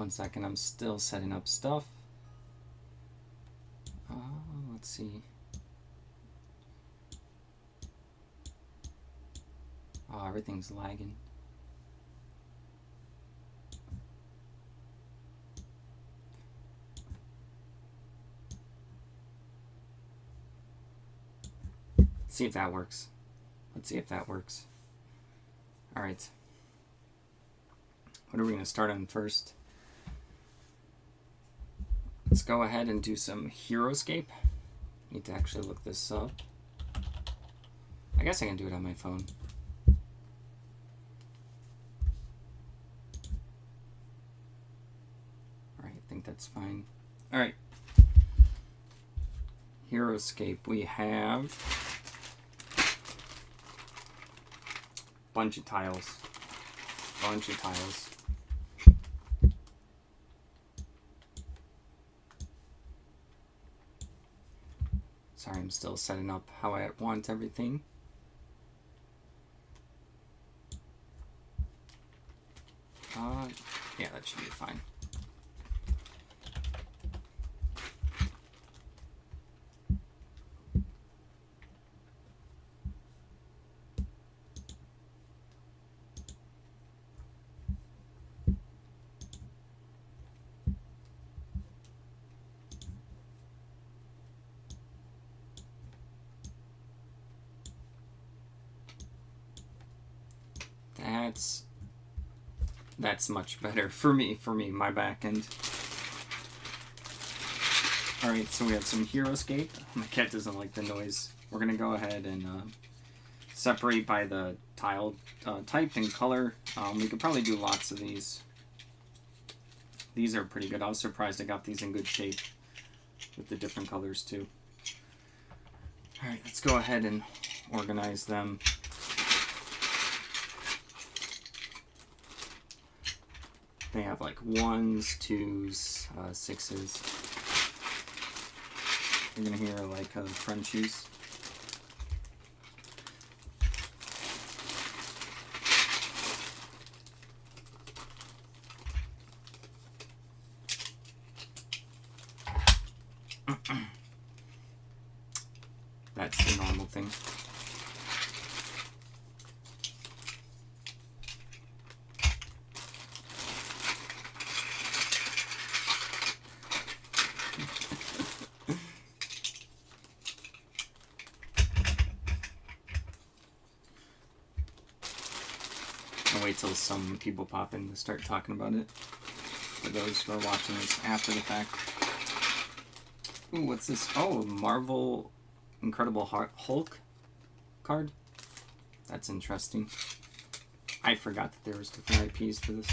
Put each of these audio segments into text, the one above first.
1 second, I'm still setting up stuff. Let's see. Oh, everything's lagging. Let's see if that works. Let's see if that works. All right. What are we going to start on first? Let's go ahead and do some HeroScape. Need to actually look this up. I guess I can do it on my phone. All right, I think that's fine. All right. HeroScape, we have bunch of tiles. Sorry, I'm still setting up how I want everything. Yeah, that should be fine. That's much better for me, my back end. Alright, so we have some HeroScape. My cat doesn't like the noise. We're going to go ahead and separate by the tile type and color. We could probably do lots of these. These are pretty good. I was surprised I got these in good shape with the different colors too. Alright, let's go ahead and organize them. They have like 1s, 2s, 6s. You're gonna hear like Frenchies. That's the normal thing. I'll wait till some people pop in to start talking about it. For those who are watching this after the fact. Ooh, what's this? Oh, Marvel Incredible Hulk card. That's interesting. I forgot that there was different IPs for this.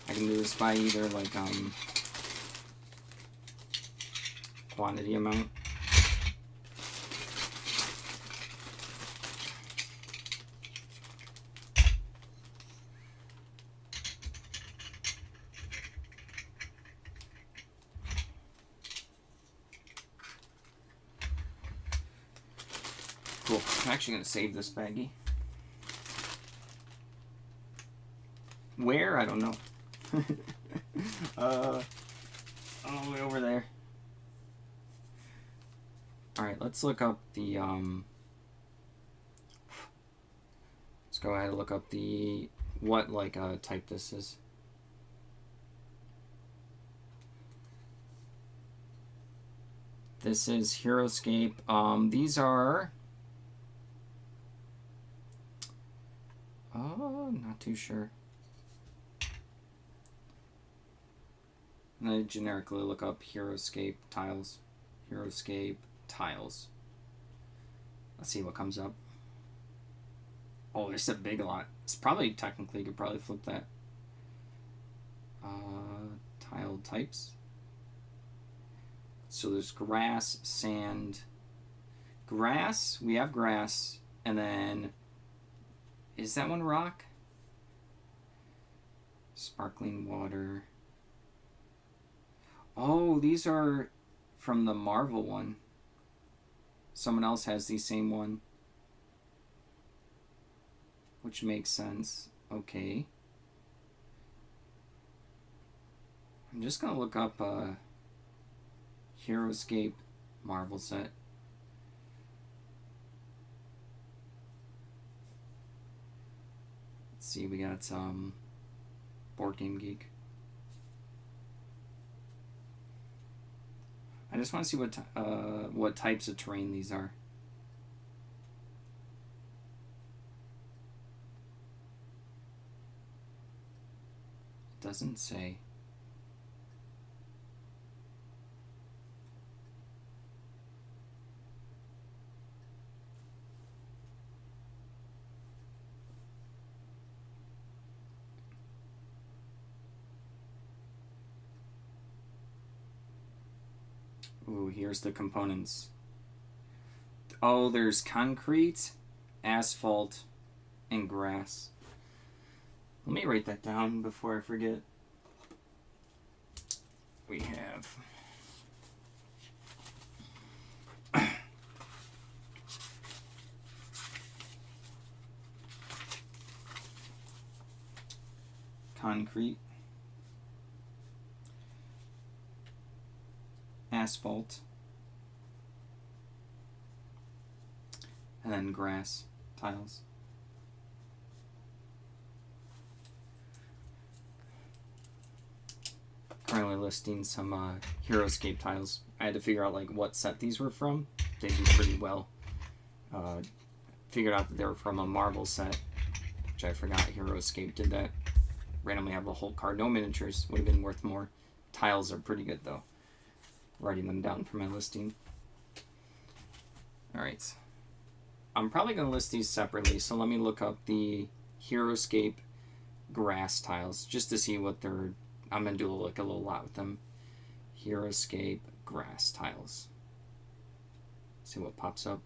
I can do this by either like quantity amount. Cool. I'm actually going to save this baggie. Where? I don't know. All the way over there. Alright, let's look up the, let's go ahead and look up the, what, like, type this is. This is HeroScape. These are, not too sure. I'm going to generically look up HeroScape tiles. HeroScape tiles. Let's see what comes up. Oh, there's a big lot. It's probably, technically, you could probably flip that. tile types. So there's grass, sand, grass. We have grass, and then is that one rock? Sparkling water. Oh, these are from the Marvel one. Someone else has the same one, which makes sense. Okay. I'm just gonna look up HeroScape Marvel set. Let's see, we got Board Game Geek. I just want to see what types of terrain these are. It doesn't say. Ooh, here's the components. Oh, there's concrete, asphalt, and grass. Let me write that down before I forget. We have concrete, asphalt, and then grass tiles. Currently listing some HeroScape tiles. I had to figure out like what set these were from. They do pretty well. Figured out that they were from a Marvel set, which I forgot HeroScape did that. Randomly have a whole card. No miniatures. Would have been worth more. Tiles are pretty good though. Writing them down for my listing. Alright. I'm probably going to list these separately, so let me look up the HeroScape grass tiles just to see what they're... I'm going to do like a little lot with them. HeroScape grass tiles. See what pops up.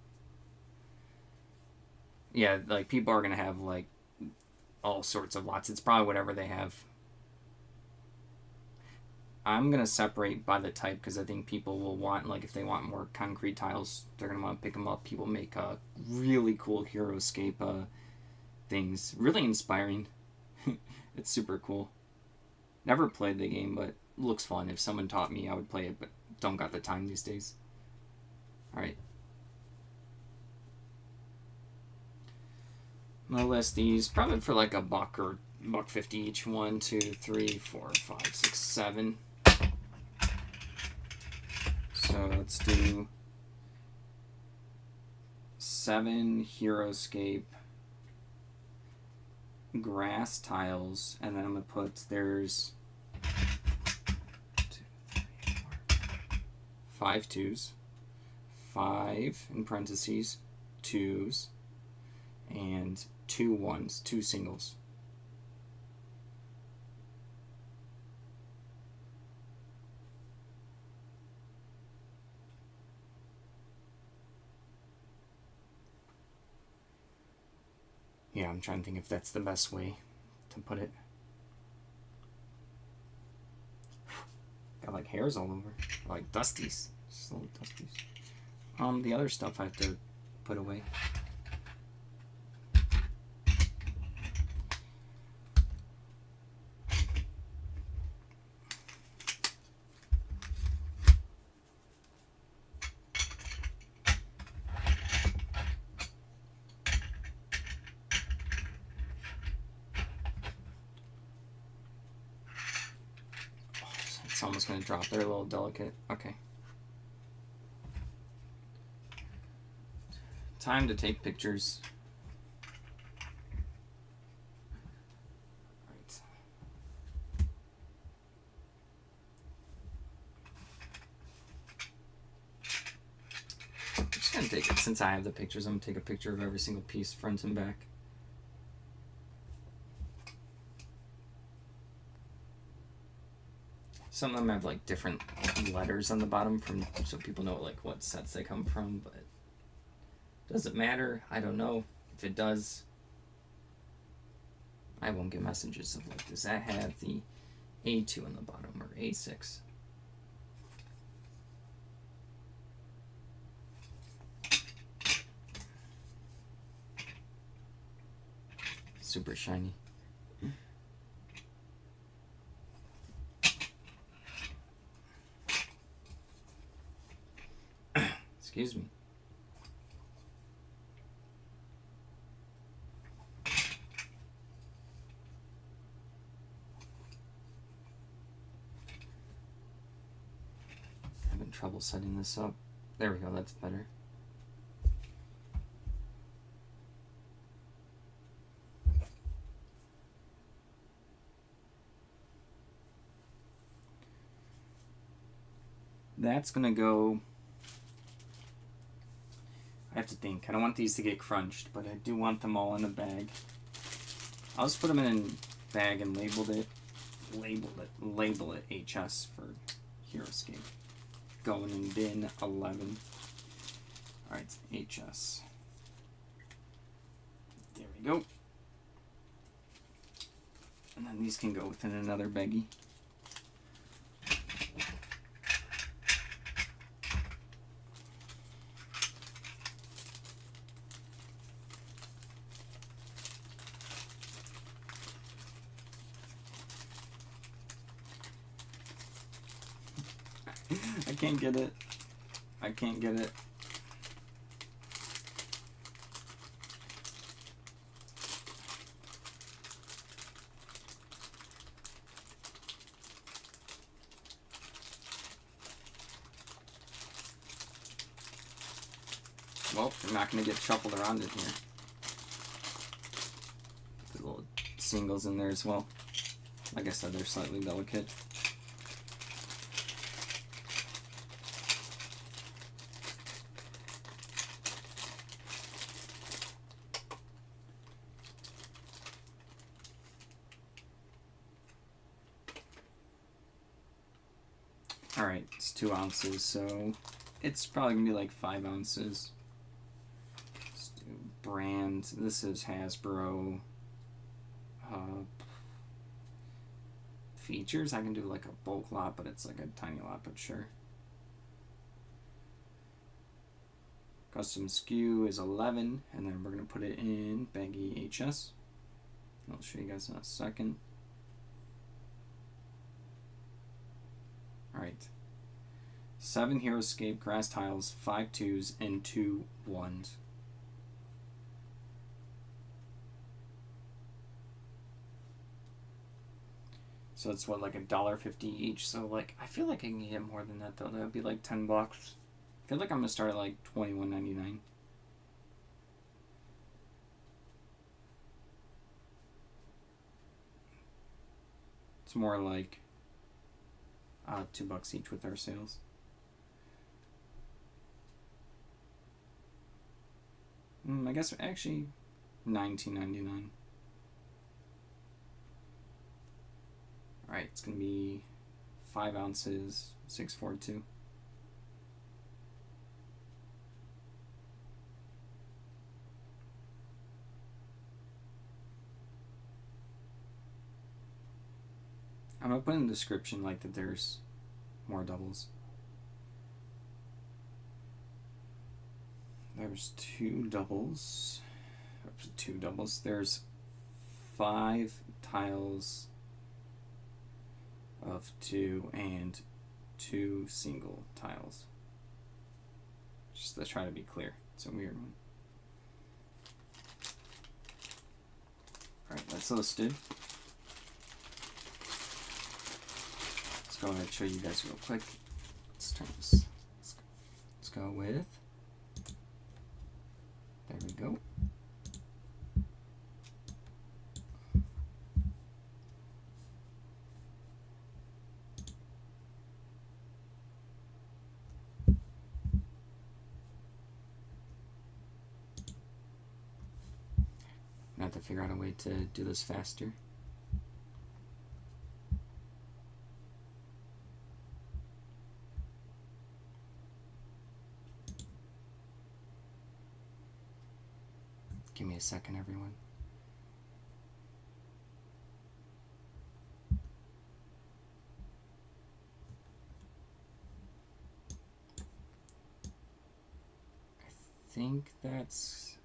Yeah, like people are going to have like all sorts of lots. It's probably whatever they have. I'm going to separate by the type because I think people will want, like if they want more concrete tiles, they're going to want to pick them up. People make really cool HeroScape things. Really inspiring. It's super cool. Never played the game, but looks fun. If someone taught me, I would play it, but don't got the time these days. Alright. I'm going to list these probably for like $1 or $1.50 each. 1, 2, 3, 4, 5, 6, 7. So let's do 7 HeroScape grass tiles, and then I'm going to put, there's 5 twos, 5 in parentheses, 2s, and 2 1s, 2 singles. Yeah, I'm trying to think if that's the best way to put it. Got like hairs all over, like dusties, just little dusties. The other stuff I have to put away. It's almost going to drop. They're a little delicate. Okay. Time to take pictures. Right. I'm just going to take it, since I have the pictures, I'm going to take a picture of every single piece, front and back. Some of them have like different letters on the bottom from so people know like what sets they come from, but does it matter? I don't know. If it does, I won't get messages of like, does that have the A2 on the bottom or A6? Super shiny. Excuse me. Having trouble setting this up. There we go, that's better. That's gonna go. I have to think. I don't want these to get crunched, but I do want them all in a bag. I'll just put them in a bag and label it HS for HeroScape. Going in bin 11. Alright, HS. There we go. And then these can go within another baggie. I can't get it. I can't get it. Well, they're not going to get shuffled around in here. The little singles in there as well. Like I said, they're slightly delicate. Alright, it's 2 ounces, so it's probably going to be like 5 ounces. Let's do brand. This is Hasbro. Features, I can do like a bulk lot, but it's like a tiny lot, but sure. Custom SKU is 11, and then we're going to put it in baggy HS. I'll show you guys in a second. Alright. 7 HeroScape grass tiles, 5 2s, and 2 1s. So it's what, like $1.50 each. So like, I feel like I can get more than that though. That would be like $10. I feel like I'm gonna start at like $21.99. It's more like $2 each with our sales. I guess actually $19.99. Alright, it's gonna be 5 ounces, 642. I'm gonna put in the description like that there's more doubles. There's 2 doubles. 2 doubles. There's 5 tiles of 2 and 2 single tiles. Just to try to be clear. It's a weird one. Alright, that's listed. Let's go ahead and show you guys real quick. Let's turn this. Let's go with. There we go. I have to figure out a way to do this faster. Give me a second, everyone. I think that's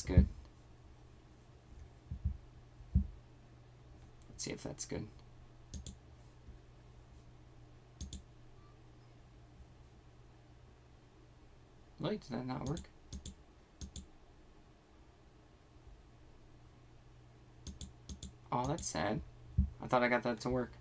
good. Let's see if that's good. Wait, did that not work? Oh, that's sad. I thought I got that to work.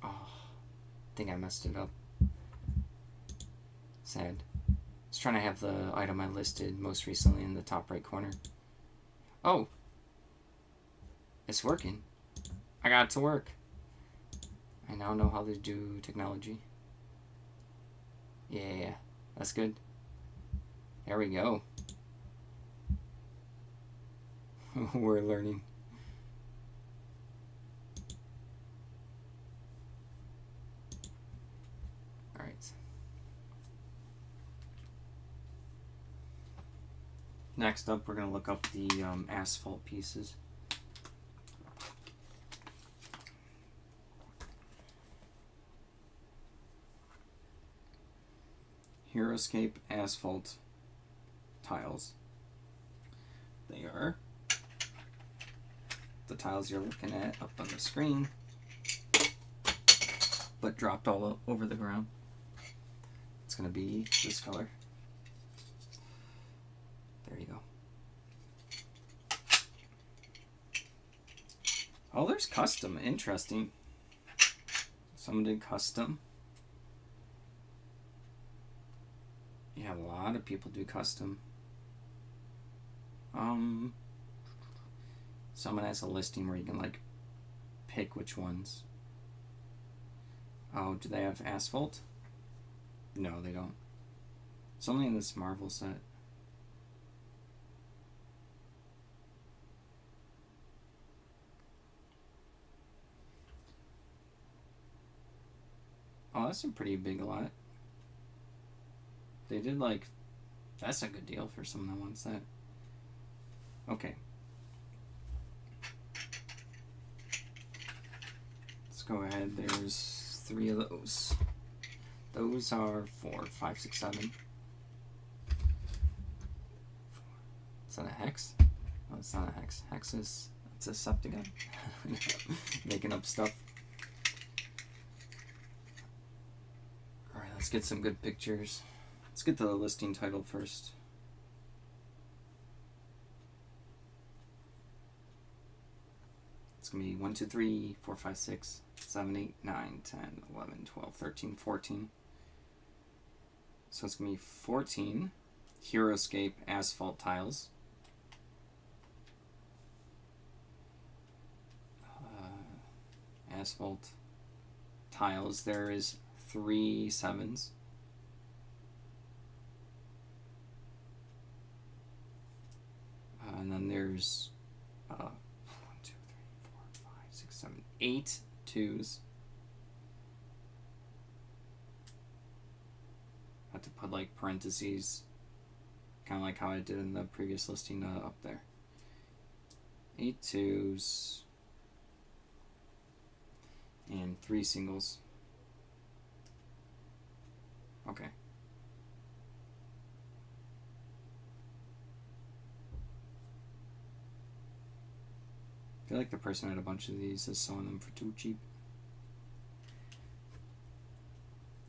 Oh, I think I messed it up. Sad. I was trying to have the item I listed most recently in the top right corner. Oh! It's working. I got it to work. I now know how to do technology. Yeah, that's good. There we go. We're learning. Alright. Next up, we're going to look up the asphalt pieces. HeroScape asphalt tiles. They are the tiles you're looking at up on the screen, but dropped all over the ground. It's going to be this color. There you go. Oh, there's custom. Interesting. Someone did custom. Yeah, a lot of people do custom. Someone has a listing where you can like pick which ones. Oh, do they have asphalt? No, they don't. It's only in this Marvel set. Oh, that's a pretty big lot. They did like, that's a good deal for someone that wants that. Okay. Let's go ahead. There's 3 of those. Those are 4, 5, 6, 7. Is that a hex? Oh, it's not a hex. Hex is, it's a Septagon. Making up stuff. Alright, let's get some good pictures. Let's get the listing title first. It's going to be 1, 2, 3, 4, 5, 6, 7, 8, 9, 10, 11, 12, 13, 14. So it's going to be 14 HeroScape asphalt tiles. Asphalt tiles. There is 3 7s. And then there's 1, 2, 3, 4, 5, 6, 7, 8 2s. I have to put like parentheses, kind of like how I did in the previous listing up there. 8 2s and 3 singles. Okay. I feel like the person had a bunch of these is selling them for too cheap.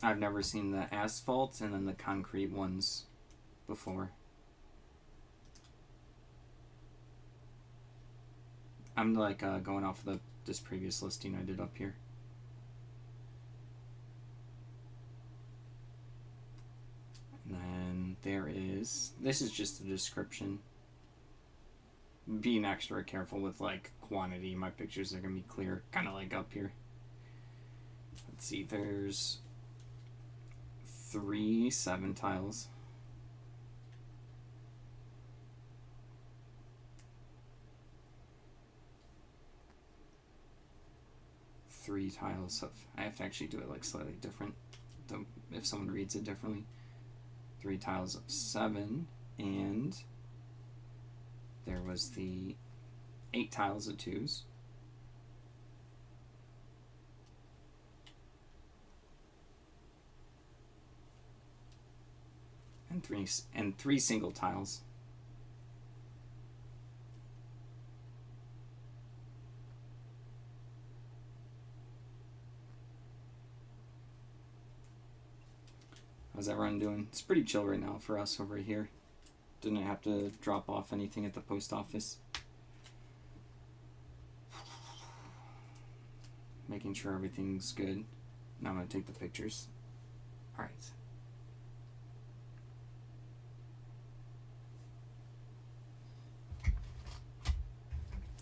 I've never seen the asphalt and then the concrete ones before. I'm like going off of this previous listing I did up here. And then there is, this is just the description. Being extra careful with like quantity. My pictures are gonna be clear, kind of like up here. Let's see, there's 3 7 tiles. 3 tiles of, I have to actually do it like slightly different if someone reads it differently. 3 tiles of 7, and there was the 8 tiles of 2s. And 3 single tiles. How's everyone doing? It's pretty chill right now for us over here. Didn't have to drop off anything at the post office. Making sure everything's good. Now I'm going to take the pictures. Alright.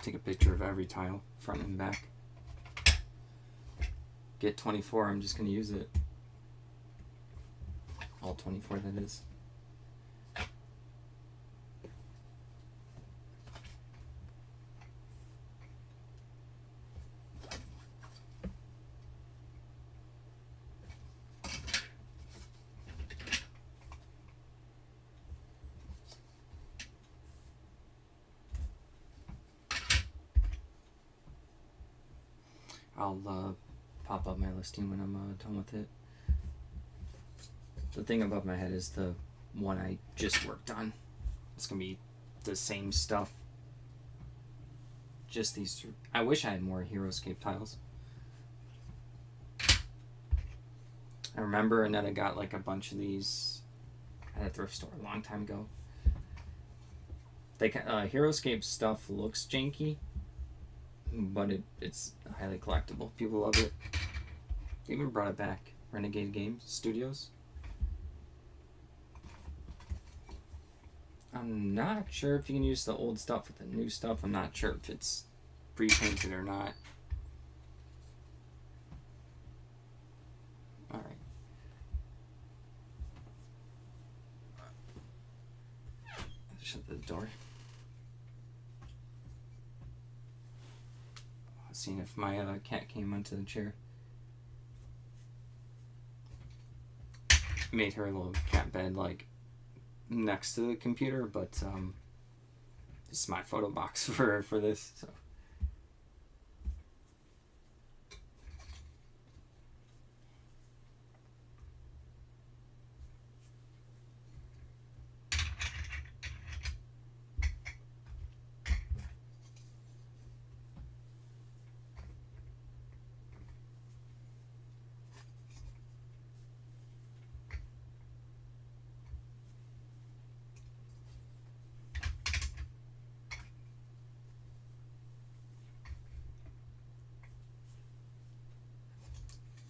Take a picture of every tile, front and back. Get 24, I'm just going to use it. All 24, that is. I'll pop up my listing when I'm done with it. The thing above my head is the one I just worked on. It's gonna be the same stuff. Just these 3. I wish I had more HeroScape tiles. I remember Annetta got like a bunch of these at a thrift store a long time ago. They HeroScape stuff looks janky, but it's highly collectible. People love it. They even brought it back. Renegade Games Studios. I'm not sure if you can use the old stuff with the new stuff. I'm not sure if it's pre-painted or not. Alright. Shut the door. Seeing if my cat came onto the chair. Made her little cat bed like next to the computer, but this is my photo box for this, so.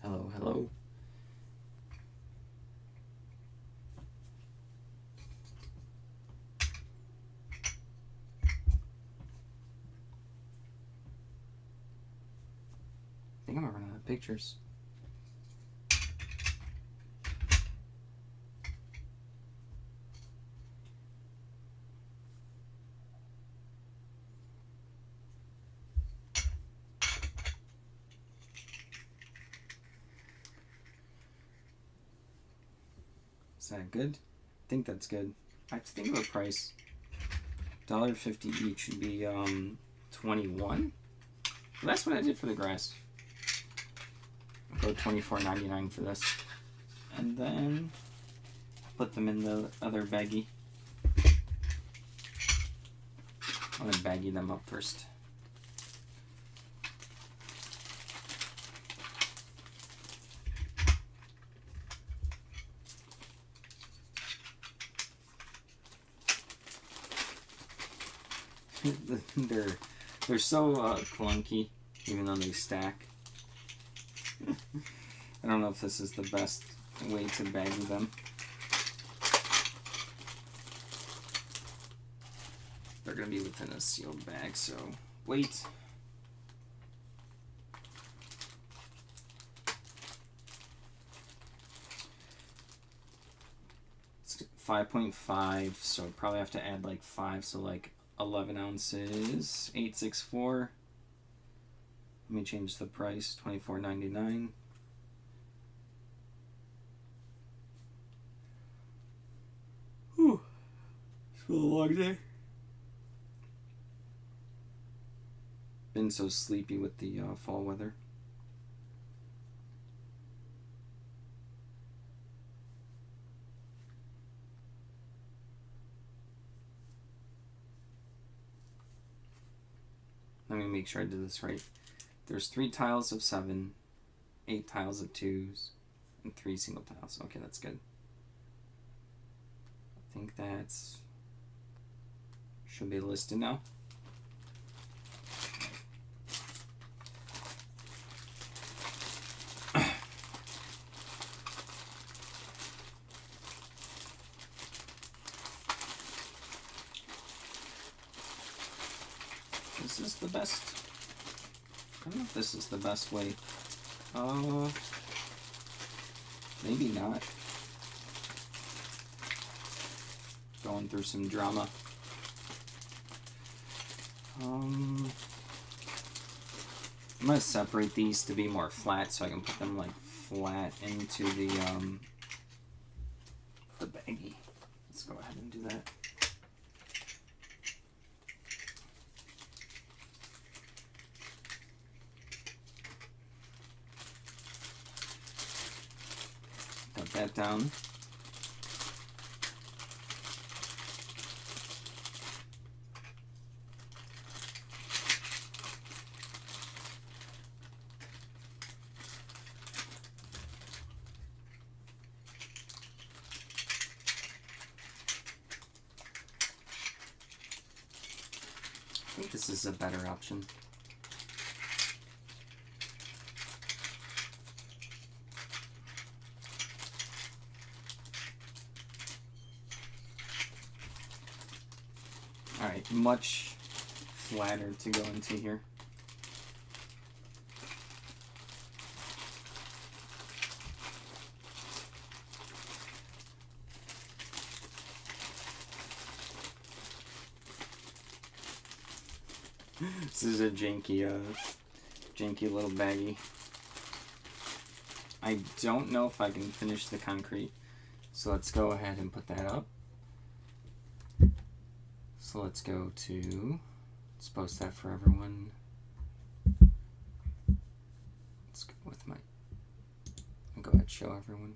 Hello, hello. I think I'm gonna run out of pictures. Is that good? I think that's good. I have to think of a price. $1.50 each would be 21. Well, that's what I did for the grass. I'll go $24.99 for this, and then put them in the other baggie. I'm gonna baggie them up first. they're so clunky, even though they stack. I don't know if this is the best way to bag them. They're gonna be within a sealed bag, so wait. It's 5.5, so probably have to add like 5, so like 11 ounces, 864. Let me change the price, $24.99. Whew. It's been a long day. Been so sleepy with the fall weather. Let me make sure I did this right. There's 3 tiles of 7, 8 tiles of 2s, and 3 single tiles. Okay, that's good. I think that's should be listed now. This is the best. I don't know if this is the best way. Maybe not. Going through some drama. I'm gonna separate these to be more flat so I can put them like flat into the baggie. Let's go ahead and do that. Got that down. I think this is a better option. Alright, much flatter to go into here. This is a janky little baggie. I don't know if I can finish the concrete, so let's go ahead and put that up. So let's go to, let's post that for everyone. Let's go with my, I'll go ahead and show everyone.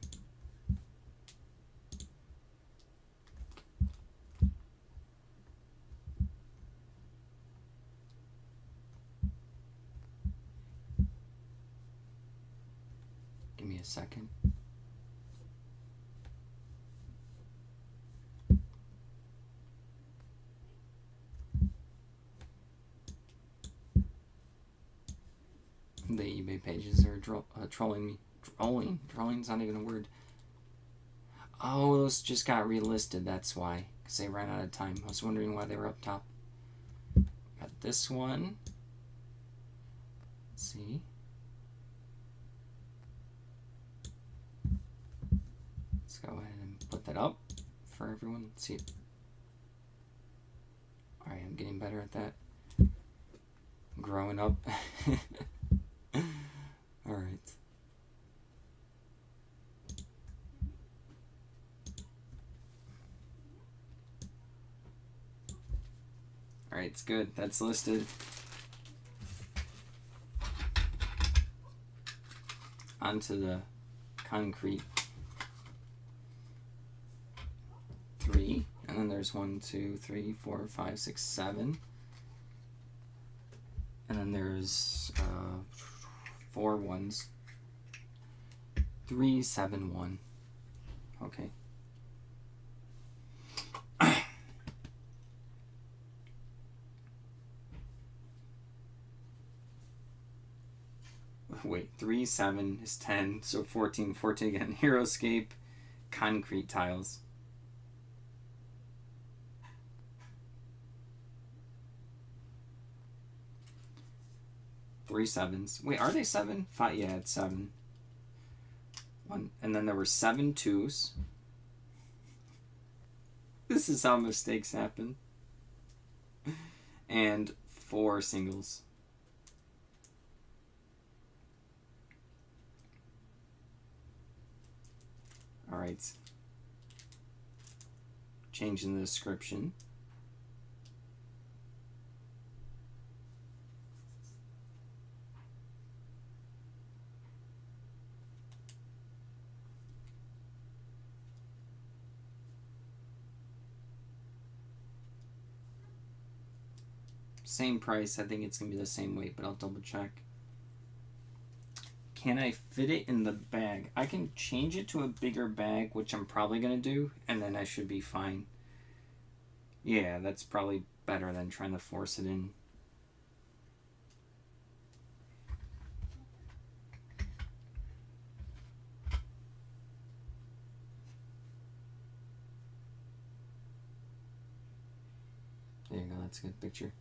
Give me a second. The eBay pages are trolling me. Trolling's not even a word. Oh, those just got relisted, that's why. Because they ran out of time. I was wondering why they were up top. Got this one. Let's see. Let's go ahead and put that up for everyone. Let's see. Alright, I'm getting better at that. Growing up. Alright. Alright, it's good. That's listed. Onto the concrete. 3. And then there's 1, 2, 3, 4, 5, 6, 7. And then there's 4 ones. 3, 7, 1. Okay. Wait, 3, 7 is 10, so 14, 14 again. Heroscape, concrete tiles. 3 7s. Wait, are they 7? 5, yeah, it's 7. 1, and then there were 7 2s. This is how mistakes happen. And 4 singles. All right. Changing the description. Same price. I think it's going to be the same weight, but I'll double check. Can I fit it in the bag? I can change it to a bigger bag, which I'm probably going to do, and then I should be fine. Yeah, that's probably better than trying to force it in. There you go, that's a good picture.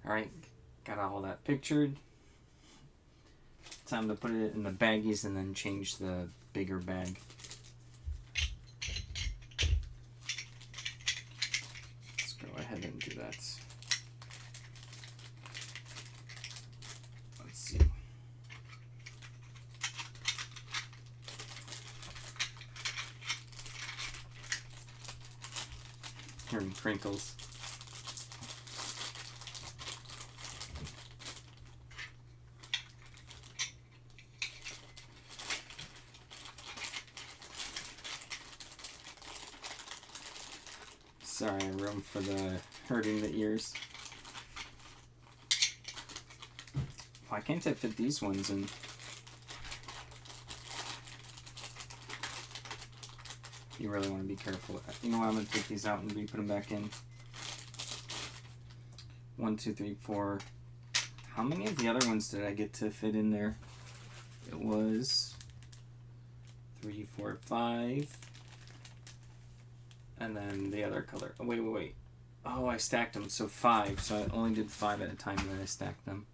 Alright, got all that pictured. Time to put it in the baggies and then change the bigger bag. Let's go ahead and do that. Let's see. Hearing crinkles. Sorry, room for the hurting the ears. Why can't I fit these ones in? You really want to be careful. You know what? I'm going to take these out and re-put them back in. 1, 2, 3, 4. How many of the other ones did I get to fit in there? It was 3, 4, 5. And then the other color. Oh, wait. Oh, I stacked them. So 5. So I only did 5 at a time and then I stacked them.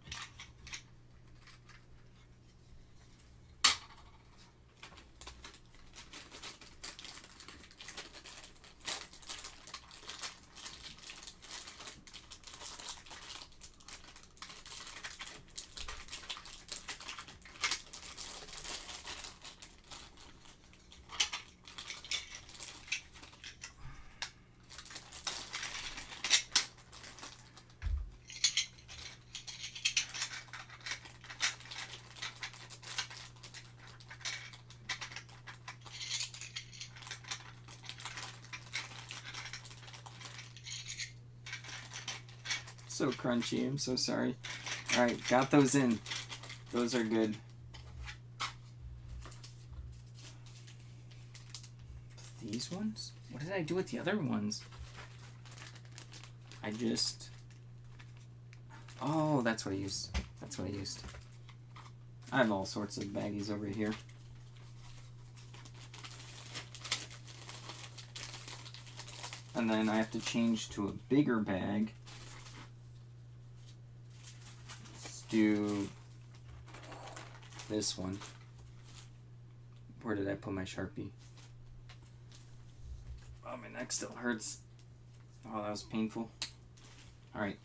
so crunchy. I'm so sorry. All right, got those in. Those are good. These ones? What did I do with the other ones? I just... Oh, that's what I used. That's what I used. I have all sorts of baggies over here. And then I have to change to a bigger bag. Let's do this one. Where did I put my Sharpie? Oh, my neck still hurts. Oh, that was painful. All right.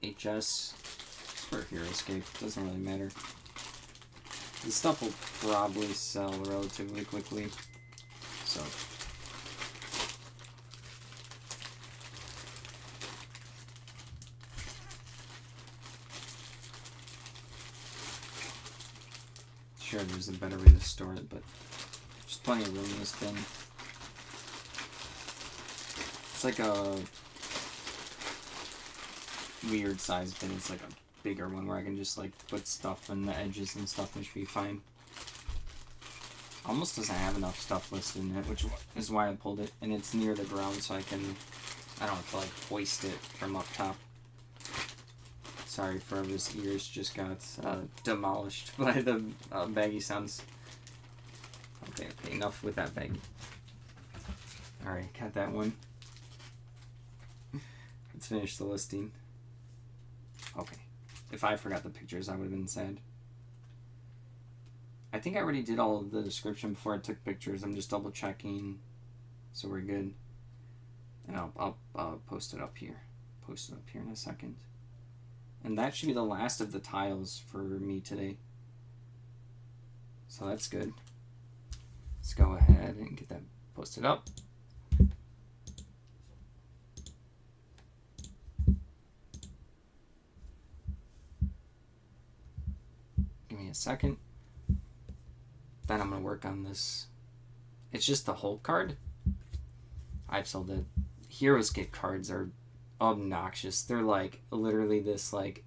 HS for HeroScape. Doesn't really matter. This stuff will probably sell relatively quickly. So. Sure, there's a better way to store it, but there's plenty of room in this bin. It's like a weird size bin. It's like a bigger one where I can just like put stuff on the edges and stuff and it should be fine. Almost doesn't have enough stuff listed in it, which is why I pulled it. And it's near the ground so I don't have to like hoist it from up top. Sorry for his ears just got demolished by the baggy sounds. Okay, enough with that baggy. Alright, got that one. Let's finish the listing. Okay. If I forgot the pictures, I would have been sad. I think I already did all of the description before I took pictures. I'm just double checking. So we're good. And I'll post it up here. Post it up here in a second. And that should be the last of the tiles for me today. So that's good. Let's go ahead and get that posted up. Give me a second. Then I'm going to work on this. It's just the Hulk card. I've sold it. HeroScape cards are obnoxious. They're like literally this like,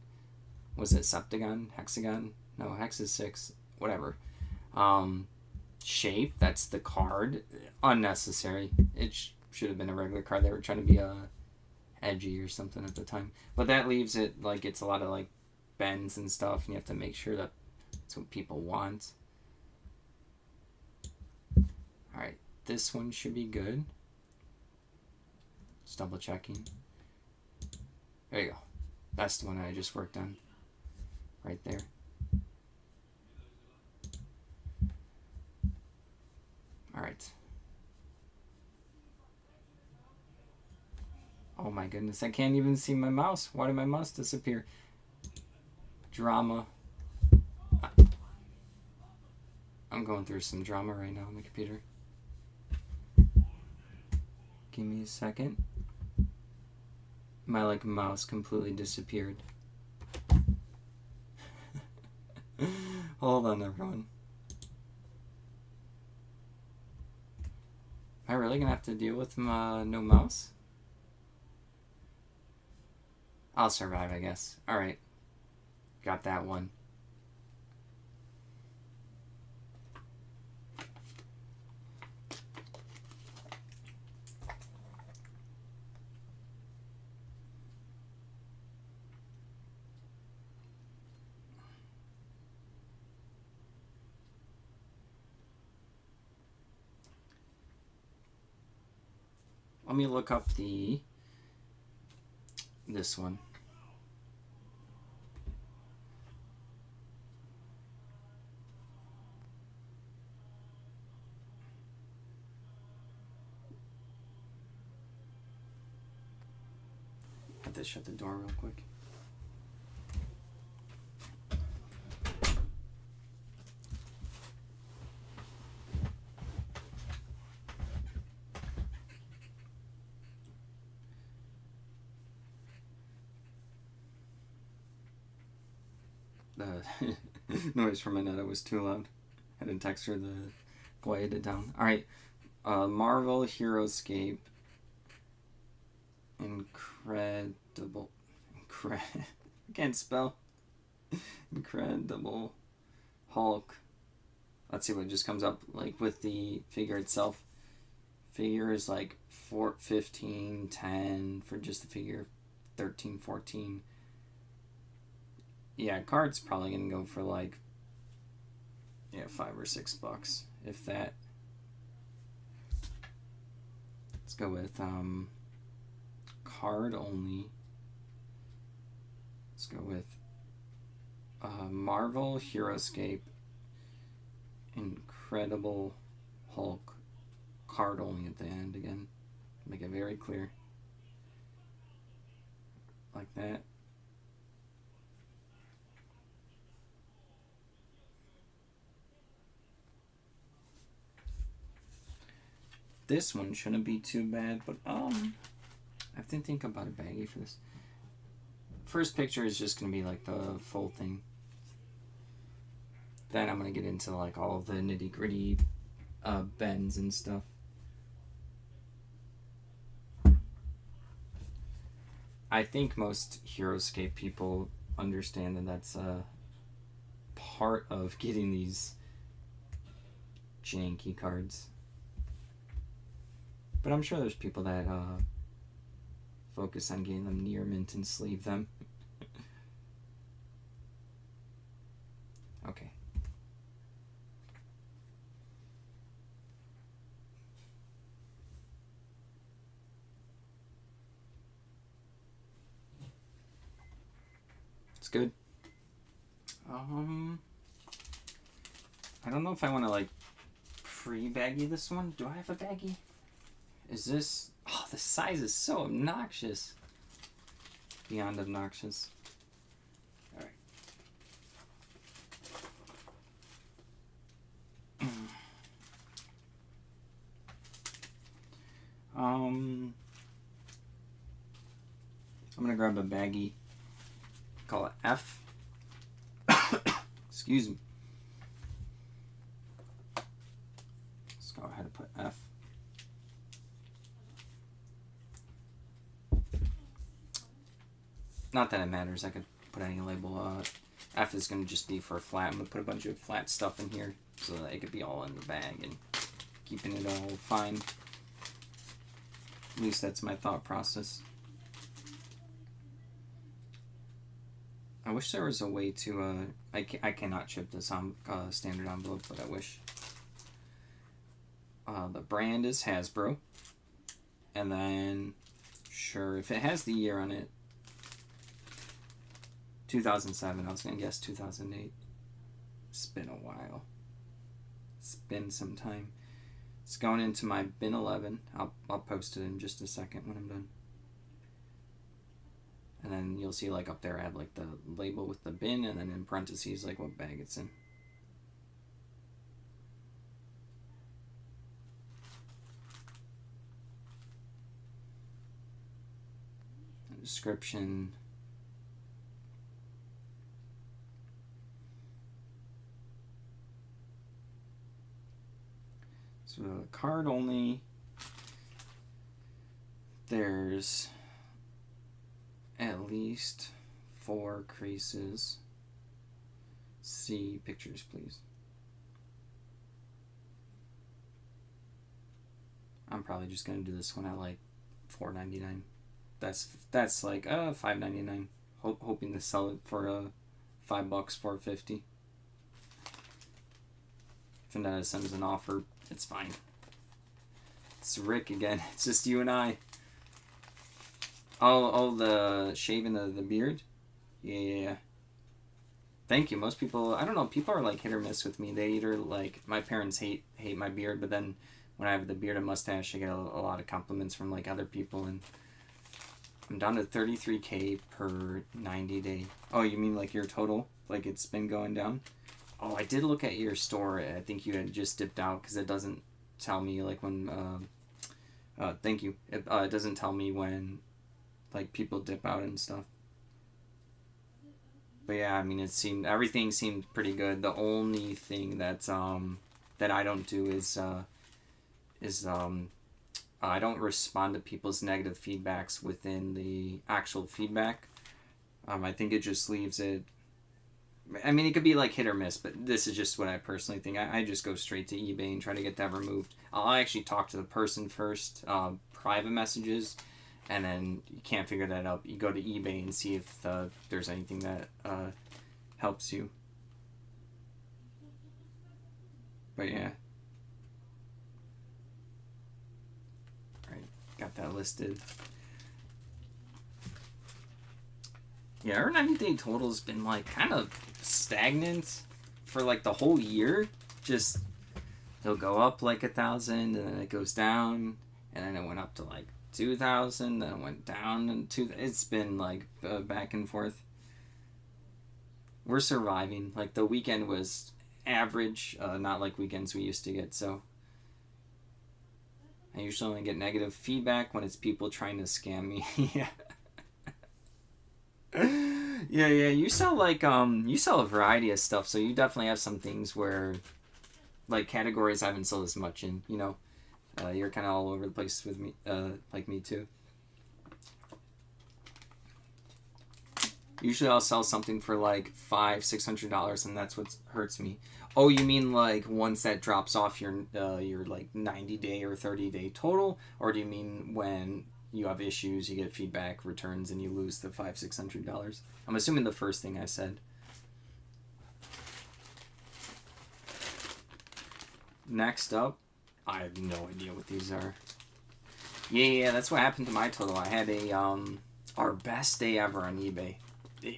was it septagon? Hexagon? No, hex is 6. Whatever. Shape. That's the card. Unnecessary. It should have been a regular card. They were trying to be edgy or something at the time. But that leaves it like it's a lot of like bends and stuff, and you have to make sure that that's what people want. Alright, this one should be good. Just double checking. There you go. That's the one I just worked on. Right there. Alright. Oh my goodness, I can't even see my mouse. Why did my mouse disappear? Drama. I'm going through some drama right now on the computer. Give me a second. My like mouse completely disappeared. Hold on, everyone. Am I really gonna have to deal with no mouse? I'll survive, I guess. Alright. Got that one. Let me look up this one. Have to shut the door real quick. The noise from Annetta was too loud. I had to text her to quiet it down. Alright, Marvel Heroescape. Incredible. I can't spell. Incredible Hulk. Let's see what just comes up like with the figure itself. Figure is like 15, 10 for just the figure, 13, 14. Yeah, card's probably gonna go for like $5 or $6 if that. Let's go with card only. Let's go with Marvel Heroescape Incredible Hulk, card only at the end again. Make it very clear. Like that. This one shouldn't be too bad, but I have to think about a baggie for this. First picture is just gonna be like the full thing. Then I'm gonna get into like all of the nitty gritty bends and stuff. I think most Heroescape people understand that that's a part of getting these janky cards. But I'm sure there's people that focus on getting them near mint and sleeve them. Okay. It's good. I don't know if I want to like pre-baggy this one. Do I have a baggy? Is this... Oh, the size is so obnoxious. Beyond obnoxious. Alright. I'm gonna grab a baggie. Call it F. Excuse me. Let's go ahead and put F. Not that it matters, I could put any label. F is going to just be for flat. I'm going to put a bunch of flat stuff in here so that it could be all in the bag and keeping it all fine. At least that's my thought process. I wish there was a way to, I cannot chip this on standard envelope, but I wish. The brand is Hasbro. And then, sure, if it has the year on it, 2007, I was going to guess 2008. It's been a while. It's been some time. It's going into my bin 11. I'll post it in just a second when I'm done. And then you'll see like up there I have like the label with the bin and then in parentheses like what bag it's in. The description. So the card only, there's at least 4 creases. See pictures, please. I'm probably just gonna do this one at like $4.99. That's like $5.99. Hoping to sell it for $5, $4.50. If Vendetta sends an offer, it's fine. It's Rick again. It's just you and I. Oh, the shaving the beard? Yeah. Thank you. Most people, I don't know, people are like hit or miss with me. They either like, my parents hate my beard, but then when I have the beard and mustache, I get a lot of compliments from like other people, and I'm down to 33K per 90 day. Oh, you mean like your total? Like it's been going down? Oh, I did look at your store. I think you had just dipped out because it doesn't tell me like when, thank you. It doesn't tell me when like people dip out and stuff. But yeah, I mean, everything seemed pretty good. The only thing that's that I don't do is is I don't respond to people's negative feedbacks within the actual feedback. I think it just leaves it. I mean, it could be like hit or miss, but this is just what I personally think. I just go straight to eBay and try to get that removed. I'll actually talk to the person first, private messages, and then you can't figure that out. You go to eBay and see if there's anything that helps you. But yeah. Alright, got that listed. Yeah, our 90-day total's been like kind of stagnant for like the whole year. Just it'll go up like 1,000, and then it goes down, and then it went up to like 2,000, then it went down and it's been like back and forth. We're surviving. Like the weekend was average, not like weekends we used to get. So I usually only get negative feedback when it's people trying to scam me. Yeah. Yeah, you sell like you sell a variety of stuff, so you definitely have some things where like categories I haven't sold as much in, you know. You're kind of all over the place with me, like me too. Usually I'll sell something for like $500-$600, and that's what hurts me. Oh, you mean like once that drops off your like 90-day or 30-day total, or do you mean when you have issues, you get feedback, returns, and you lose the $500-$600? I'm assuming the first thing I said. Next up, I have no idea what these are. Yeah, that's what happened to my total. I had a our best day ever on eBay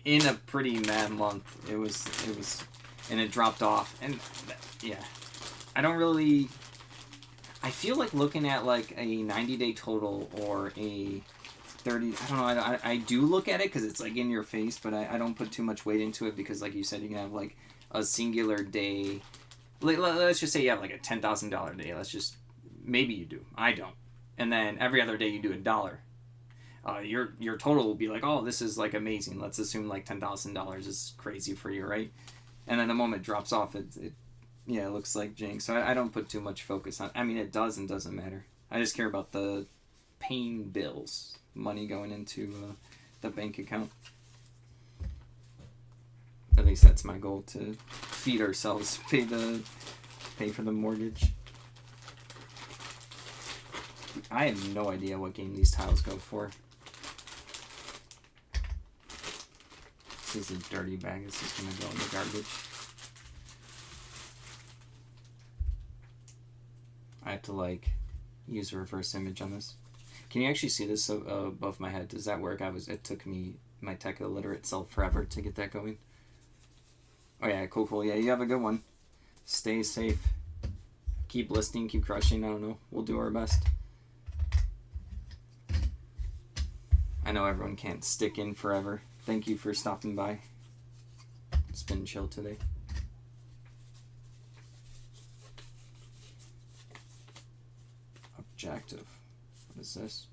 in a pretty mad month. It was, and it dropped off. And yeah, I don't really. I feel like looking at like a 90-day total or a 30. I don't know. I do look at it because it's like in your face, but I don't put too much weight into it because, like you said, you can have like a singular day. Let's just say you have like a $10,000 day. Maybe you do. I don't. And then every other day you do $1. Your total will be like, oh, this is like amazing. Let's assume like $10,000 is crazy for you, right? And then the moment it drops off, it looks like jank. So I don't put too much focus on. I mean, it does and doesn't matter. I just care about the paying bills, money going into the bank account. At least that's my goal, to feed ourselves, pay for the mortgage. I have no idea what game these tiles go for. This is a dirty bag. This is gonna go in the garbage. I have to like use a reverse image on this. Can you actually see this above my head? Does that work? It took me, my tech illiterate self, forever to get that going. Oh yeah, cool. Yeah, you have a good one. Stay safe. Keep listening, keep crushing. I don't know. We'll do our best. I know everyone can't stick in forever. Thank you for stopping by. It's been chill today. Objective. What is this?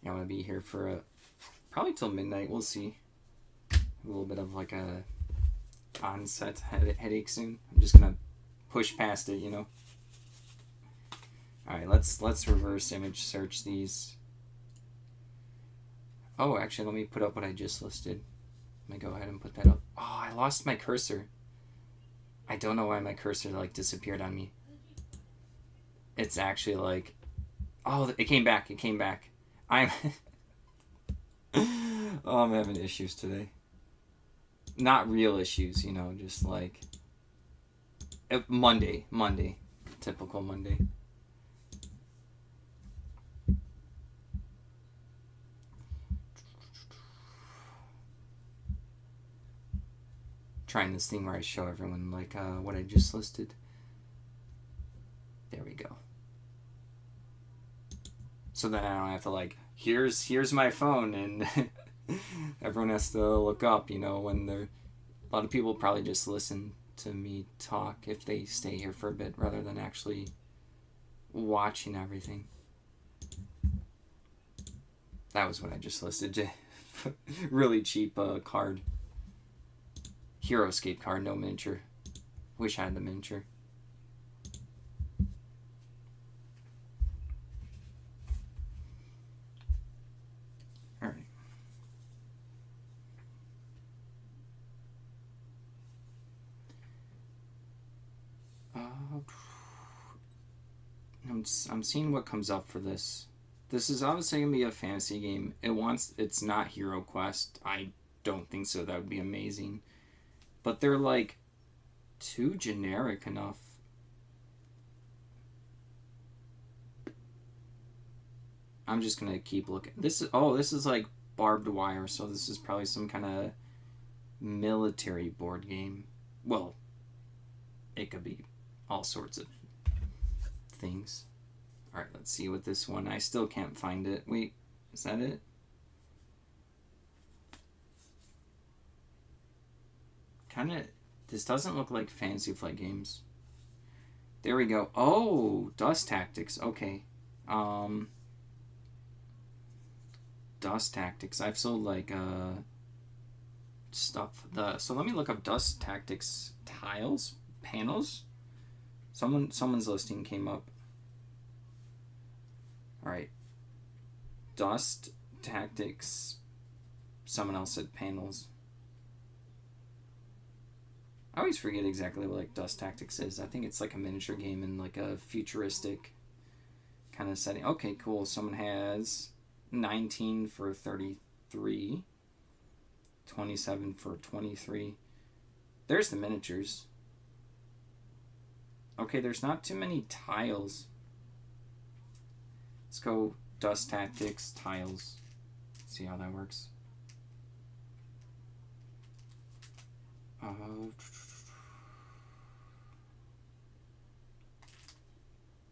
Yeah, I'm gonna be here for probably till midnight. We'll see. A little bit of like a onset headache soon. I'm just gonna push past it, you know. All right, let's reverse image search these. Oh, actually, let me put up what I just listed. Let me go ahead and put that up. Oh, I lost my cursor. I don't know why my cursor like disappeared on me. It's actually like, oh, it came back. I'm I'm having issues today. Not real issues, you know, just like Monday, typical Monday. Trying this thing where I show everyone like what I just listed. There we go. So then I don't have to like, here's my phone, and everyone has to look up, you know, when they're, a lot of people probably just listen to me talk if they stay here for a bit rather than actually watching everything. That was what I just listed. Really cheap card. Hero Escape card, no miniature. Wish I had the miniature. I'm seeing what comes up for this. This is obviously gonna be a fantasy game. It's not Hero Quest. I don't think so. That would be amazing. But they're like too generic enough. I'm just gonna keep looking. This is like barbed wire, so this is probably some kind of military board game. Well, it could be all sorts of things. Alright, let's see what this one. I still can't find it. Wait, is that it? Kinda, this doesn't look like Fantasy Flight Games. There we go. Oh, Dust Tactics. Okay. Dust Tactics. I've sold like stuff. So let me look up Dust Tactics tiles, panels. Someone's listing came up. All right. Dust Tactics. Someone else said panels. I always forget exactly what like Dust Tactics is. I think it's like a miniature game in like a futuristic kind of setting. Okay, cool. Someone has 19 for 33, 27 for 23. There's the miniatures. Okay, there's not too many tiles. Let's go Dust Tactics tiles. See how that works.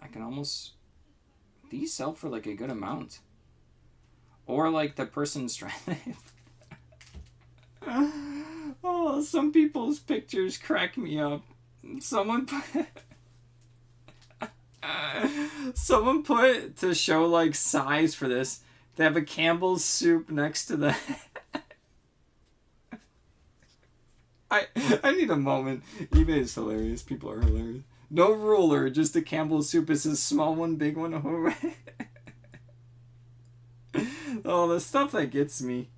I can almost... These sell for like a good amount. Or like the person's trying to... Oh, some people's pictures crack me up. Someone put to show like size for this. They have a Campbell's soup next to the... I need a moment. eBay is hilarious. People are hilarious. No ruler, just a Campbell's soup. It's a small one, big one. Oh, the stuff that gets me.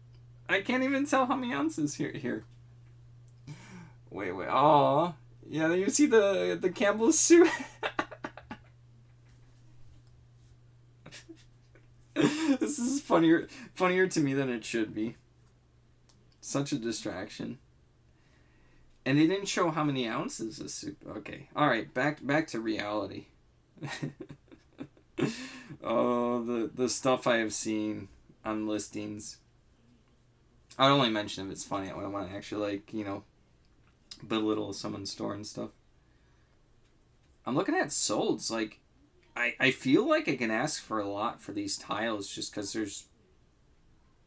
I can't even tell how many ounces here. Wait. Oh, yeah. You see the Campbell's soup. This is funnier to me than it should be. Such a distraction. And they didn't show how many ounces of soup. Okay. All right. Back to reality. Oh, the stuff I have seen on listings. I'd only mention if it's funny. I want to actually, like, you know, belittle someone's store and stuff. I'm looking at solds. Like, I feel like I can ask for a lot for these tiles just because there's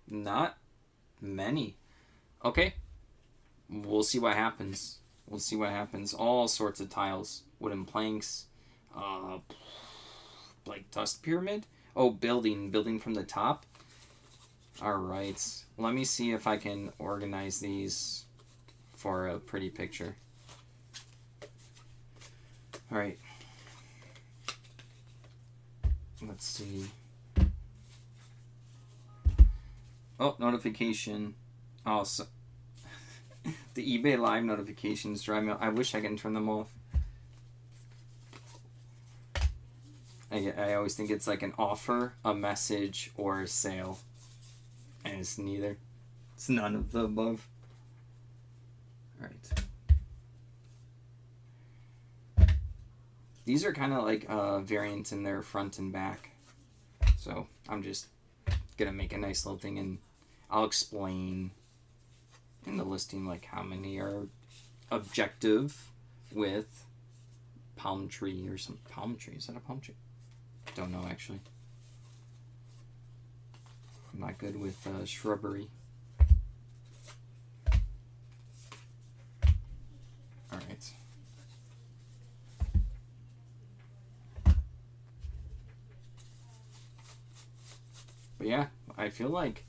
not many. Okay. We'll see what happens. All sorts of tiles. Wooden planks. Like dust pyramid. Oh, building from the top. Alright. Let me see if I can organize these for a pretty picture. Alright. Let's see. Oh, notification. Oh, so... The eBay Live notifications drive me... I wish I can turn them off. I always think it's like an offer, a message, or a sale. And it's neither. It's none of the above. Alright. These are kind of like variants in their front and back. So I'm just going to make a nice little thing and I'll explain in the listing like how many are objective with palm tree or some palm tree. Is that a palm tree? Don't know actually. I'm not good with shrubbery. Alright. But yeah, I feel like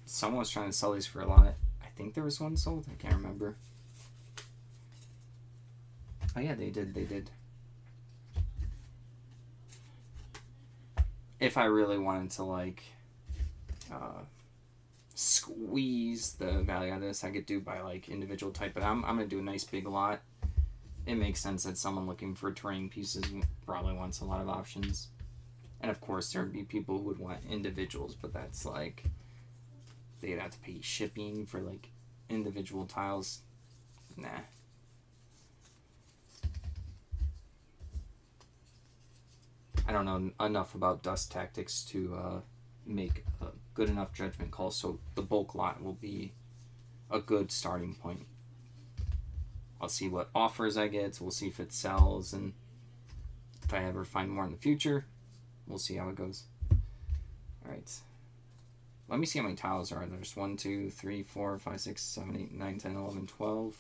someone was trying to sell these for a lot. I think there was one sold. I can't remember. Oh yeah, they did. If I really wanted to like squeeze the value out of this, I could do by like individual type, but I'm gonna do a nice big lot. it makes sense that someone looking for terrain pieces probably wants a lot of options. And of course, there would be people who would want individuals, but that's like, they'd have to pay shipping for like individual tiles. Nah. I don't know enough about Dust Tactics to make a good enough judgment call, so the bulk lot will be a good starting point. I'll see what offers I get, so we'll see if it sells, and if I ever find more in the future, we'll see how it goes. Alright. Let me see how many tiles are. There's 1, 2, 3, 4, 5, 6, 7, 8, 9, 10, 11, 12.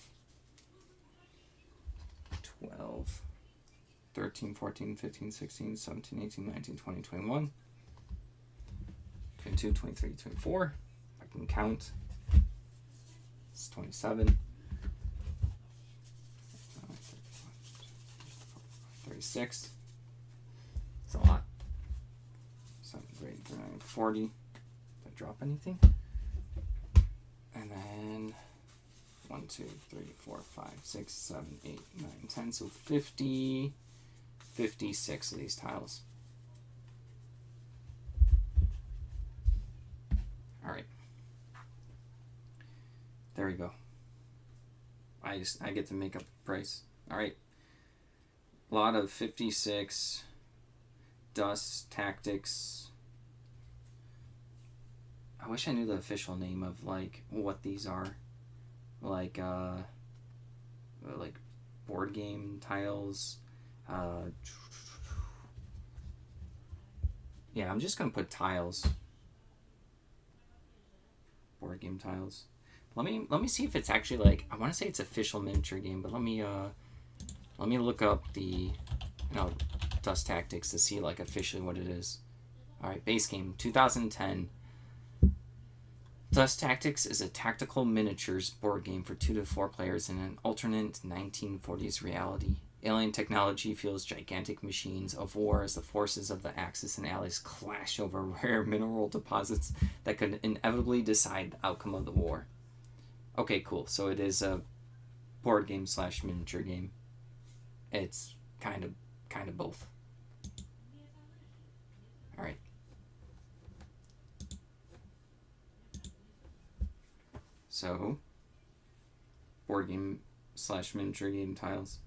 12. 13, 14, 15, 16, 17, 18, 19, 20, 21. 22, 23, 24. I can count. It's 27. 36. It's a lot. 7, 8, 9, 40. Did I drop anything? And then 1, 2, 3, 4, 5, 6, 7, 8, 9, 10. So 50, 56 of these tiles. Alright. There we go. I get to make up the price. Alright. A lot of 56 Dust Tactics. I wish I knew the official name of like what these are. Like board game tiles. Yeah, I'm just gonna put tiles. Board game tiles. Let me see if it's actually like, I want to say it's official miniature game, but let me look up the Dust Tactics to see like officially what it is. All right, base game 2010. Dust Tactics is a tactical miniatures board game for 2 to 4 players in an alternate 1940s reality. Alien technology fuels gigantic machines of war as the forces of the Axis and Allies clash over rare mineral deposits that could inevitably decide the outcome of the war. Okay, cool. So it is a board game / miniature game. It's kind of both. All right. So, board game / miniature game tiles.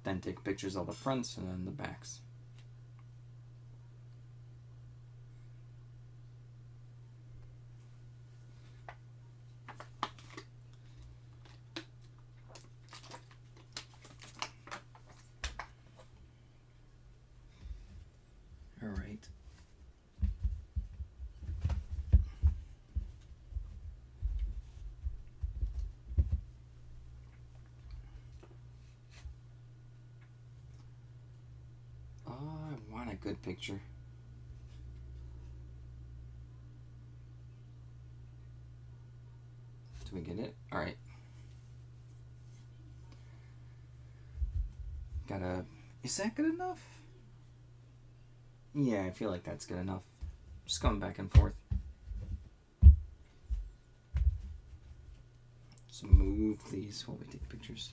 Then take pictures of the fronts and then the backs. All right. I want a good picture. Do we get it? All right. Is that good enough? Yeah, I feel like that's good enough. Just going back and forth. So move these while we take pictures.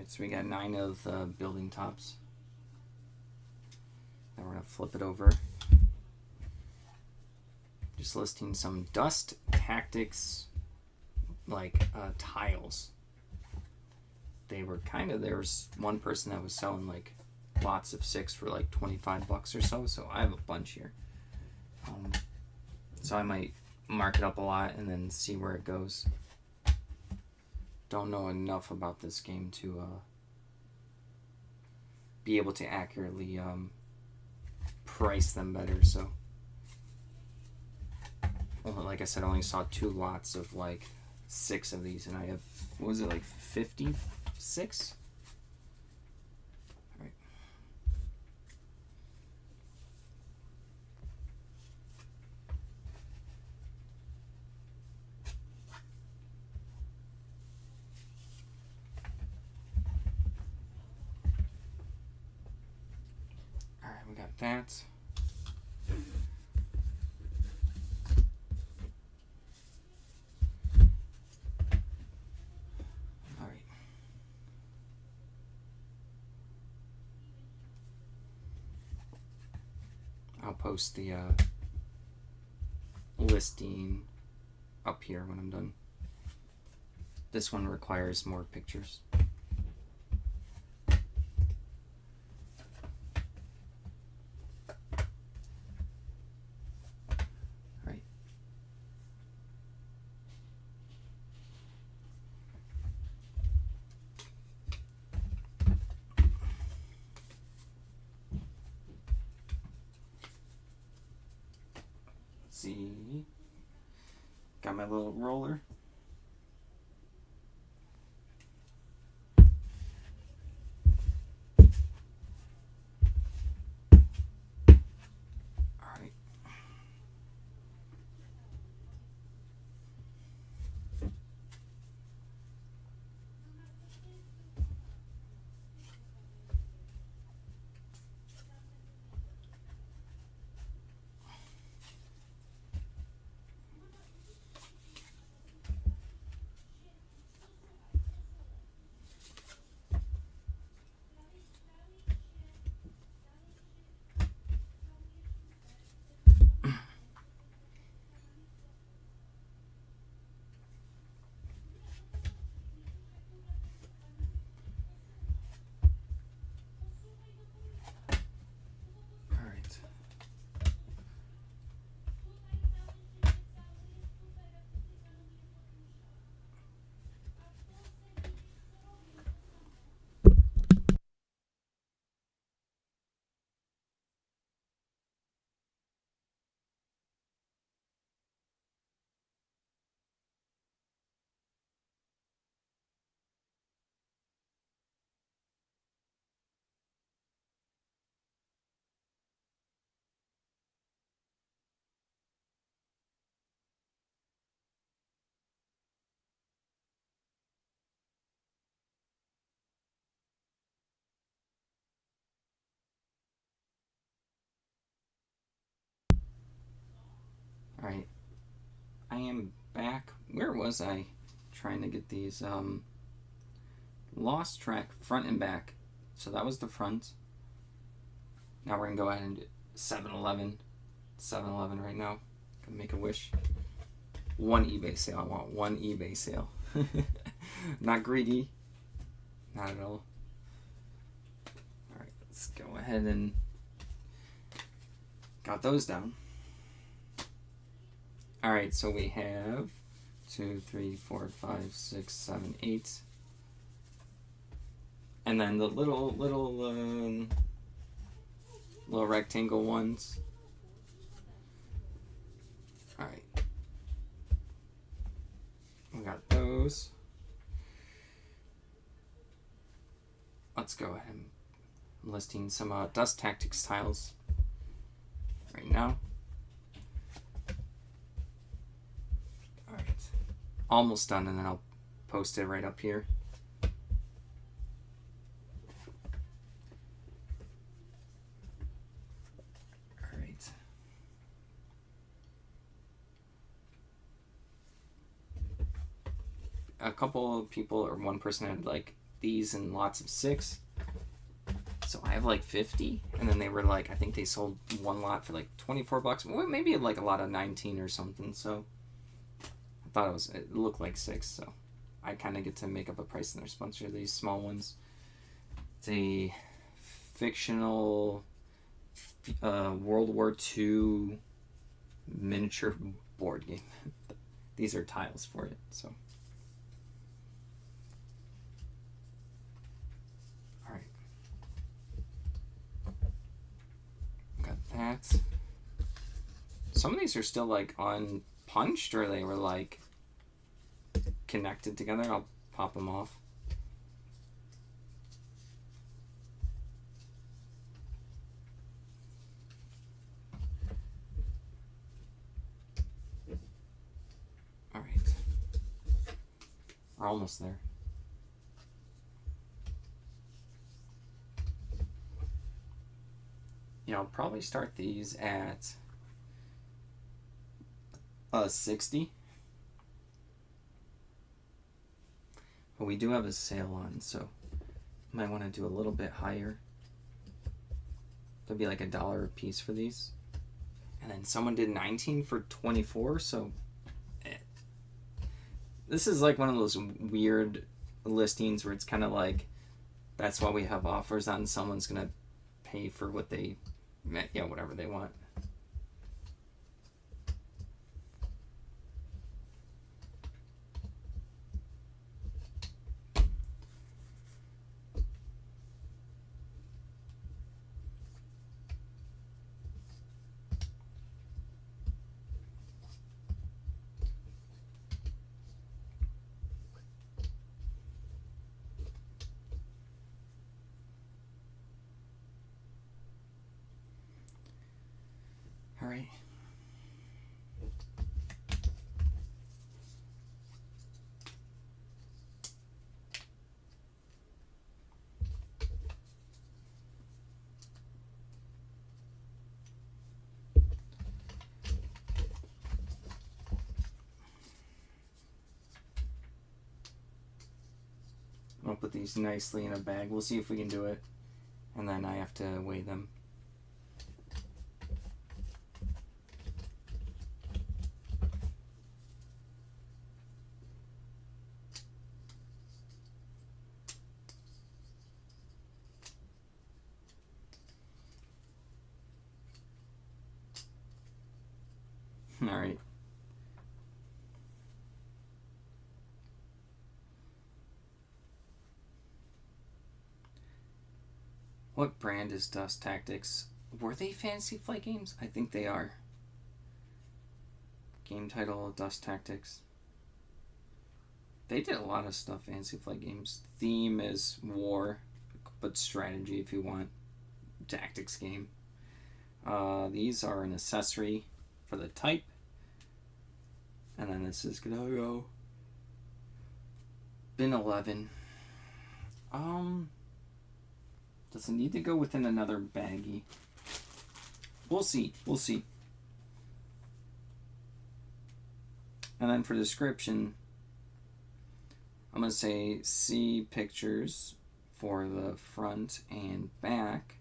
So we got 9 of the building tops. Now we're going to flip it over. Just listing some Dust Tactics like tiles. There was one person that was selling like lots of 6 for like $25 or so I have a bunch here. So I might mark it up a lot and then see where it goes. Don't know enough about this game to be able to accurately price them better, so Well, like I said, I only saw 2 lots of like 6 of these, and I have, what was it, like 56? All right. All right, we got that. All right. I'll post the listing up here when I'm done. This one requires more pictures. Right. Let's see. Got my little roller. All right. I am back. Where was I trying to get these? Lost track, front and back. So that was the front. Now we're going to go ahead and do 7-Eleven. 7-Eleven right now. Gonna make a wish. One eBay sale. I want one eBay sale. Not greedy. Not at all. Alright, let's go ahead and got those down. Alright, so we have 2, 3, 4, 5, 6, 7, 8. And then the little rectangle ones. Alright. We got those. Let's go ahead and I'm listing some Dust Tactics tiles right now. Alright. Almost done, and then I'll post it right up here. Alright. A couple of people, or one person, had like these in lots of 6. So I have like 50, and then they were like, I think they sold one lot for like $24. Well, maybe like a lot of 19 or something. So I thought it looked like 6. So I kind of get to make up a price in their sponsor. These small ones. It's a fictional World War II miniature board game. These are tiles for it. So. That. Some of these are still like on punched or they were like connected together. I'll pop them off. All right. We're almost there. Yeah, I'll probably start these at 60. But we do have a sale on, so might want to do a little bit higher. It'll be like $1 a piece for these. And then someone did 19 for 24, so this is like one of those weird listings where it's kind of like that's why we have offers on. Someone's gonna pay for what they, yeah, whatever they want. All right. I'll put these nicely in a bag. We'll see if we can do it. And then I have to weigh them. All right. What brand is Dust Tactics? Were they Fantasy Flight Games? I think they are. Game title, Dust Tactics. They did a lot of stuff, Fantasy Flight Games. Theme is war, but strategy if you want. Tactics game. These are an accessory for the type. And then this is gonna go bin 11. Does it need to go within another baggie? We'll see. We'll see. And then for description, I'm going to say see pictures for the front and back.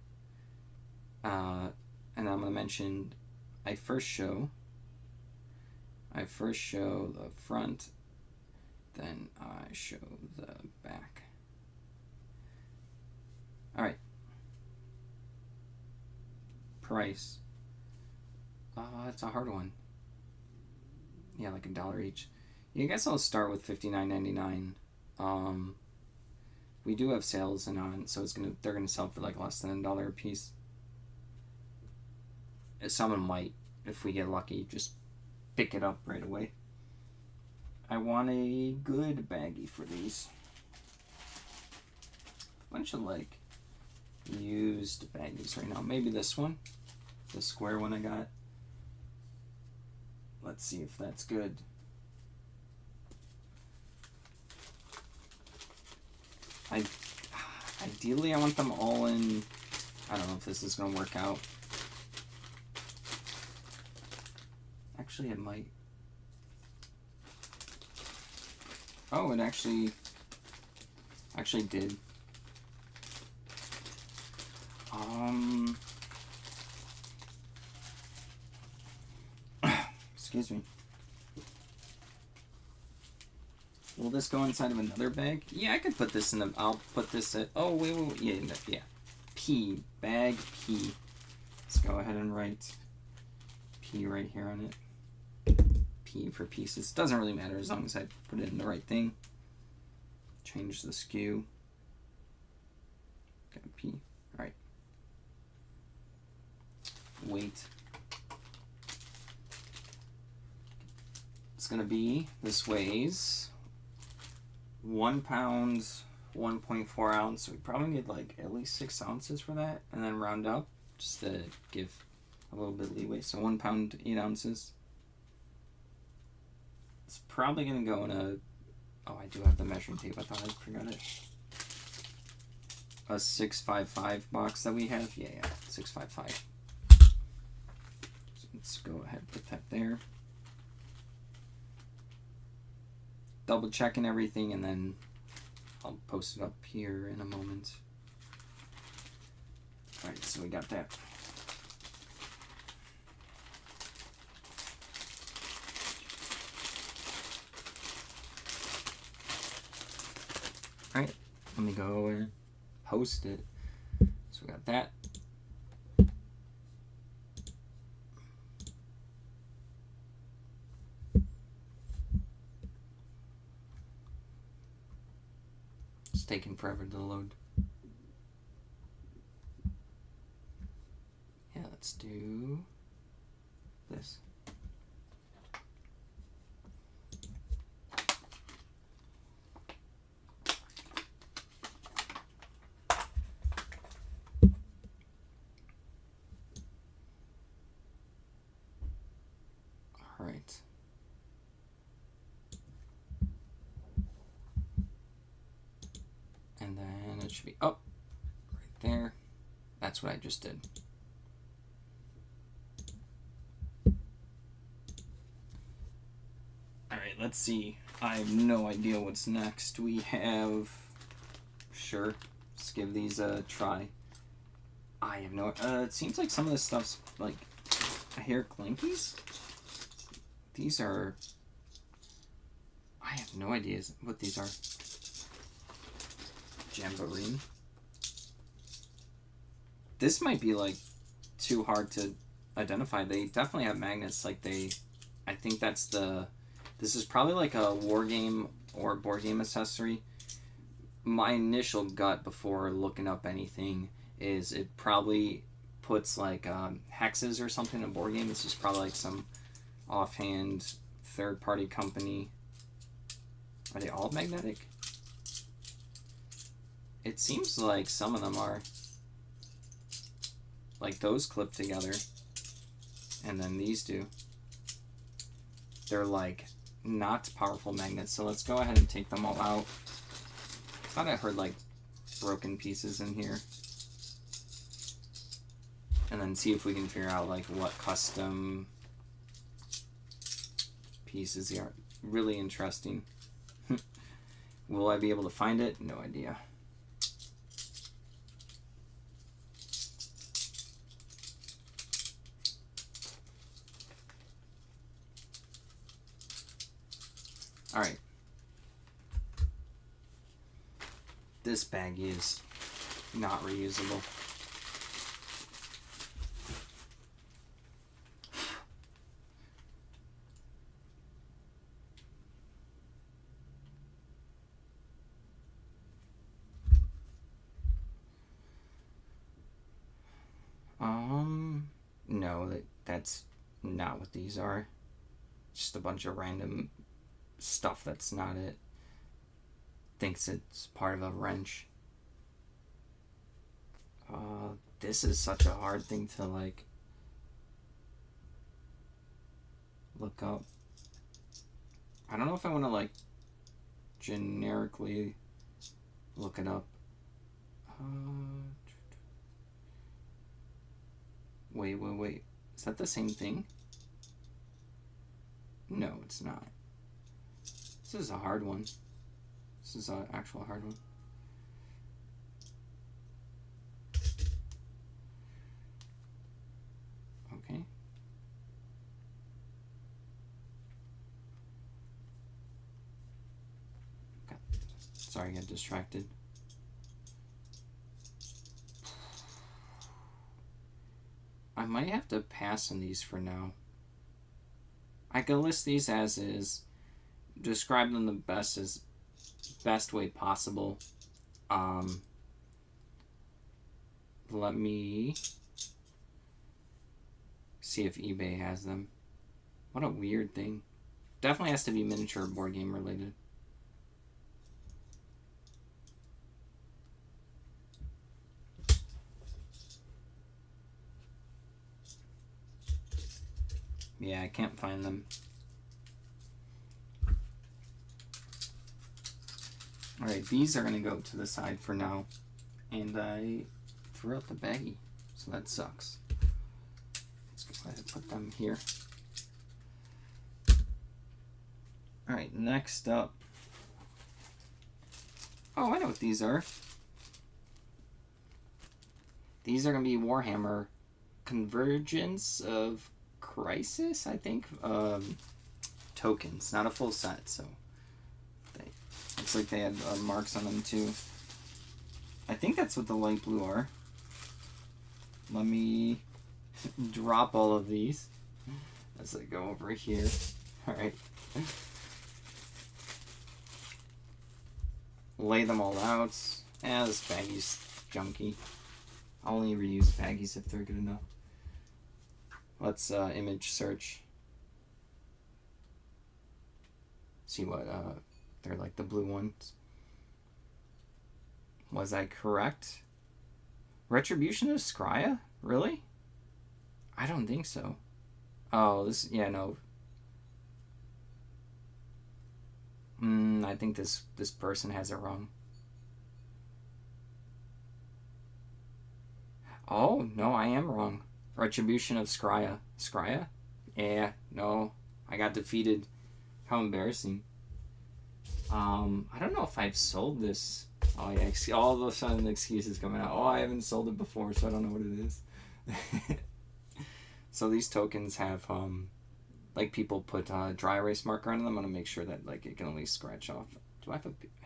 And I'm going to mention I first show the front, then I show the back. All right. Price. It's a hard one. Yeah, like $1 each. Yeah, I guess I'll start with $59.99. We do have sales and on, so they're gonna sell for like less than $1 a piece. Someone might, if we get lucky, just pick it up right away. I want a good baggie for these. A bunch of like used baggies right now. Maybe this one, the square one I got. Let's see if that's good. Ideally I want them all in. I don't know if this is gonna work out. Actually it might. Oh, it actually did. Excuse me. Will this go inside of another bag? Yeah, I could put this in the. I'll put this at. Oh wait. Yeah. P, bag P. Let's go ahead and write P right here on it. P for pieces. Doesn't really matter as long as I put it in the right thing. Change the skew. Got P. All right. Weight. going to be, this weighs 1 pound, 1.4 ounce. So we probably need like at least 6 ounces for that, and then round up just to give a little bit of leeway. So 1 pound, 8 ounces. It's probably going to go in a, oh, I do have the measuring tape. I thought I forgot it. A 655 box that we have. Yeah, 655. So let's go ahead and put that there. Double checking everything, and then I'll post it up here in a moment. Alright, so we got that. Alright, let me go and post it. So we got that. It's taking forever to load. Yeah, let's do this. All right. And then it should be up right there. That's what I just did. All right, let's see. I have no idea what's next. We have, sure, let's give these a try. I have no, it seems like some of this stuff's like hair clinkies. These are, I have no idea what these are. Jamboree. This might be like too hard to identify. They definitely have magnets. Like I think that's this is probably like a war game or board game accessory. My initial gut before looking up anything is it probably puts like hexes or something in a board game. This is probably like some offhand third-party company. Are they all magnetic? It seems like some of them are. Like those clip together. And then these do. They're like not powerful magnets. So let's go ahead and take them all out. I thought I heard like broken pieces in here. And then see if we can figure out like what custom pieces they are. Really interesting. Will I be able to find it? No idea. All right. This baggie is not reusable. No, that's not what these are. Just a bunch of random stuff that's not it. Thinks it's part of a wrench. This is such a hard thing to like look up. I don't know if I want to like generically look it up. Wait. Is that the same thing? No, it's not. This is a hard one. This is an actual hard one. Okay. Sorry, I got distracted. I might have to pass on these for now. I can list these as is, describe them the best way possible. Let me see if eBay has them. What a weird thing. definitely has to be miniature board game related. Yeah, I can't find them. Alright, these are going to go to the side for now. And I threw out the baggie, so that sucks. Let's go ahead and put them here. Alright, next up. Oh, I know what these are. These are going to be Warhammer Convergence of Crisis, I think. Tokens, not a full set, so looks like they had marks on them too. I think that's what the light blue are. Let me drop all of these as I go over here. Alright. Lay them all out. This baggie's junky. I'll only reuse baggies if they're good enough. Let's image search. See what they're like, the blue ones. Was I correct? Retribution of Skryre? Really? I don't think so. Oh, this, yeah, no. I think this person has it wrong. Oh, no, I am wrong. Retribution of Skryre. Skryre? Yeah, no. I got defeated. How embarrassing. I don't know if I've sold this. Oh yeah, all of a sudden the excuses coming out. Oh, I haven't sold it before, so I don't know what it is. So these tokens have, like people put dry erase marker on them. I'm gonna make sure that like it can at least scratch off. I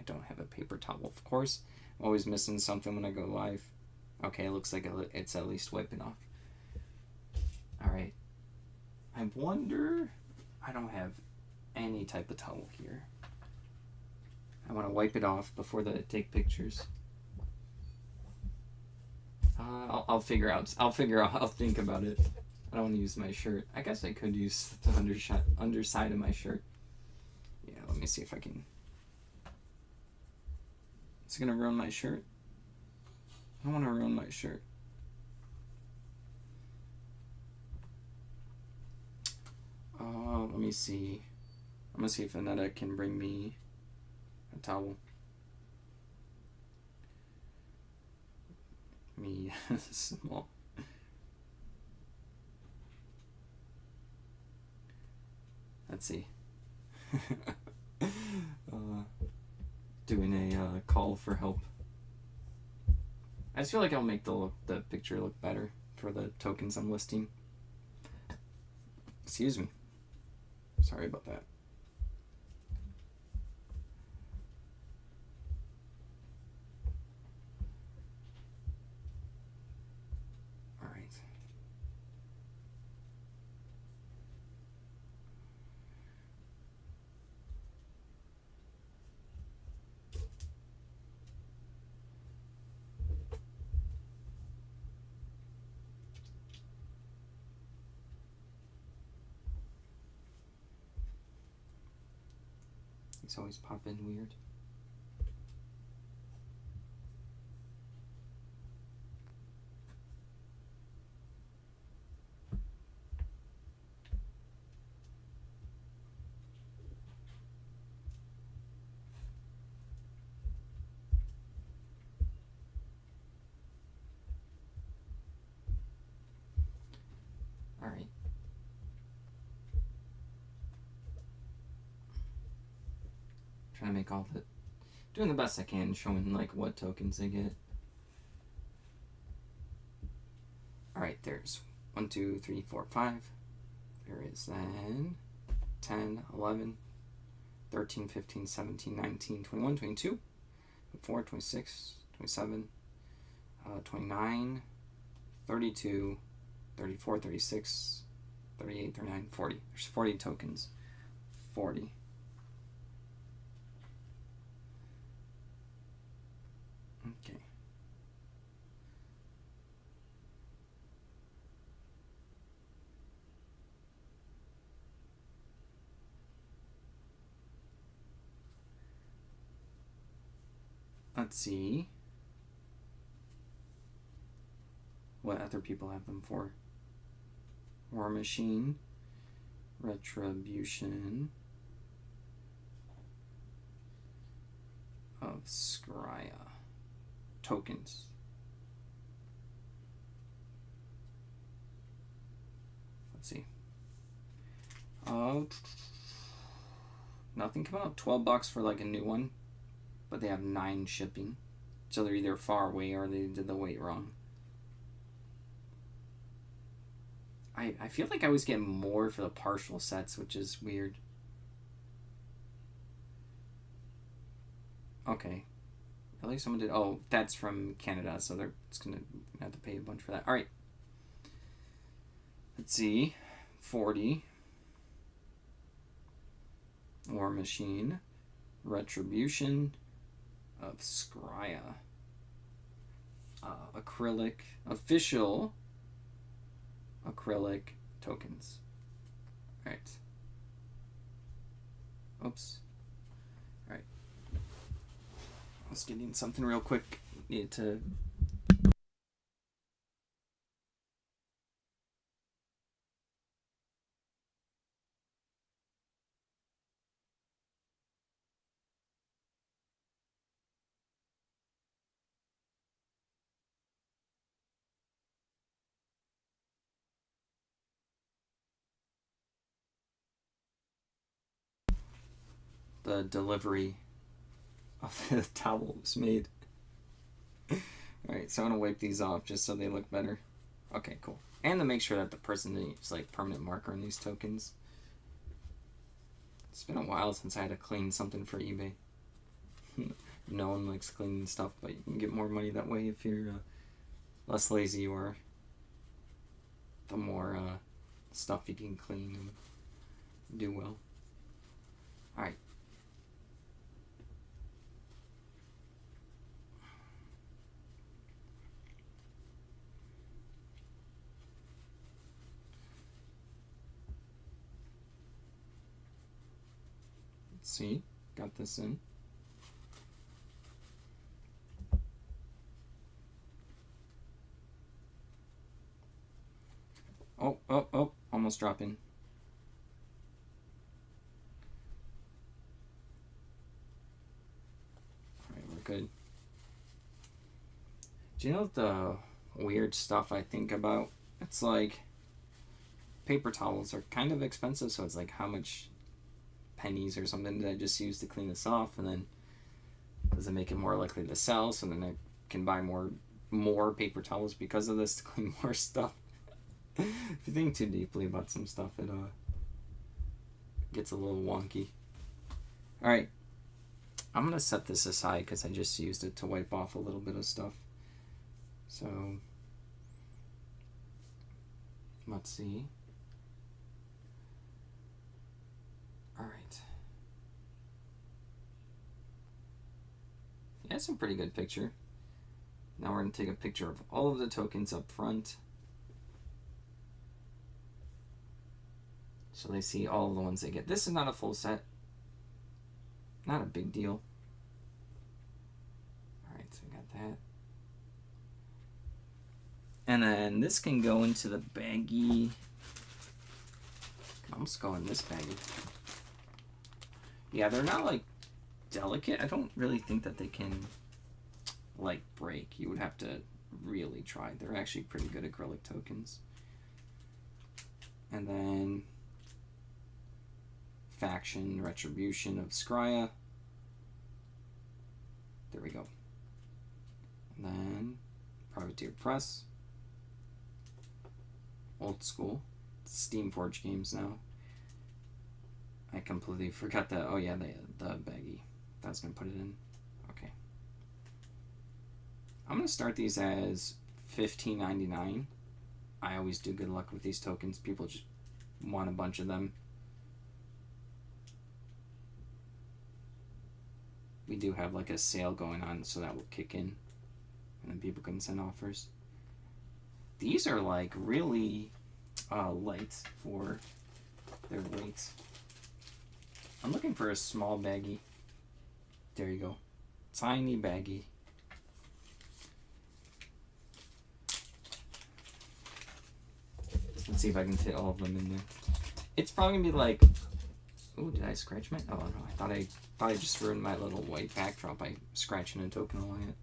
don't have a paper towel, of course. I'm always missing something when I go live. Okay, it looks like it's at least wiping off. Alright. I wonder... I don't have any type of towel here. I want to wipe it off before they take pictures. I'll figure out. I'll think about it. I don't want to use my shirt. I guess I could use the underside of my shirt. Yeah, let me see if I can. Is it gonna ruin my shirt? I don't want to ruin my shirt. Let me see. I'm gonna see if Annetta can bring me a towel. Me small. Let's see. Doing a call for help. I just feel like I'll make the picture look better for the tokens I'm listing. Excuse me. Sorry about that. All right. These always pop in weird. All right. Trying to make all the, doing the best I can, showing like what tokens they get. All right, there's 1, 2, 3, 4, 5. There is then 10, 11, 13, 15, 17, 19, 21, 22, 24, 26, 27, 29, 32, 34, 36, 38, 39, 40. There's 40 tokens. 40. Okay. Let's see what other people have them for. War Machine, Retribution of Scrya, tokens. Let's see. Nothing come out. $12 for like a new one, but they have 9 shipping, so they're either far away or they did the weight wrong. I feel like I always get more for the partial sets, which is weird. Okay. At least someone did. Oh, that's from Canada, so they're just gonna have to pay a bunch for that. All right. Let's see. 40. War Machine. Retribution of Scrya. Acrylic. Official acrylic tokens. All right. Oops. All right. I was getting something real quick. Needed to. The delivery of the towel was made. Alright, so I'm gonna wipe these off just so they look better. Okay, cool. And to make sure that the person needs like permanent marker on these tokens. It's been a while since I had to clean something for eBay. No one likes cleaning stuff, but you can get more money that way if you're less lazy you are. The more stuff you can clean and do well. Alright. See, got this in. Oh, almost dropping. Alright, we're good. Do you know the weird stuff I think about? It's like paper towels are kind of expensive, so it's like how much pennies or something that I just use to clean this off, and then does it make it more likely to sell, so then I can buy more paper towels because of this to clean more stuff. If you think too deeply about some stuff, it gets a little wonky. Alright, I'm gonna set this aside because I just used it to wipe off a little bit of stuff. So let's see. Alright. Yeah, that's a pretty good picture. Now we're going to take a picture of all of the tokens up front, so they see all of the ones they get. This is not a full set. Not a big deal. Alright, so we got that. And then this can go into the baggie. Can almost go in this baggie. Yeah, they're not like delicate. I don't really think that they can like break. You would have to really try. They're actually pretty good acrylic tokens. And then Faction Retribution of Scrya. There we go. And then Privateer Press. Old school. Steamforge games now. I completely forgot that. Oh yeah, the baggie. I was gonna put it in. Okay. I'm gonna start these as $15.99. I always do good luck with these tokens. People just want a bunch of them. We do have like a sale going on, so that will kick in, and then people can send offers. These are like really light for their weight. I'm looking for a small baggie. There you go. Tiny baggie. Let's see if I can fit all of them in there. It's probably gonna be like, ooh, did I scratch my? Oh no, I thought I just ruined my little white backdrop by scratching a token along it.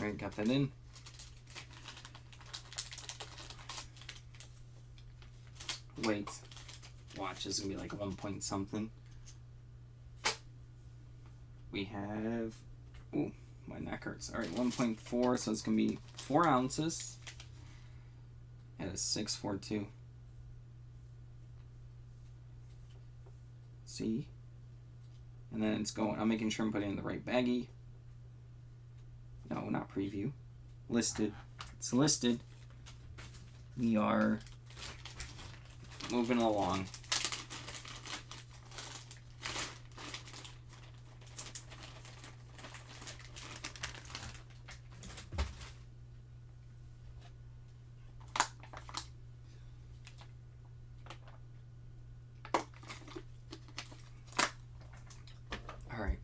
Alright, got that in. Wait. Watch, this is gonna be like 1 point something. We have, ooh, my neck hurts. Alright, 1.4, so it's gonna be 4 ounces at a 642. See? And then it's going, I'm making sure I'm putting in the right baggie. No, not preview. Listed. It's listed. We are moving along. All right.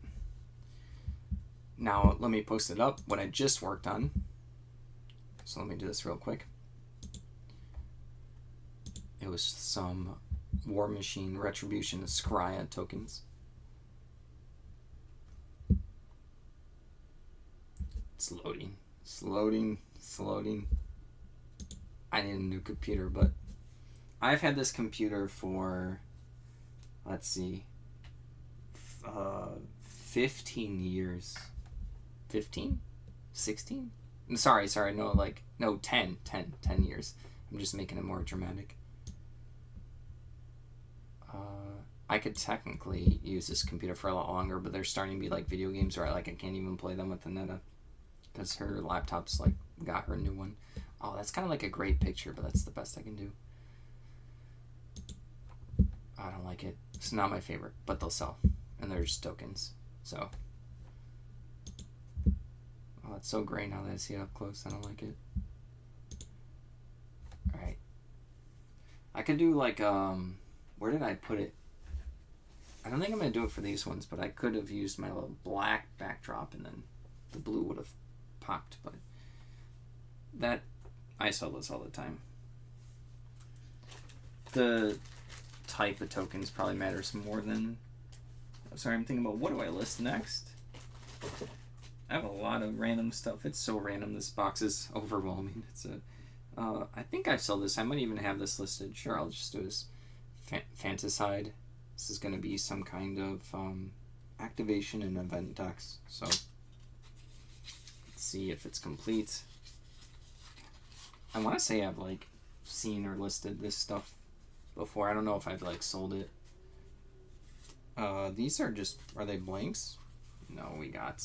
Now let me post it up, what I just worked on. So let me do this real quick. It was some War Machine Retribution Scrya tokens. It's loading. It's loading. It's loading. I need a new computer, but I've had this computer for, let's see, 15 years. 15? 16? Sorry, no, 10 years. I'm just making it more dramatic. I could technically use this computer for a lot longer, but there's starting to be like video games where I can't even play them with the Netta because her laptop's got her a new one. Oh, that's kind of like a great picture, but that's the best I can do. I don't like it. It's not my favorite, but they'll sell, and there's tokens. So, oh, it's so gray now that I see it up close. I don't like it. All right, I could do where did I put it? I don't think I'm going to do it for these ones, but I could have used my little black backdrop and then the blue would have popped, but that, I sell this all the time. The type of tokens probably matters more than, sorry, I'm thinking about what do I list next? I have a lot of random stuff. It's so random, this box is overwhelming. It's I think I sell this, I might even have this listed. Sure, I'll just do this. Fantaside. This is going to be some kind of activation and event decks. So let's see if it's complete. I want to say I've seen or listed this stuff before. I don't know if I've sold it. These are they blanks? No, we got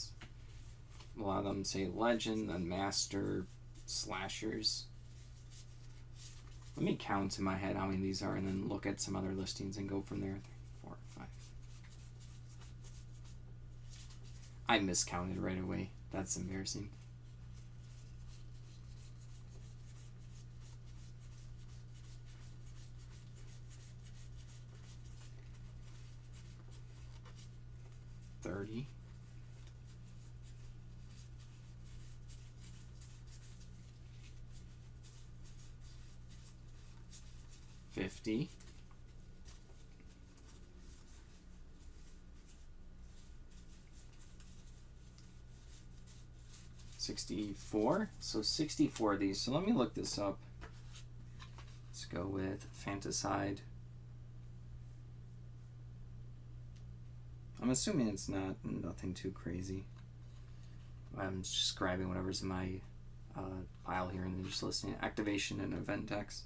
a lot of them say legend, then master, slashers. Let me count in my head how many of these are and then look at some other listings and go from there. 3, 4, 5. I miscounted right away. That's embarrassing. $30. 50. 64. So 64 of these. So let me look this up. Let's go with Fantaside. I'm assuming it's nothing too crazy. I'm just grabbing whatever's in my pile here and then just listening. Activation and event decks.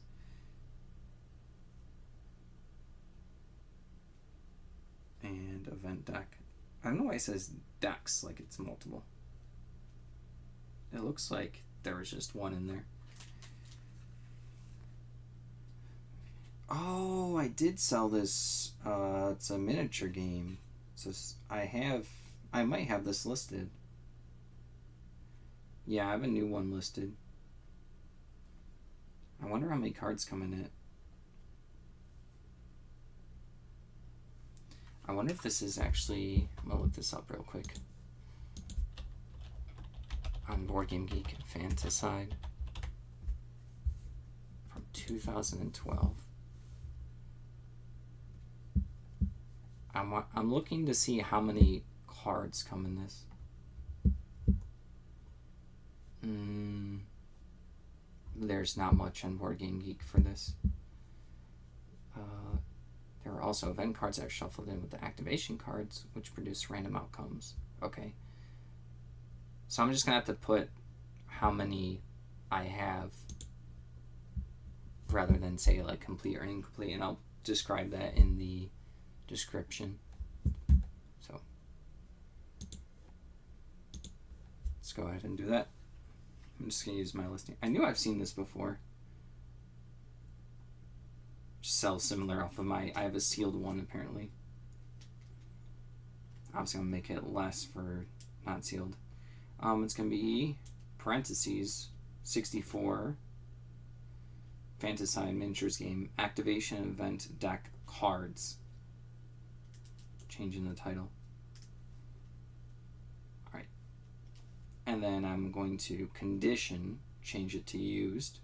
And event deck. I don't know why it says decks like it's multiple. It looks like there was just one in there. Oh, I did sell this. It's a miniature game. I might have this listed. Yeah, I have a new one listed. I wonder how many cards come in it. I wonder if this is actually... I'm going to look this up real quick. On Board Game Geek, Fantaside. From 2012. I'm looking to see how many cards come in this. There's not much on Board Game Geek for this. There are also event cards that are shuffled in with the activation cards, which produce random outcomes. Okay. So I'm just going to have to put how many I have rather than say like complete or incomplete, and I'll describe that in the description. So let's go ahead and do that. I'm just going to use my listing. I knew I've seen this before. Sell similar off of I have a sealed one apparently. I was going to make it less for not sealed. It's going to be parentheses 64 Fantasy Miniatures Game Activation Event Deck Cards. Changing the title. Alright. And then I'm going to condition, change it to used.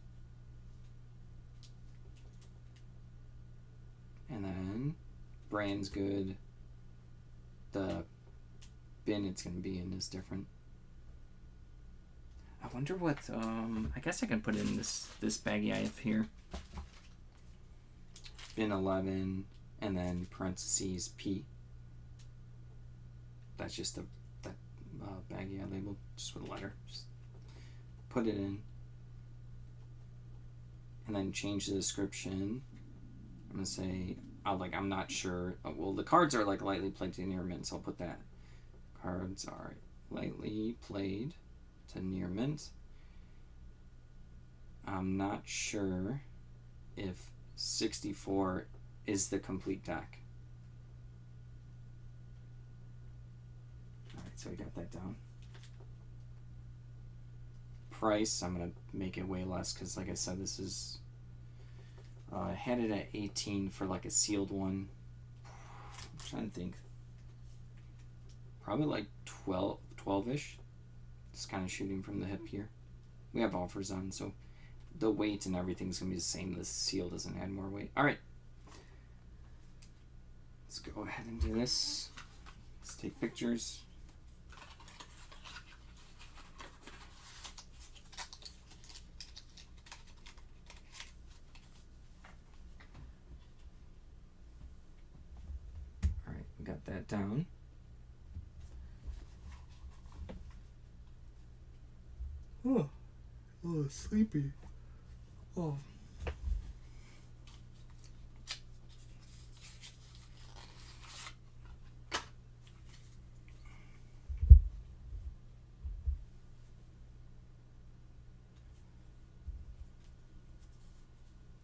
And then brand's good. The bin it's going to be in is different. I wonder what, I guess I can put it in this baggie I have here. Bin 11, and then parentheses P. That's just that baggie I labeled, just with a letter. Just put it in. And then change the description. I'm going to say, I'm not sure. Well, the cards are like lightly played to near mint, so I'll put that. Cards are lightly played to near mint. I'm not sure if 64 is the complete deck. Alright, so we got that down. Price, I'm going to make it way less because, like I said, this is... I had it at 18 for like a sealed one. I'm trying to think. Probably like 12-ish. Just kind of shooting from the hip here. We have offers on, so the weight and everything's going to be the same. The seal doesn't add more weight. Alright. Let's go ahead and do this. Let's take pictures. Alright, we got that down. Oh, sleepy. Oh.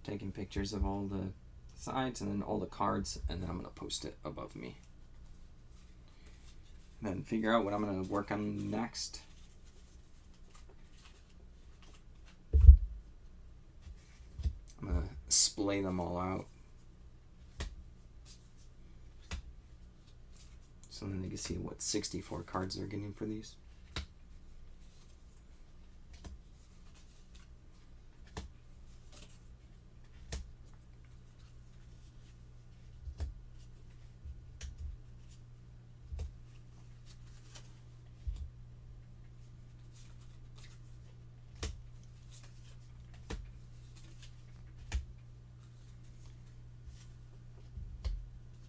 Taking pictures of all the sides and then all the cards, and then I'm going to post it above me. And then figure out what I'm going to work on next. I'm going to splay them all out so then they can see what 64 cards they're getting for these.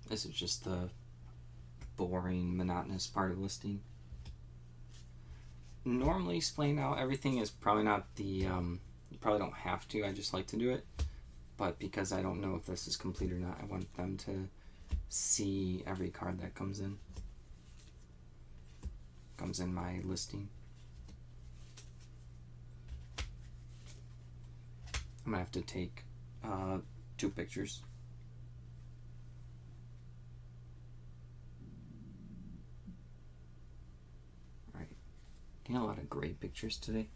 This is just the boring, monotonous part of listing. Normally, splaying out everything is probably not the, you probably don't have to, I just like to do it. But because I don't know if this is complete or not, I want them to see every card that comes in my listing. I'm going to have to take 2 pictures. Alright. You got a lot of great pictures today.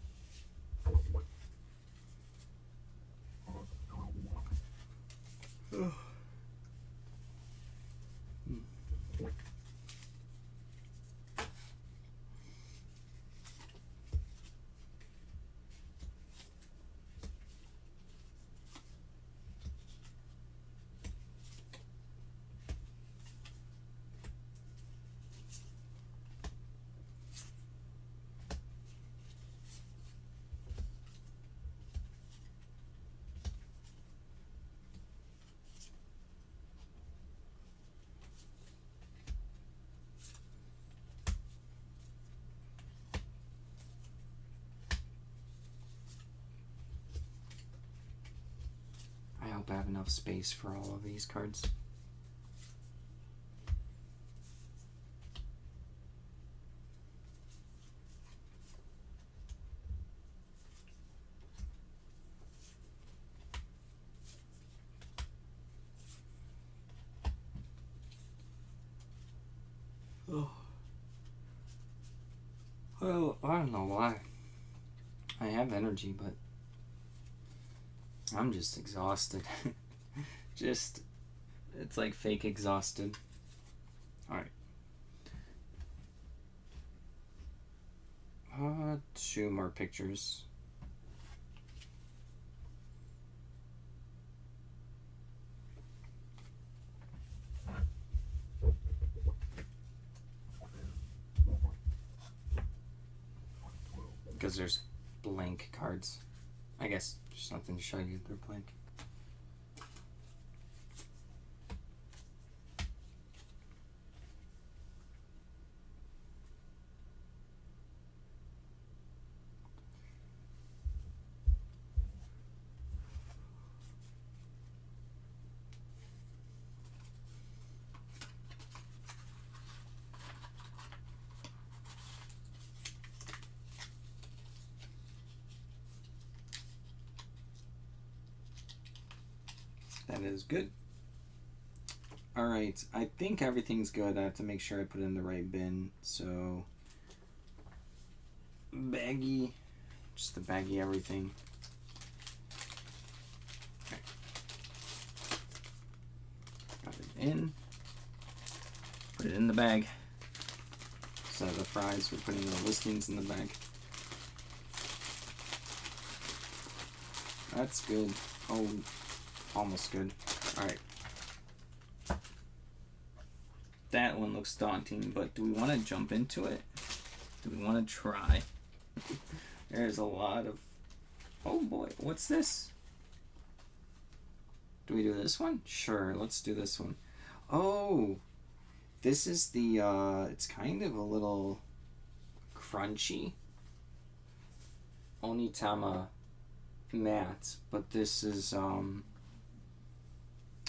I hope I have enough space for all of these cards. Oh. Well, I don't know why. I have energy, but I'm just exhausted. It's like fake exhausted. Alright. 2 more pictures. Because there's blank cards. I guess there's nothing to show you, they're blank. That is good. Alright, I think everything's good. I have to make sure I put it in the right bin. So, baggie, just the baggie everything. Okay. Got it in. Put it in the bag. So the fries, we're putting the listings in the bag. That's good. Oh, almost good. Alright. That one looks daunting, but do we want to jump into it? Do we want to try? There's a lot of... Oh boy, what's this? Do we do this one? Sure, let's do this one. Oh, this is the, it's kind of a little crunchy. Onitama mat, but this is,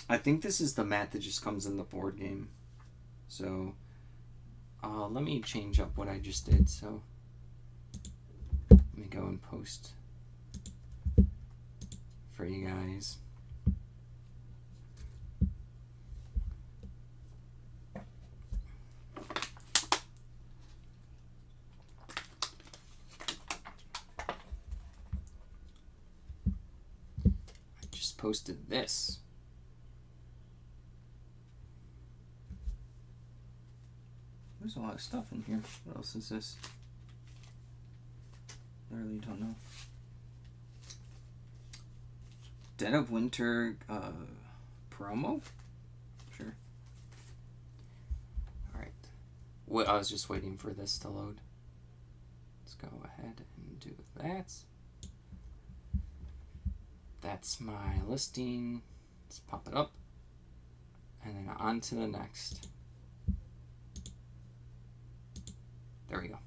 I think this is the mat that just comes in the board game. So, let me change up what I just did. So, let me go and post for you guys. I just posted this. There's a lot of stuff in here. What else is this? I really don't know. Dead of Winter promo? Sure. Alright. Well, I was just waiting for this to load. Let's go ahead and do that. That's my listing. Let's pop it up. And then on to the next. There we go.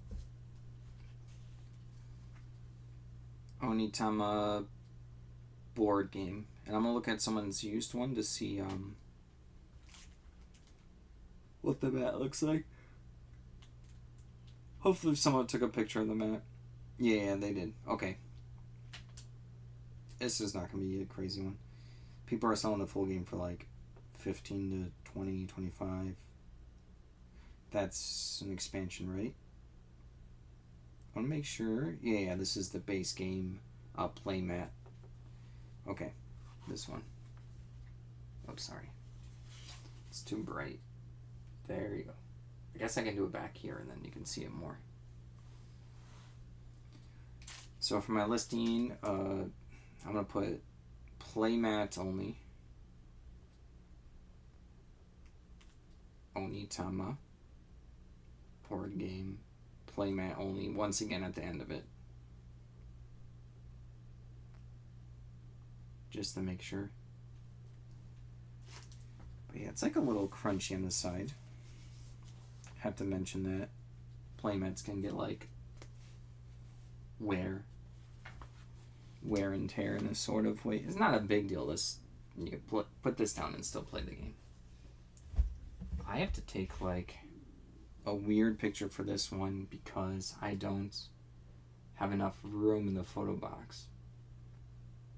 Onitama board game. And I'm going to look at someone's used one to see what the mat looks like. Hopefully someone took a picture of the mat. Yeah, they did. Okay. This is not going to be a crazy one. People are selling the full game for like 15 to 20, 25. That's an expansion, right? I want to make sure. Yeah, this is the base game playmat. Okay, this one. Oh, sorry. It's too bright. There you go. I guess I can do it back here and then you can see it more. So for my listing, I'm going to put playmat only. Onitama. Board game. Playmat only. Once again at the end of it. Just to make sure. But yeah, it's like a little crunchy on the side. Have to mention that. Playmats can get like wear and tear in a sort of way. It's not a big deal. This you can put this down and still play the game. I have to take like a weird picture for this one because I don't have enough room in the photo box.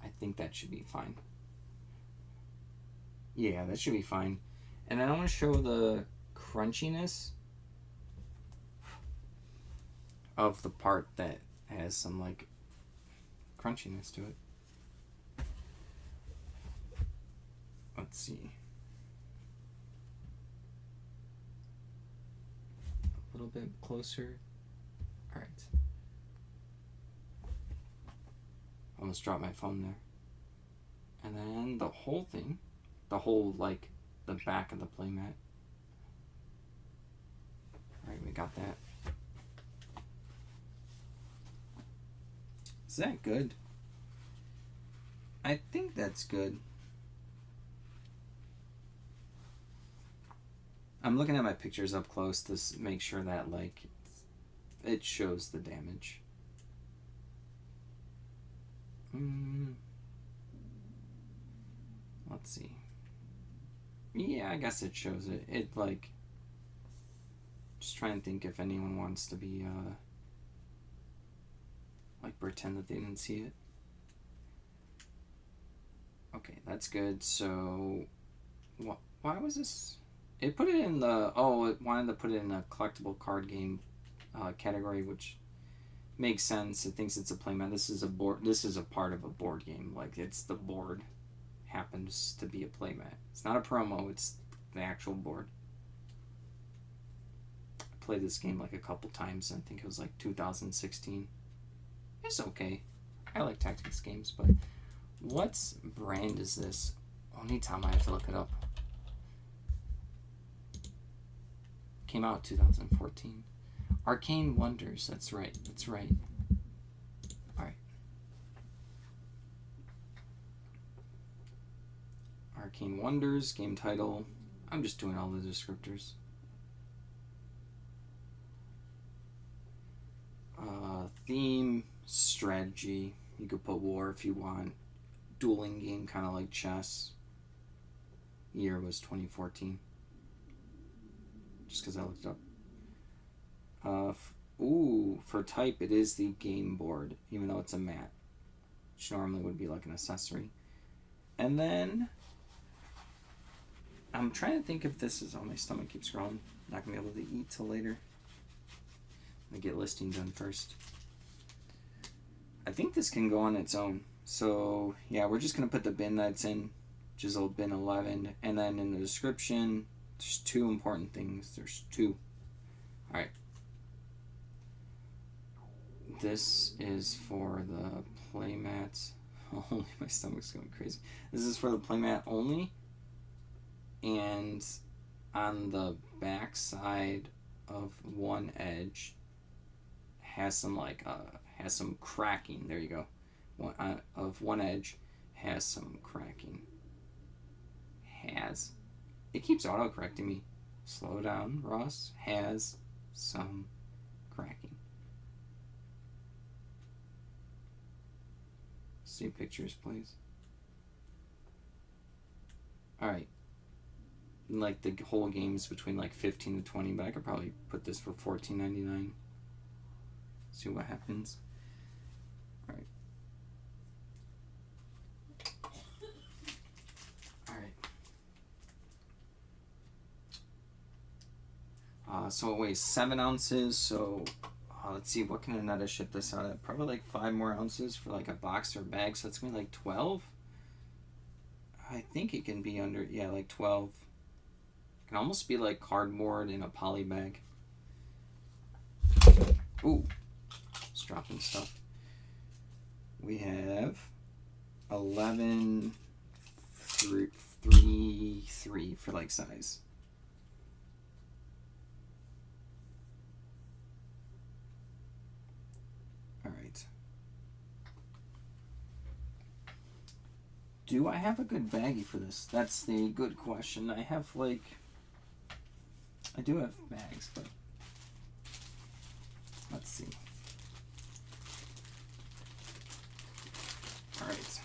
I think that should be fine. Yeah, that should be fine. And then I want to show the crunchiness of the part that has some like crunchiness to it. Let's see. A little bit closer. All right. Almost dropped my phone there. And then the whole thing, the whole like the back of the playmat. All right, we got that. Is that good? I think that's good. I'm looking at my pictures up close to make sure that like it shows the damage. Let's see. Yeah, I guess it shows it. It like just trying to think if anyone wants to be like pretend that they didn't see it. Okay, that's good. So why was this? It put it in the it wanted to put it in a collectible card game category, which makes sense. It thinks it's a playmat. This is a board. This is a part of a board game. Like it's the board happens to be a playmat. It's not a promo. It's the actual board. I played this game like a couple times. I think it was like 2016. It's okay. I like tactics games, but what brand is this? Only time I have to look it up. Came out 2014. Arcane Wonders. That's right. That's right. All right. Arcane Wonders. Game title. I'm just doing all the descriptors. Theme. Strategy. You could put war if you want. Dueling game, kind of like chess. Year was 2014. Just because I looked it up. For type, it is the game board, even though it's a mat, which normally would be like an accessory. And then I'm trying to think if this is. Oh, my stomach keeps growing. Not gonna be able to eat till later. I'm gonna get listing done first. I think this can go on its own. So yeah, we're just gonna put the bin that's in, which is old bin 11, and then in the description, there's two important things. There's two. All right. This is for the playmats. Holy, my stomach's going crazy. This is for the playmat only, and on the back side of one edge has some like has some cracking. There you go. One edge has some cracking. It keeps auto-correcting me. Slow down, Ross. Has some cracking. See pictures, please. Alright. Like the whole game's between like 15 to 20, but I could probably put this for $14.99. See what happens. Alright. So it weighs 7 ounces. So let's see, what can Aneta ship this out at? Probably like 5 more ounces for like a box or bag. So it's gonna be like 12. I think it can be under, yeah, like 12. It can almost be like cardboard in a poly bag. Ooh, it's dropping stuff. We have 11, 3, 3 for like size. All right. Do I have a good baggie for this? That's the good question. I have like, I do have bags, but let's see. All right.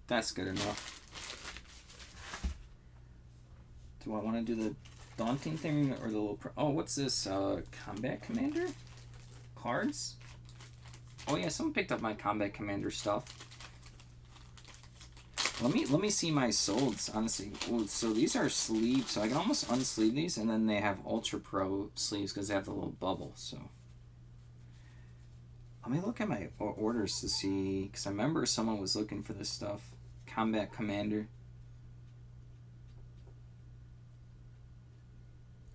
That's good enough. Do I want to do the daunting thing or the little... Oh, what's this? Combat Commander? Cards? Oh yeah, someone picked up my Combat Commander stuff. Let me see my solds, honestly. Ooh, so these are sleeves, so I can almost unsleeve these, and then they have Ultra Pro sleeves because they have the little bubble, so... Let me look at my orders to see, because I remember someone was looking for this stuff. Combat Commander.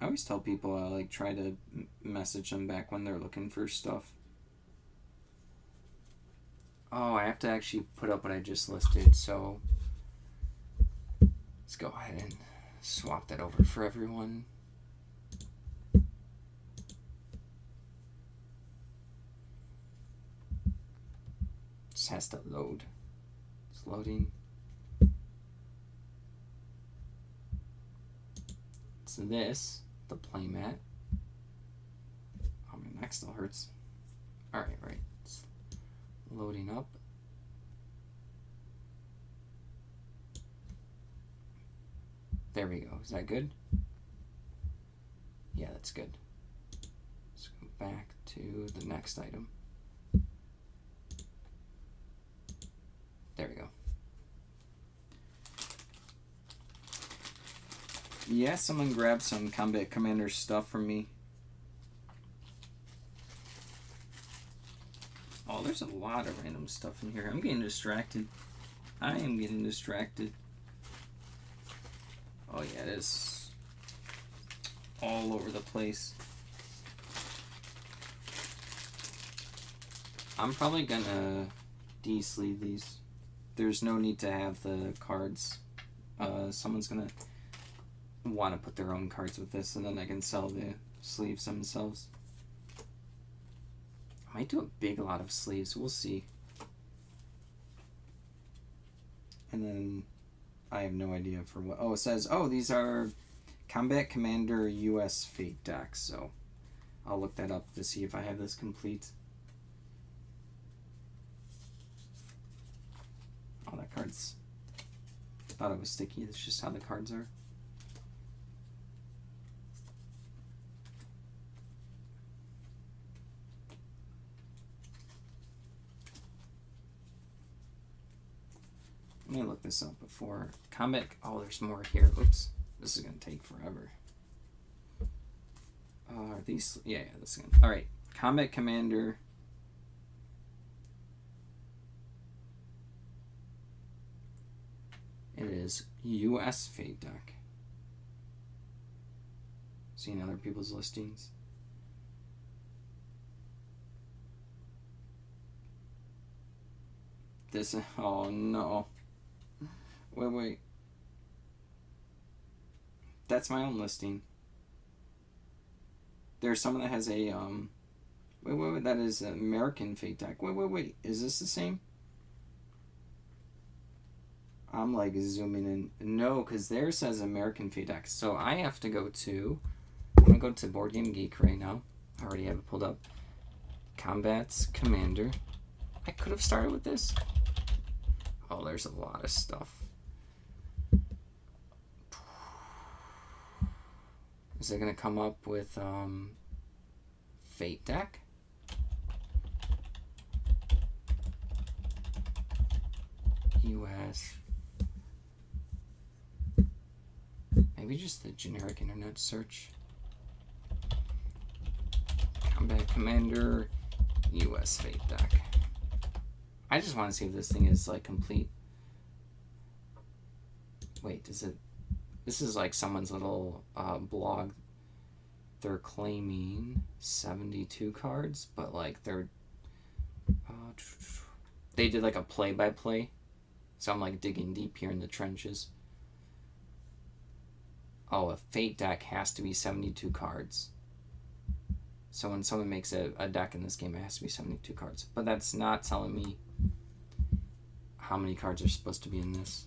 I always tell people I like try to message them back when they're looking for stuff. Oh, I have to actually put up what I just listed, so let's go ahead and swap that over for everyone. Just has to load. It's loading. So this, the playmat. Oh, my neck still hurts. Alright, right. It's loading up. There we go. Is that good? Yeah, that's good. Let's go back to the next item. There we go. Yeah, someone grabbed some Combat Commander stuff from me. Oh, there's a lot of random stuff in here. I'm getting distracted. I am getting distracted. Oh yeah, it is all over the place. I'm probably gonna de-sleeve these. There's no need to have the cards. Someone's gonna want to put their own cards with this, and then I can sell the sleeves themselves. I might do a big lot of sleeves. We'll see. And then I have no idea for what. Oh, it says, oh, these are Combat Commander US Fate decks. So I'll look that up to see if I have this complete. Oh, that card's... thought it was sticky. It's just how the cards are. Let me look this up before. Combat... oh, there's more here. Oops. This is going to take forever. Are these... yeah, this is going to... alright. Combat Commander... it is US Fate deck. Seeing other people's listings. This... oh no. Wait. That's my own listing. There's someone that has a, wait, that is an American Fate deck. Wait, is this the same? I'm like zooming in. No, because there says American Fate deck. So I have to go to, I'm going to go to Board Game Geek right now. I already have it pulled up. Combat's Commander. I could have started with this. Oh, there's a lot of stuff. Is it going to come up with Fate deck? US Maybe just the generic internet search. Combat Commander US Fate deck. I just want to see if this thing is like complete. Wait, does it? This is like someone's little blog. They're claiming 72 cards, but like they did like a play-by-play. So I'm like digging deep here in the trenches. Oh, a Fate deck has to be 72 cards. So when someone makes a deck in this game, it has to be 72 cards. But that's not telling me how many cards are supposed to be in this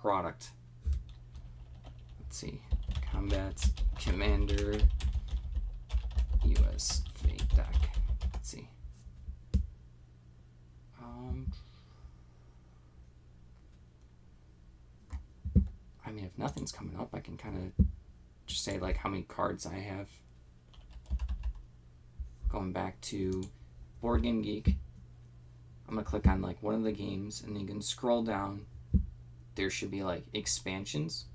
product. Let's see. Combat Commander US Fate deck. Let's see. I mean, if nothing's coming up, I can kind of just say like how many cards I have. Going back to Board Game Geek, I'm gonna click on like one of the games, and you can scroll down. There should be like expansions.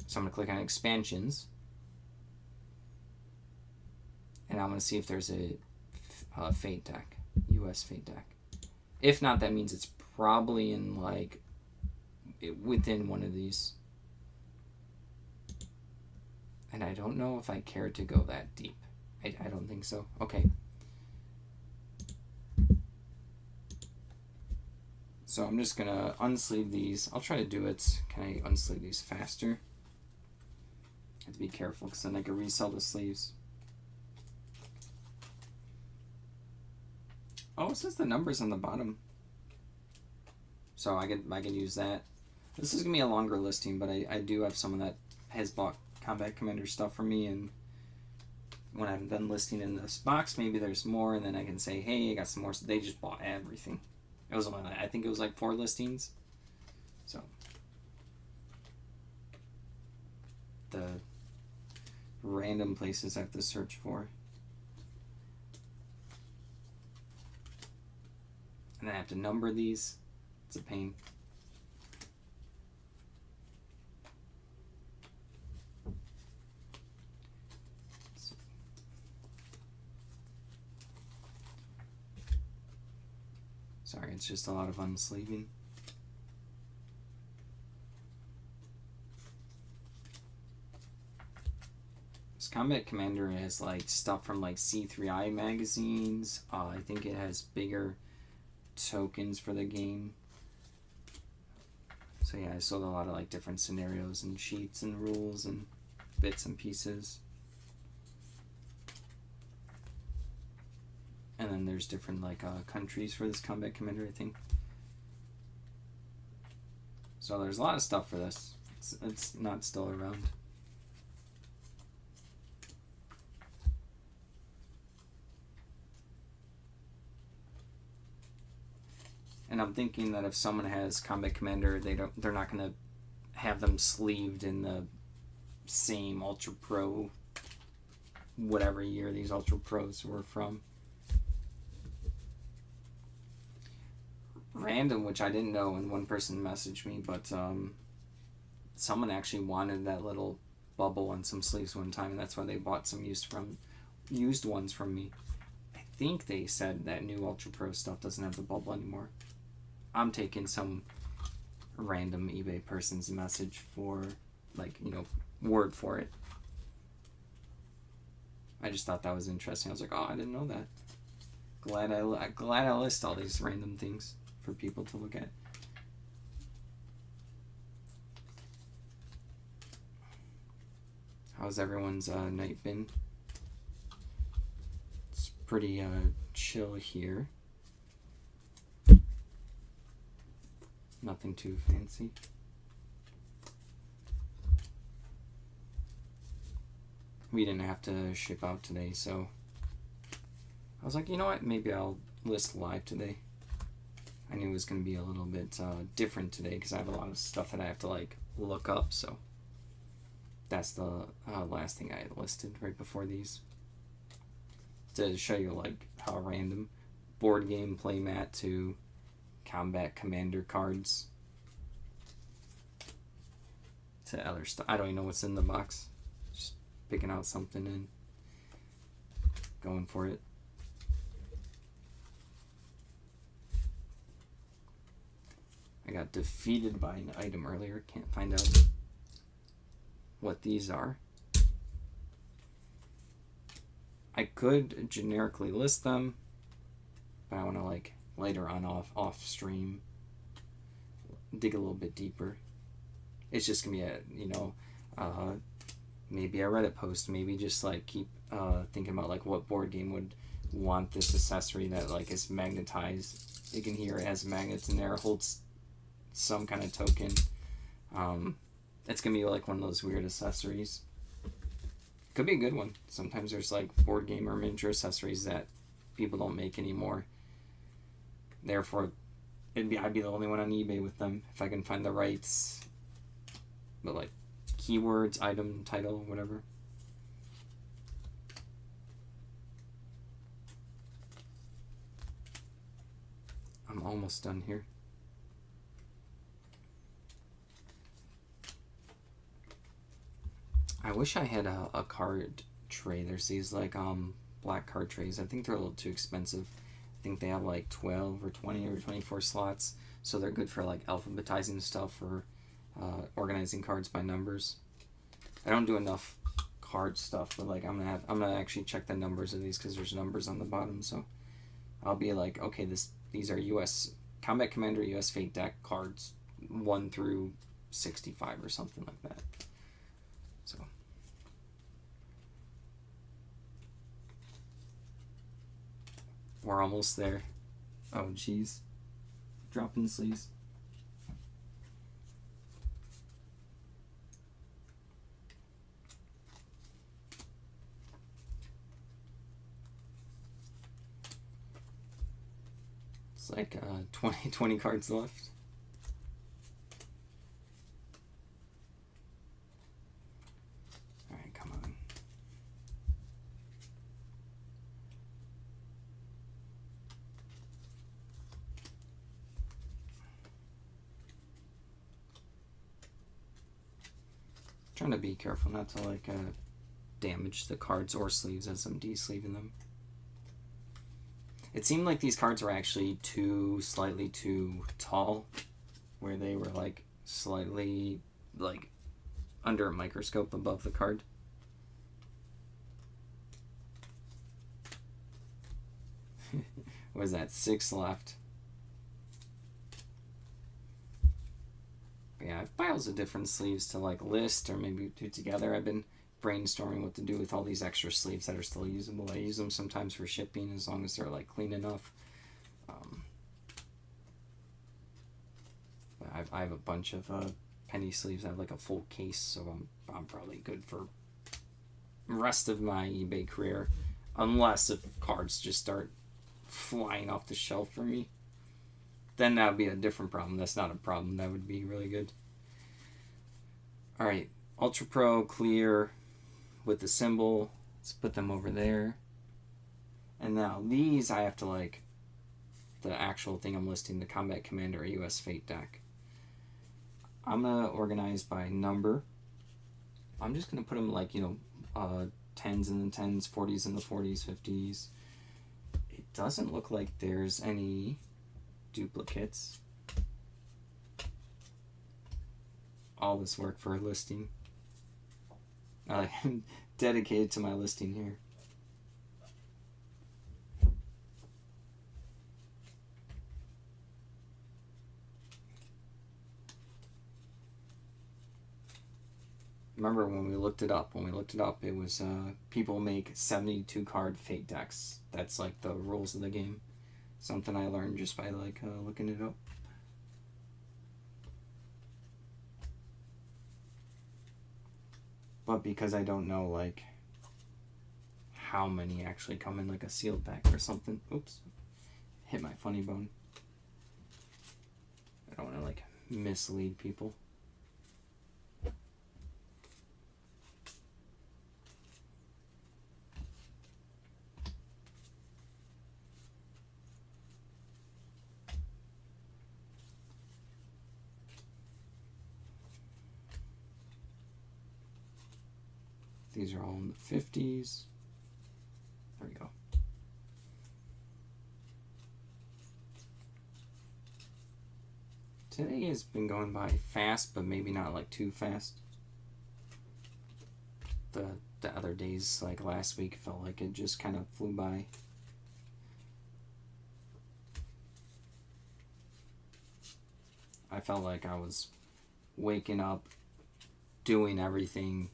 So I'm gonna click on expansions, and I'm gonna see if there's a Fate deck, US Fate deck. If not, that means it's probably in like within one of these. And I don't know if I care to go that deep. I don't think so. Okay. So I'm just gonna unsleeve these. I'll try to do it. Can I unsleeve these faster? I have to be careful because then I can resell the sleeves. Oh, it says the numbers on the bottom. So I can use that. This is gonna be a longer listing, but I do have someone that has bought Combat Commander stuff for me, and when I'm done listing in this box, maybe there's more, and then I can say, hey, I got some more. So they just bought everything. It was only, I think it was like 4 listings. So the random places I have to search for. And then I have to number these. It's a pain. Sorry, it's just a lot of unsleeving. This Combat Commander has like stuff from like C3I magazines. I think it has bigger tokens for the game. So yeah, I sold a lot of like different scenarios and sheets and rules and bits and pieces. And then there's different like countries for this Combat Commander, I think. So there's a lot of stuff for this. It's not still around. And I'm thinking that if someone has Combat Commander, they're not gonna have them sleeved in the same Ultra Pro, whatever year these Ultra Pros were from. Random, which I didn't know, and one person messaged me, but someone actually wanted that little bubble on some sleeves one time, and that's why they bought some used ones from me. I think they said that new Ultra Pro stuff doesn't have the bubble anymore. I'm taking some random eBay person's message for, like, you know, word for it. I just thought that was interesting. I was like, oh, I didn't know that. Glad I list all these random things for people to look at. How's everyone's night been? It's pretty chill here. Nothing too fancy. We didn't have to ship out today, so I was like, you know what? Maybe I'll list live today. I knew it was going to be a little bit different today because I have a lot of stuff that I have to like look up. So that's the last thing I listed right before these, to show you like how random. Board game playmat to Combat Commander cards. to other stuff. I don't even know what's in the box. Just picking out something and going for it. I got defeated by an item earlier. Can't find out what these are. I could generically list them, but I want to like later on off stream dig a little bit deeper. It's just gonna be a, you know, maybe a Reddit post, maybe just like keep thinking about like what board game would want this accessory that like is magnetized. You can hear it has magnets in there, holds some kind of token. It's gonna be like one of those weird accessories. Could be a good one. Sometimes there's like board game or miniature accessories that people don't make anymore. Therefore, I'd be the only one on eBay with them if I can find the rights. But like keywords, item, title, whatever. I'm almost done here. I wish I had a card tray. There's these like black card trays. I think they're a little too expensive. I think they have like 12 or 20 or 24 slots, so they're good for like alphabetizing stuff or organizing cards by numbers. I don't do enough card stuff, but like I'm gonna actually check the numbers of these because there's numbers on the bottom. So I'll be like, okay, these are U.S. Combat Commander U.S. Fate deck cards 1 through 65 or something like that. So. We're almost there. Oh, jeez. Dropping sleeves. It's like 20 cards left. Alright, come on. Trying to be careful not to like damage the cards or sleeves as I'm de-sleeving them. It seemed like these cards were actually slightly too tall, where they were like slightly like under a microscope above the card. What is that? 6 left. But yeah, I have piles of different sleeves to like list or maybe do together. I've been brainstorming what to do with all these extra sleeves that are still usable. I use them sometimes for shipping as long as they're like clean enough. I have a bunch of penny sleeves. I have like a full case, so I'm probably good for the rest of my eBay career, unless if cards just start flying off the shelf for me. Then that would be a different problem. That's not a problem. That would be really good. All right, Ultra Pro clear with the symbol. Let's put them over there. And now these I have to like the actual thing I'm listing, the Combat Commander US Fate deck. I'm gonna organize by number. I'm just gonna put them like, you know, 10s in the 10s, 40s in the 40s, 50s. It doesn't look like there's any duplicates. All this work for a listing. I'm dedicated to my listing here. Remember when we looked it up? When we looked it up, it was people make 72 card Fate decks. That's like the rules of the game. Something I learned just by like looking it up. But because I don't know like how many actually come in like a sealed pack or something. Oops. Hit my funny bone. I don't want to like mislead people. These are all in the 50s. There we go. Today has been going by fast, but maybe not like too fast. The other days, like last week, felt like it just kind of flew by. I felt like I was waking up, doing everything,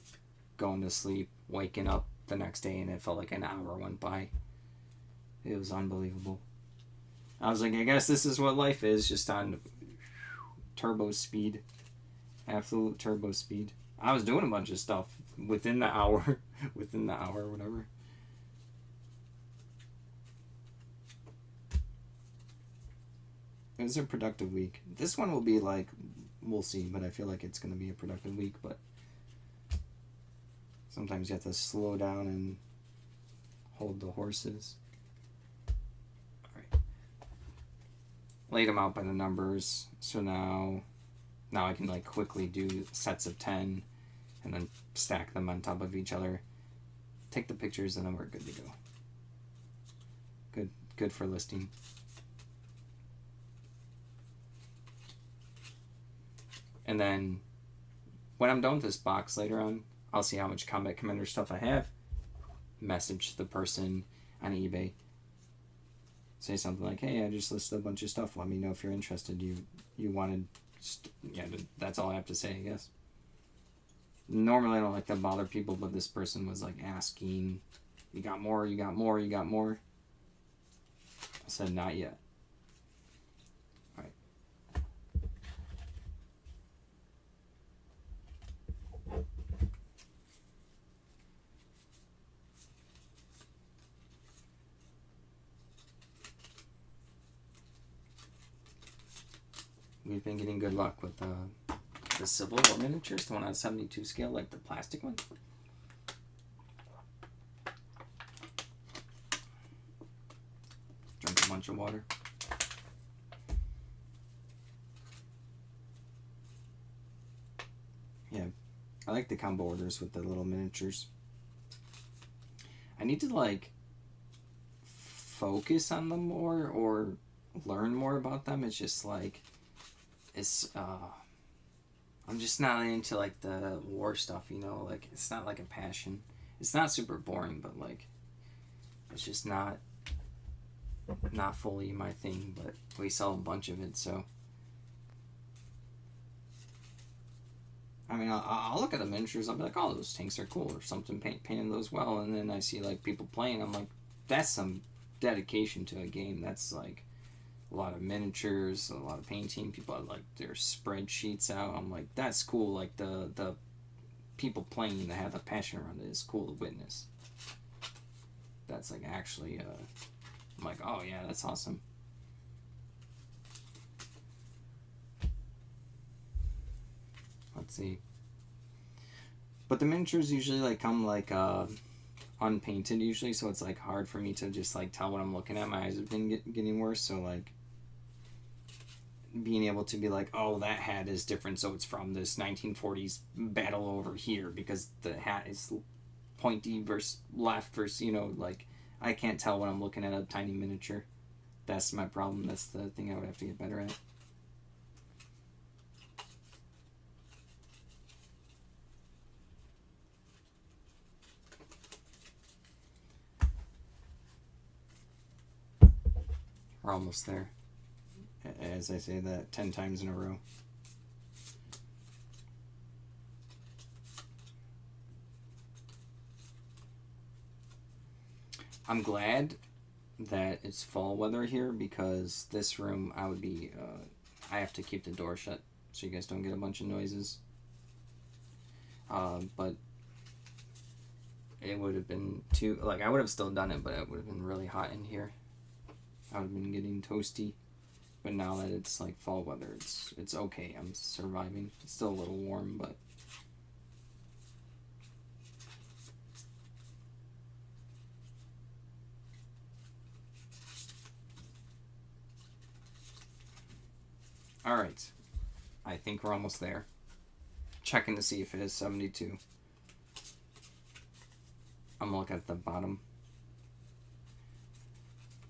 going to sleep, waking up the next day, and it felt like an hour went by. It was unbelievable. I was like, I guess this is what life is, just on turbo speed. Absolute turbo speed. I was doing a bunch of stuff within the hour. Within the hour, whatever. It was a productive week. This one will be like, we'll see, but I feel like it's going to be a productive week, but sometimes you have to slow down and hold the horses. Alright. Laid them out by the numbers, so now I can like quickly do sets of 10 and then stack them on top of each other. Take the pictures and then we're good to go. Good for listing. And then when I'm done with this box later on, I'll see how much Combat Commander stuff I have. Message the person on eBay. Say something like, hey, I just listed a bunch of stuff. Let me know if you're interested. You wanted... yeah, that's all I have to say, I guess. Normally I don't like to bother people, but this person was like asking, you got more, you got more, you got more. I said, not yet. Alright. We've been getting good luck with the Civil War miniatures, the one on 72 scale, like the plastic one. Drink a bunch of water. Yeah, I like the combo orders with the little miniatures. I need to like focus on them more or learn more about them. It's just like I'm just not into like the war stuff, you know, like it's not like a passion. It's not super boring, but like it's just not fully my thing, but we sell a bunch of it, so I mean, I'll look at the miniatures, I'll be like, oh, those tanks are cool, or something, painted those well, and then I see like people playing, I'm like, that's some dedication to a game. That's like a lot of miniatures, a lot of painting. People have like their spreadsheets out. I'm like, that's cool. Like the people playing that have the passion around it is cool to witness. That's like actually, I'm like, oh yeah, that's awesome. Let's see. But the miniatures usually like come like unpainted usually, so it's like hard for me to just like tell what I'm looking at. My eyes have been getting worse, so like being able to be like, oh, that hat is different, so it's from this 1940s battle over here because the hat is pointy versus left versus, you know, like I can't tell when I'm looking at a tiny miniature. That's my problem. That's the thing I would have to get better at. We're almost there. As I say that 10 times in a row. I'm glad that it's fall weather here because this room I would be, I have to keep the door shut so you guys don't get a bunch of noises. But it would have been too, like I would have still done it, but it would have been really hot in here. I would have been getting toasty, but now that it's like fall weather, it's okay. I'm surviving. It's still a little warm, but all right. I think we're almost there. Checking to see if it is 72. I'm gonna look at the bottom.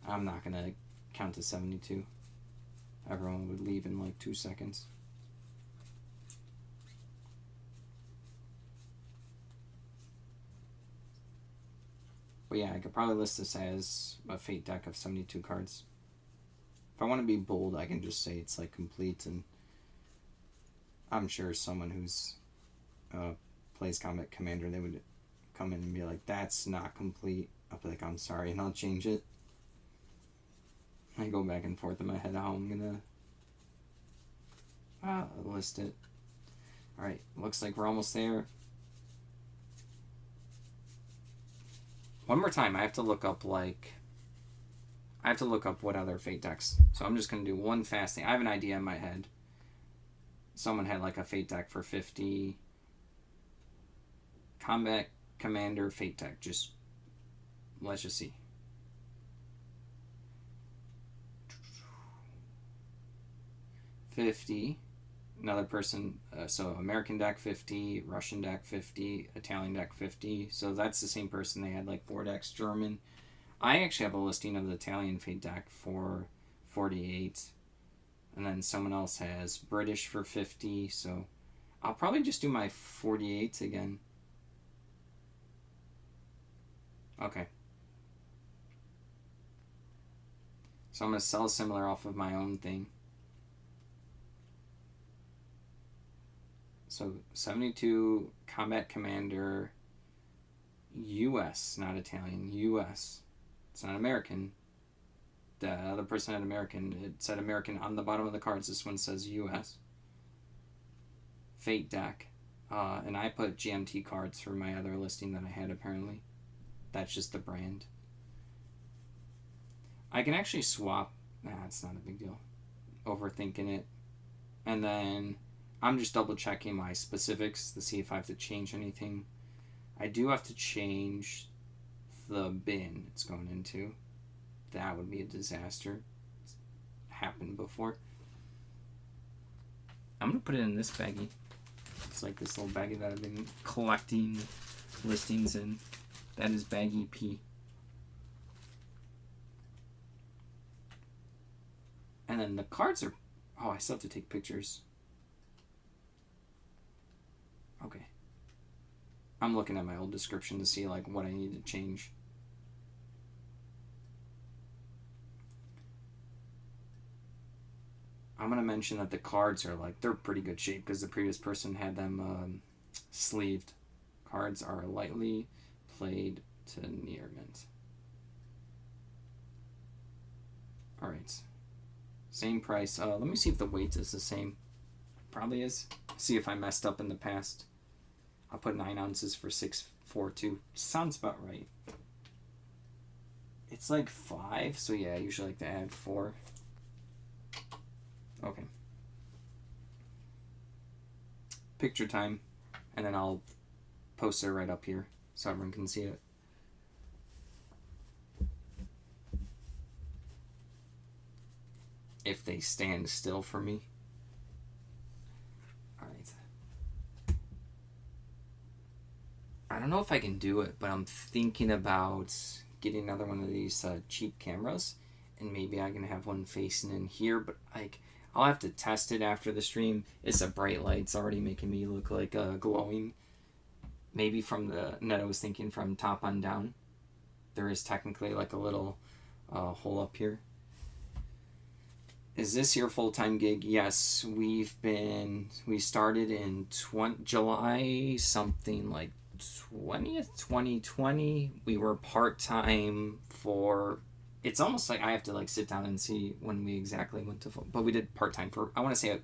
I'm not gonna count to 72. Everyone would leave in like 2 seconds. But yeah, I could probably list this as a Fate deck of 72 cards. If I want to be bold, I can just say it's like complete, and I'm sure someone who's plays Combat Commander, they would come in and be like, that's not complete. I'll be like, I'm sorry, and I'll change it. I go back and forth in my head how I'm gonna list it. Alright, looks like we're almost there. One more time, I have to look up what other Fate decks. So I'm just going to do one fast thing. I have an idea in my head. Someone had like a Fate deck for 50. Combat Commander Fate deck. Let's just see. $50. Another person, so American deck 50, Russian deck 50, Italian deck 50. So that's the same person. They had like 4 decks. German. I actually have a listing of the Italian Fate deck for 48. And then someone else has British for 50. So I'll probably just do my 48 again. Okay. So I'm going to sell similar off of my own thing. So 72 Combat Commander US, not Italian, US. It's not American. The other person had American. It said American on the bottom of the cards. This one says US. Fate deck. And I put GMT cards for my other listing that I had apparently. That's just the brand. I can actually swap. Nah, it's not a big deal. Overthinking it. And then I'm just double checking my specifics to see if I have to change anything. I do have to change the bin it's going into. That would be a disaster. It's happened before. I'm going to put it in this baggie. It's like this little baggie that I've been collecting listings in. That is baggie P. And then the cards are... Oh, I still have to take pictures. Okay. I'm looking at my old description to see like what I need to change. I'm going to mention that the cards are like, they're pretty good shape because the previous person had them sleeved. Cards are lightly played to near mint. Alright. Same price. Let me see if the weight is the same. Probably is. See if I messed up in the past. I'll put 9 ounces for 642. Sounds about right. It's like 5, so yeah, I usually like to add 4. Okay. Picture time, and then I'll post it right up here so everyone can see it. If they stand still for me. Alright. I don't know if I can do it, but I'm thinking about getting another one of these cheap cameras, and maybe I can have one facing in here, but like I'll have to test it after the stream. It's a bright light. It's already making me look like glowing. Maybe from the net I was thinking from top on down. There is technically like a little hole up here. Is this your full-time gig? Yes, we started in July something like 20th, 2020. We were part-time for... It's almost like I have to like sit down and see when we exactly went to full, but we did part-time for, I want to say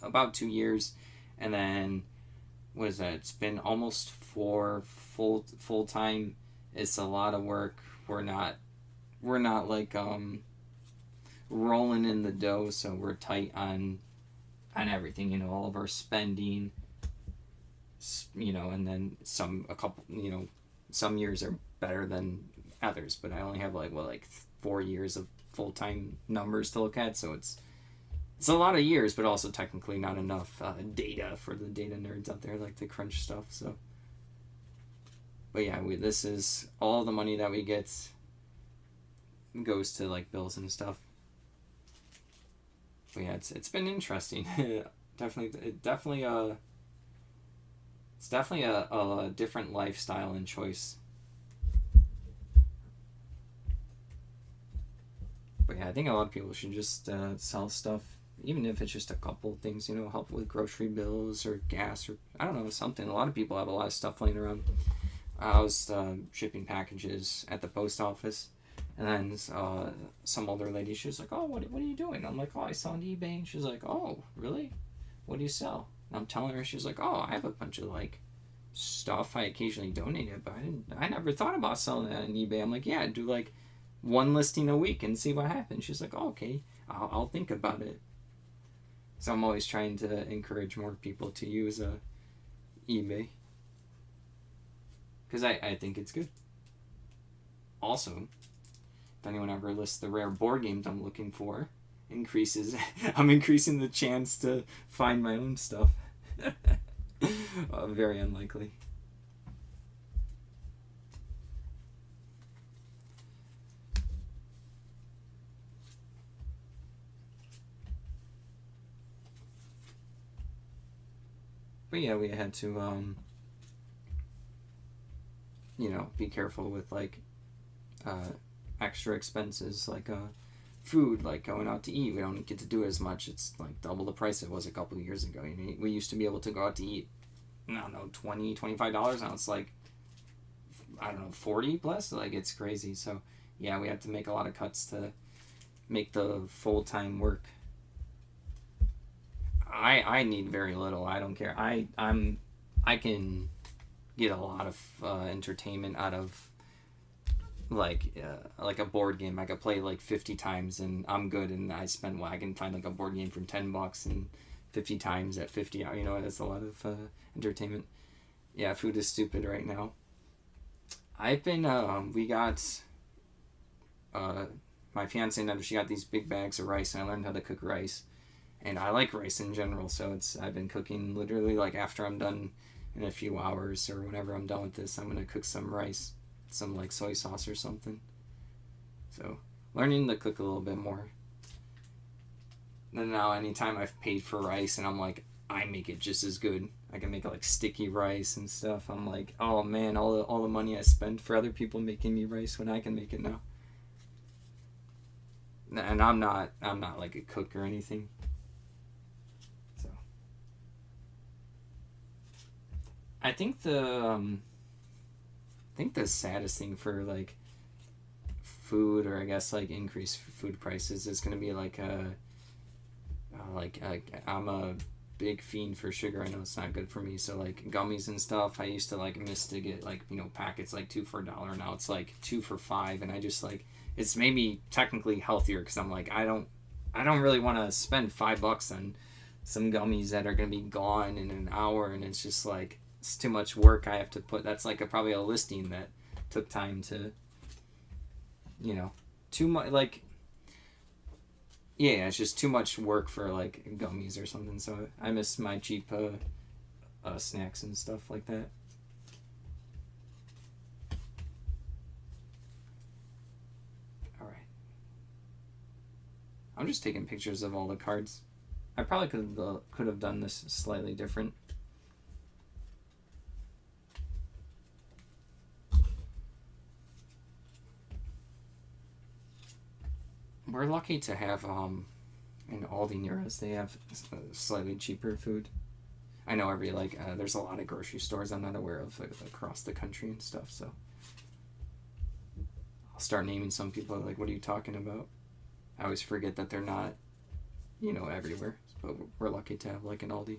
about 2 years, and then what is that? It's been almost 4 full-time. It's a lot of work. We're not like rolling in the dough, so we're tight on everything, you know, all of our spending, you know, and then some years are better than others, but I only have like 4 years of full-time numbers to look at, so it's a lot of years, but also technically not enough data for the data nerds out there like to crunch stuff. So, But yeah, this is all the money that we get goes to like bills and stuff. But yeah, it's been interesting. It's definitely a different lifestyle and choice. But yeah, I think a lot of people should just sell stuff, even if it's just a couple things, help with grocery bills or gas or I don't know, something. A lot of people have a lot of stuff laying around. I was shipping packages at the post office, and then some older lady, she was like, "Oh, what are you doing?" I'm like, "Oh, I sell on eBay." And she's like, "Oh, really? What do you sell?" And I'm telling her, she's like, "Oh, I have a bunch of like stuff I occasionally donate it, but I never thought about selling that on eBay." I'm like, "Yeah, do like one listing a week and see what happens." She's like, "Oh, okay, I'll think about it." So I'm always trying to encourage more people to use eBay. Because I think it's good. Also, if anyone ever lists the rare board games I'm looking for, I'm increasing the chance to find my own stuff. Very unlikely. But yeah, we had to be careful with like extra expenses like food, like going out to eat. We don't get to do as much. It's like double the price it was a couple of years ago. We used to be able to go out to eat, I don't know, $20-$25. Now it's like, I don't know, 40 plus. Like, it's crazy. So yeah, we have to make a lot of cuts to make the full-time work. I need very little. I don't care. I can get a lot of entertainment out of like a board game. I could play like 50 times and I'm good, and I can find like a board game for $10 and 50 times at 50. That's a lot of entertainment. Yeah, food is stupid right now. I've been we got my fiance and she got these big bags of rice, and I learned how to cook rice, and I like rice in general. So I've been cooking literally like after I'm done in a few hours or whenever I'm done with this, I'm gonna cook some rice, some like soy sauce or something. So learning to cook a little bit more. And now anytime I've paid for rice and I'm like, I make it just as good. I can make like sticky rice and stuff. I'm like, oh man, all the money I spent for other people making me rice when I can make it now. And I'm not like a cook or anything. So I think the saddest thing for like food, or I guess like increased food prices, is gonna be like I'm a big fiend for sugar. I know it's not good for me. So like gummies and stuff, I used to like miss to get like packets like 2 for $1. Now it's like 2 for $5, and I just like, it's made me technically healthier because I'm like, I don't really want to spend $5 on some gummies that are gonna be gone in an hour, and it's just like, it's too much work I have to put. That's like probably a listing that took time to, too much, like, yeah, it's just too much work for like gummies or something. So I miss my cheap snacks and stuff like that. All right, I'm just taking pictures of all the cards. I probably could have done this slightly different. We're lucky to have in Aldi near us, they have slightly cheaper food. I know there's a lot of grocery stores I'm not aware of across the country and stuff. So I'll start naming some people like, what are you talking about? I always forget that they're not, everywhere. But we're lucky to have like an Aldi.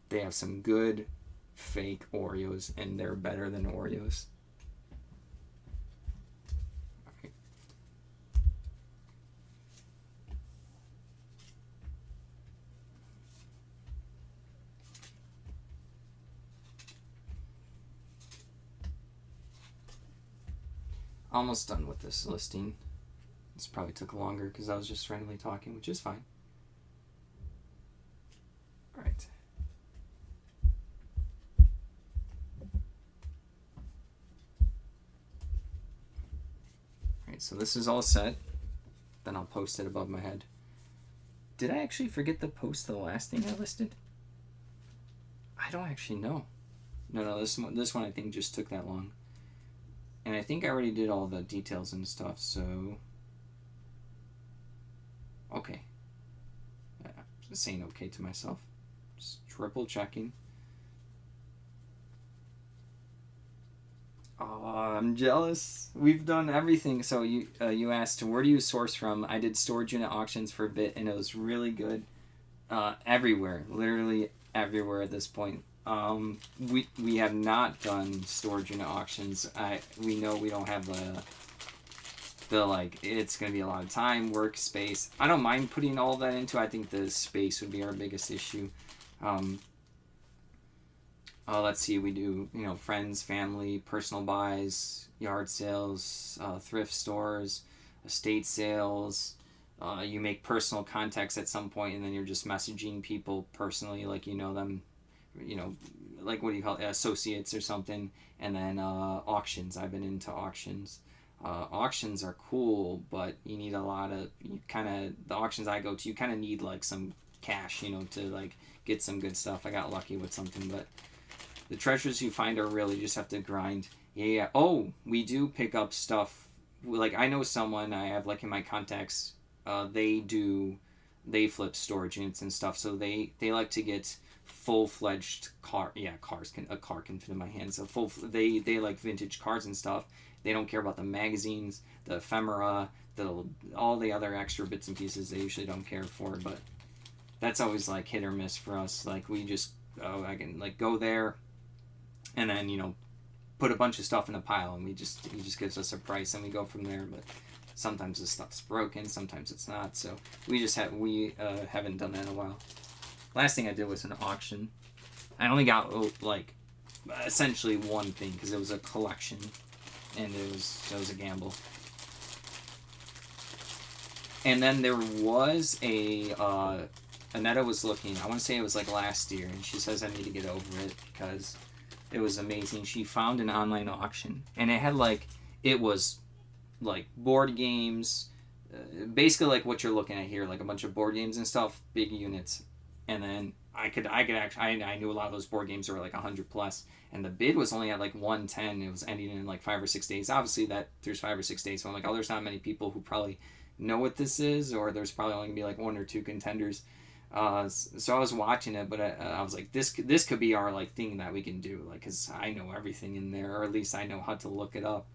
They have some good fake Oreos, and they're better than Oreos. Almost done with this listing. This probably took longer because I was just randomly talking, which is fine. Alright. Alright, so this is all set. Then I'll post it above my head. Did I actually forget to post the last thing I listed? I don't actually know. No, this one I think just took that long. And I think I already did all the details and stuff, so... Okay. Just saying okay to myself. Just triple checking. Oh, I'm jealous. We've done everything. So you asked, where do you source from? I did storage unit auctions for a bit, and it was really good. Everywhere. Literally everywhere at this point. We have not done storage unit auctions. We know we don't have the like, it's going to be a lot of time, workspace. I don't mind putting all that into. I think the space would be our biggest issue. Let's see, we do, friends, family, personal buys, yard sales, thrift stores, estate sales. You make personal contacts at some point, and then you're just messaging people personally, like you know them, like what do you call it, associates or something. And then auctions. I've been into auctions. Auctions are cool, but you need a lot of, the auctions I go to, you kind of need like some cash, to like get some good stuff. I got lucky with something, but the treasures you find are really just have to grind. Yeah. Oh, we do pick up stuff. Like I know someone I have like in my contacts, they flip storage units and stuff. So they like to get full-fledged car. Yeah, a car can fit in my hands. So they like vintage cars and stuff. They don't care about the magazines, the ephemera, all the other extra bits and pieces. They usually don't care for, but that's always like hit or miss for us. Like we just, I can like go there, and then put a bunch of stuff in a pile, and he just gives us a price, and we go from there. But sometimes the stuff's broken, sometimes it's not. So we haven't done that in a while. Last thing I did was an auction. I only got like essentially one thing because it was a collection. And it was a gamble. And then there was Annetta was looking, I want to say it was like last year, and she says I need to get over it because it was amazing. She found an online auction, and it was like board games, basically like what you're looking at here, like a bunch of board games and stuff, big units. And then I could actually, I knew a lot of those board games were like 100 plus, and the bid was only at like 110. It was ending in like 5 or 6 days. Obviously there's 5 or 6 days, so I'm like, oh, there's not many people who probably know what this is, or there's probably only gonna be like 1 or 2 contenders. So I was watching it, but I was like, this could be our like thing that we can do, like, cause I know everything in there, or at least I know how to look it up.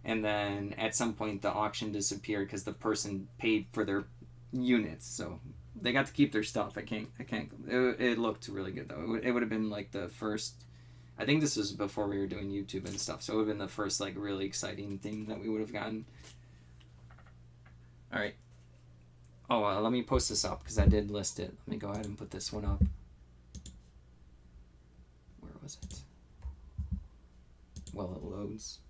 And then at some point the auction disappeared because the person paid for their units, so they got to keep their stuff. I can't. It looked really good though. It would have been like the first. I think this was before we were doing YouTube and stuff, so it would have been the first like really exciting thing that we would have gotten. All right. Oh, let me post this up because I did list it. Let me go ahead and put this one up. Where was it? Well, it loads.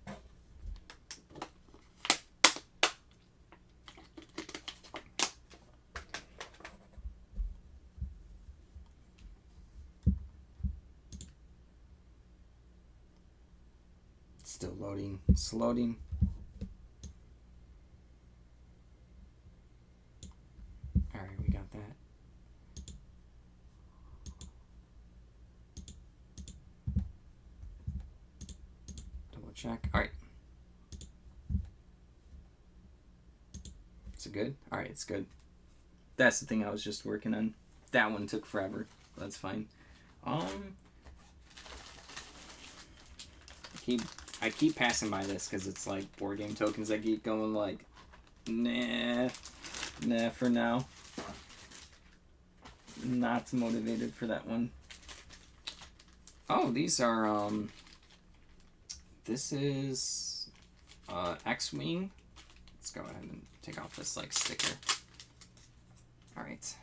Still loading. It's loading. Alright, we got that. Double check. Alright. Is it good? Alright, it's good. That's the thing I was just working on. That one took forever. That's fine. I keep passing by this because it's like board game tokens. I keep going like, nah for now. Not motivated for that one. Oh, these are, this is, X-Wing. Let's go ahead and take off this like sticker. Alright.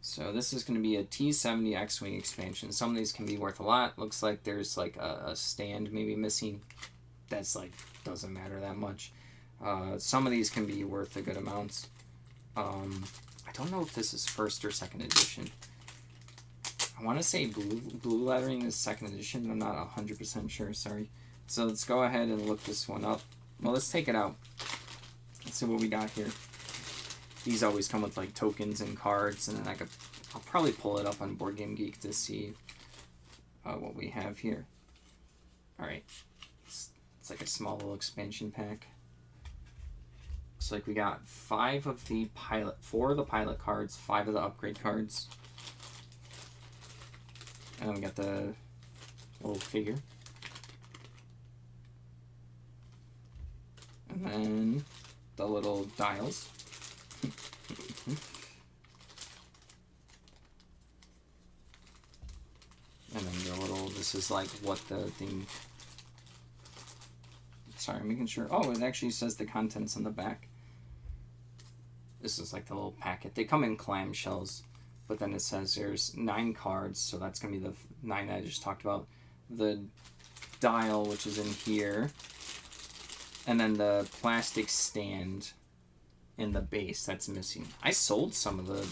So this is going to be a T70 X-Wing expansion. Some of these can be worth a lot. Looks like there's like a stand maybe missing. That's like, doesn't matter that much. Some of these can be worth a good amount. I don't know if this is first or second edition. I want to say blue lettering is second edition. I'm not 100% sure, sorry. So let's go ahead and look this one up. Well, let's take it out. Let's see what we got here. These always come with like tokens and cards, and then I'll probably pull it up on Board Game Geek to see what we have here. All right, it's like a small little expansion pack. Looks like we got 4 of the pilot cards, 5 of the upgrade cards, and then we got the little figure, and then the little dials. And then the little, this is like what the thing, sorry, I'm making sure, oh, it actually says the contents on the back. This is like the little packet. They come in clamshells, but then it says there's 9 cards, so that's going to be the 9 that I just talked about. The dial, which is in here, and then the plastic stand in the base that's missing. I sold some of the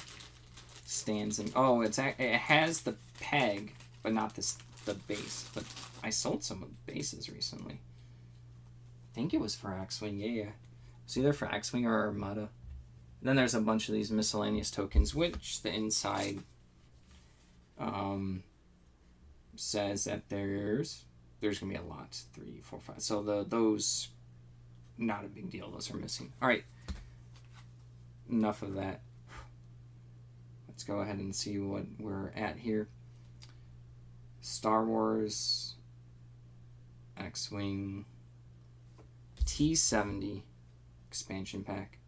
stands, and oh, it has the peg, but not the base. But I sold some of the bases recently. I think it was for X-Wing, yeah. It's either for X-Wing or Armada. And then there's a bunch of these miscellaneous tokens, which the inside says that there's gonna be a lot. 3, 4, 5. So those, not a big deal. Those are missing. All right. Enough of that. Let's go ahead and see what we're at here. Star Wars X-Wing T70 expansion pack.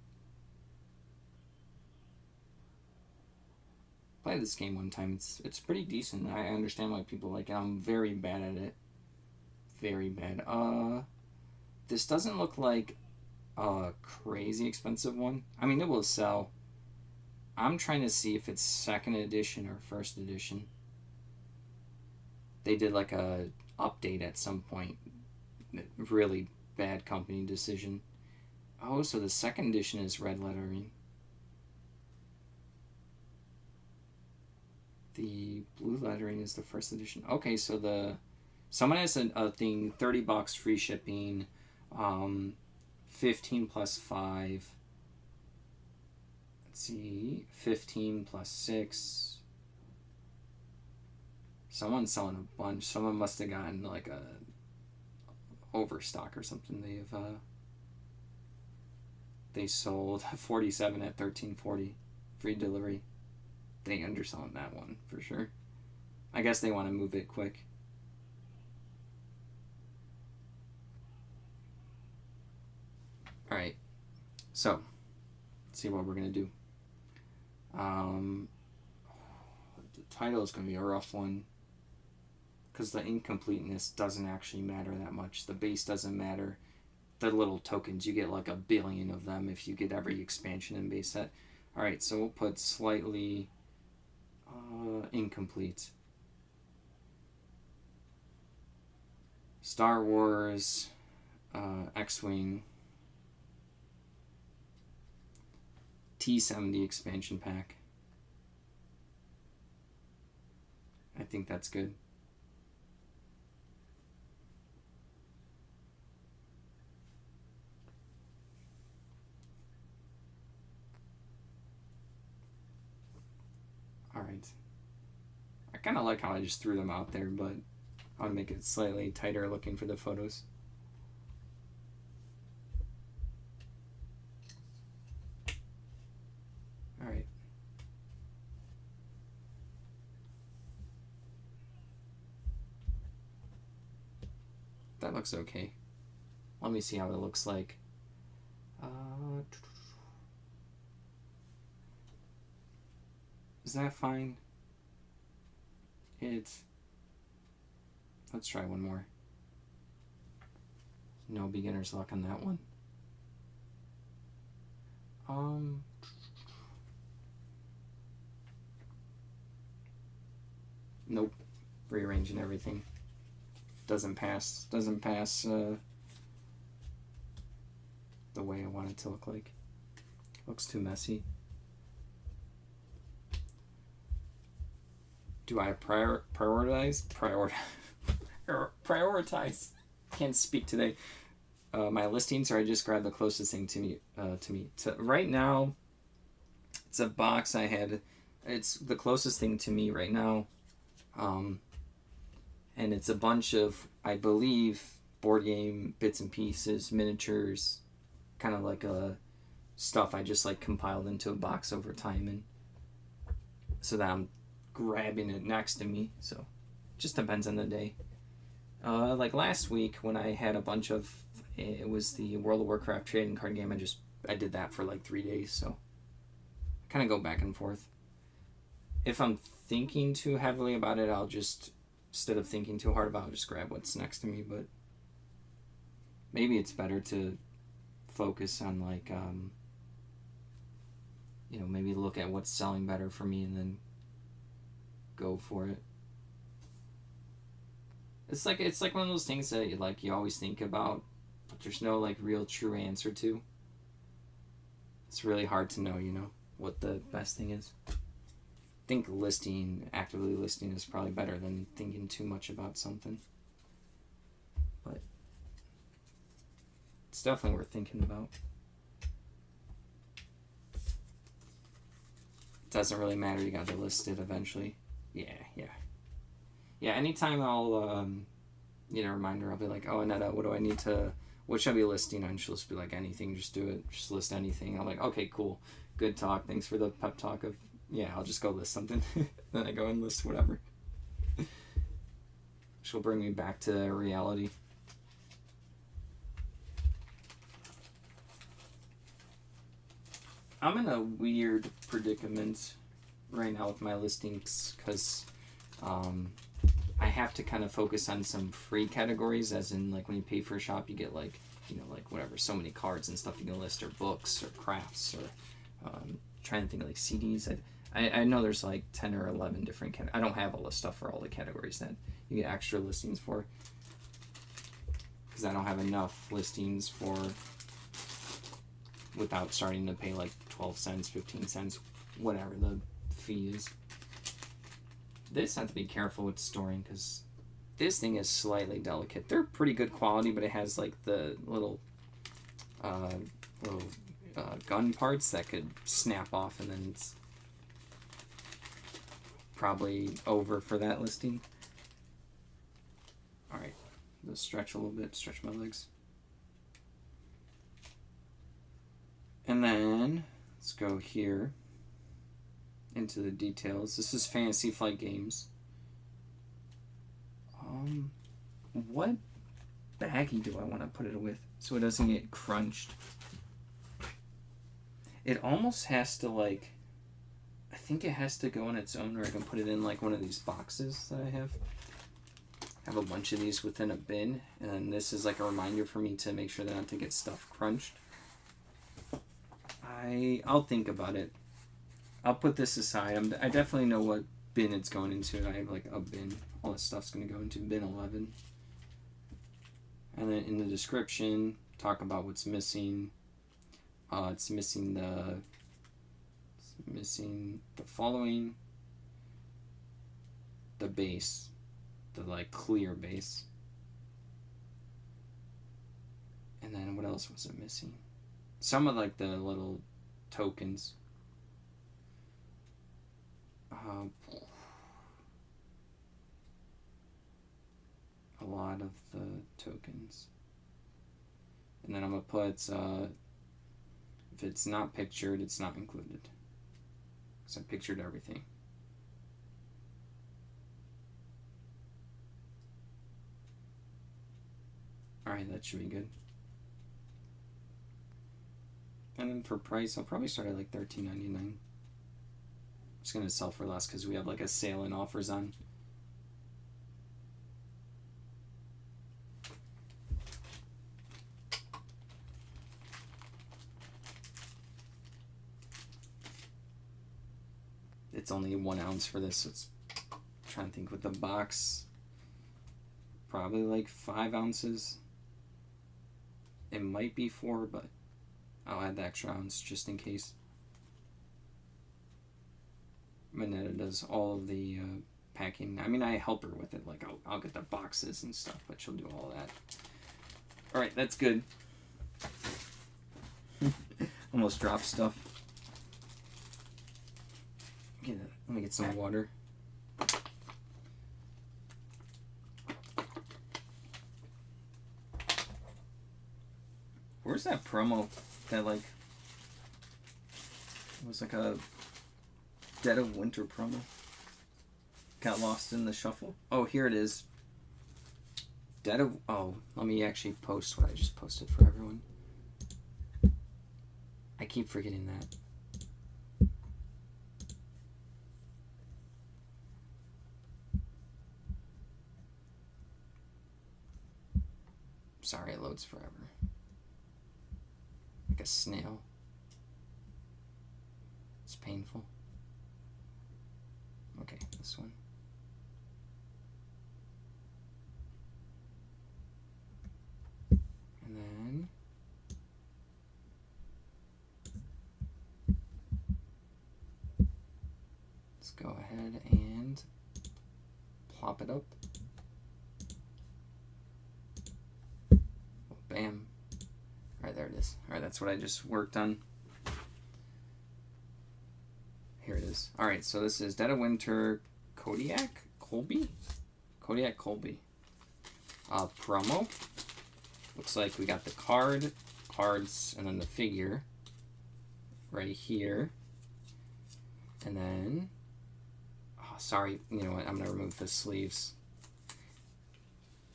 Played this game one time. It's pretty decent. I understand why people like it. I'm very bad at it. Very bad. This doesn't look like a crazy expensive one. I mean, it will sell. I'm trying to see if it's 2nd edition or 1st edition. They did like a update at some point. Really bad company decision. Oh, so the 2nd edition is red lettering. The blue lettering is the 1st edition. Okay, so someone has a thing, $30 free shipping, 15 plus 5. Let's see, 15 plus 6. Someone's selling a bunch. Someone must have gotten like a overstock or something. They sold 47 at $13.40, free delivery. They underselling that one for sure. I guess they want to move it quick. All right, so let's see what we're gonna do. The title is gonna be a rough one because the incompleteness doesn't actually matter that much. The base doesn't matter. The little tokens, you get like 1 billion of them if you get every expansion and base set. All right, so we'll put slightly incomplete. Star Wars X-Wing T70 expansion pack. I think that's good. All right. I kind of like how I just threw them out there, but I'll make it slightly tighter looking for the photos. All right. That looks okay. Let me see how it looks like. Is that fine? Let's try one more. No beginner's luck on that one. Nope. Rearranging everything. Doesn't pass the way I want it to look like. Looks too messy. Do I prioritize? Can't speak today. my listings, or I just grab the closest thing to me. Right now, it's a box I had. It's the closest thing to me right now, and it's a bunch of, I believe, board game bits and pieces, miniatures, kind of like stuff I just like compiled into a box over time, and so that I'm grabbing it next to me. So, just depends on the day. Like last week when I had a bunch of, it was the World of Warcraft trading card game. I did that for like 3 days, so I kind of go back and forth. If I'm thinking too heavily about it, I'll just, instead of thinking too hard about it, I'll just grab what's next to me. But maybe it's better to focus on like, maybe look at what's selling better for me and then go for it. It's like one of those things that you always think about, but there's no like real true answer to. It's really hard to know, what the best thing is. I think actively listing is probably better than thinking too much about something. But it's definitely worth thinking about. It doesn't really matter, you got to list it eventually. Yeah, anytime I'll need a reminder, I'll be like, oh, Annetta, what should I be listing on? She'll just be like, anything, just do it. Just list anything. I'm like, okay, cool. Good talk. Thanks for the pep talk of, yeah, I'll just go list something. Then I go and list whatever. She'll bring me back to reality. I'm in a weird predicament right now with my listings because I have to kind of focus on some free categories, as in like when you pay for a shop, you get like, like whatever, so many cards and stuff you can list, or books, or crafts, or trying to think like CDs. I know there's like 10 or 11 different I don't have all the stuff for all the categories that you get extra listings for, because I don't have enough listings for without starting to pay like 12 cents, 15 cents, whatever the fee is. This I have to be careful with storing because this thing is slightly delicate. They're pretty good quality, but it has like the little gun parts that could snap off, and then it's probably over for that listing. All right, let's stretch a little bit, stretch my legs. And then let's go here into the details. This is Fantasy Flight Games. What baggie do I want to put it with so it doesn't get crunched? It almost has to like, I think it has to go on its own, or I can put it in like one of these boxes that I have. I have a bunch of these within a bin, and then this is like a reminder for me to make sure that not to get stuff crunched. I'll think about it. I'll put this aside. I definitely know what bin it's going into. I have like a bin. All this stuff's going to go into bin 11. And then in the description, talk about what's missing. It's missing the following. The base. The like clear base. And then what else was it missing? Some of like the little tokens. A lot of the tokens. And then I'm going to put, if it's not pictured, it's not included. Because I pictured everything. Alright, that should be good. And then for price, I'll probably start at like $13.99. Just gonna sell for less because we have like a sale and offers on. It's only 1 ounce for this, so it's, I'm trying to think with the box, probably like 5 ounces. It might be 4, but I'll add the extra ounce just in case. Minetta does all of the packing. I mean, I help her with it. Like, I'll get the boxes and stuff, but she'll do all that. Alright, that's good. Almost dropped stuff. Let me get some water. Where's that promo that, like, it was like a Dead of Winter promo? Got lost in the shuffle. Oh, here it is. Oh, let me actually post what I just posted for everyone. I keep forgetting that. Sorry, it loads forever. Like a snail. It's painful. Okay, this one. And then let's go ahead and plop it up. Bam. Alright, there it is. Alright, that's what I just worked on. Here it is. Alright, so this is Dead of Winter Kodiak Colby? Kodiak Colby. Promo. Looks like we got the cards, and then the figure right here. And then, oh, sorry, you know what, I'm going to remove the sleeves.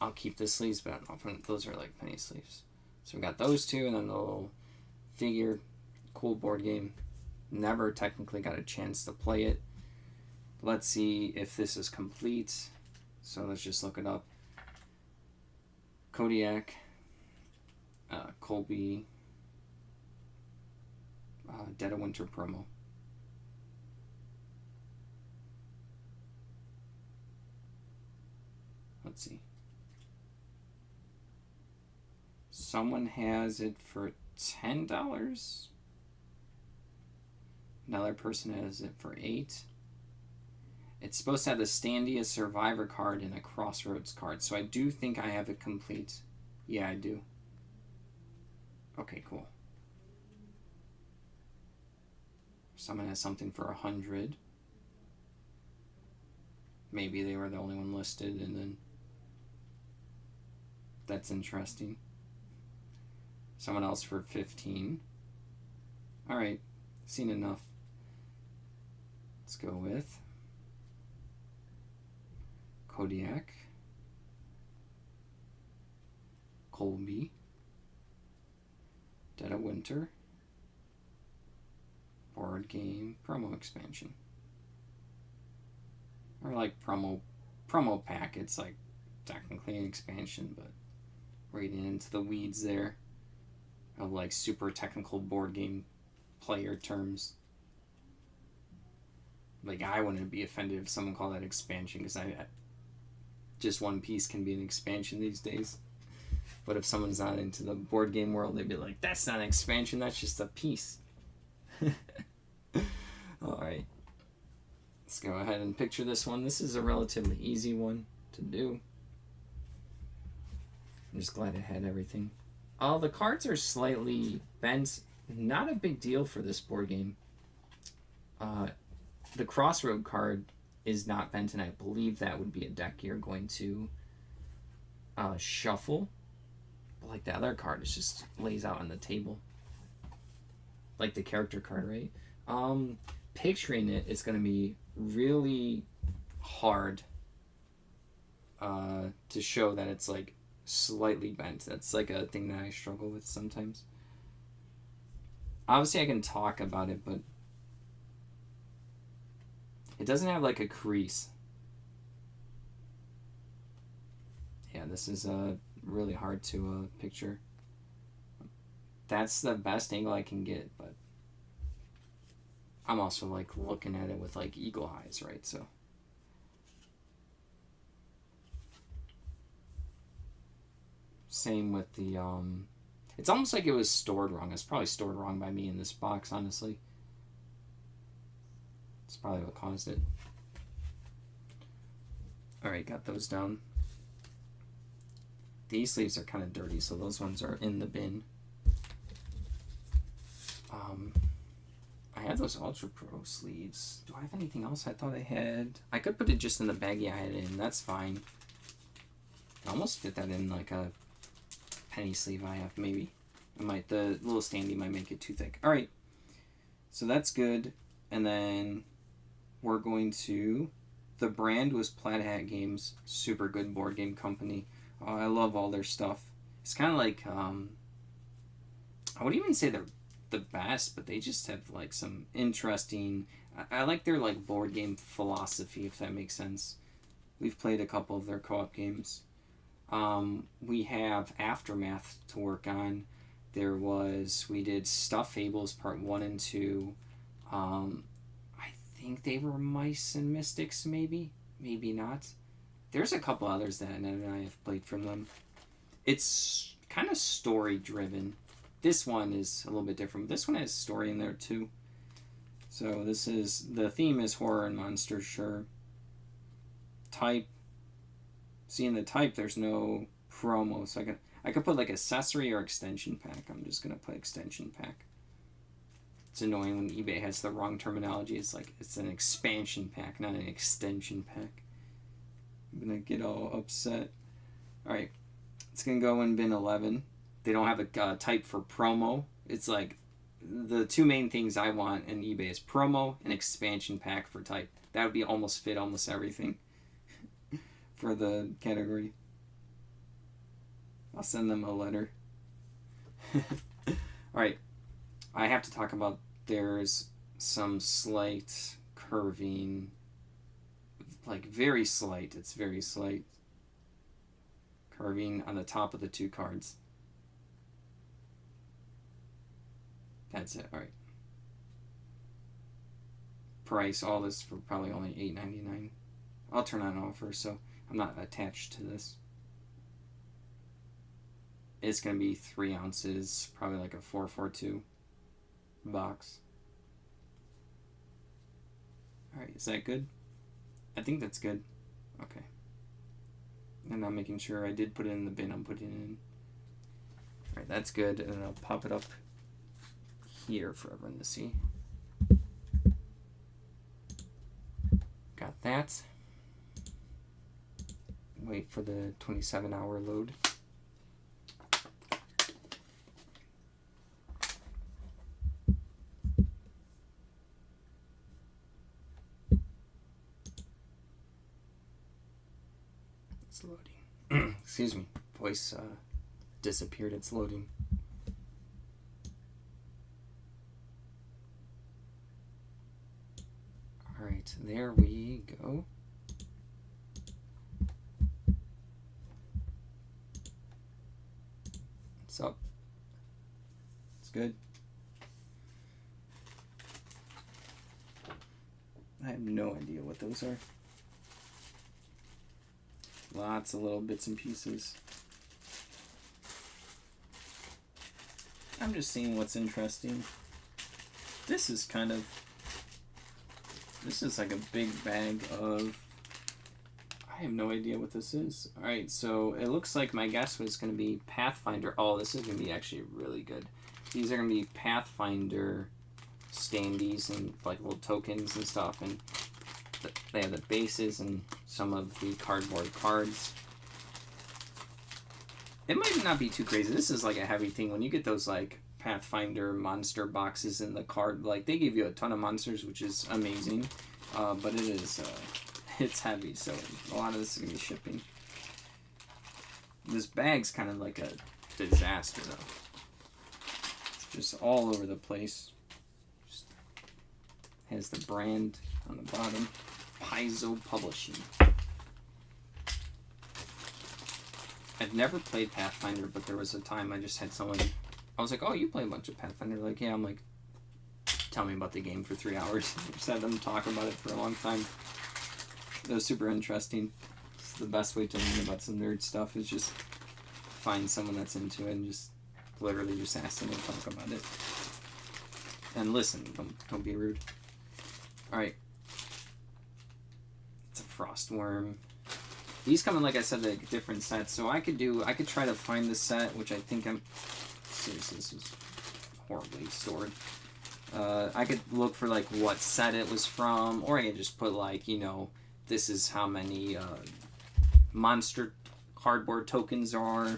I'll keep the sleeves, but I don't know if those are like penny sleeves. So we got those two, and then the little figure. Cool board game. Never technically got a chance to play it. Let's see if this is complete. So let's just look it up. Kodiak, Colby, Dead of Winter promo. Let's see. Someone has it for $10. Another person has it for $8. It's supposed to have the Standia Survivor card and a Crossroads card, so I do think I have it complete. Yeah, I do. Okay, cool. Someone has something for $100. Maybe they were the only one listed, and then that's interesting. Someone else for $15. Alright, seen enough. Let's go with Kodiak, Colby, Dead of Winter, board game promo expansion. Or like promo pack. It's like technically an expansion, but we're getting into the weeds there of like super technical board game player terms. Like, I wouldn't be offended if someone called that expansion, because just one piece can be an expansion these days. But if someone's not into the board game world, they'd be like, that's not an expansion, that's just a piece. Alright. Let's go ahead and picture this one. This is a relatively easy one to do. I'm just glad it had everything. The cards are slightly bent. Not a big deal for this board game. The Crossroad card is not bent, and I believe that would be a deck you're going to shuffle. But like the other card, it just lays out on the table. Like the character card, right? Picturing it, it's going to be really hard to show that it's like slightly bent. That's like a thing that I struggle with sometimes. Obviously I can talk about it, but it doesn't have like a crease. Yeah, this is really hard to picture. That's the best angle I can get, but I'm also like looking at it with like eagle eyes, right? So same with the it's almost like it was stored wrong. It's probably stored wrong by me in this box, honestly. That's probably what caused it. Alright, got those down. These sleeves are kind of dirty, so those ones are in the bin. I have those Ultra Pro sleeves. Do I have anything else I thought I had? I could put it just in the baggie I had it in. That's fine. I almost fit that in like a penny sleeve I have, maybe. The little standee might make it too thick. Alright. So that's good. And then we're going to... The brand was Plaid Hat Games. Super good board game company. I love all their stuff. It's kind of like... I wouldn't even say they're the best, but they just have like some interesting... I like their like board game philosophy, if that makes sense. We've played a couple of their co-op games. We have Aftermath to work on. We did Stuff Fables Part 1 and 2. I think they were Mice and Mystics, maybe not. There's a couple others that Annette and I have played from them. It's kind of story driven. This one is a little bit different. This one has story in there too. So the theme is horror and monsters, sure. Type. See, in the type there's no promo, so I could put like accessory or extension pack. I'm just gonna put extension pack. It's annoying when eBay has the wrong terminology. It's like it's an expansion pack, not an extension pack. I'm gonna get all upset. Alright. It's gonna go in bin 11. They don't have a type for promo. It's like the two main things I want in eBay is promo and expansion pack for type. That would be almost everything for the category. I'll send them a letter. Alright. I have to talk about there's some slight curving, like very slight. It's very slight curving on the top of the two cards. That's it. Alright. Price, all this for probably only $8.99. I'll turn on offer, so I'm not attached to this. It's going to be 3 ounces, probably like a 442 box. Alright, is that good? I think that's good. Okay. And I'm making sure I did put it in the bin I'm putting it in. Alright, that's good, and then I'll pop it up here for everyone to see. Got that. Wait for the 27-hour load. It's loading. Excuse me. Voice disappeared. It's loading. Alright, there we go. It's up. It's good. I have no idea what those are. Lots of little bits and pieces. I'm just seeing what's interesting. This is like a big bag of... I have no idea what this is. Alright, so it looks like my guess was going to be Pathfinder. Oh, this is going to be actually really good. These are going to be Pathfinder standees and like little tokens and stuff. And they have the bases and some of the cardboard cards. It might not be too crazy. This is like a heavy thing. When you get those like Pathfinder monster boxes in the card, like they give you a ton of monsters, which is amazing. But it is, it's heavy, so a lot of this is going to be shipping. This bag's kind of like a disaster, though. It's just all over the place. Just has the brand on the bottom. Paizo Publishing. I've never played Pathfinder, but there was a time I just had someone... I was like, oh, you play a bunch of Pathfinder? Like, yeah. I'm like, tell me about the game for 3 hours. Just had them talk about it for a long time. It was super interesting. It's the best way to learn about some nerd stuff is just find someone that's into it and just literally just ask them to talk about it. And listen, don't be rude. Alright. It's a Frostworm. These come in, like I said, like different sets. So I could try to find the set, which I think seriously, this is horribly stored. I could look for like what set it was from, or I could just put like, you know, this is how many monster cardboard tokens there are.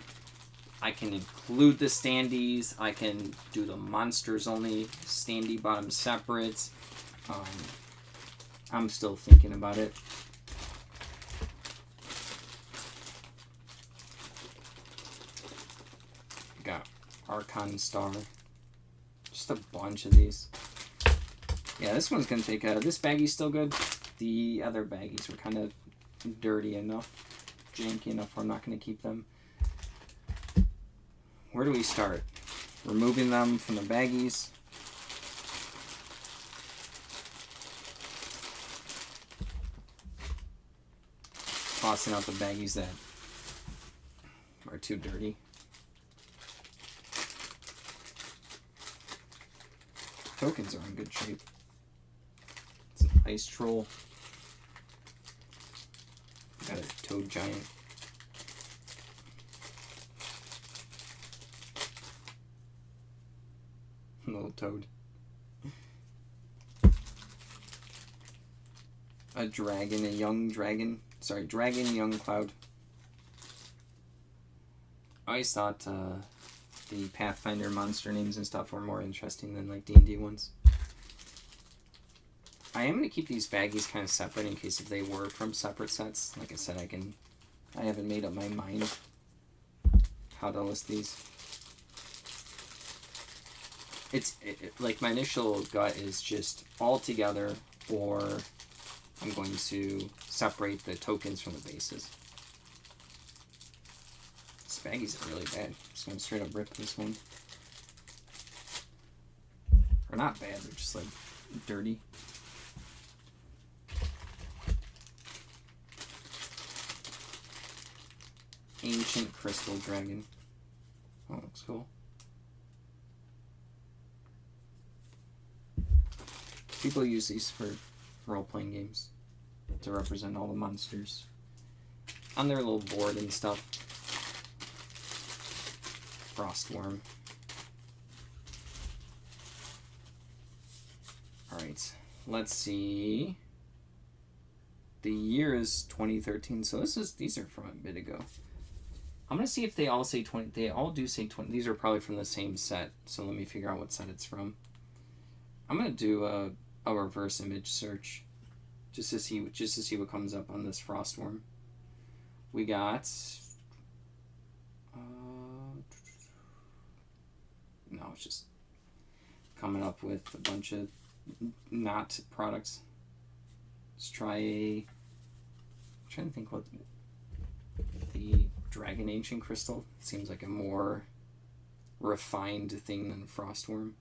I can include the standees. I can do the monsters only standee bottom separates. I'm still thinking about it. Got Archon Star. Just a bunch of these. Yeah, this one's gonna take this baggie's still good. The other baggies were kind of dirty enough, janky enough where I'm not gonna keep them. Where do we start? Removing them from the baggies. Tossing out the baggies that are too dirty. Tokens are in good shape. It's an ice troll. Got a toad giant. Little toad. A dragon, a young dragon. Sorry, dragon, young cloud. I always thought the Pathfinder monster names and stuff were more interesting than like D&D ones. I am going to keep these baggies kind of separate in case if they were from separate sets. Like I said, I haven't made up my mind how to list these. Like my initial gut is just all together, or I'm going to separate the tokens from the bases. This baggies are really bad. I'm just going to straight up rip this one. Or not bad, they're just like dirty. Ancient Crystal Dragon. Oh, looks cool. People use these for role-playing games to represent all the monsters on their little board and stuff. Frostworm. Alright, let's see. The year is 2013, so these are from a bit ago. I'm gonna see if they all say 20. They all do say 20. These are probably from the same set, so let me figure out what set it's from. I'm gonna do a reverse image search just to see what comes up on this Frostworm. We got no, it's just coming up with a bunch of not products. Let's try I'm trying to think what the Dragon Ancient Crystal seems like a more refined thing than Frostworm.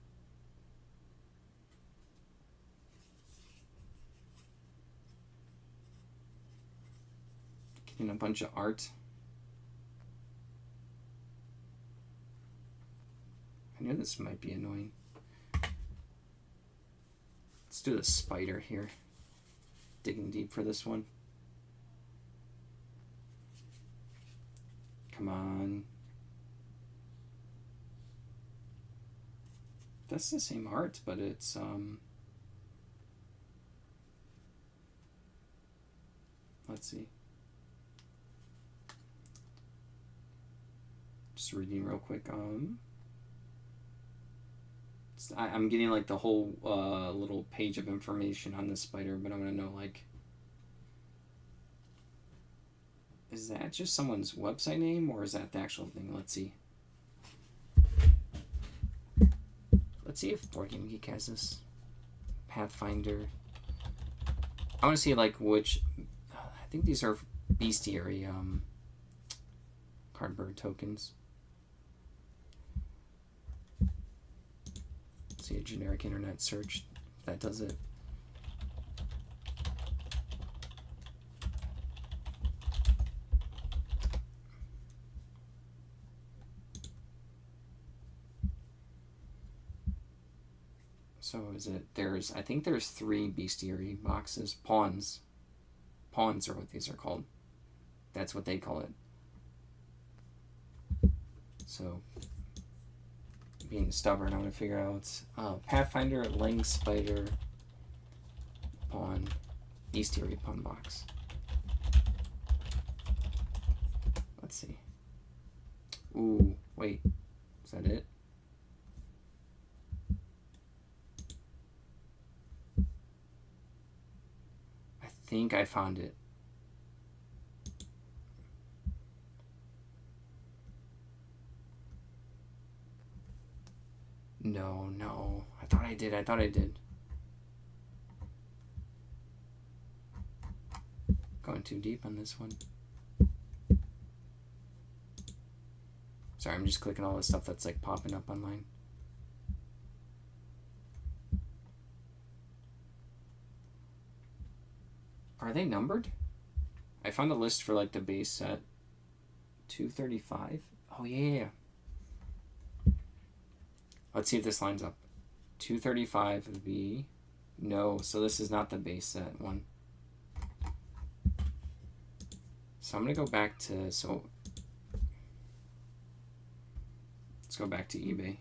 Getting a bunch of art. I knew this might be annoying. Let's do the spider here. Digging deep for this one. Come on. That's the same art, but it's let's see. Just reading real quick. I'm getting like the whole little page of information on this spider, but I want to know, like, is that just someone's website name or is that the actual thing? Let's see. Let's see if Board Game Geek has this. Pathfinder. I want to see like which. I think these are bestiary cardboard tokens. Let's see a generic internet search. That does it. So is it, I think there's 3 bestiary boxes. Pawns. Pawns are what these are called. That's what they call it. So, being stubborn, I'm going to figure out Pathfinder, Lang Spider, Pawn, Bestiary Pawn Box. Let's see. Ooh, wait. Is that it? I think I found it. No. I thought I did. Going too deep on this one. Sorry, I'm just clicking all the stuff that's like popping up online. Are they numbered? I found a list for like the base set. 235? Oh yeah. Let's see if this lines up. 235 would be... No, so this is not the base set one. So I'm going to go back to... So let's go back to eBay.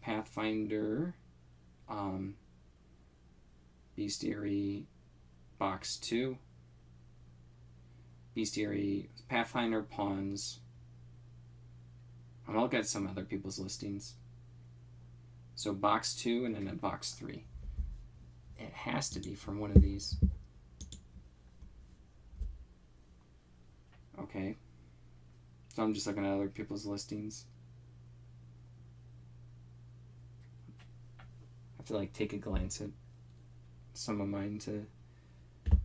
Pathfinder, Bestiary Box 2. Bestiary, Pathfinder Pawns. I'm gonna look at some other people's listings. So box 2 and then a box 3. It has to be from one of these. Okay. So I'm just looking at other people's listings. I have to like take a glance at some of mine to...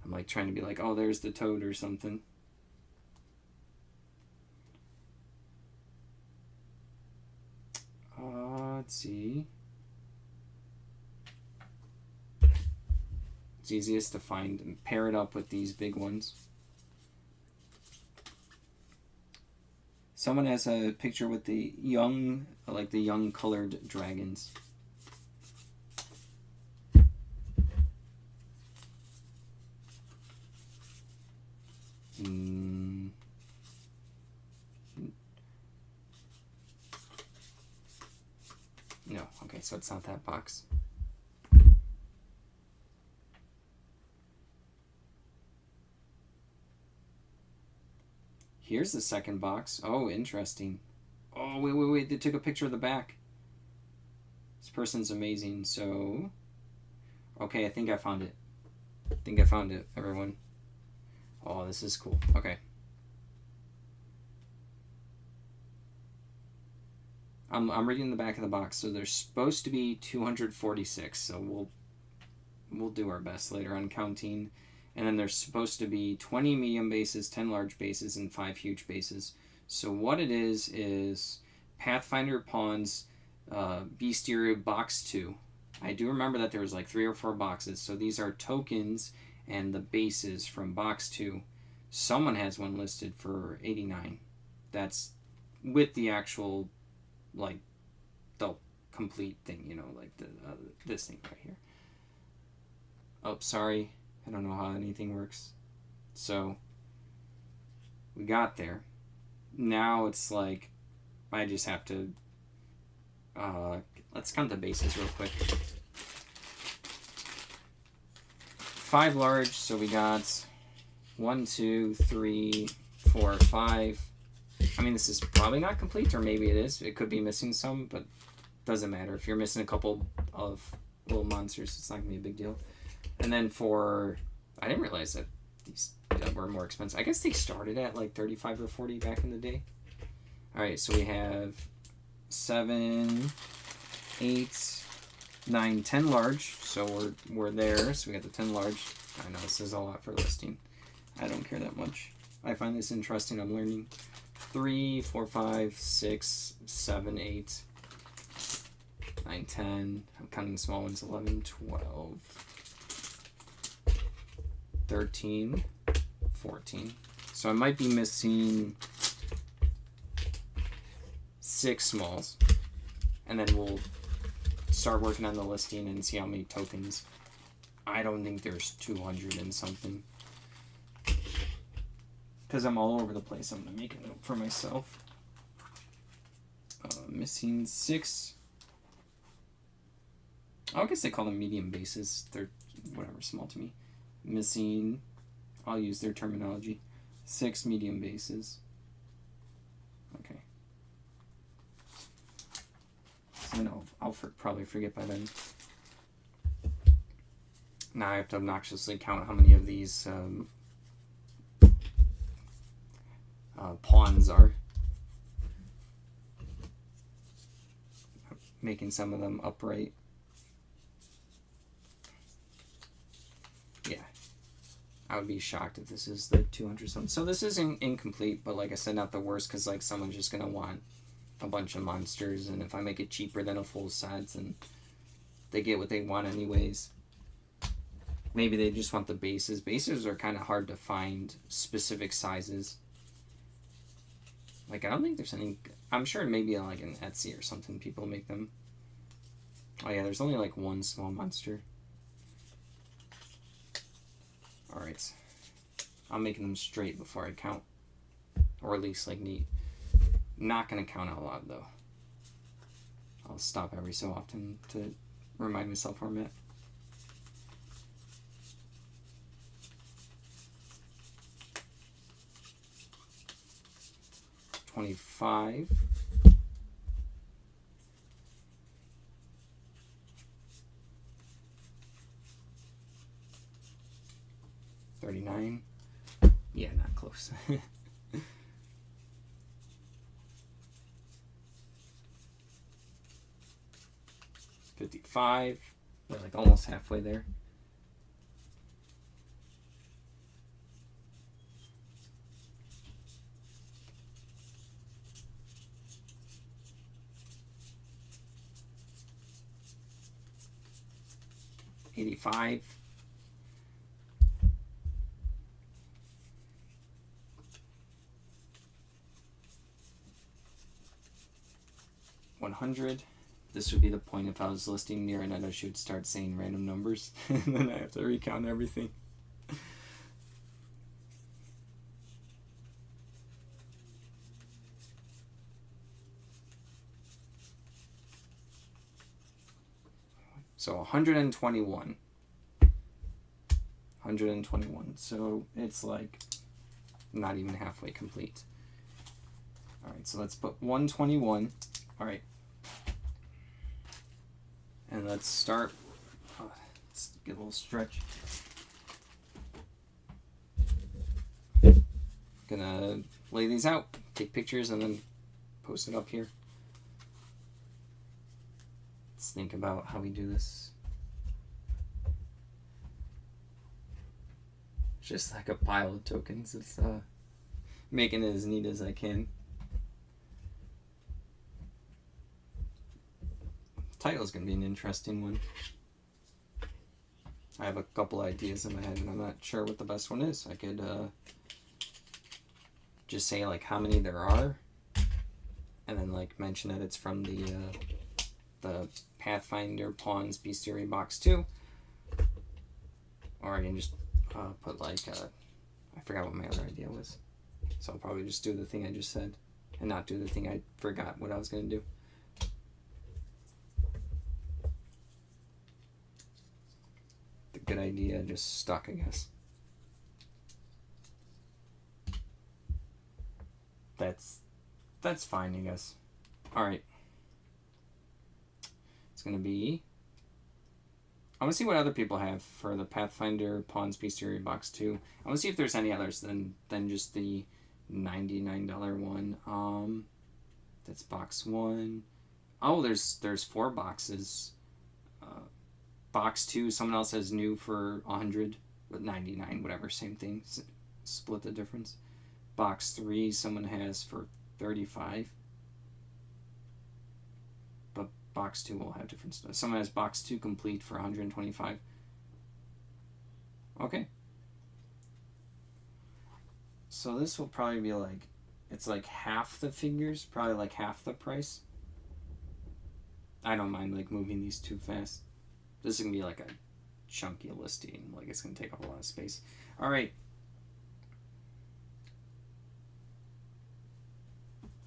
I'm like trying to be like, oh, there's the toad or something. Let's see. It's easiest to find and pair it up with these big ones. Someone has a picture with the young, like the young colored dragons. No, okay, so it's not that box. Here's the second box. Oh, interesting. Oh, wait. They took a picture of the back. This person's amazing. So, okay, I think I found it. Everyone. Oh, this is cool. Okay. I'm reading the back of the box. So there's supposed to be 246. So we'll do our best later on counting. And then there's supposed to be 20 medium bases, 10 large bases, and 5 huge bases. So what it is Pathfinder Pawns Bestiary Box 2. I do remember that there was like 3 or 4 boxes. So these are tokens and the bases from Box 2. Someone has one listed for 89. That's with the actual, like, the complete thing, you know, like the this thing right here. Oh, sorry. I don't know how anything works. So, we got there. Now it's like, I just have to, let's count the bases real quick. 5 large, so we got 1, 2, 3, 4, 5. I mean, this is probably not complete, or maybe it is. It could be missing some, but doesn't matter. If you're missing a couple of little monsters, it's not going to be a big deal. And then for... I didn't realize that these were more expensive. I guess they started at like 35 or 40 back in the day. Alright, so we have 7, 8, 9, 10 large. So we're there. So we got the 10 large. I know this is a lot for listing. I don't care that much. I find this interesting. I'm learning. 3, 4, 5, 6, 7, 8, 9, 10. I'm counting the small ones. 11, 12, 13, 14. So I might be missing 6 smalls. And then we'll start working on the listing and see how many tokens I don't think there's 200 and something. Because I'm all over the place, I'm going to make a note for myself. Missing 6. I guess they call them medium bases. They're whatever, small to me. Missing, I'll use their terminology, 6 medium bases. Okay. So I know I'll probably forget by then. Now I have to obnoxiously count how many of these pawns are. Making some of them upright. Yeah. I would be shocked if this is the 200 something. So this is incomplete, but like I said, not the worst, because like someone's just going to want a bunch of monsters, and if I make it cheaper than a full set, then they get what they want anyways. Maybe they just want the bases. Bases are kind of hard to find specific sizes. Like, I don't think there's any... I'm sure maybe like an Etsy or something people make them. Oh yeah, there's only like one small monster. Alright. I'm making them straight before I count. Or at least like neat. Not going to count out loud though. I'll stop every so often to remind myself where I'm at. $25. $39. Yeah, not close. $55. We're like almost halfway there. $85. $100. This would be the point if I was listing near it, she would start saying random numbers, and then I have to recount everything. So 121. 121. So it's like not even halfway complete. All right, so let's put 121. All right. And let's start. Let's get a little stretch. Gonna lay these out, take pictures, and then post it up here. Let's think about how we do this. Just like a pile of tokens. It's making it as neat as I can. Title's gonna be an interesting one. I have a couple ideas in my head, and I'm not sure what the best one is. I could just say like how many there are, and then like mention that it's from the Pathfinder Pawns Bestiary Box 2, or I can just put like I forgot what my other idea was, so I'll probably just do the thing I just said, and not do the thing I forgot what I was gonna do. Good idea, just stuck, I guess. That's fine, I guess. Alright. It's gonna be... I want to see what other people have for the Pathfinder Pawns Bestiary Box 2. I want to see if there's any others than just the $99 one. That's box 1. Oh, there's 4 boxes. Box 2, someone else has new for 100, but 99, whatever, same thing. Split the difference. Box 3, someone has for 35. But box 2 will have different stuff. Someone has box 2 complete for 125. Okay. So this will probably be like, it's like half the figures, probably like half the price. I don't mind like moving these too fast. This is going to be like a chunky listing. Like, it's going to take up a lot of space. All right.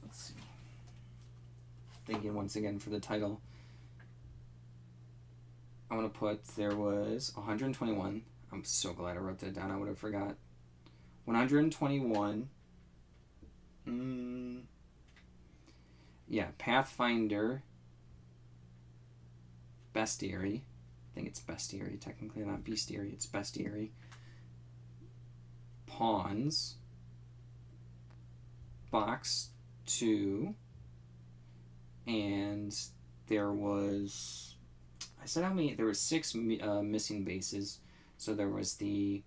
Let's see. Thinking once again for the title. I want to put, there was 121. I'm so glad I wrote that down. I would have forgot. 121. Yeah, Pathfinder. Bestiary. I think it's Bestiary, technically, not Bestiary. It's Bestiary. Pawns. Box 2. And there was... I said how many... There were 6 missing bases. So there was the...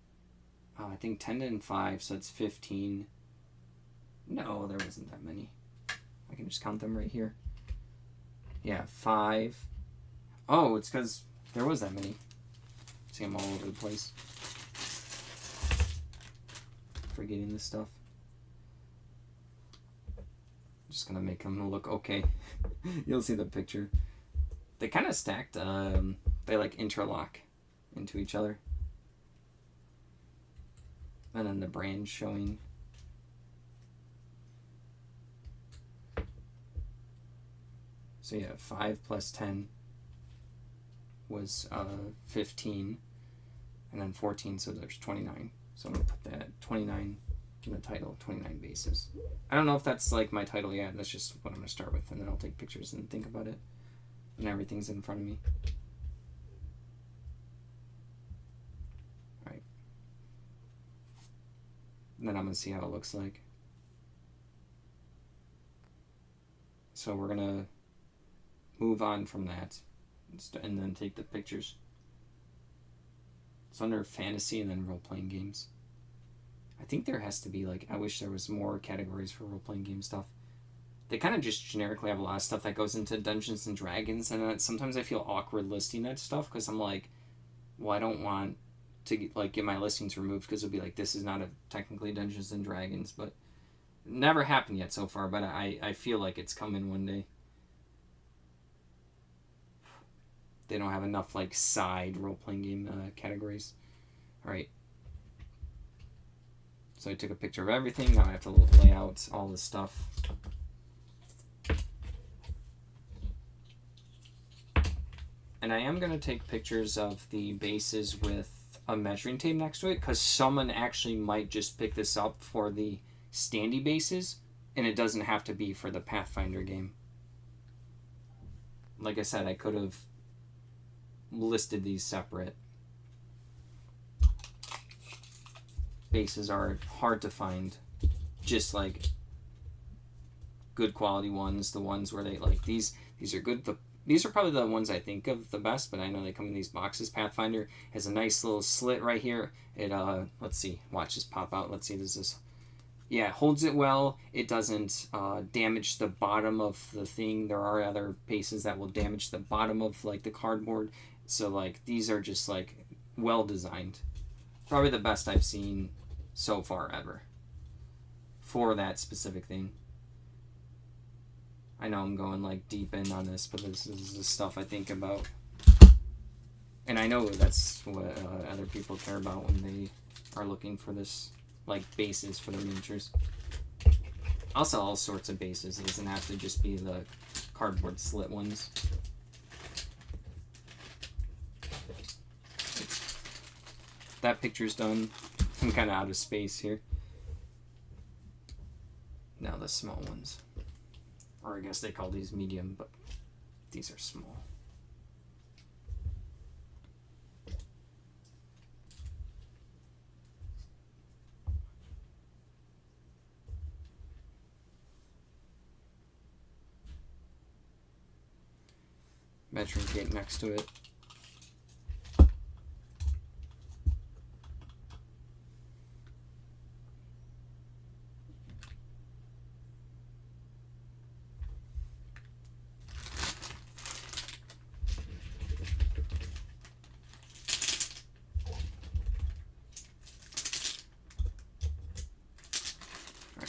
I think 10 and 5, so it's 15. No, there wasn't that many. I can just count them right here. Yeah, 5. Oh, it's because there was that many. See, I'm all over the place. Forgetting this stuff. Just gonna make them look okay. You'll see the picture. They kind of stacked. They like interlock into each other. And then the brand showing. So yeah, 5 plus 10 was 15, and then 14, so there's 29. So I'm going to put that 29 in the title, 29 bases. I don't know if that's like my title yet. That's just what I'm going to start with, and then I'll take pictures and think about it. And everything's in front of me. Alright. And then I'm going to see how it looks like. So we're going to move on from that and then take the pictures. It's under fantasy and then role-playing games. I think there has to be, like, I wish there was more categories for role-playing game stuff. They kind of just generically have a lot of stuff that goes into Dungeons and Dragons, and sometimes I feel awkward listing that stuff because I'm like, well, I don't want to like get my listings removed because it'll be like, this is not technically Dungeons and Dragons, but it never happened yet so far, but I feel like it's coming one day. They don't have enough like side role-playing game categories. Alright. So I took a picture of everything. Now I have to lay out all this stuff. And I am going to take pictures of the bases with a measuring tape next to it, because someone actually might just pick this up for the standee bases, and it doesn't have to be for the Pathfinder game. Like I said, I could have listed these separate. Bases are hard to find, just like good quality ones, the ones where they like these are good. These are probably the ones I think of the best, but I know they come in these boxes. Pathfinder has a nice little slit right here. It let's see, watch this pop out. Let's see, does this? Yeah, it holds it well. It doesn't damage the bottom of the thing. There are other bases that will damage the bottom of like the cardboard. So like these are just like well designed. Probably the best I've seen so far ever for that specific thing. I know I'm going like deep in on this, but this is the stuff I think about. And I know that's what other people care about when they are looking for this, like bases for their miniatures. I'll sell all sorts of bases. It doesn't have to just be the cardboard slit ones. That picture's done. I'm kind of out of space here. Now the small ones. Or I guess they call these medium, but these are small. Measuring tape next to it.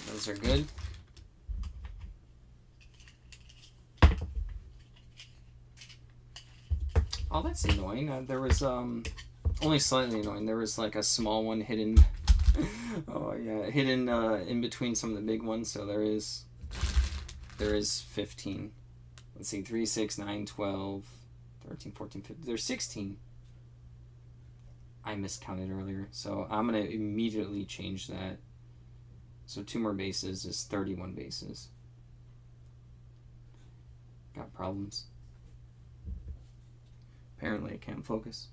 Those are good. Oh, that's annoying. There was Only slightly annoying. There was like a small one hidden. Oh yeah, hidden in between some of the big ones. So there is 15. Let's see, 3, 6, 9, 12, 13, 14, 15. There's 16. I miscounted earlier, so I'm gonna immediately change that. So 2 more bases is 31 bases. Got problems. Apparently I can't focus.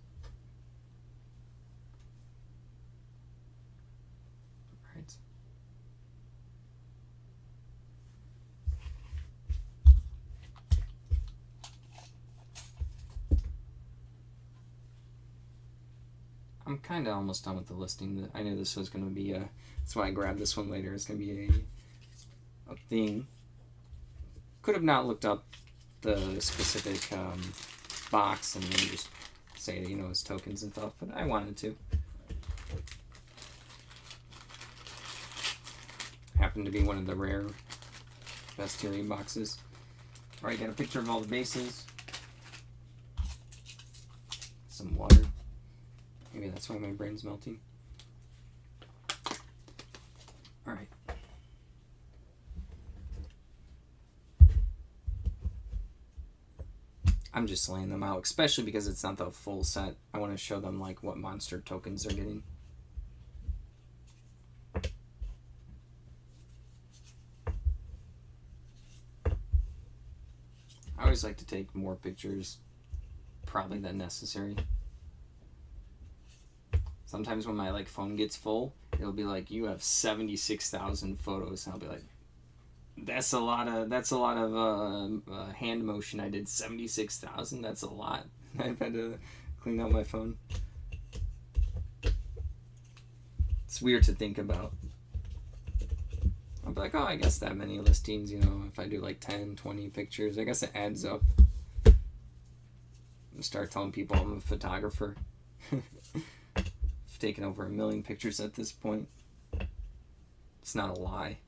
Alright. I'm kind of almost done with the listing. I knew this was going to be a... That's why I grabbed this one later. It's going to be a thing. Could have not looked up the specific box and then just say, you know, it's tokens and stuff, but I wanted to. Happened to be one of the rare Vesterian boxes. Alright, got a picture of all the bases. Some water. Maybe that's why my brain's melting. Alright. I'm just laying them out, especially because it's not the full set. I want to show them like what monster tokens they're getting. I always like to take more pictures probably than necessary. Sometimes when my like phone gets full, it'll be like, you have 76,000 photos, and I'll be like, that's a lot of hand motion. I did 76,000. That's a lot. I've had to clean out my phone. It's weird to think about. I'll be like, oh, I guess that many listings, you know, if I do like 10, 20 pictures, I guess it adds up. I'll start telling people I'm a photographer. I've taken over 1 million pictures at this point. It's not a lie.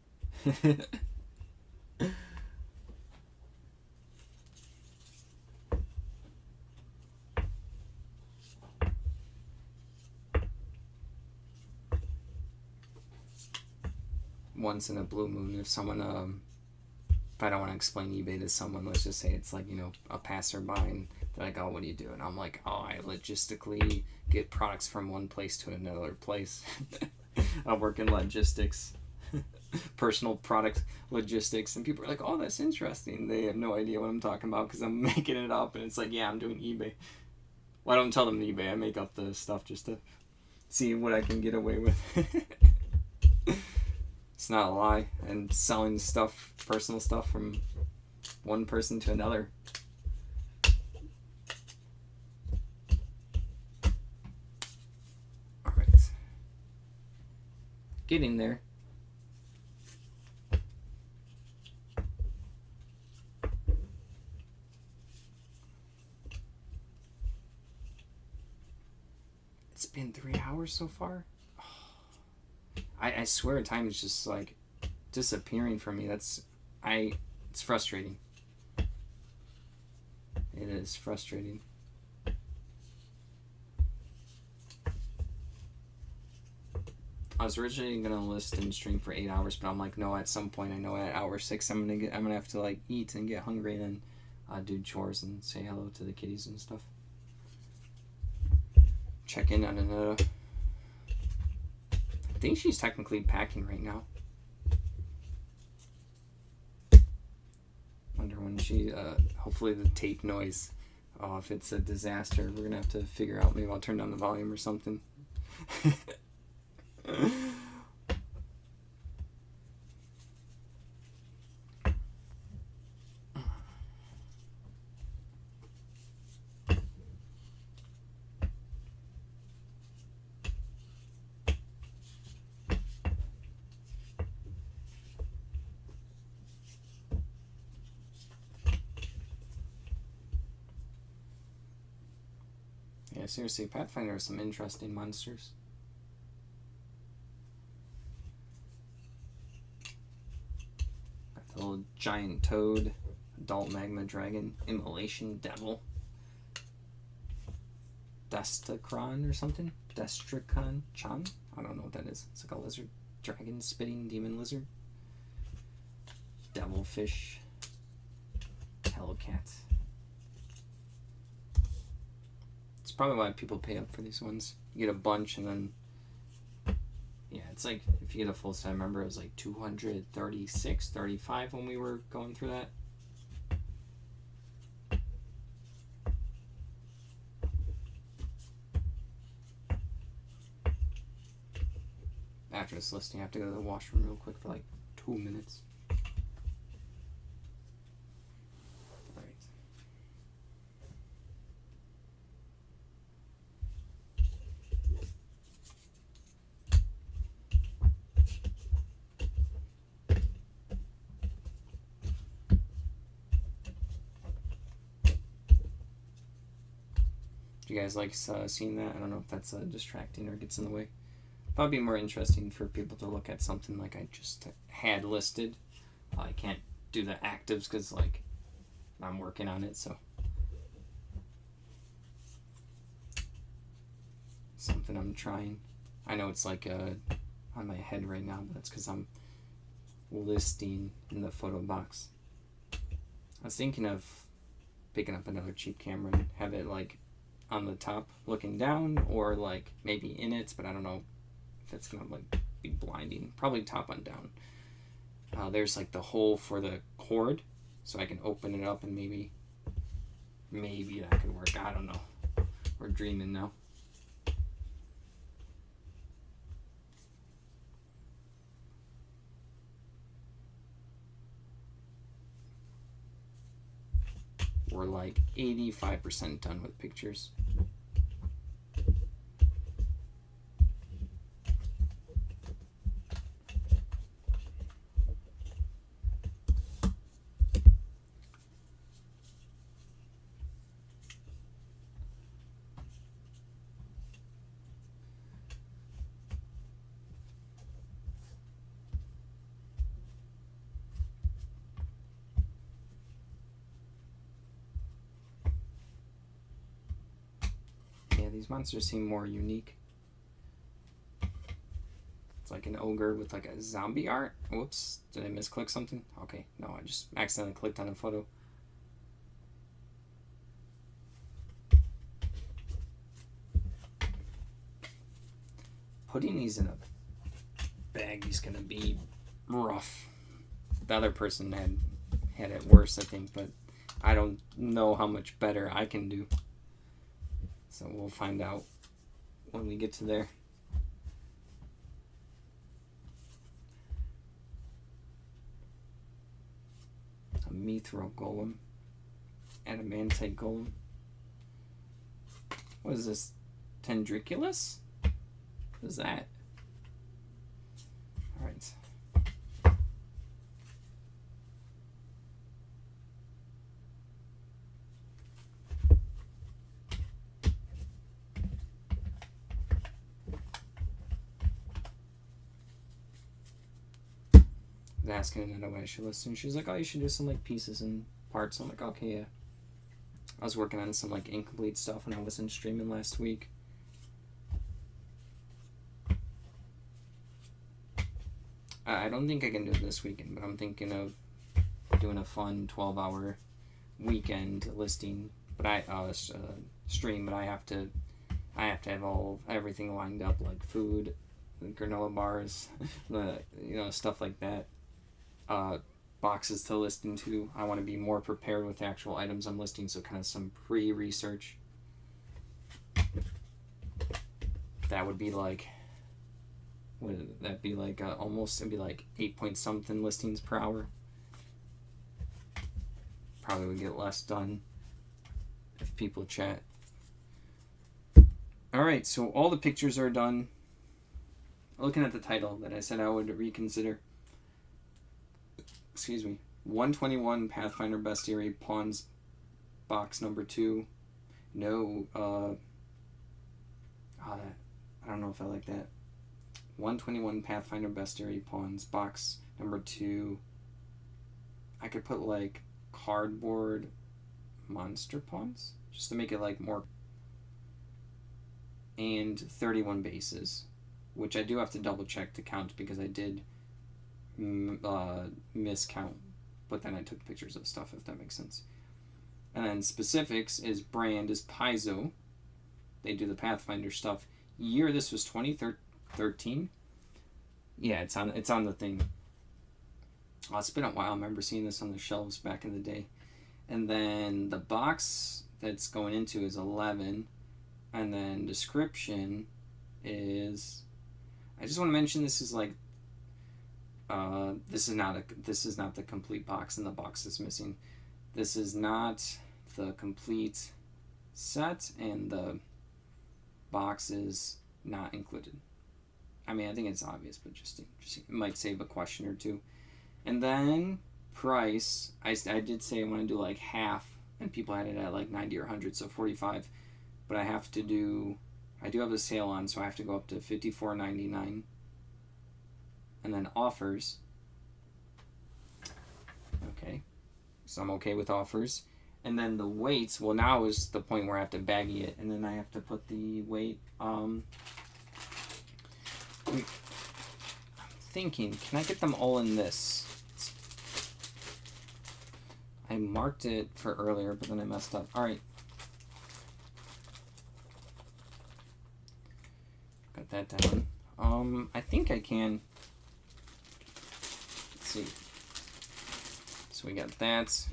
Once in a blue moon, if someone, if I don't want to explain eBay to someone, let's just say it's like, you know, a passerby, and they're like, oh, what do you do? And I'm like, oh, I logistically get products from one place to another place. I work in logistics, personal product logistics, and people are like, oh, that's interesting. They have no idea what I'm talking about because I'm making it up, and it's like, yeah, I'm doing eBay. Well, I don't tell them eBay. I make up the stuff just to see what I can get away with. It's not a lie. And selling stuff, personal stuff from one person to another. Alright. Getting there. It's been 3 hours so far? I swear time is just like disappearing from me. It's frustrating. It is frustrating. I was originally gonna list and stream for 8 hours, but I'm like, no. At some point, I know at hour 6, I'm gonna have to like eat and get hungry, and then do chores and say hello to the kitties and stuff. Check in on another. I think she's technically packing right now. Wonder when she, hopefully the tape noise, oh, if it's a disaster, we're gonna have to figure out, maybe I'll turn down the volume or something. Yeah, seriously, Pathfinder has some interesting monsters. Got the little giant toad, adult magma dragon, immolation devil. Destacron or something. Destricon Chan? I don't know what that is. It's like a lizard. Dragon spitting demon lizard. Devilfish. Hellcat. It's probably why people pay up for these ones. You get a bunch and then... Yeah, it's like, if you get a full set, I remember it was like 236, 35 when we were going through that. After this listing, I have to go to the washroom real quick for like 2 minutes. Alright. Do you guys like seeing that? I don't know if that's distracting or gets in the way. Probably be more interesting for people to look at something like I just had listed. I can't do the actives because like I'm working on it, so something I'm trying. I know it's like on my head right now, but that's because I'm listing in the photo box. I was thinking of picking up another cheap camera and have it like on the top looking down, or like maybe in it, but I don't know if it's gonna like be blinding. Probably top on down. There's like the hole for the cord, so I can open it up and maybe that could work. I don't know. We're dreaming now. We're like 85% done with pictures. These monsters seem more unique. It's like an ogre with like a zombie art. Whoops, did I misclick something? Okay, no, I just accidentally clicked on a photo. Putting these in a bag is gonna be rough. The other person had it worse, I think, but I don't know how much better I can do. So we'll find out when we get to there. A mithril golem. Adamantite golem. What is this? Tendriculus? What is that? Alright. Asking Annetta what I should listen. She's like, oh, you should do some like pieces and parts. I'm like, okay, yeah. I was working on some like incomplete stuff when I wasn't streaming last week. I don't think I can do it this weekend, but I'm thinking of doing a fun 12-hour weekend listing. But stream. But I have to have everything lined up, like food, granola bars, stuff like that. Boxes to list into. I want to be more prepared with the actual items I'm listing, so kind of some pre-research. That would be like, would that be like almost, it'd be like 8 point something listings per hour. Probably would get less done if people chat. Alright, so all the pictures are done. Looking at the title that I said I would reconsider. Excuse me. 121 Pathfinder Bestiary Pawns box number 2. No, I don't know if I like that. 121 Pathfinder Bestiary Pawns box number 2. I could put like cardboard monster pawns just to make it like more. and 31 bases, which I do have to double check to count because I did miscount, but then I took pictures of stuff, if that makes sense. And then specifics is brand is Paizo. They do the Pathfinder stuff. Year, this was 2013. Yeah, it's on the thing. Oh, it's been a while. I remember seeing this on the shelves back in the day. And then the box that's going into is 11. And then description is, I just want to mention this is like, this is not the complete box, and the box is missing. This is not the complete set, and the box is not included. I mean, I think it's obvious, but just it might save a question or two. And then price, I did say I want to do like half, and people had it at like 90 or 100, so 45. But I do have a sale on, so I have to go up to $54.99. And then offers. Okay, so I'm okay with offers. And then the weights, well, now is the point where I have to baggy it, and then I have to put the weight. I'm thinking, can I get them all in this? I marked it for earlier, but then I messed up. All right. Got that down. I think I can. Let's see. So we got that.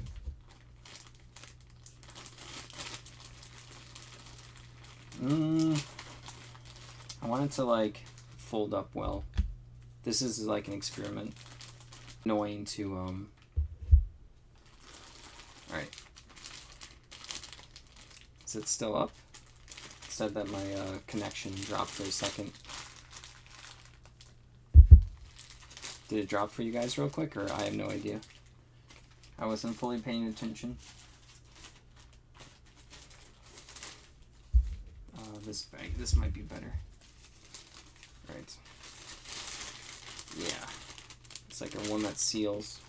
I want it to like fold up well. This is like an experiment. Annoying to Alright. Is it still up? It said that my connection dropped for a second. Did it drop for you guys real quick, or I have no idea? I wasn't fully paying attention. This might be better. Right. Yeah. It's like a one that seals.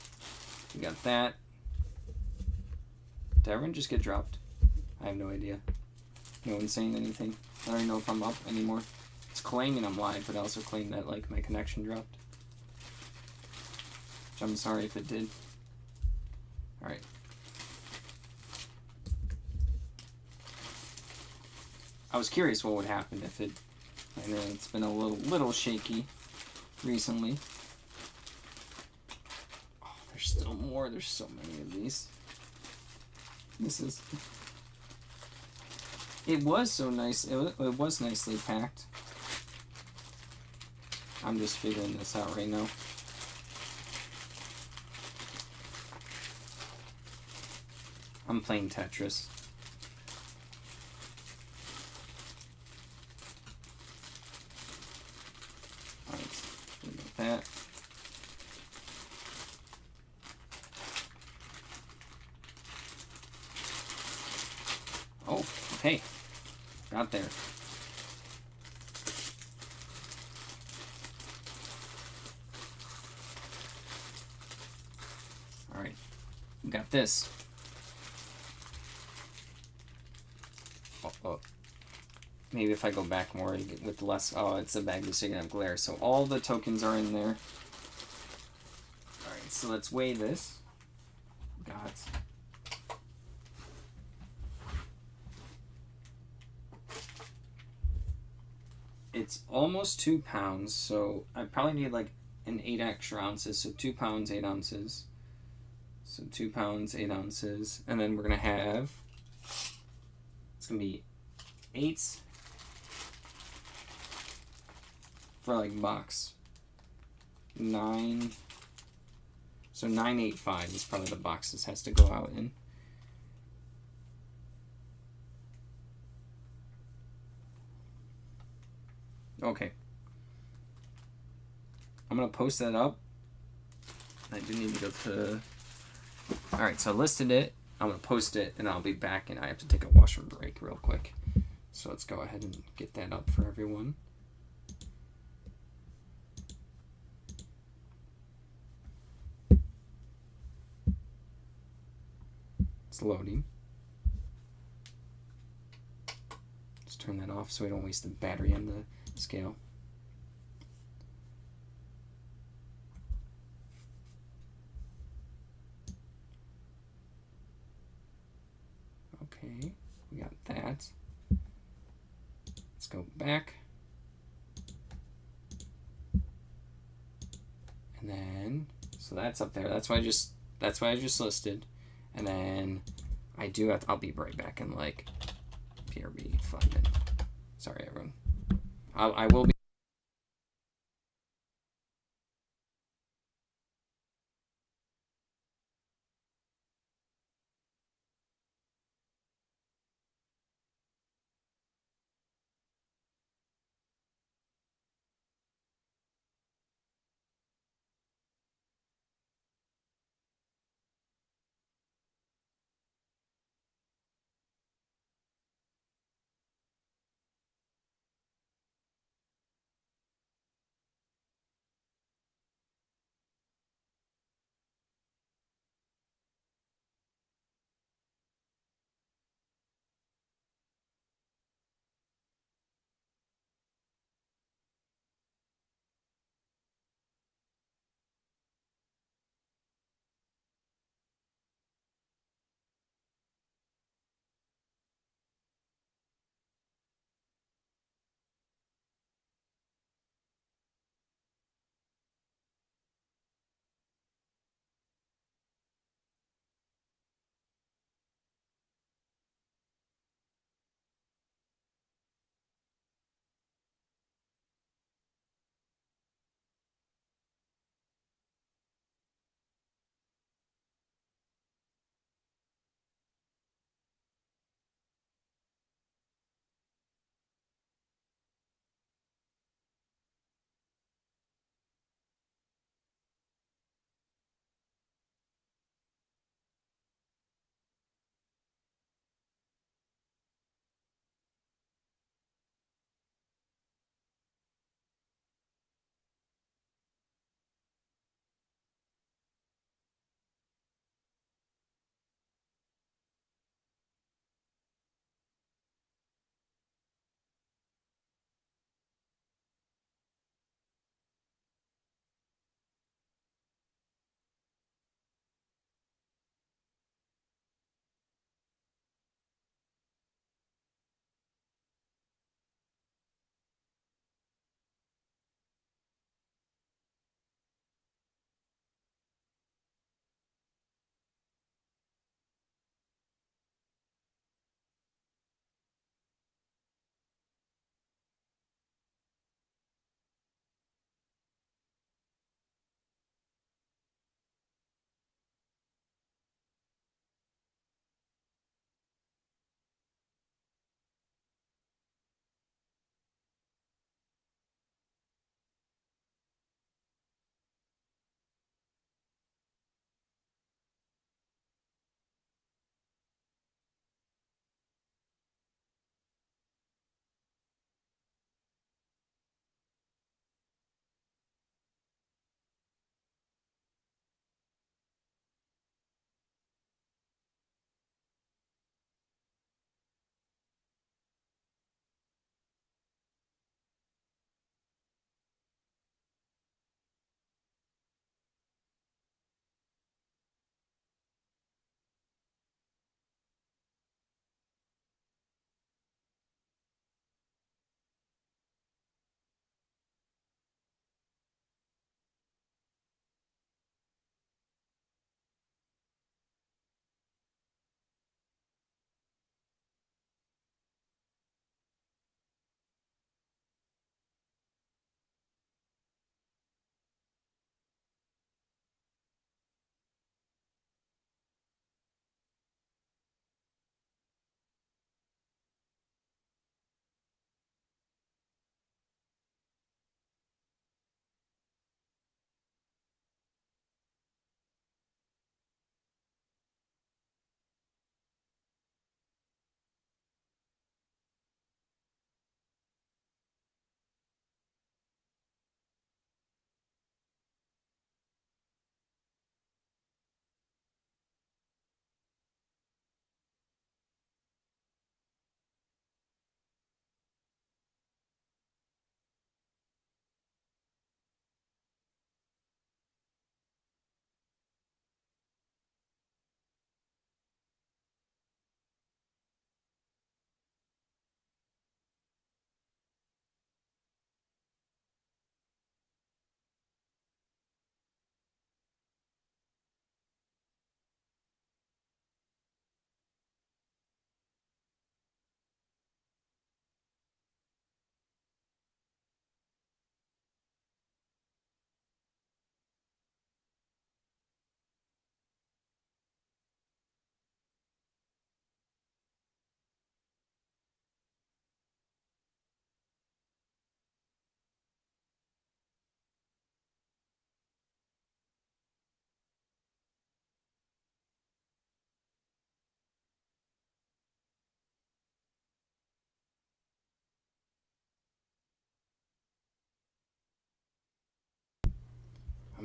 We got that. Did everyone just get dropped? I have no idea. No one's saying anything. I don't even know if I'm up anymore. It's claiming I'm live, but I also claim that like my connection dropped. Which I'm sorry if it did. Alright. I was curious what would happen if it... I know it's been a little shaky recently. Oh, there's still more. There's so many of these. This is... It was so nice. It was nicely packed. I'm just figuring this out right now. I'm playing Tetris. Alright, we got that. Oh, okay. Got there. Alright, we got this. Oh. Maybe if I go back more with less... Oh, it's a bag that's gonna have glare. So all the tokens are in there. Alright, so let's weigh this. Got... It's almost 2 pounds, so I probably need like an 8 extra ounces. So 2 pounds, 8 ounces. So 2 pounds, 8 ounces. And then we're gonna have... It's gonna be 8 for like box 9, so 985 is probably the box this has to go out in. Okay, I'm gonna post that up. I do need to go to... Alright, so I listed it. I'm going to post it, and I'll be back, and I have to take a washroom break real quick. So let's go ahead and get that up for everyone. It's loading. Let's turn turn that off so we don't waste the battery on the scale. Okay, we got that. Let's go back. And then, so that's up there. That's why I just listed. And then I'll be right back in like PRB 5 minutes. Sorry, everyone. I will be.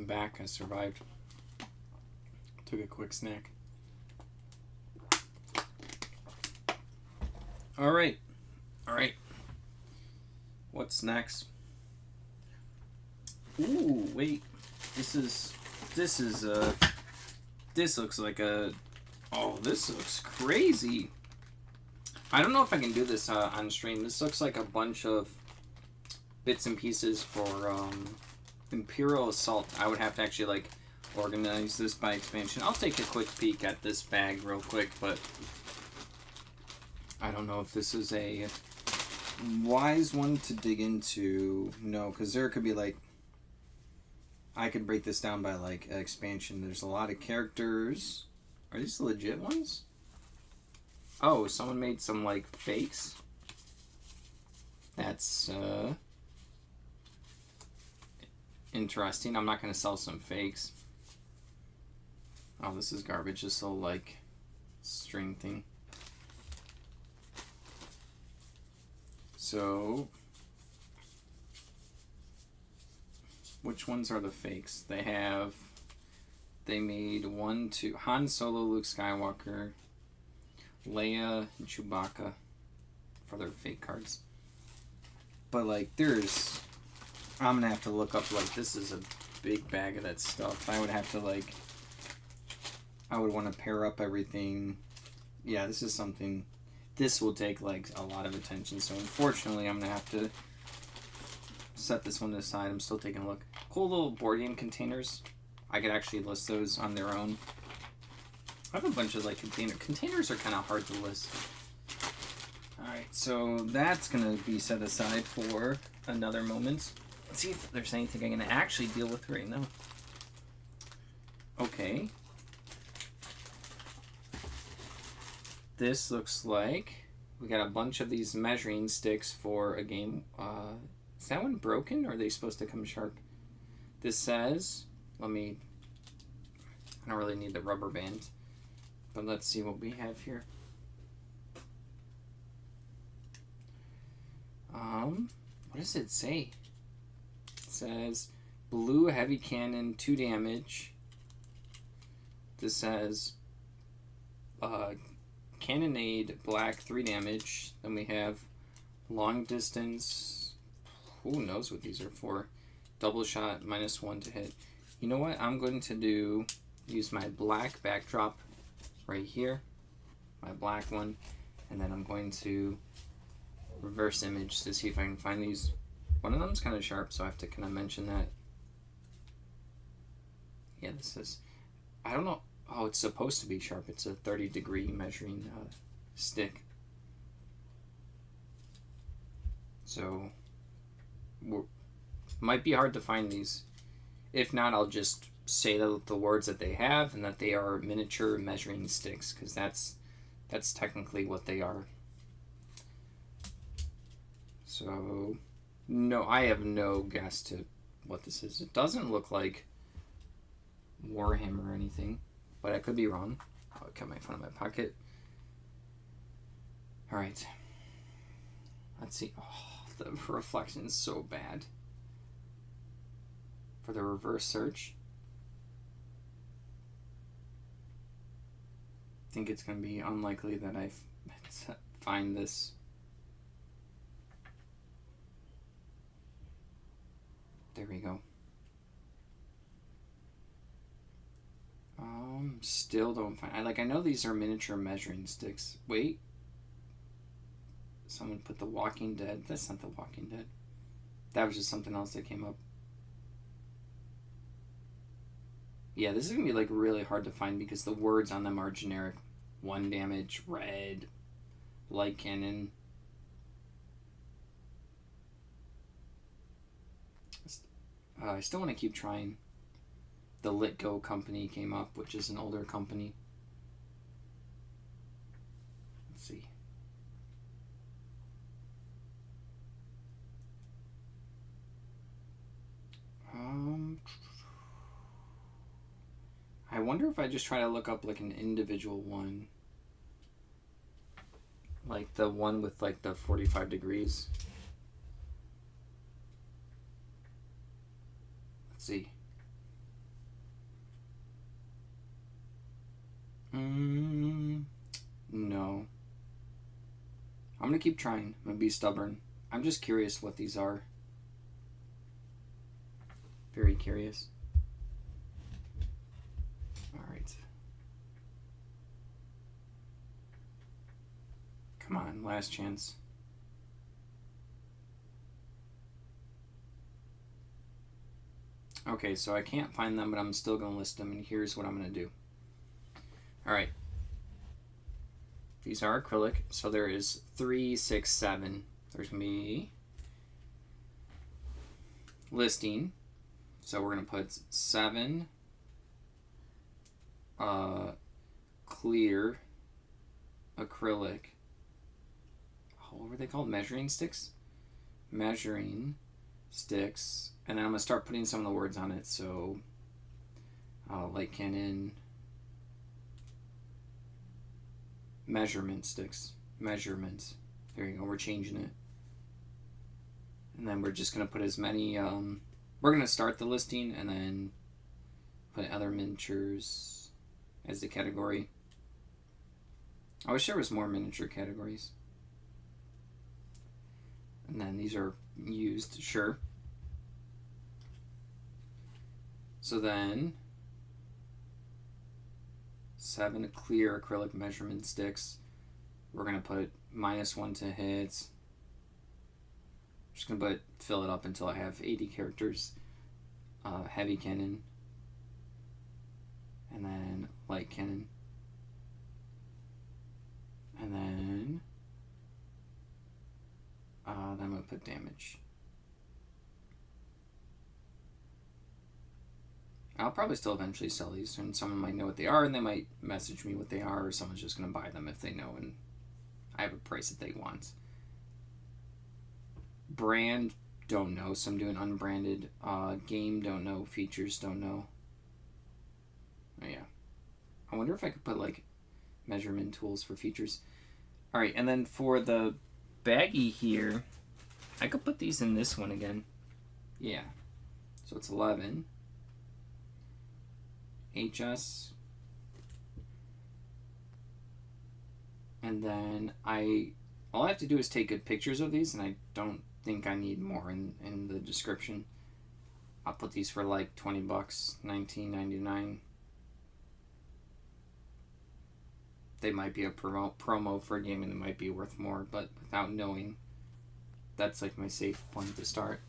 I'm back. I survived. Took a quick snack. Alright. Alright. What's next? Ooh, wait. This looks like a... Oh, this looks crazy. I don't know if I can do this on stream. This looks like a bunch of bits and pieces for Imperial Assault. I would have to actually, like, organize this by expansion. I'll take a quick peek at this bag real quick, but I don't know if this is a wise one to dig into. No, because there could be, like, I could break this down by, like, expansion. There's a lot of characters. Are these legit ones? Oh, someone made some, like, fakes. That's, interesting. I'm not going to sell some fakes. Oh, this is garbage. This little, like, string thing. So, which ones are the fakes? They made 1, 2, Han Solo, Luke Skywalker, Leia, and Chewbacca for their fake cards. But, like, I'm gonna have to look up, like, this is a big bag of that stuff. I would have to, like, I would want to pair up everything. Yeah, this is something, this will take, like, a lot of attention. So, unfortunately, I'm gonna have to set this one aside. I'm still taking a look. Cool little board game containers. I could actually list those on their own. I have a bunch of, like, containers are kind of hard to list. Alright, so that's going to be set aside for another moment. Let's see if there's anything I can actually deal with right now. Okay. This looks like we got a bunch of these measuring sticks for a game. Is that one broken, or are they supposed to come sharp? This says, I don't really need the rubber band, but let's see what we have here. What does it say? It says blue heavy cannon, 2 damage. This says cannonade black, 3 damage. Then we have long distance. Who knows what these are for? Double shot, -1 to hit. You know what? I'm going to use my black backdrop right here, my black one, and then I'm going to reverse image to see if I can find these. One of them's kind of sharp, so I have to kind of mention that. Yeah, this is, I don't know. Oh, it's supposed to be sharp. It's a 30-degree measuring stick. So, might be hard to find these. If not, I'll just say the words that they have and that they are miniature measuring sticks, because that's technically what they are. So, no, I have no guess to what this is. It doesn't look like Warhammer or anything, but I could be wrong. I'll cut my phone in my pocket. Alright. Let's see. Oh, the reflection is so bad. For the reverse search, I think it's going to be unlikely that I find this. There we go. Still don't find. I know these are miniature measuring sticks. Wait. Someone put The Walking Dead. That's not The Walking Dead. That was just something else that came up. Yeah, this is going to be, like, really hard to find because the words on them are generic. 1 damage, red, light cannon. I still want to keep trying. The Litgo company came up, which is an older company. Let's see. I wonder if I just try to look up, like, an individual one. Like the one with, like, the 45 degrees. Let's see. No. I'm gonna keep trying. I'm gonna be stubborn. I'm just curious what these are. Very curious. Alright. Come on, last chance. Okay, so I can't find them, but I'm still going to list them, and here's what I'm going to do. Alright. These are acrylic, so there is 3, 6, 7. There's going to be listing. So we're going to put 7 clear acrylic. What were they called? Measuring sticks? Measuring sticks. And then I'm going to start putting some of the words on it. So, light cannon, measurement sticks, measurements. There you go, we're changing it. And then we're just going to put as many, we're going to start the listing and then put other miniatures as the category. I wish there was more miniature categories. And then these are used, sure. So then 7 clear acrylic measurement sticks. We're going to put -1 to hit. I'm just going to fill it up until I have 80 characters. Heavy cannon. And then light cannon. And then I'm going to put damage. I'll probably still eventually sell these, and someone might know what they are, and they might message me what they are, or someone's just going to buy them if they know, and I have a price that they want. Brand, don't know, so I'm doing unbranded. Game, don't know. Features, don't know. Oh, yeah. I wonder if I could put, like, measurement tools for features. Alright, and then for the baggie here, I could put these in this one again. Yeah. So it's 11. HS. And then all I have to do is take good pictures of these, and I don't think I need more in the description. I'll put these for like $20, $19.99. They might be a promo for a game, and they might be worth more, but without knowing, that's like my safe point to start.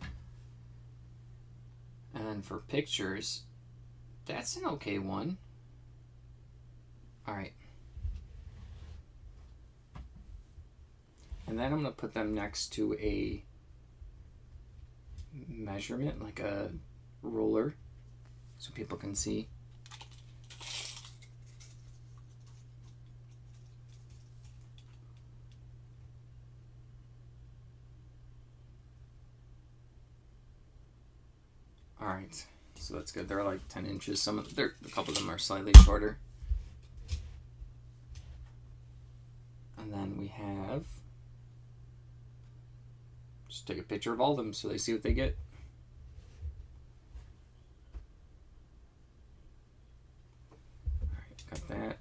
And then for pictures, that's an okay one. Alright. And then I'm going to put them next to a measurement, like a ruler, so people can see. Alright, so that's good. They're like 10 inches. A couple of them are slightly shorter. And then we have, just take a picture of all of them so they see what they get. Alright, got that.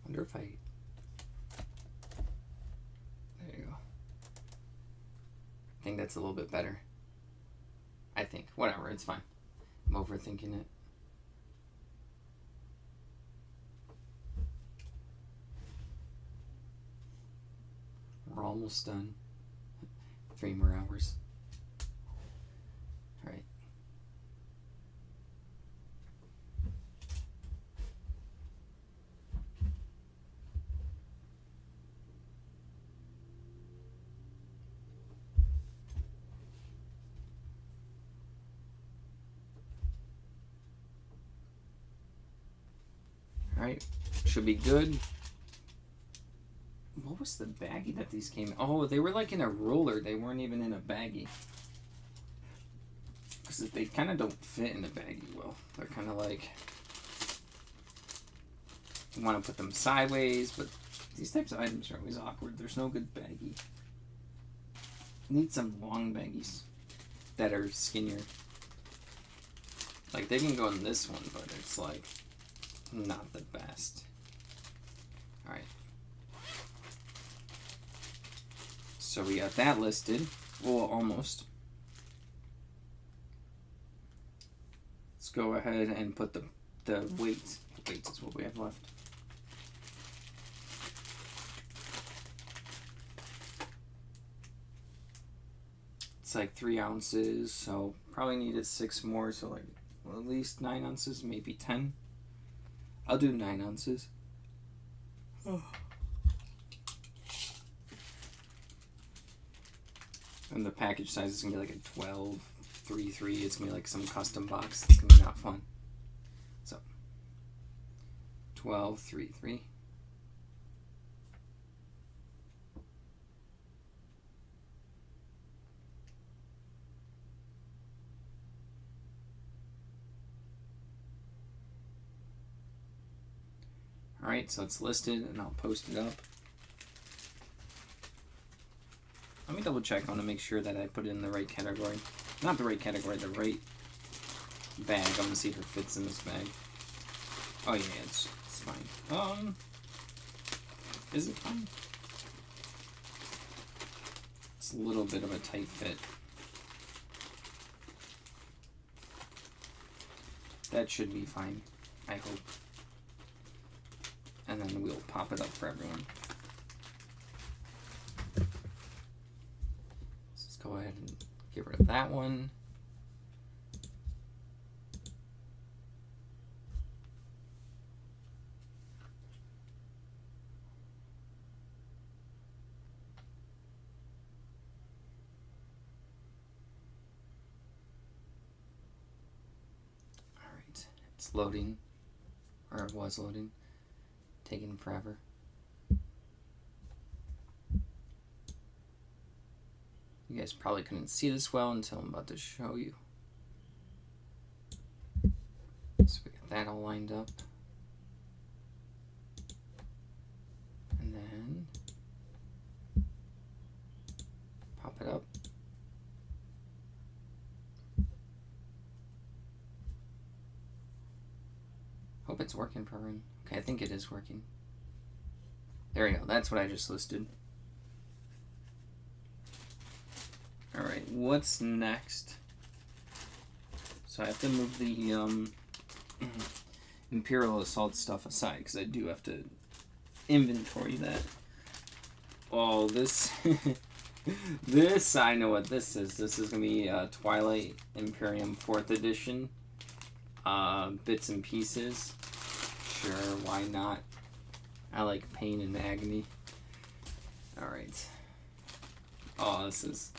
Wonder if there you go. I think that's a little bit better. I think. Whatever, it's fine. I'm overthinking it. We're almost done. 3 more hours. Alright. Alright, should be good. What was the baggie that these came in? Oh, they were like in a roller. They weren't even in a baggie. Because they kind of don't fit in a baggie well. They're kind of like, you want to put them sideways, but these types of items are always awkward. There's no good baggie. You need some long baggies that are skinnier. Like, they can go in this one, but it's, like, not the best. Alright. So we got that listed. Well, almost. Let's go ahead and put the weights. The weights is what we have left. It's like 3 ounces, so probably needed 6 more, so like at least 9 ounces, maybe 10. I'll do 9 ounces. Oh. And the package size is gonna be like a 12.33. It's gonna be like some custom box. It's gonna be not fun. So 12.33. Alright, so it's listed and I'll post it up. Let me double check. I want to make sure that I put it in the right category. Not the right category, the right bag. I want to see if it fits in this bag. Oh yeah, it's fine. Is it fine? It's a little bit of a tight fit. That should be fine, I hope. And then we'll pop it up for everyone. Let's go ahead and get rid of that one. Alright, it's loading, or it was loading. Taking forever. You guys probably couldn't see this well until I'm about to show you. So we got that all lined up. And then pop it up. Hope it's working for everyone. Okay, I think it is working. There we go. That's what I just listed. Alright, what's next? So I have to move the Imperial Assault stuff aside because I do have to inventory that. Oh, this... this, I know what this is. This is going to be Twilight Imperium 4th edition. Bits and pieces. Sure, why not? I like pain and agony. Alright. Oh, this is...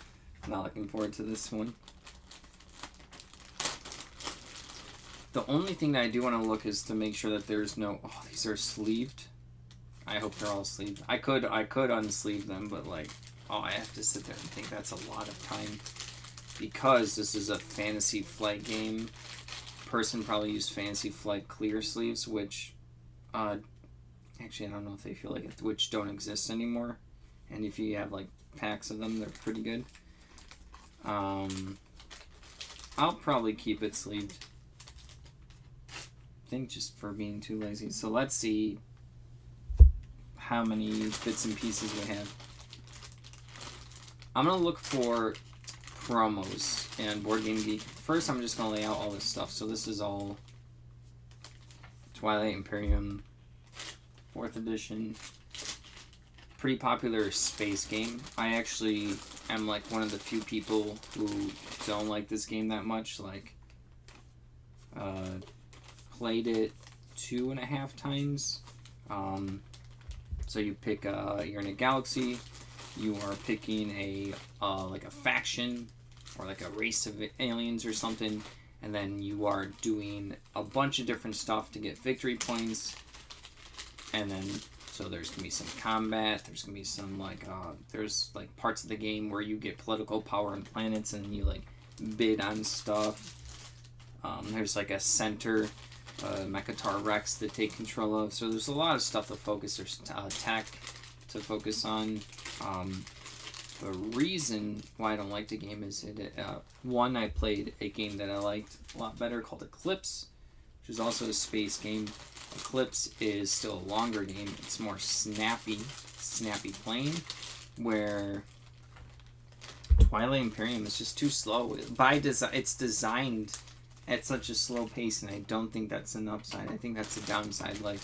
not looking forward to this one. The only thing that I do want to look is to make sure that there's no... Oh, these are sleeved. I hope they're all sleeved. I could unsleeve them, but like... Oh, I have to sit there and think that's a lot of time. Because this is a Fantasy Flight game. Person probably used Fantasy Flight clear sleeves, which... actually, I don't know if they feel like it, which don't exist anymore. And if you have like packs of them, they're pretty good. I'll probably keep it sleeved. I think just for being too lazy. So let's see how many bits and pieces we have. I'm gonna look for promos and Board Game Geek. First, I'm just gonna lay out all this stuff. So this is all Twilight Imperium 4th edition. Pretty popular space game. I actually am like one of the few people who don't like this game that much. Like, played it 2.5 times. So you pick, you're in a galaxy. You are picking a like a faction or like a race of aliens or something, and then you are doing a bunch of different stuff to get victory points. And then, so there's gonna be some combat. There's gonna be some like there's like parts of the game where you get political power on planets and you like bid on stuff. There's like a center, Mekatar Rex to take control of. So there's a lot of stuff to focus. There's tech to focus on. The reason why I don't like the game is one, I played a game that I liked a lot better called Eclipse, which is also a space game. Eclipse is still a longer game. It's more snappy playing, where Twilight Imperium is just too slow. By design, it's designed at such a slow pace, and I don't think that's an upside. I think that's a downside. Like,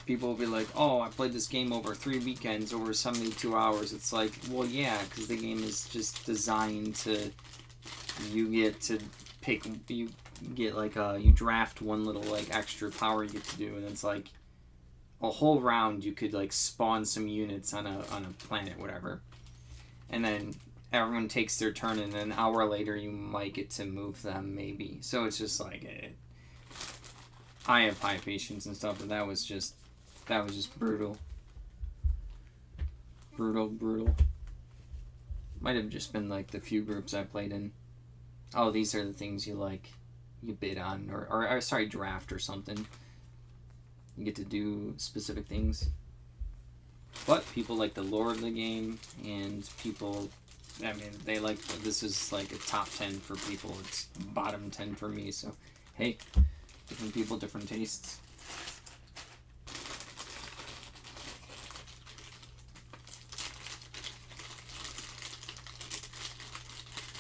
people will be like, oh, I played this game over 3 weekends, over 72 hours. It's like, well, yeah, because the game is just designed to, you get to pick, you get like, you draft one little, like, extra power you get to do, and it's like, a whole round you could, like, spawn some units on a planet, whatever. And then everyone takes their turn, and an hour later you might get to move them, maybe. So it's just like, I have high patience and stuff, but that was just brutal. Brutal. Might have just been like the few groups I played in. Oh, these are the things you bid on, or sorry, draft or something. You get to do specific things. But people like the lore of the game, and people, I mean, they like, this is like a top 10 for people. It's bottom 10 for me, so hey, different people, different tastes.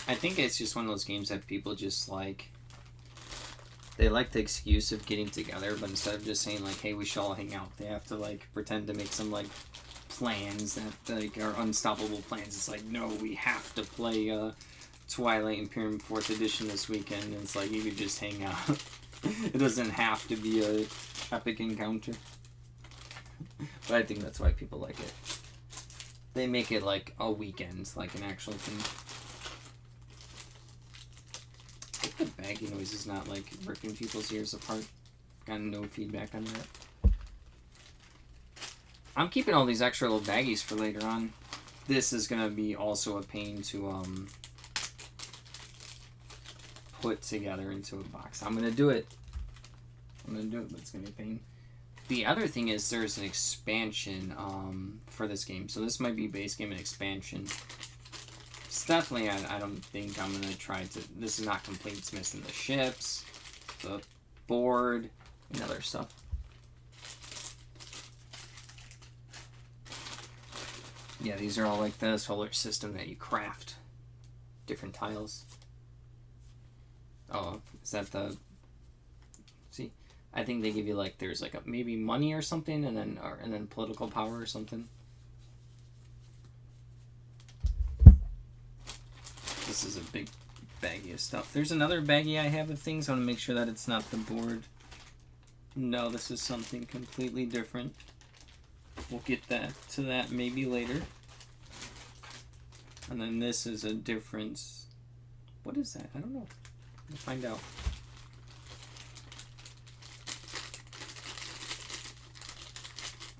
I think it's just one of those games that people just like, they like the excuse of getting together, but instead of just saying like, hey, we should all hang out, they have to like pretend to make some like plans that like are unstoppable plans. It's like, no, we have to play Twilight Imperium 4th edition this weekend, and it's like, you could just hang out. It doesn't have to be a epic encounter. But I think that's why people like it. They make it like a weekend, like an actual thing. I think the baggy noise is not like ripping people's ears apart. Got no feedback on that. I'm keeping all these extra little baggies for later on. This is gonna be also a pain to put together into a box. I'm gonna do it, but it's gonna be a pain. The other thing is there's an expansion for this game. So this might be base game and expansion. It's definitely, I don't think I'm gonna try to, this is not complete. It's missing the ships, the board, and other stuff. Yeah, these are all like the solar system that you craft. Different tiles. Oh, is that the... See? I think they give you like, there's like maybe money or something, and then political power or something. This is a big baggie of stuff. There's another baggie I have of things. I want to make sure that it's not the board. No, this is something completely different. We'll get to that maybe later. And then this is a difference. What is that? I don't know. We'll find out.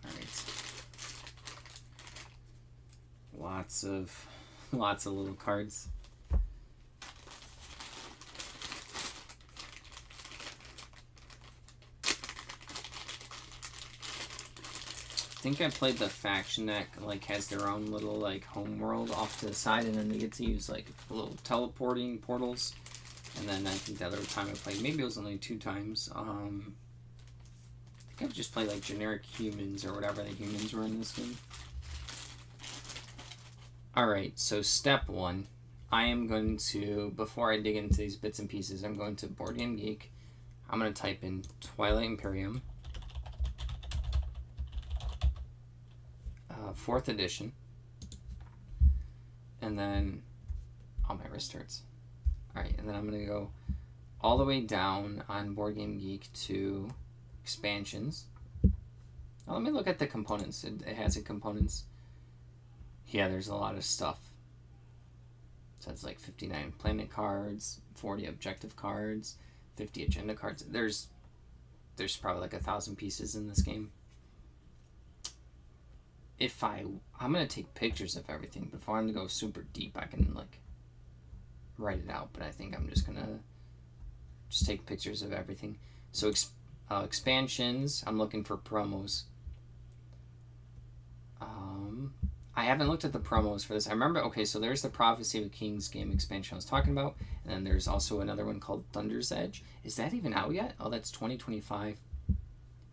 Alright. Lots of little cards. I think I played the faction that like has their own little like home world off to the side, and then they get to use like little teleporting portals. And then I think the other time I played, maybe it was only 2 times. I think I've just played like generic humans or whatever the humans were in this game. Alright, so step 1. I am going to, before I dig into these bits and pieces, I'm going to Board Game Geek. I'm going to type in Twilight Imperium. 4th edition, and then, oh, my wrist hurts. Alright, and then I'm going to go all the way down on Board Game Geek to expansions. Now let me look at the components. It has the components. Yeah, there's a lot of stuff. So it's like 59 planet cards, 40 objective cards, 50 agenda cards. There's probably like 1,000 pieces in this game. I'm going to take pictures of everything. Before I'm going to go super deep, I can like write it out, but I think I'm just going to just take pictures of everything. So expansions, I'm looking for promos. I haven't looked at the promos for this. I remember, okay, so there's the Prophecy of Kings game expansion I was talking about, and then there's also another one called Thunder's Edge. Is that even out yet? Oh, that's 2025.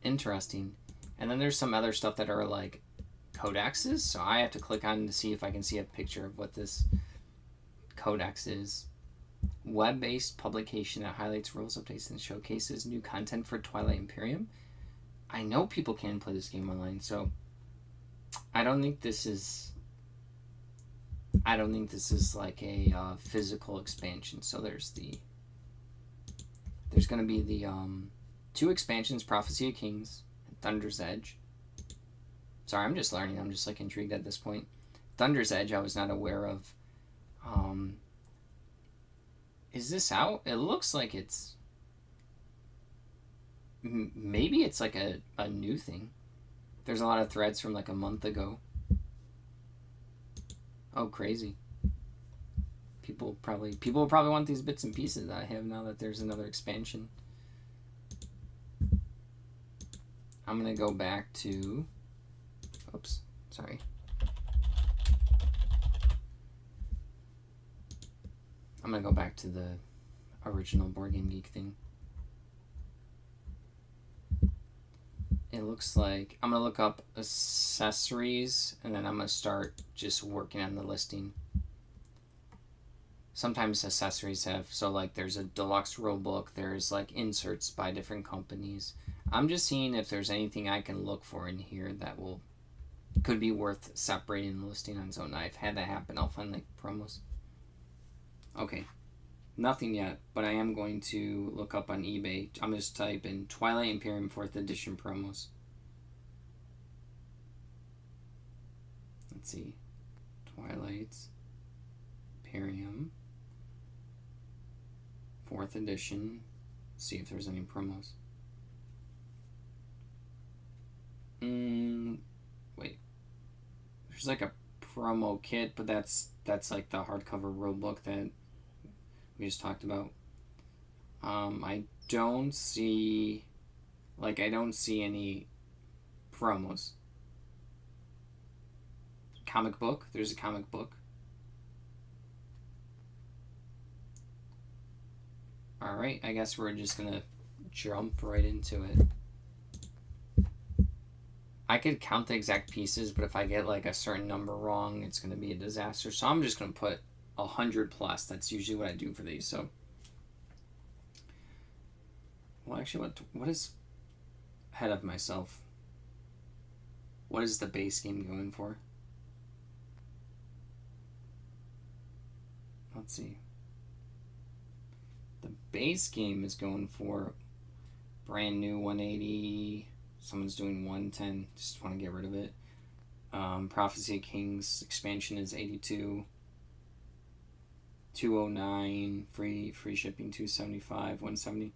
Interesting. And then there's some other stuff that are like codexes, so I have to click on to see if I can see a picture of what this codex is. Web-based publication that highlights rules, updates, and showcases new content for Twilight Imperium. I know people can play this game online, so I don't think this is like a physical expansion. So there's going to be the 2 expansions, Prophecy of Kings and Thunder's Edge. Sorry, I'm just learning. I'm just like intrigued at this point. Thunder's Edge I was not aware of. Is this out? It looks like it's maybe it's like a new thing. There's a lot of threads from like a month ago. Oh, crazy. People will probably want these bits and pieces that I have now that there's another expansion. I'm going to go back to... Oops, sorry. I'm going to go back to the original Board Game Geek thing. It looks like I'm going to look up accessories, and then I'm going to start just working on the listing. Sometimes accessories have, so like there's a deluxe rulebook, there's like inserts by different companies. I'm just seeing if there's anything I can look for in here that could be worth separating and listing on Zone Knife. Had that happen, I'll find like promos. Okay, nothing yet, but I am going to look up on eBay. I'm going to type in Twilight Imperium 4th Edition promos. Let's see. Twilight Imperium 4th Edition. See if there's any promos. Wait. There's like a promo kit, but that's like the hardcover rulebook that we just talked about. I don't see any promos. Comic book. There's a comic book. Alright, I guess we're just gonna jump right into it. I could count the exact pieces, but if I get like a certain number wrong, it's gonna be a disaster. So I'm just gonna put 100 plus. That's usually what I do for these. So, well, actually, what is ahead of myself? What is the base game going for? Let's see. The base game is going for brand new 180. Someone's doing 110. Just want to get rid of it. Prophecy of Kings expansion is 82. 209, free shipping 275, 170.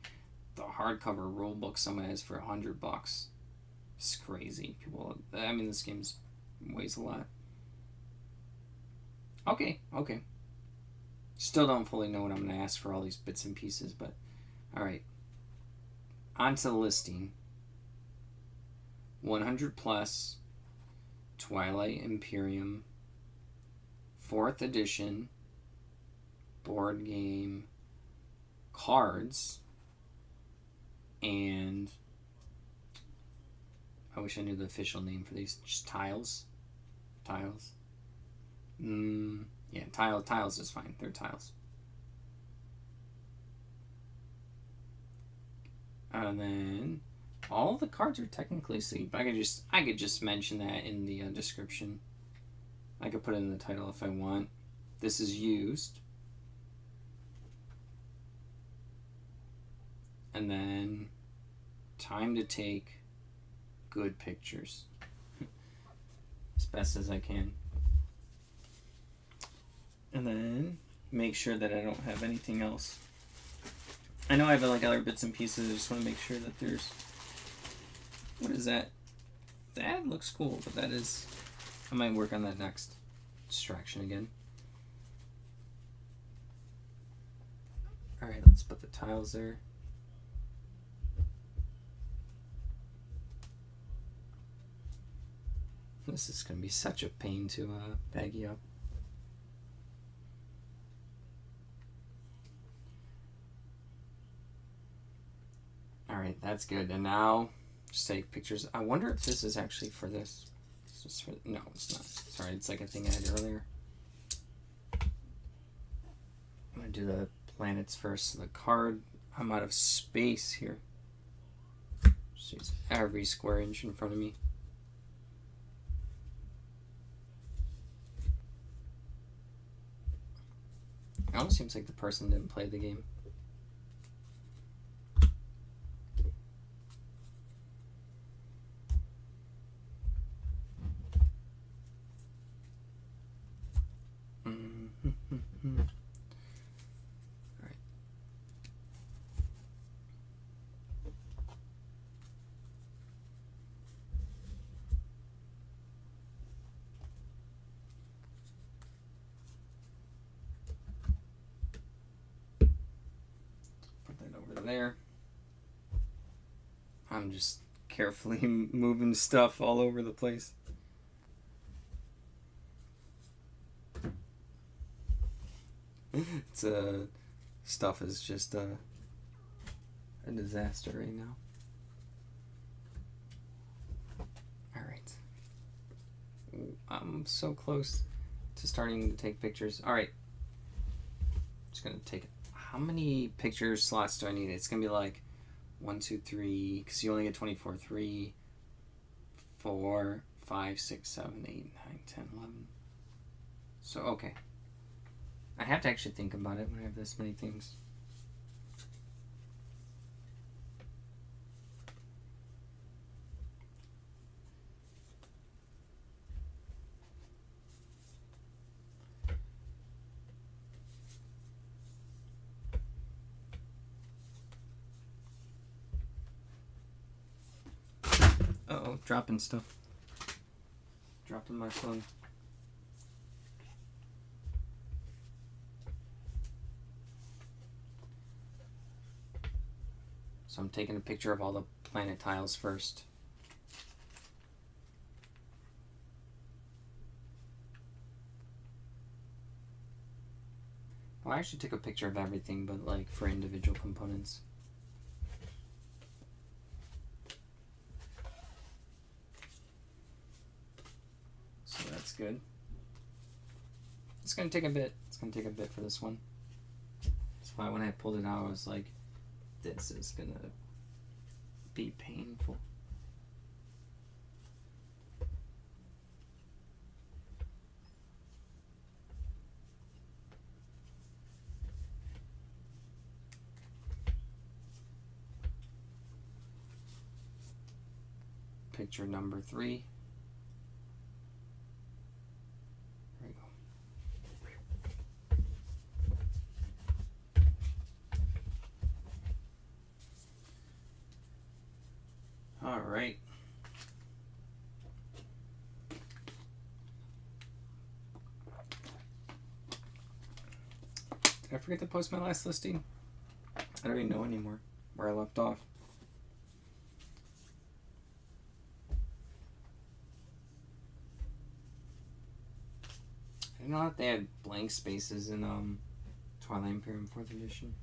The hardcover rulebook someone has for $100. It's crazy. This game weighs a lot. Okay. Still don't fully know what I'm going to ask for all these bits and pieces, but alright. On to the listing. 100 plus Twilight Imperium 4th edition board game cards, and I wish I knew the official name for these. Just tiles. Yeah, tiles is fine. They're tiles. And then all the cards are technically sleeved. I could just mention that in the description. I could put it in the title if I want. This is used. And then time to take good pictures as best as I can. And then make sure that I don't have anything else. I know I have like other bits and pieces. I just want to make sure that there's... What is that? That looks cool, but that is... I might work on that next. Distraction again. Alright, let's put the tiles there. This is going to be such a pain to baggy up. Alright, that's good. And now, just take pictures. I wonder if this is actually for this. It's just for, no, it's not. Sorry, it's like a thing I had earlier. I'm going to do the planets first. So the card, I'm out of space here. Just use every square inch in front of me. It almost seems like the person didn't play the game. Alright. Put that over there. I'm just carefully moving stuff all over the place. It's stuff is just a disaster right now. Alright. I'm so close to starting to take pictures. Alright. Just gonna take, how many picture slots do I need? It's gonna be like 1, 2, 3, because you only get 24, 3, 4, 5, 6, 7, 8, 9, 10, 11. So, okay. I have to actually think about it when I have this many things. Uh-oh, dropping stuff. Dropping my phone. So I'm taking a picture of all the planet tiles first. Well, I actually took a picture of everything, but like for individual components. So that's good. It's gonna take a bit. It's gonna take a bit for this one. That's why when I pulled it out, I was like, this is gonna be painful. Picture number 3. There we go. All right. Did I forget to post my last listing? I don't even know anymore where I left off. I didn't know that they had blank spaces in Twilight Imperium 4th edition.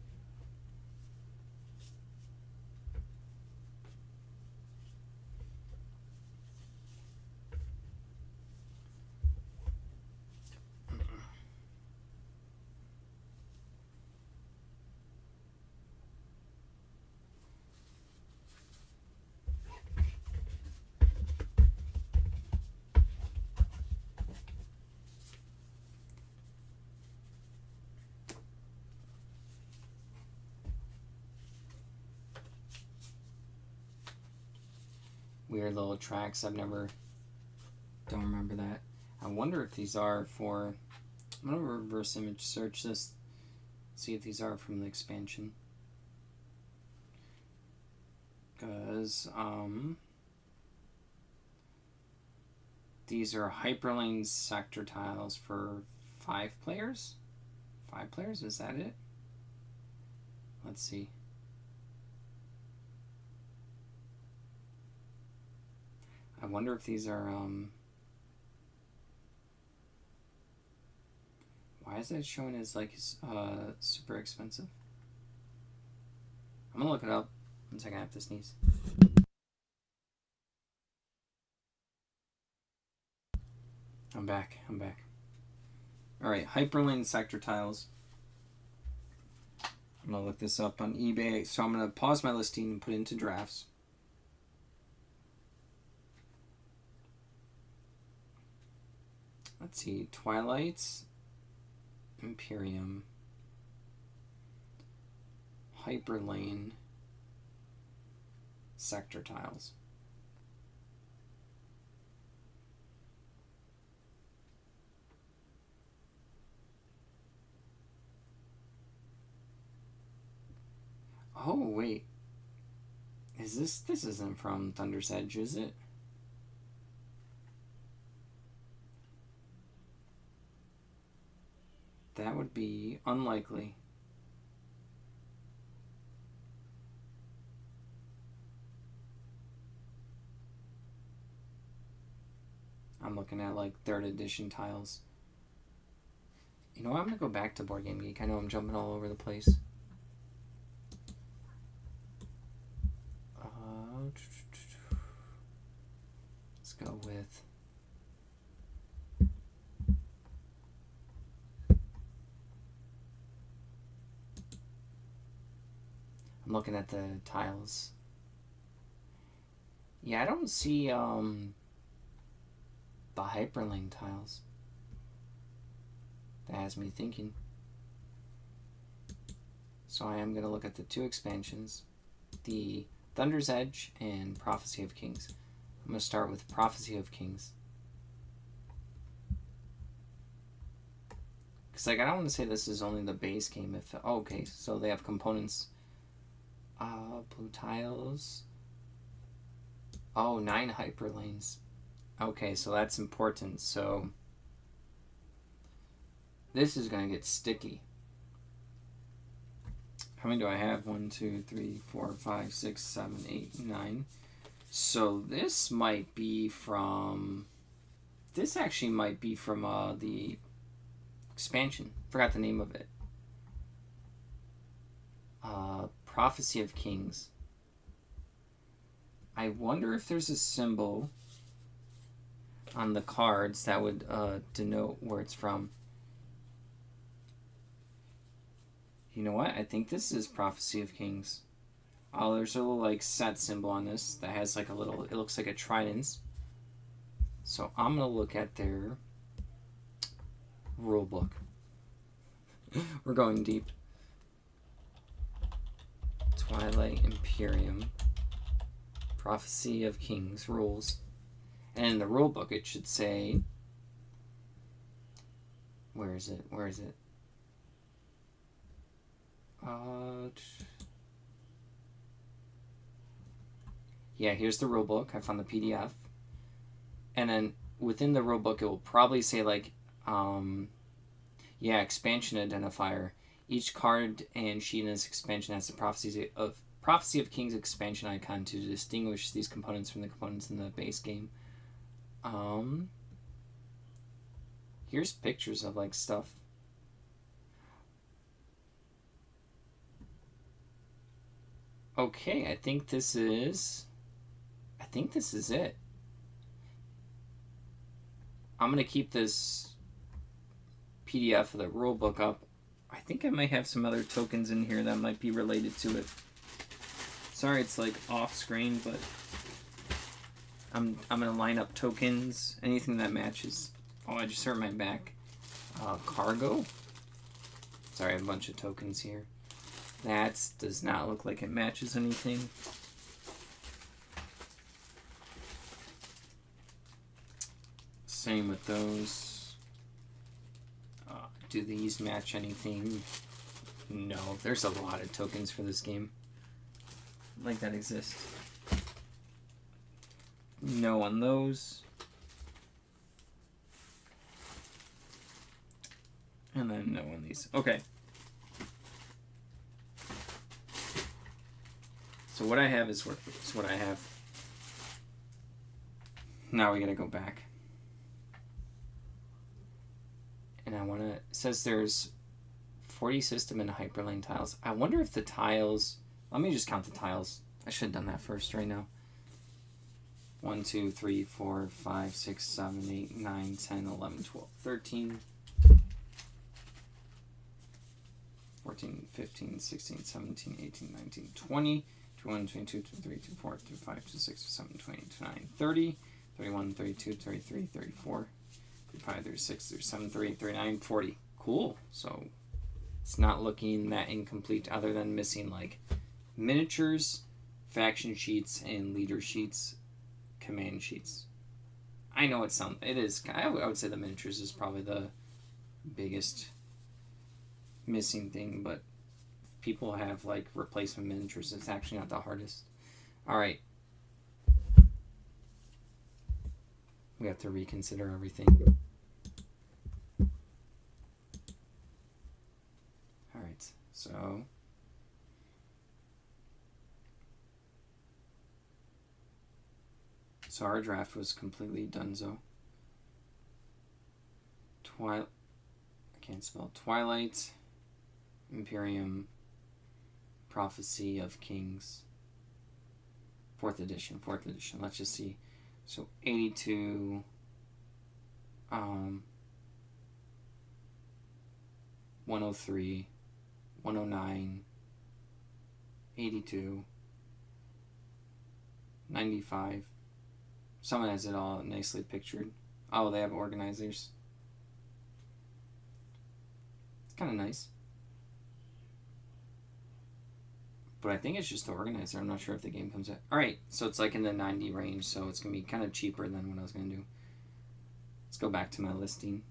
Weird little tracks. Don't remember that. I wonder if these are for, I'm gonna reverse image search this, see if these are from the expansion. Because, these are Hyperlane sector tiles for 5 players? 5 players, is that it? Let's see. I wonder if these are Why is that showing as like super expensive? I'm gonna look it up. 1 second, I have to sneeze. I'm back. Alright, Hyperlane sector tiles. I'm gonna look this up on eBay. So I'm gonna pause my listing and put it into drafts. Let's see, Twilight's Imperium, Hyperlane sector tiles. Oh wait, this isn't from Thunder's Edge, is it? That would be unlikely. I'm looking at like 3rd edition tiles. You know what? I'm gonna go back to Board Game Geek. I know I'm jumping all over the place. Let's go with. I'm looking at the tiles. Yeah, I don't see the Hyperlane tiles. That has me thinking. So I am going to look at the 2 expansions, the Thunder's Edge and Prophecy of Kings. I'm going to start with Prophecy of Kings. Because like, I don't want to say this is only the base game. If okay, so they have components. Blue tiles. Oh, 9 Hyperlanes. Okay, so that's important. So this is going to get sticky. How many do I have? 1, 2, 3, 4, 5, 6, 7, 8, 9. So this might be from. This actually might be from the expansion. Forgot the name of it. Prophecy of Kings. I wonder if there's a symbol on the cards that would denote where it's from. You know what? I think this is Prophecy of Kings. Oh, there's a little like set symbol on this that has like a little, it looks like a trident. So I'm going to look at their rule book. We're going deep. Twilight Imperium. Prophecy of Kings rules. And in the rule book it should say, where is it? Yeah, here's the rule book. I found the PDF. And then within the rule book it will probably say like expansion identifier. Each card and sheet in this expansion has the Prophecy of Kings expansion icon to distinguish these components from the components in the base game. Here's pictures of like stuff. Okay, I think this is it. I'm gonna keep this PDF of the rulebook up. I think I might have some other tokens in here that might be related to it. Sorry, it's like off screen, but I'm gonna line up tokens, anything that matches. Oh, I just hurt my back. Cargo. Sorry, I have a bunch of tokens here. That does not look like it matches anything. Same with those. Do these match anything? No, there's a lot of tokens for this game. Like that exist. No on those. And then no on these. Okay. So what I have is what I have. Now we gotta go back. and I want to. It says there's 40 system and hyperlane tiles. I wonder if the tiles. Let me just count the tiles. I should have done that first right now. 1, 2, 3, 4, 5, 6, 7, 8, 9, 10, 11, 12, 13, 14, 15, 16, 17, 18, 19, 20, 21, 22, 23, 24, 25, 26, 27, 28, 29, 30, 31, 32, 33, 34, 35, 36, 37, 38, 39, 40. Cool. So it's not looking that incomplete other than missing like miniatures, faction sheets, and leader sheets, command sheets. I know it is. I would say the miniatures is probably the biggest missing thing, but people have like replacement miniatures. It's actually not the hardest. All right. We have to reconsider everything. All right. So our draft was completely donezo. I can't spell. Twilight Imperium Prophecy of Kings. 4th edition. Let's just see. So 82 103 109 82 95. Someone has it all nicely pictured. Oh, they have organizers. It's kind of nice. But I think it's just the organizer. I'm not sure if the game comes out. Alright, so it's like in the 90 range, so it's going to be kind of cheaper than what I was going to do. Let's go back to my listing.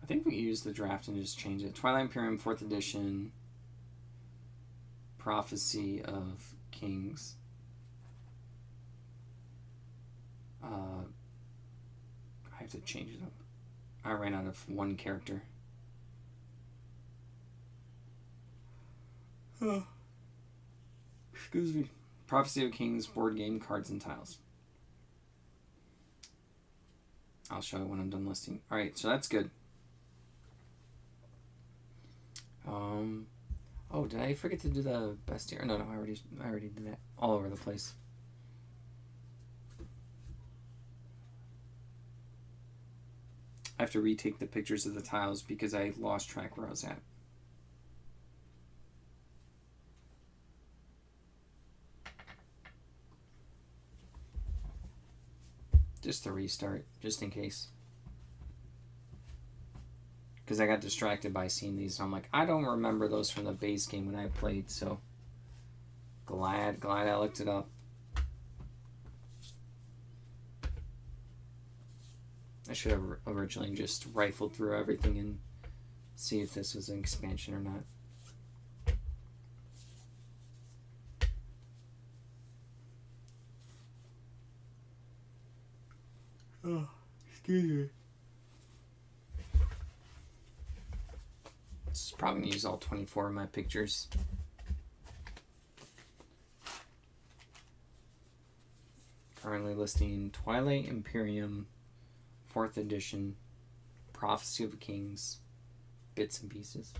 I think we use the draft and just change it. Twilight Imperium 4th edition. Prophecy of Kings. I have to change it up. I ran out of one character. Excuse me. Prophecy of Kings board game, cards, and tiles. I'll show you when I'm done listing. Alright, so that's good. Oh, did I forget to do the bestiary? No, I already did that. All over the place. I have to retake the pictures of the tiles because I lost track where I was at. Just to restart, just in case. Because I got distracted by seeing these, so I'm like, I don't remember those from the base game when I played, so glad I looked it up. I should have originally just rifled through everything and see if this was an expansion or not. Oh, excuse me. This is probably going to use all 24 of my pictures. Currently listing Twilight Imperium 4th edition, Prophecy of Kings, bits and pieces.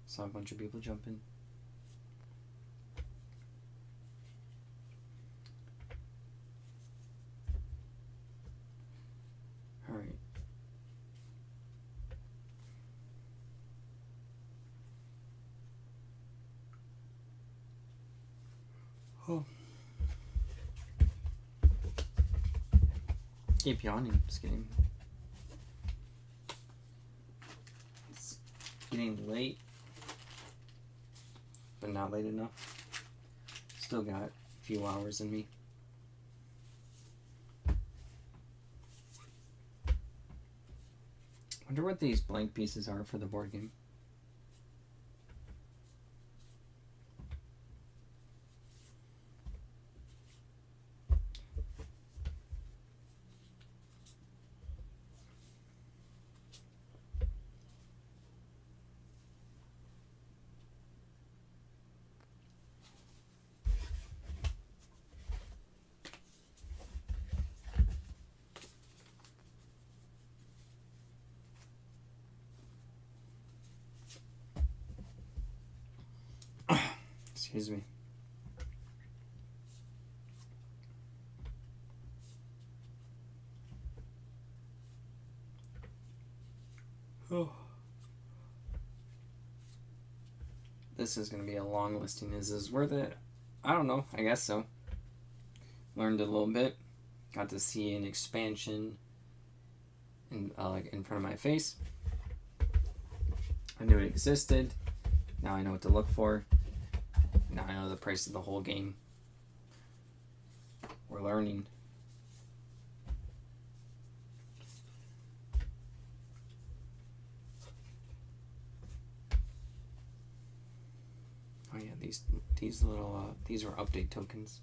Saw a bunch of people jump in. Alright. Oh. Keep yawning, just kidding. It's getting late, but not late enough. Still got a few hours in me. Wonder what these blank pieces are for the board game. Excuse me. Oh. This is going to be a long listing. Is this worth it? I don't know. I guess so. Learned a little bit. Got to see an expansion in front of my face. I knew it existed. Now I know what to look for. Now I know the price of the whole game. We're learning. Oh yeah, these little these were update tokens.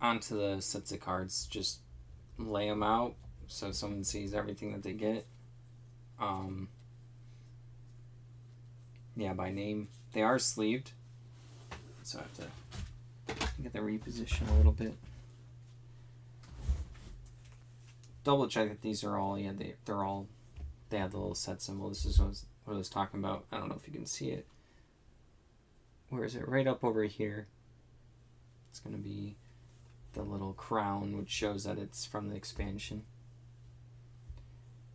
Onto the sets of cards, just lay them out so someone sees everything that they get. Yeah, by name. They are sleeved, so I have to get the reposition a little bit. Double check that these are all, yeah, they have the little set symbol. This is what I was talking about. I don't know if you can see it. Where is it? Right up over here. It's going to be the little crown, which shows that it's from the expansion.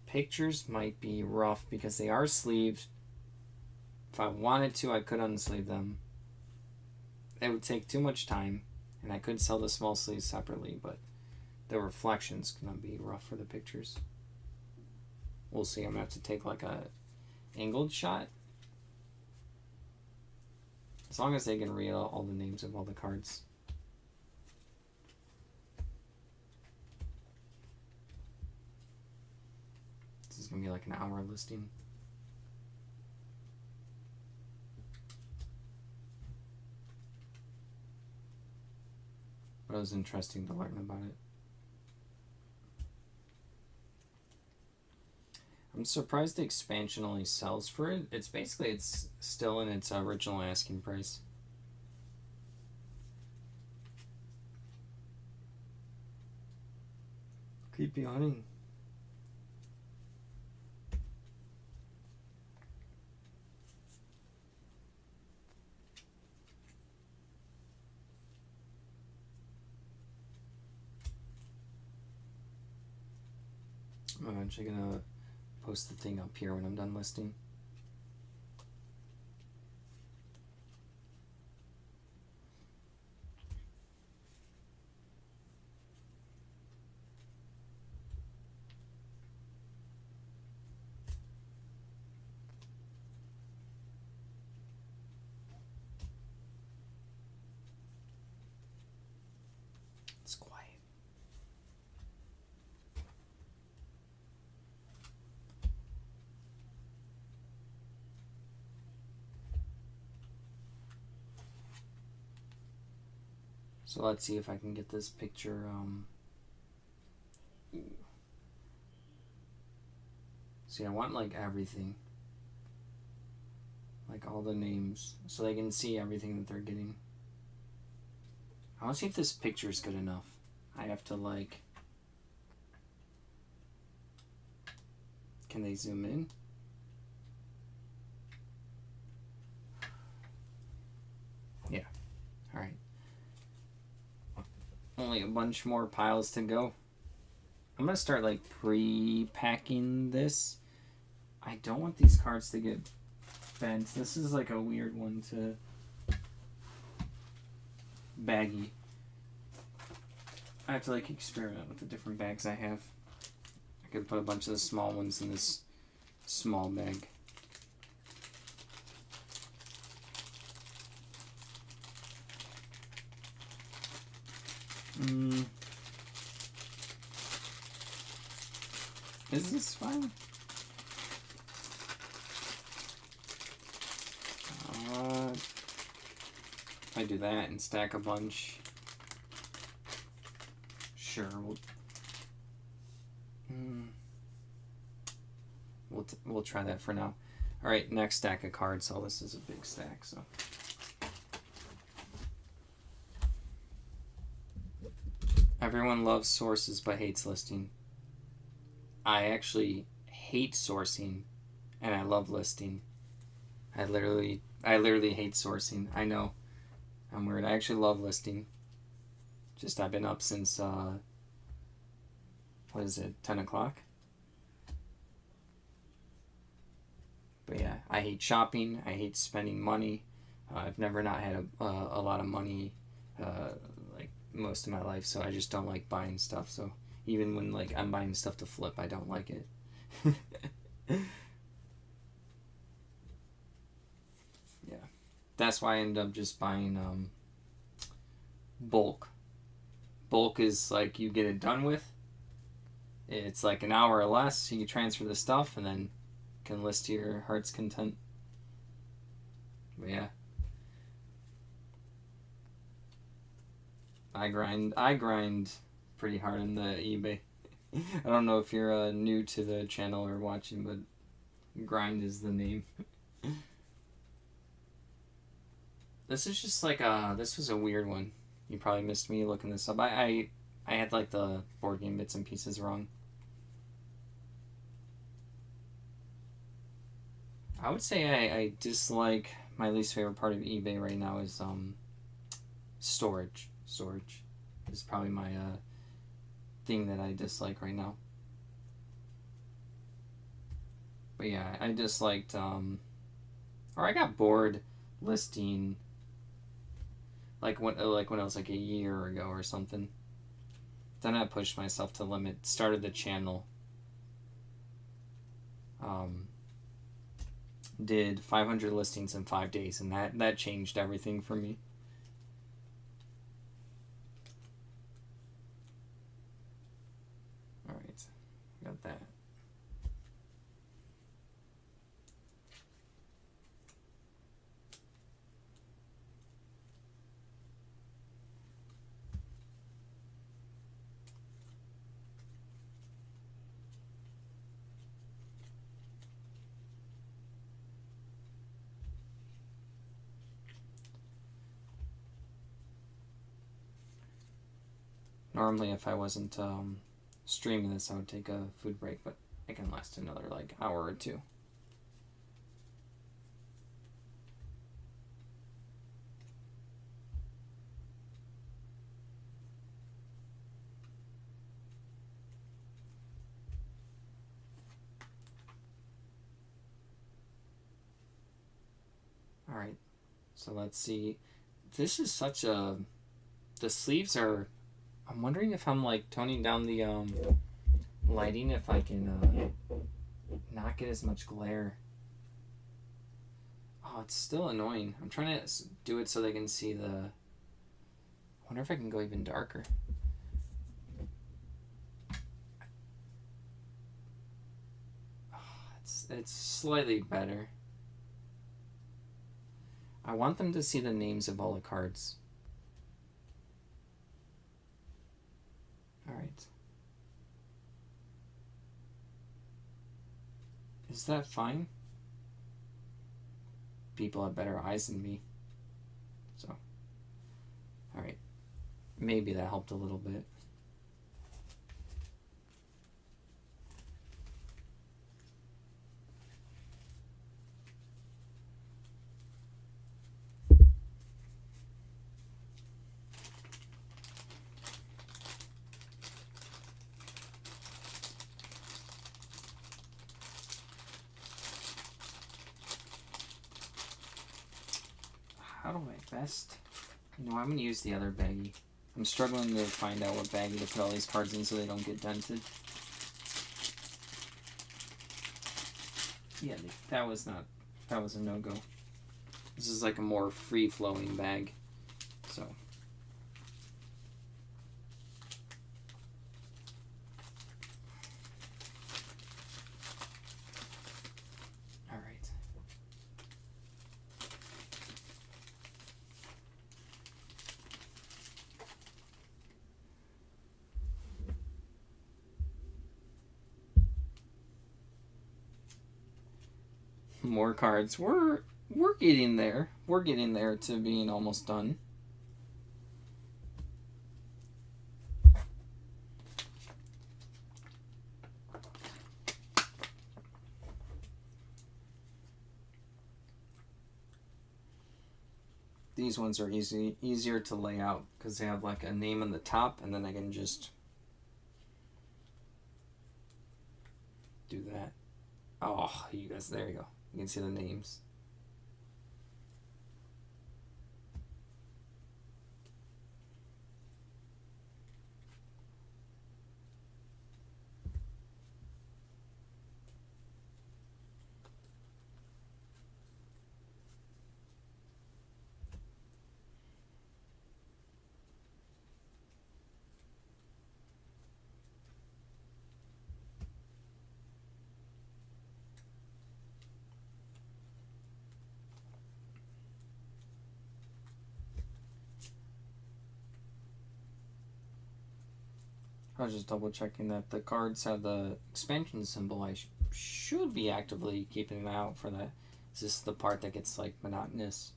Pictures might be rough because they are sleeved. If I wanted to, I could unsleeve them. It would take too much time, and I could sell the small sleeves separately, but the reflection's gonna be rough for the pictures. We'll see. I'm gonna have to take like a angled shot. As long as they can read all the names of all the cards. This is gonna be like an hour listing. But it was interesting to learn about it. I'm surprised the expansion only sells for it. It's still in its original asking price. Keep yawning. I'm actually gonna post the thing up here when I'm done listing. It's quiet. So let's see if I can get this picture. See, I want like everything. Like all the names. So they can see everything that they're getting. I want to see if this picture is good enough. I have to like... Can they zoom in? Yeah. Alright. Only a bunch more piles to go. I'm gonna start like pre-packing this. I don't want these cards to get bent. This is like a weird one to baggy. I have to like experiment with the different bags I have. I could put a bunch of the small ones in this small bag. Is this fine? I do that and stack a bunch. Sure, we'll try that for now. All right, next stack of cards. So this is a big stack. So Everyone loves sources but hates listing. I actually hate sourcing, and I love listing. I literally hate sourcing. I know, I'm weird. I actually love listing. Just I've been up since what is it, 10 o'clock? But yeah, I hate shopping. I hate spending money. I've never not had a lot of money, like most of my life, so I just don't like buying stuff. So even when like I'm buying stuff to flip, I don't like it. Yeah, that's why I end up just buying bulk. Bulk is like you get it done with. It's like an hour or less. You can transfer the stuff and then can list to your heart's content. But yeah. I grind pretty hard in the eBay. I don't know if you're new to the channel or watching, but grind is the name. This is just like this was a weird one. You probably missed me looking this up. I had like the board game bits and pieces wrong. I would say I dislike, my least favorite part of eBay right now is storage. Storage is probably my thing that I dislike right now. But yeah, I disliked or I got bored listing like when it was like a year ago or something. Then I pushed myself to limit, started the channel. Did 500 listings in 5 days, and that changed everything for me. All right, got that. Normally, if I wasn't streaming this, I would take a food break, but it can last another like hour or two. All right, so let's see. This is such a. The sleeves are. I'm wondering if I'm like toning down the lighting, if I can not get as much glare. Oh, it's still annoying. I'm trying to do it so they can see the. I wonder if I can go even darker. Oh, it's slightly better. I want them to see the names of all the cards. Alright. Is that fine? People have better eyes than me. So. Alright. Maybe that helped a little bit. How do I best? No, I'm gonna use the other baggie. I'm struggling to find out what baggie to put all these cards in so they don't get dented. Yeah, that was a no-go. This is like a more free-flowing bag, so. More cards. We're getting there. We're getting there to being almost done. these ones are easier to lay out because they have like a name on the top, and then I can just do that. Oh, you guys, there you go. You can see the names. I was just double checking that the cards have the expansion symbol. I should be actively keeping them out for that. Is this the part that gets like monotonous?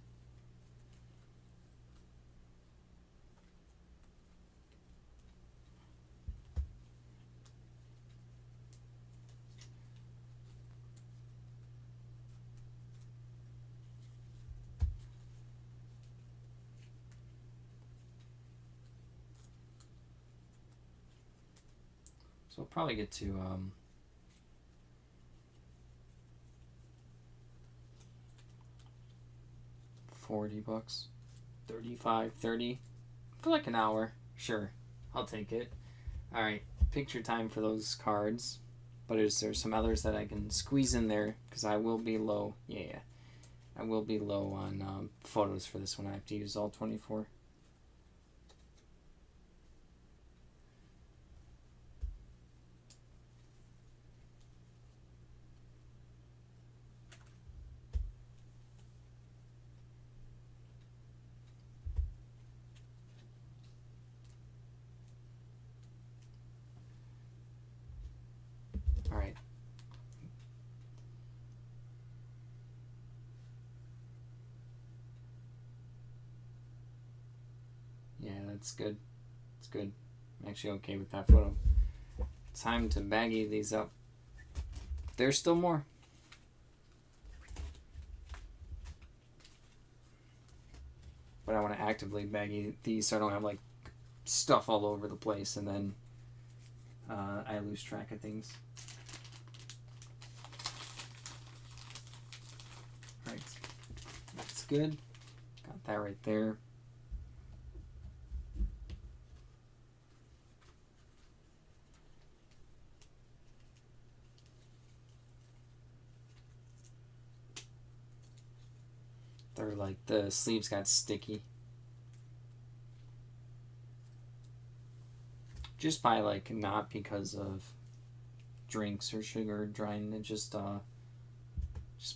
So we'll probably get to $40, 35, 30 for like an hour. Sure, I'll take it. All right, picture time for those cards. But is there some others that I can squeeze in there? Because I will be low. Yeah, I will be low on photos for this one. I have to use all 24. All right. Yeah, that's good. It's good. I'm actually okay with that photo. Time to baggy these up. There's still more. But I want to actively baggy these so I don't have like stuff all over the place and then I lose track of things. Right, that's good. Got that right there. They're like, the sleeves got sticky. Just by like, not because of drinks or sugar drying, it just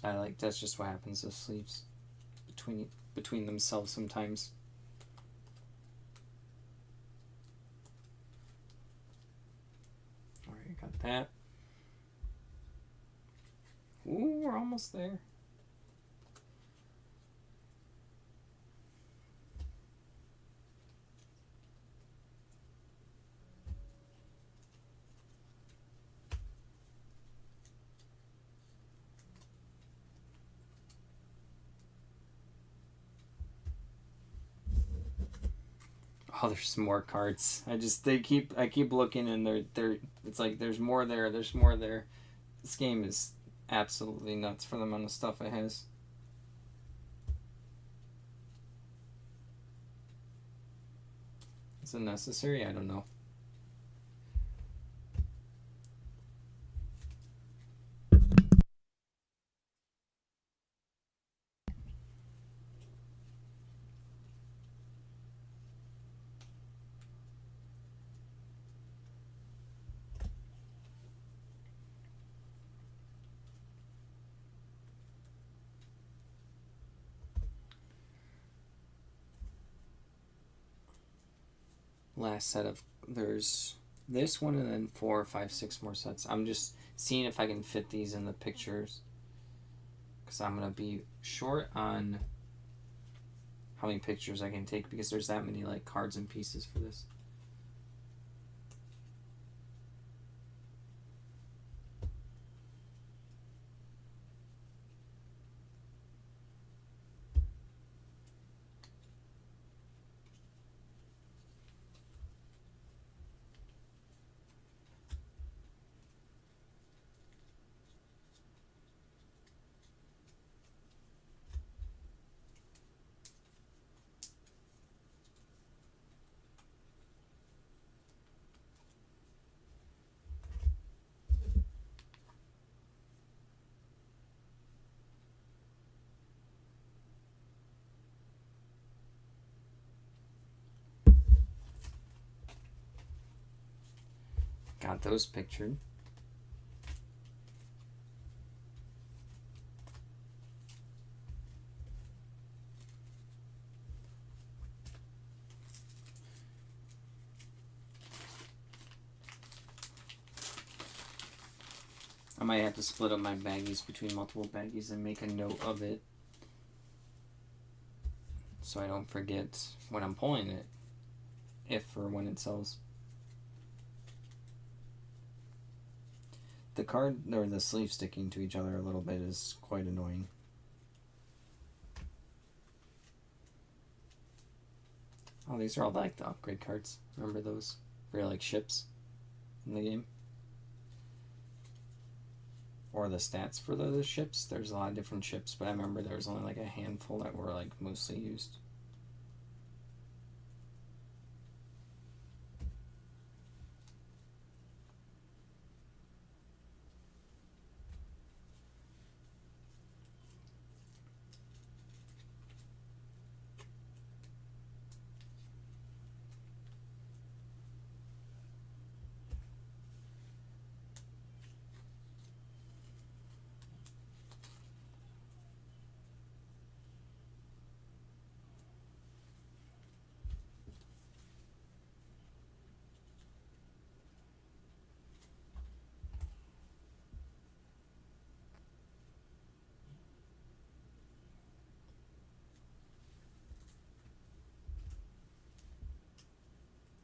by like, that's just what happens to sleeves between themselves sometimes. Alright, got that. Ooh, we're almost there. Oh, there's some more cards. I keep looking and they're it's like there's more there. There's more there. This game is absolutely nuts for the amount of stuff it has. Is it necessary? I don't know. Last set of, there's this one and then 4, 5, 6 more sets. I'm just seeing if I can fit these in the pictures because I'm gonna be short on how many pictures I can take because there's that many like cards and pieces for this. Got those pictured. I might have to split up my baggies between multiple baggies and make a note of it so I don't forget when I'm pulling it, if or when it sells. The card or the sleeve sticking to each other a little bit is quite annoying. Oh, these are all like the upgrade cards. Remember those? For like ships in the game? Or the stats for those ships. There's a lot of different ships, but I remember there was only like a handful that were like mostly used.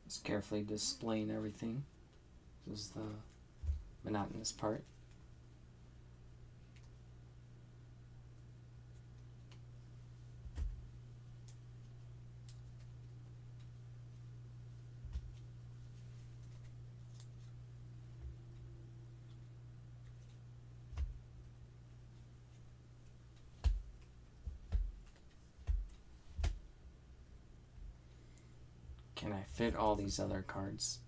Just carefully displaying everything. This is the monotonous part. Can I fit all these other cards?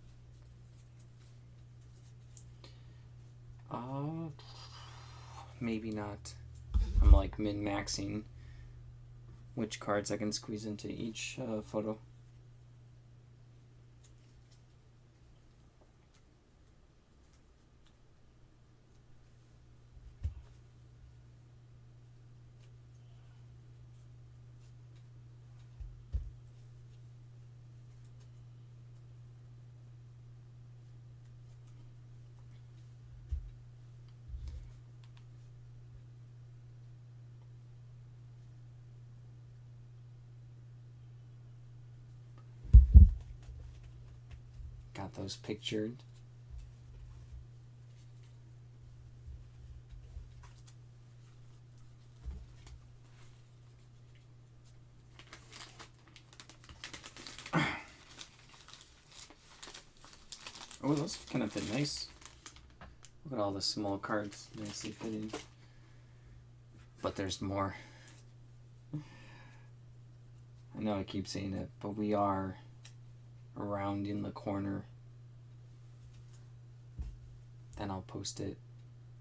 Maybe not. I'm like min-maxing which cards I can squeeze into each photo. Got those pictured. Oh, those kind of fit nice. Look at all the small cards nicely fitting. But there's more. I know I keep saying it, but we are around in the corner. Then I'll post it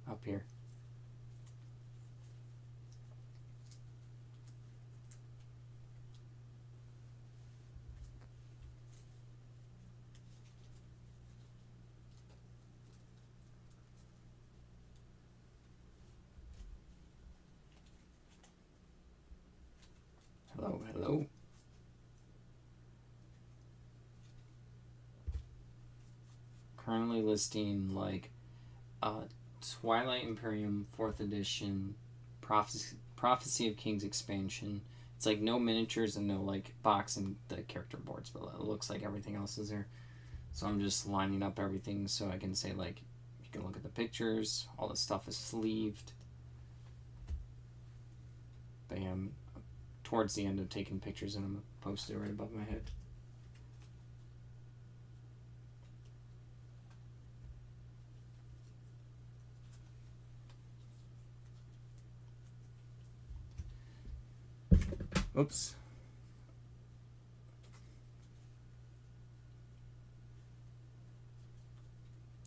up here. Hello, hello. Currently listing like Twilight Imperium 4th edition Prophecy of Kings expansion. It's like no miniatures and no like box and the character boards, but it looks like everything else is there. So I'm just lining up everything so I can say like you can look at the pictures, all the stuff is sleeved. But yeah, I'm towards the end of taking pictures and I'm gonna post it right above my head. Oops.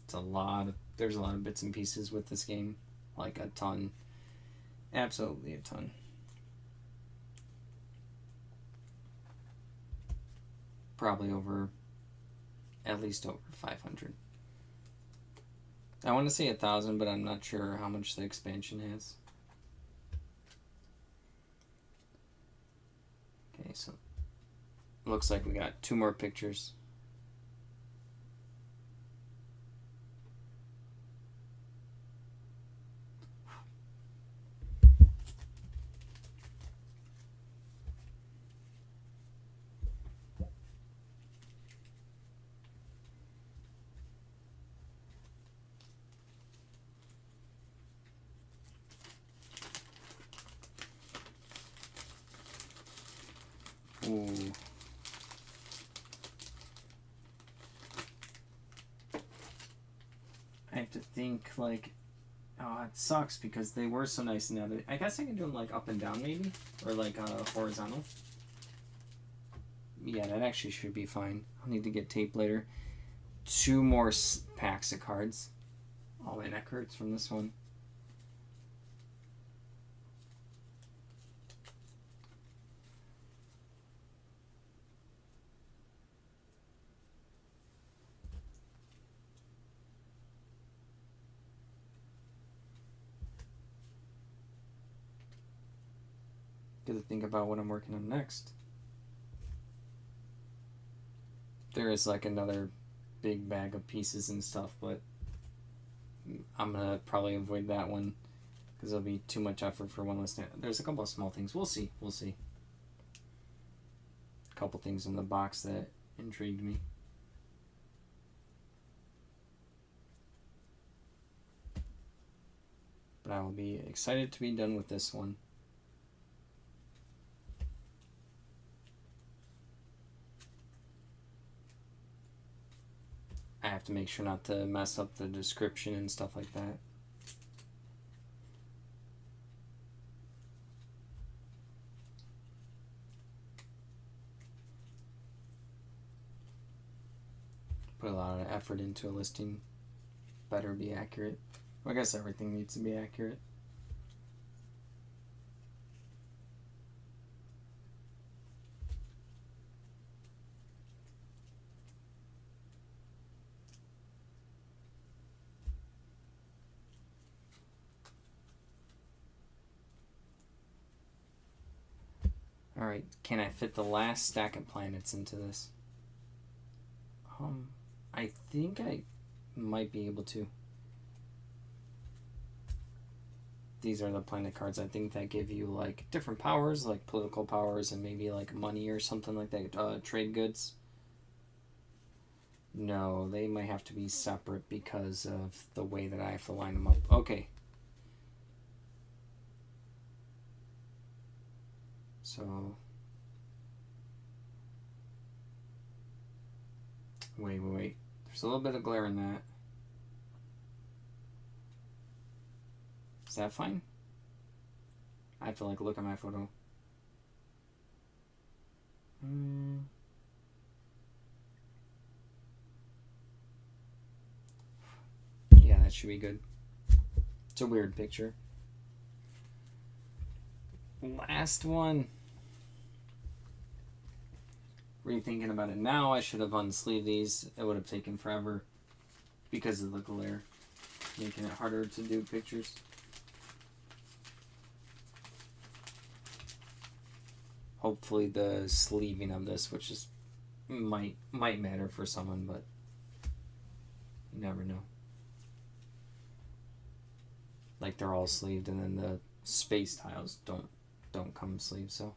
There's a lot of bits and pieces with this game. Like a ton. Absolutely a ton. Probably at least over 500. I want to say 1,000, but I'm not sure how much the expansion has. Okay, so looks like we got 2 more pictures. Ooh. I have to think, like, oh, it sucks because they were so nice now. I guess I can do them, like, up and down, maybe? Or, like, horizontal. Yeah, that actually should be fine. I'll need to get tape later. 2 more packs of cards. Oh, my neck hurts from this one. Got to think about what I'm working on next. There is like another big bag of pieces and stuff, but I'm gonna probably avoid that one because it'll be too much effort for one list. There's a couple of small things. We'll see. We'll see. A couple things in the box that intrigued me. But I will be excited to be done with this one. I have to make sure not to mess up the description and stuff like that. Put a lot of effort into a listing. Better be accurate. Well, I guess everything needs to be accurate. Alright, can I fit the last stack of planets into this? I think I might be able to. These are the planet cards. I think that give you like different powers, like political powers and maybe like money or something like that. Trade goods. No, they might have to be separate because of the way that I have to line them up. Okay. So, wait. There's a little bit of glare in that. Is that fine? I have to like look at my photo. Yeah, that should be good. It's a weird picture. Last one. Rethinking about it now, I should have unsleeved these. It would have taken forever because of the glare, making it harder to do pictures. Hopefully the sleeving of this, which is might matter for someone, but you never know. Like they're all sleeved and then the space tiles don't come sleeved, so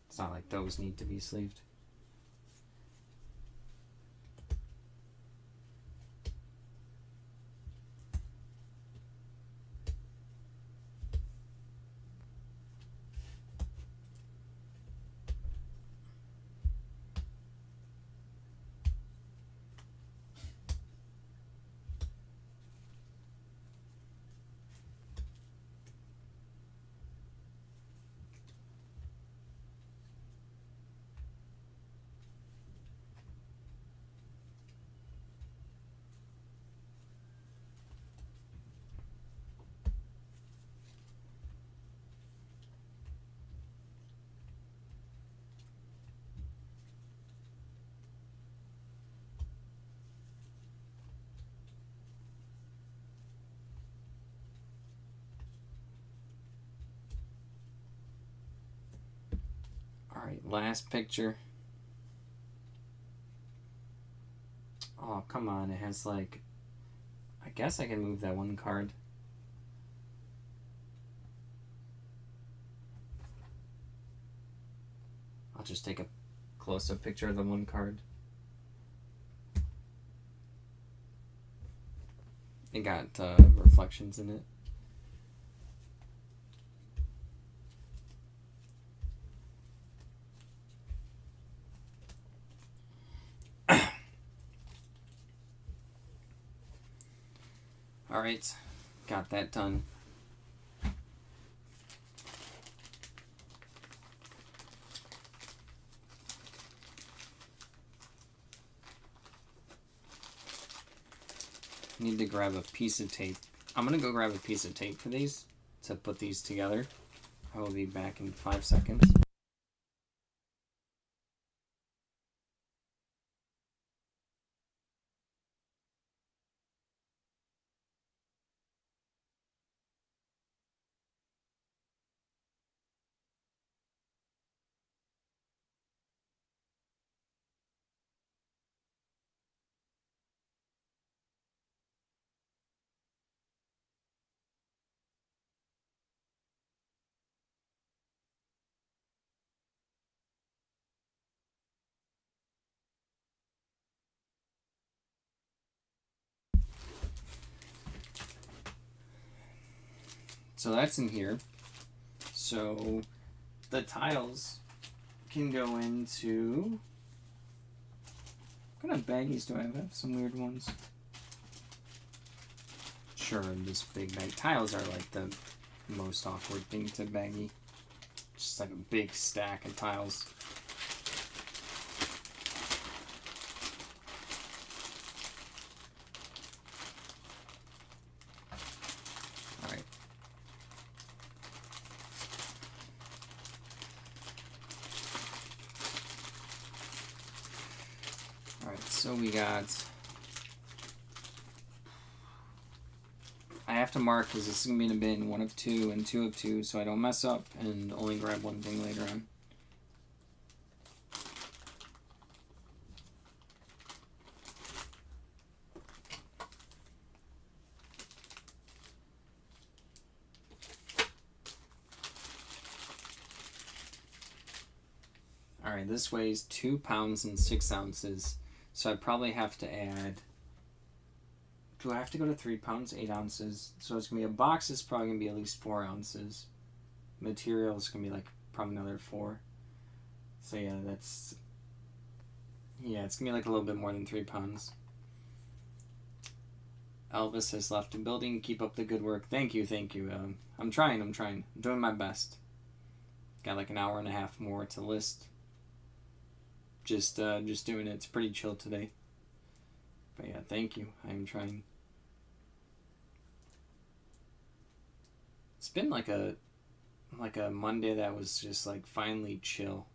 it's not like those need to be sleeved. Alright, last picture. Oh, come on. It has like... I guess I can move that one card. I'll just take a close-up picture of the one card. It got reflections in it. Alright, got that done. Need to grab a piece of tape. I'm gonna go grab a piece of tape for these to put these together. I will be back in 5 seconds. So that's in here. So the tiles can go into... What kind of baggies do I have? I have some weird ones. Sure, this big bag. Tiles are like the most awkward thing to baggy. Just like a big stack of tiles. Alright. Alright, so we got... I have to mark because this is going to be in a bin, 1 of 2 and 2 of 2, so I don't mess up and only grab one thing later on. Alright, this weighs 2 pounds and 6 ounces, so I probably have to add... Do I have to go to 3 pounds, 8 ounces? So it's going to be a box is probably going to be at least 4 ounces. Material is going to be like probably another 4. So yeah, that's... Yeah, it's going to be like a little bit more than 3 pounds. Elvis has left the building. Keep up the good work. Thank you, thank you. I'm trying. I'm doing my best. Got like an hour and a half more to list. Just doing it. It's pretty chill today. But yeah, thank you. I'm trying. It's been like a Monday that was just like finally chill.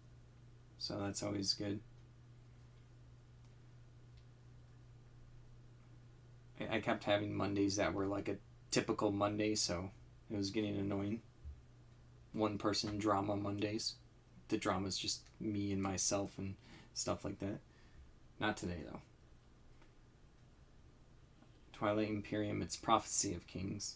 So that's always good. I kept having Mondays that were like a typical Monday, so it was getting annoying. One person drama Mondays. The drama's just me and myself and stuff like that. Not today though. Twilight Imperium, it's Prophecy of Kings.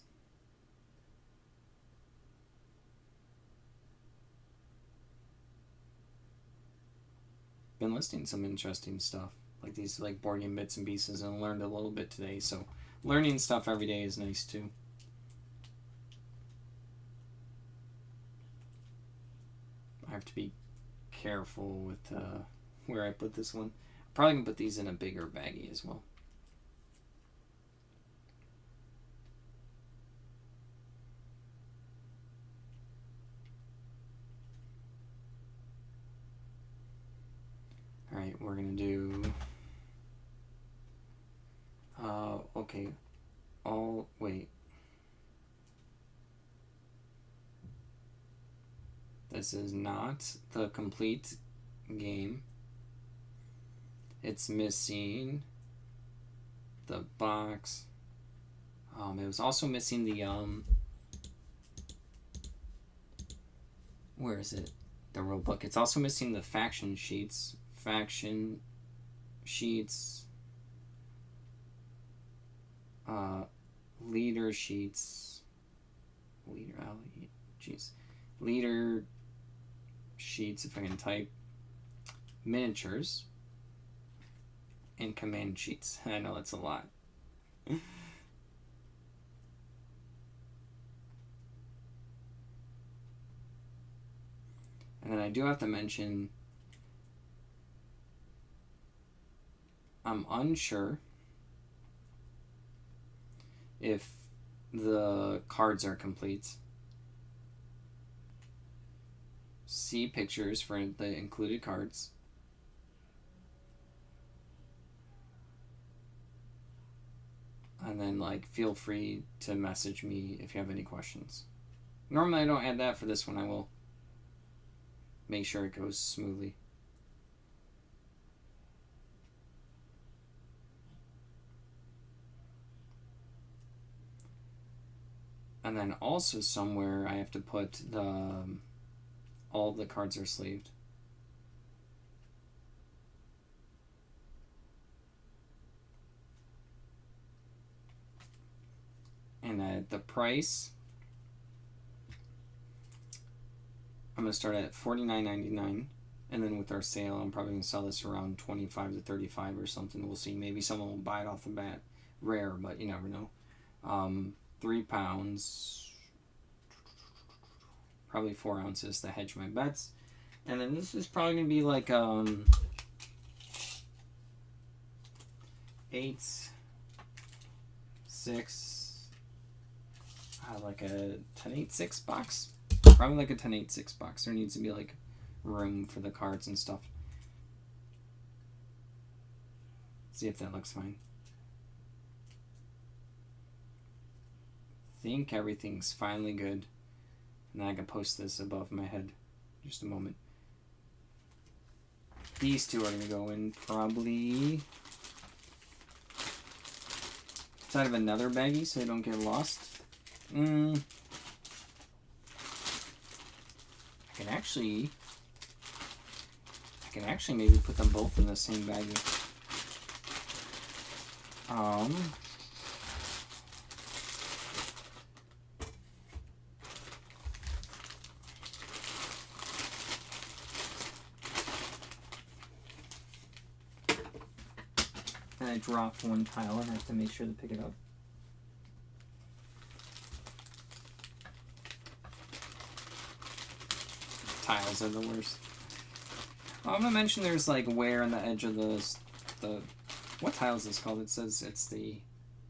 Been listing some interesting stuff, like these like board game bits and pieces, and learned a little bit today, so learning stuff every day is nice too. I have to be careful with where I put this one. Probably gonna put these in a bigger baggie as well. Alright, we're gonna do... okay. Wait. This is not the complete game. It's missing the box. It was also missing the, where is it? the rule book. It's also missing the faction sheets. Faction sheets. Leader sheets. Leader sheets, if I can type. Miniatures. And command sheets. I know that's a lot. And then I do have to mention, I'm unsure if the cards are complete. See pictures for the included cards. And then, like, feel free to message me if you have any questions. Normally I don't add that. For this one I will make sure it goes smoothly. And then also somewhere I have to put the all the cards are sleeved. And at the price, I'm going to start at $49.99, and then with our sale, I'm probably going to sell this around $25 to $35 or something. We'll see. Maybe someone will buy it off the bat. Rare, but you never know. 3 pounds, probably 4 ounces to hedge my bets. And then this is probably going to be like 8, 6, like a 10-8-6 box. Probably like a 10-8-6 box. There needs to be like room for the cards and stuff. See if that looks fine. Think everything's finally good. And then I can post this above my head. Just a moment. These two are going to go in probably inside of another baggie so they don't get lost. I can actually maybe put them both in the same baggie. And I dropped one tile and I have to make sure to pick it up. Tiles are the worst. I'm gonna mention there's like wear on the edge of the what tile is this called? It says it's the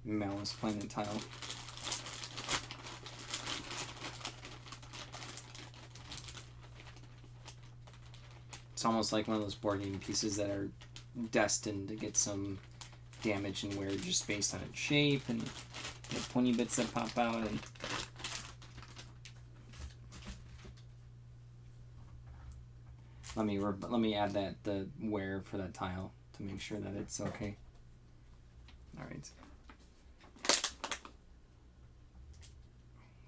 Malice Planet tile. It's almost like one of those board game pieces that are destined to get some damage and wear just based on its shape and the pointy bits that pop out. And let me add the wear for that tile to make sure that it's okay. All right.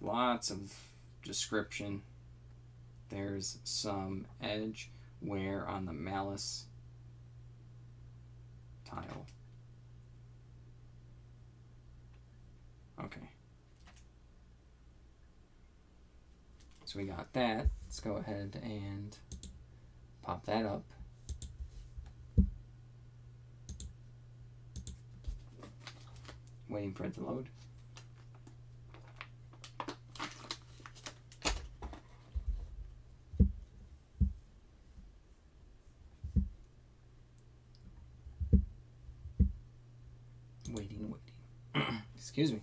Lots of description. There's some edge wear on the Malice tile. Okay. So we got that. Let's go ahead and pop that up. Waiting for it to load. Waiting. Excuse me.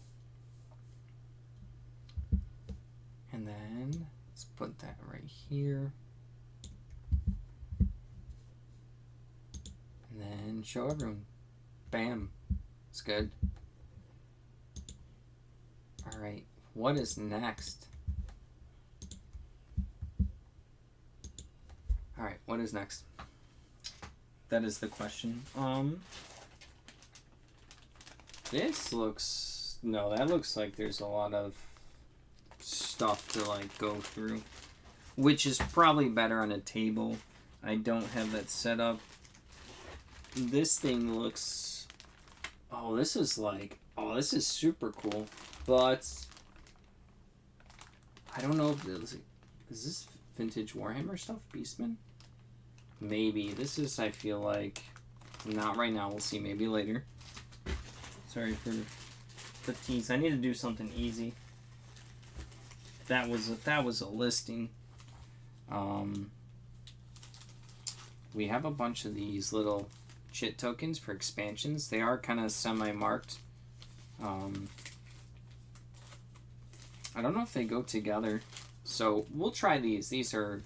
And then let's put that right here. And then show everyone. Bam. It's good. Alright, what is next? Alright, what is next? That is the question. This looks... No, that looks like there's a lot of stuff to, like, go through. which is probably better on a table. I don't have that set up. This thing looks... Oh, this is like... Oh, this is super cool. But... I don't know if this... Is this vintage Warhammer stuff? Beastman? Maybe. This is, I feel like... Not right now. We'll see. Maybe later. Sorry for the tease. I need to do something easy. That was a listing. We have a bunch of these little chit tokens for expansions. They are kind of semi-marked. I don't know if they go together. So we'll try these. These are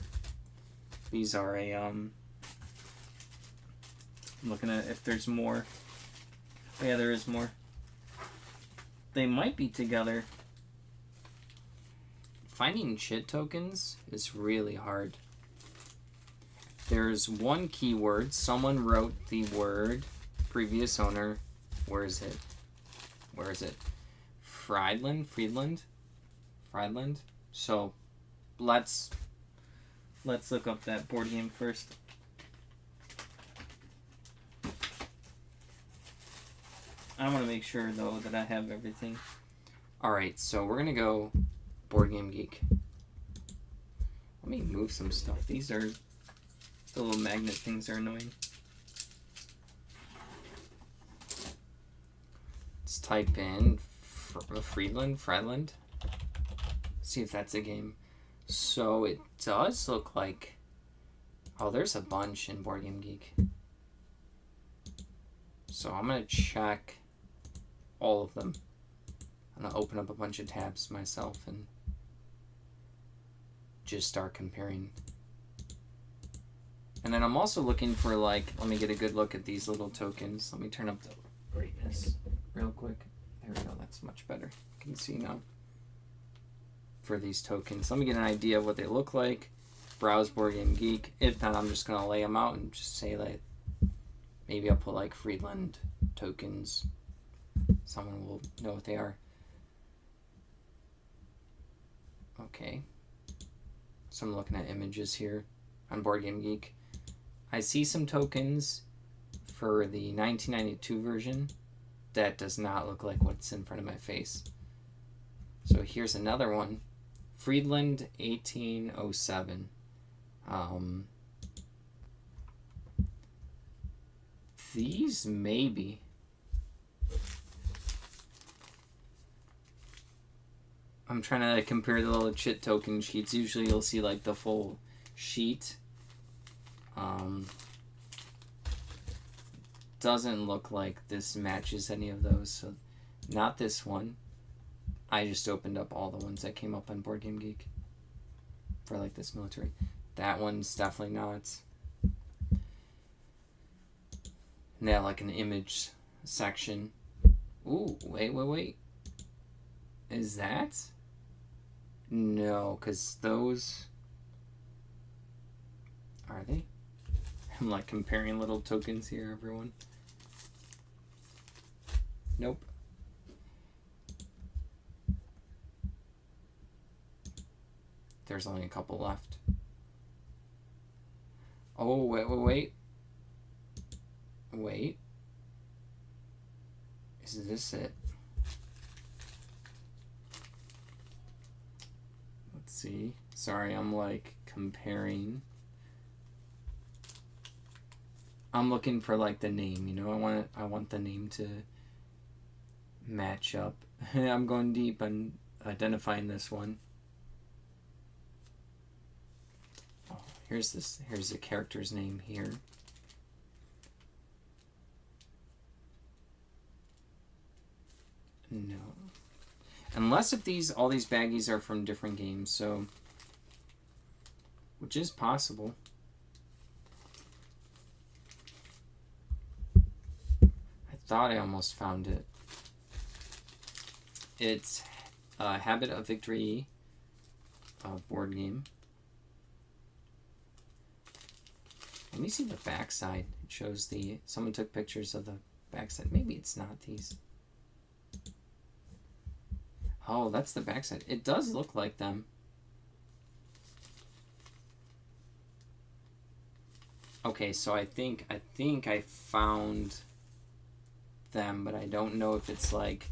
a I'm looking at if there's more. Oh, yeah, there is more. They might be together. Finding chit tokens is really hard. There's one keyword. Someone wrote the word previous owner. Where is it? Where is it? Friedland? So let's look up that board game first. I want to make sure though that I have everything. Alright, so we're gonna go Board Game Geek. Let me move some stuff. These are the little magnet things are annoying. Let's type in Friedland. See if that's a game. So it does look like... Oh, there's a bunch in Board Game Geek. So I'm going to check all of them. I'm going to open up a bunch of tabs myself and just start comparing. And then I'm also looking for, like, let me get a good look at these little tokens. Let me turn up the brightness real quick. There we go, that's much better. You can see now. For these tokens. Let me get an idea of what they look like. Browse Board Game Geek. If not, I'm just going to lay them out and just say, like, maybe I'll put, like, Friedland tokens. Someone will know what they are. Okay. So I'm looking at images here on Board Game Geek. I see some tokens for the 1992 version. That does not look like what's in front of my face. So here's another one. Friedland 1807. These maybe. I'm trying to compare the little chit token sheets. Usually you'll see like the full sheet. Doesn't look like this matches any of those. So not this one. I just opened up all the ones that came up on Board Game Geek for like this military. That one's definitely not. And they have like an image section. Ooh, wait. Is that? No, because those... Are they? I'm like comparing little tokens here, everyone. Nope. There's only a couple left. Oh, wait. Wait. Is this it? Let's see. Sorry, I'm like comparing. I'm looking for like the name, you know, I want the name to match up. I'm going deep on identifying this one. Oh, here's the character's name here. No. Unless if all these baggies are from different games, so which is possible. Thought I almost found it. It's Habit of Victory board game. Let me see the backside. It shows someone took pictures of the backside. Maybe it's not these. Oh, that's the backside. It does look like them. Okay, so I think I found them, but I don't know if it's like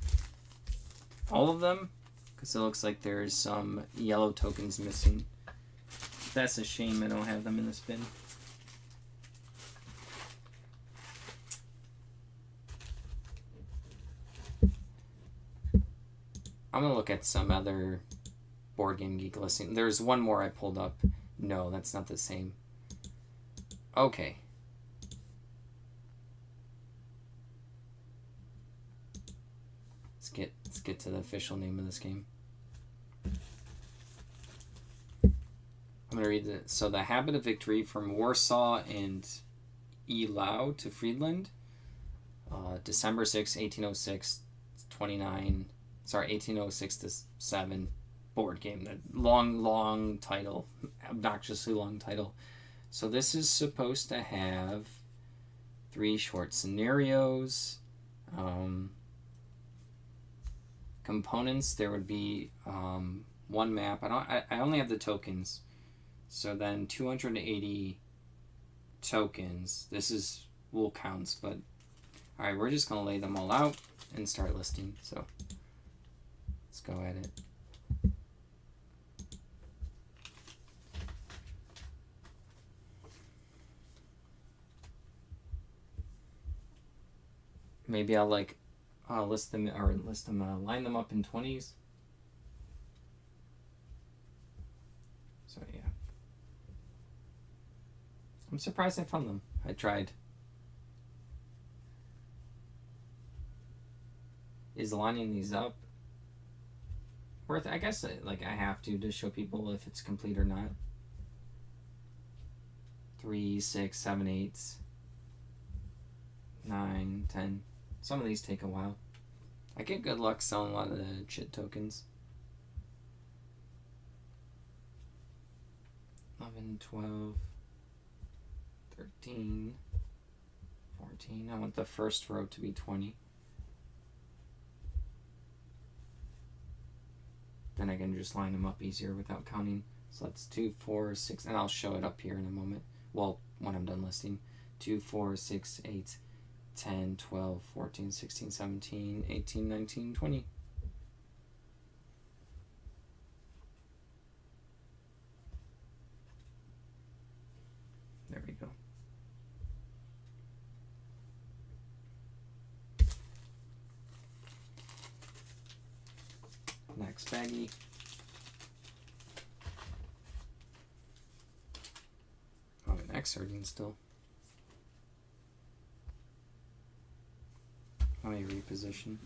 all of them, because it looks like there's some yellow tokens missing. That's a shame I don't have them in this bin. I'm gonna look at some other Board Game Geek listing. There's one more I pulled up. No, that's not the same. Okay. Let's get to the official name of this game. I'm gonna read it. So, The Habit of Victory, from Warsaw and Eylau to Friedland, December 6, 1806, 1806 to 7, board game. The long title, obnoxiously long title. So this is supposed to have 3 short scenarios. Components, there would be 1 map. I only have the tokens. So then 280 tokens. This is wool counts, but alright, we're just gonna lay them all out and start listing. So let's go at it. Maybe I'll line them up in 20s. So yeah, I'm surprised I found them. I tried. Is lining these up worth it? I guess I have to show people if it's complete or not. 3, 6, 7, 8, 9, 10. Some of these take a while. I get good luck selling a lot of the chit tokens. 11, 12, 13, 14. I want the first row to be 20. Then I can just line them up easier without counting. So that's 2, 4, 6, and I'll show it up here in a moment. Well, when I'm done listing. 2, 4, 6, 8, 10, 12, 14, 16, 17, 18, 19, 20. There we go. Next baggie. Oh, an X-Sardine still. Let me reposition.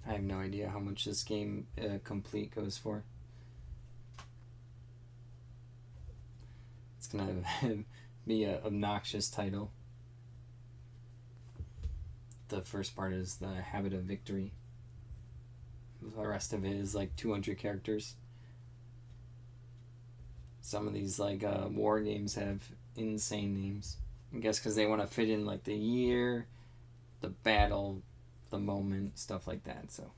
I have no idea how much this game complete goes for. It's gonna be an obnoxious title. The first part is The Habit of Victory. The rest of it is like 200 characters. Some of these war games have insane names. I guess because they want to fit in the year, the battle, the moment, stuff like that. So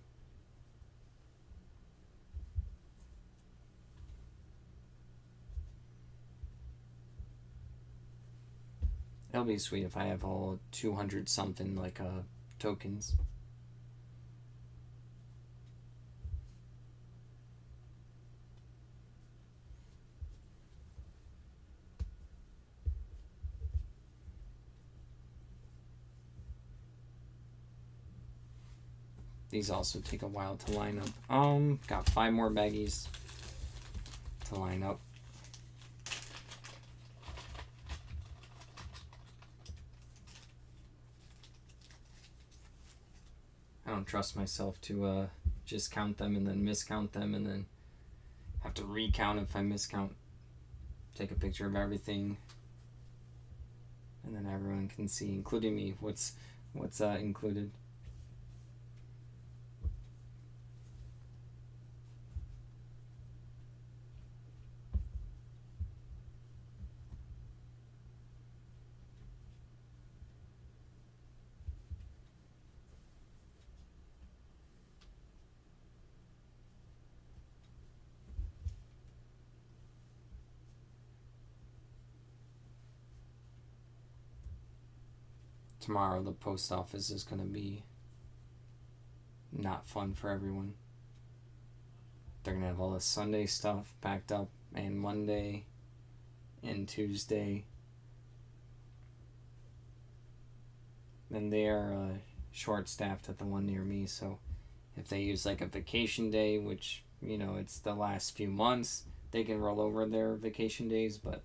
it'll be sweet if I have all 200 something tokens. These also take a while to line up. Got 5 more baggies to line up. I don't trust myself to just count them and then miscount them and then have to recount if I miscount. Take a picture of everything and then everyone can see, including me, what's included. tomorrow the post office is going to be not fun for everyone. They're going to have all the Sunday stuff packed up, and Monday and Tuesday. Then they are short-staffed at the one near me, so if they use like a vacation day, which, you know, it's the last few months, they can roll over their vacation days, but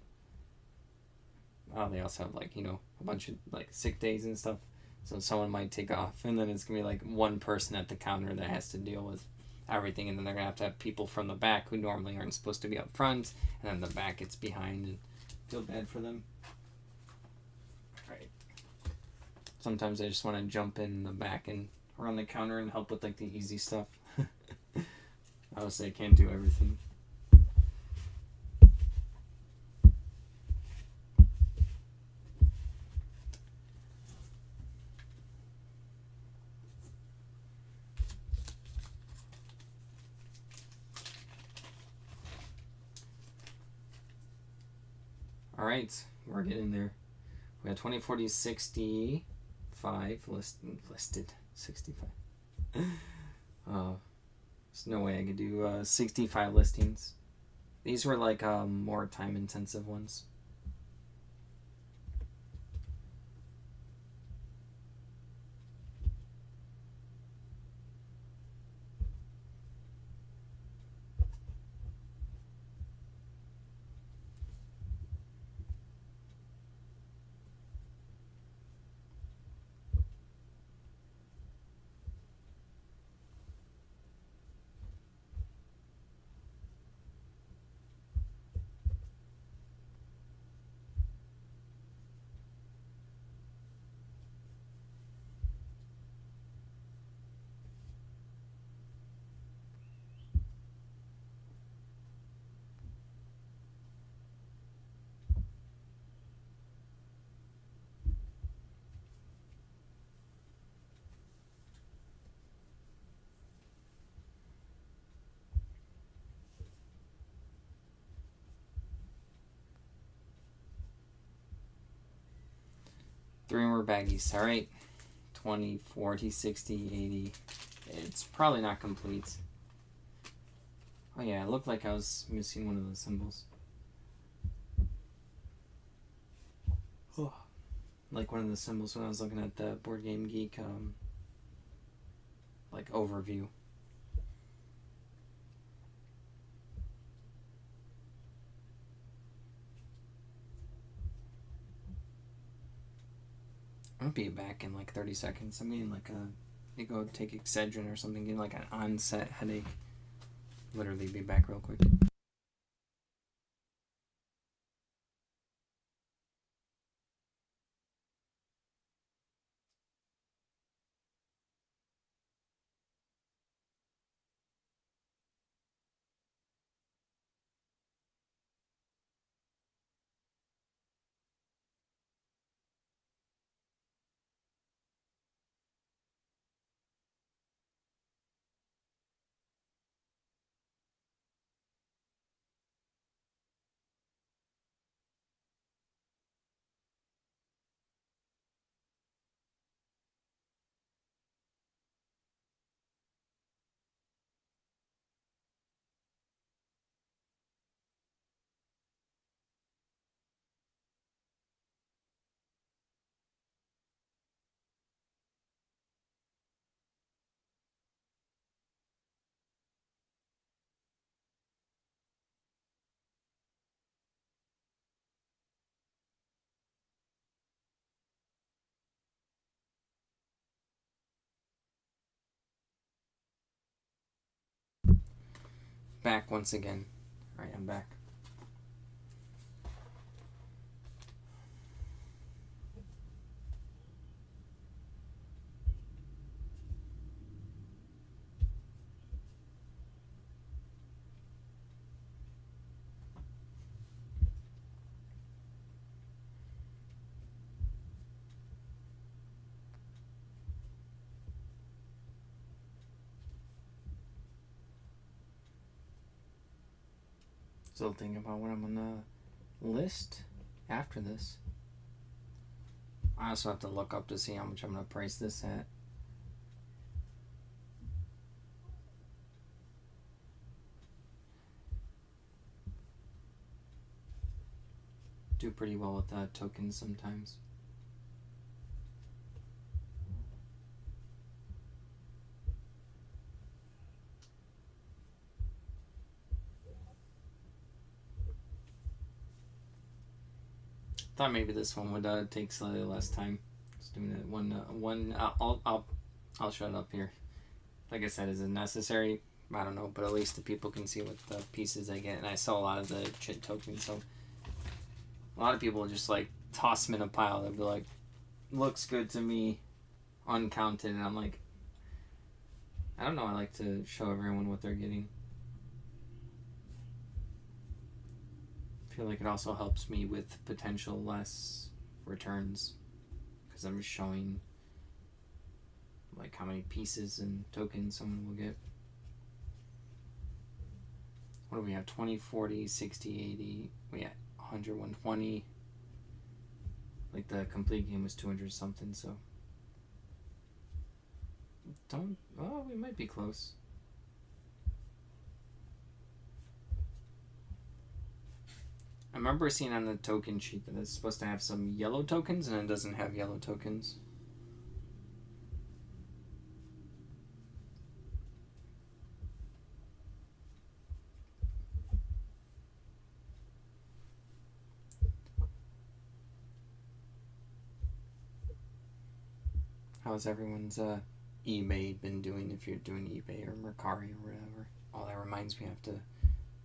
they also have, like, you know, a bunch of like sick days and stuff, so someone might take off, and then it's gonna be like one person at the counter that has to deal with everything, and then they're gonna have people from the back who normally aren't supposed to be up front, and then the back gets behind, and feel bad for them. Right. Sometimes I just want to jump in the back and run the counter and help with like the easy stuff. Obviously, I can't do everything. All right, we're getting there. We got 20, 40, 65 listed. 65. There's no way I could do 65 listings. These were like more time intensive ones. Three more baggies. All right. 20, 40, 60, 80. It's probably not complete. Oh yeah, it looked like I was missing one of the symbols. Oh. Like one of the symbols when I was looking at the Board Game Geek like overview. I'll be back in like 30 seconds. I mean, like you go take Excedrin or something, get like an onset headache. Literally be back real quick. Back once again. Alright, I'm back. Still thinking about what I'm gonna list after this. I also have to look up to see how much I'm going to price this at. Do pretty well with tokens sometimes. Thought maybe this one would take slightly less time. Just doing it one. I'll shut up here. Like I said, is it necessary? I don't know, but at least the people can see what the pieces I get. And I sell a lot of the chit tokens, so a lot of people just like toss them in a pile. They'll be like, looks good to me, uncounted. And I'm like, I don't know, I like to show everyone what they're getting. I feel like it also helps me with potential less returns because I'm just showing like how many pieces and tokens someone will get. What do we have? 20, 40, 60, 80. We had 100, 120. Like the complete game was 200 something, so. Oh, we might be close. I remember seeing on the token sheet that it's supposed to have some yellow tokens, and it doesn't have yellow tokens. How's everyone's eBay been doing, if you're doing eBay or Mercari or whatever? Oh, that reminds me,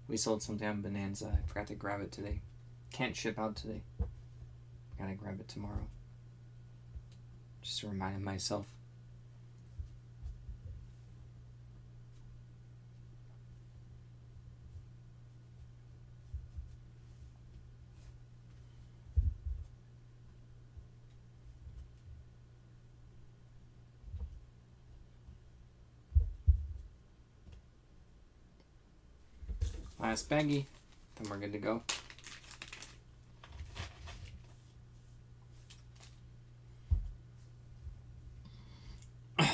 we sold some damn Bonanza. I forgot to grab it today. Can't ship out today. Gotta grab it tomorrow. Just to remind myself. Last baggie, then we're good to go. I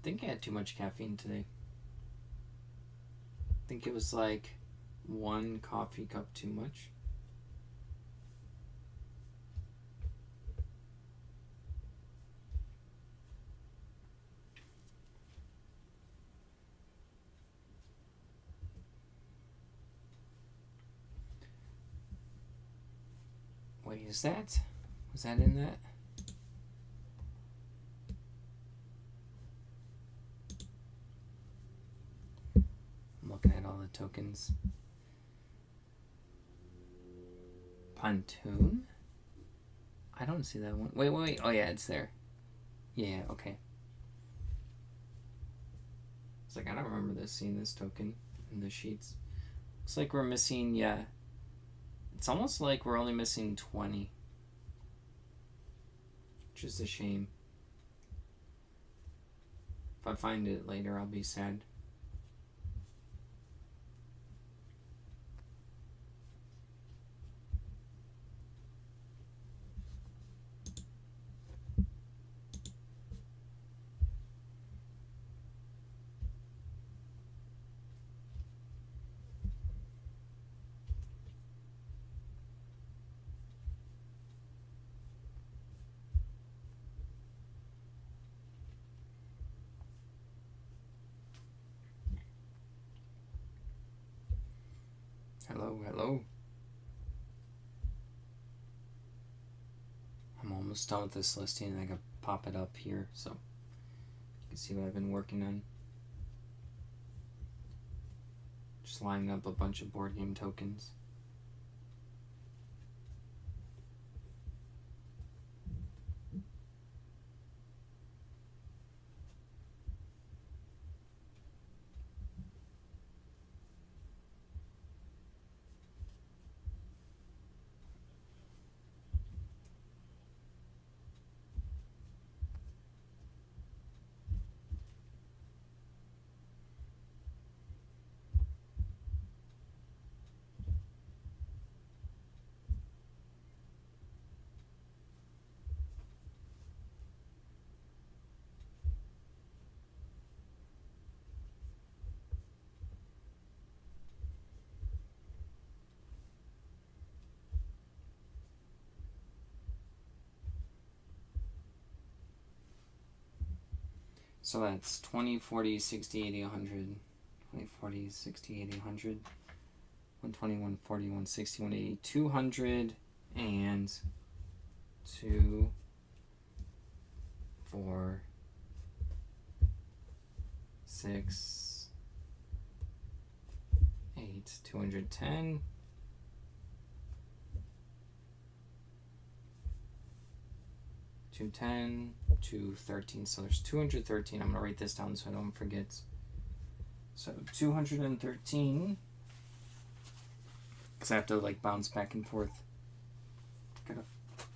think I had too much caffeine today. I think it was like 1 coffee cup too much. Wait, was that in that? I'm looking at all the tokens. Pontoon? I don't see that one. Wait. Oh yeah, it's there. Yeah, okay. It's like, I don't remember seeing this token in the sheets. Looks like we're missing, yeah. It's almost like we're only missing 20. Which is a shame. If I find it later, I'll be sad. Hello. I'm almost done with this listing, and I can pop it up here so you can see what I've been working on. Just lining up a bunch of board game tokens. So that's 20, 40, 60, 80, 100. 20, 40, 60, 80, 100. 120, 140, 160, 180, 200, and 2, 4, 6, 8, 210. 210, 213. So there's 213. I'm going to write this down so I don't forget. So 213. Because I have to like bounce back and forth.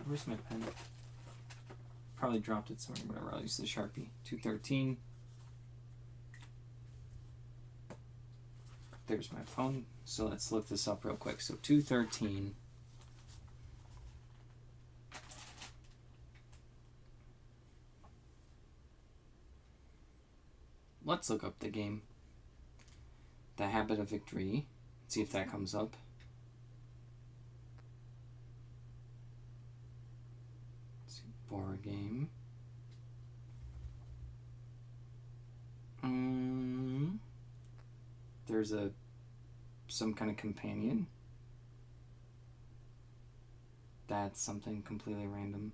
Where's my pen? Probably dropped it somewhere, whatever. I'll use the Sharpie. 213. There's my phone. So let's look this up real quick. So 213. Let's look up the game. The Habit of Victory. See if that comes up. Let's see, board game. There's some kind of companion. That's something completely random.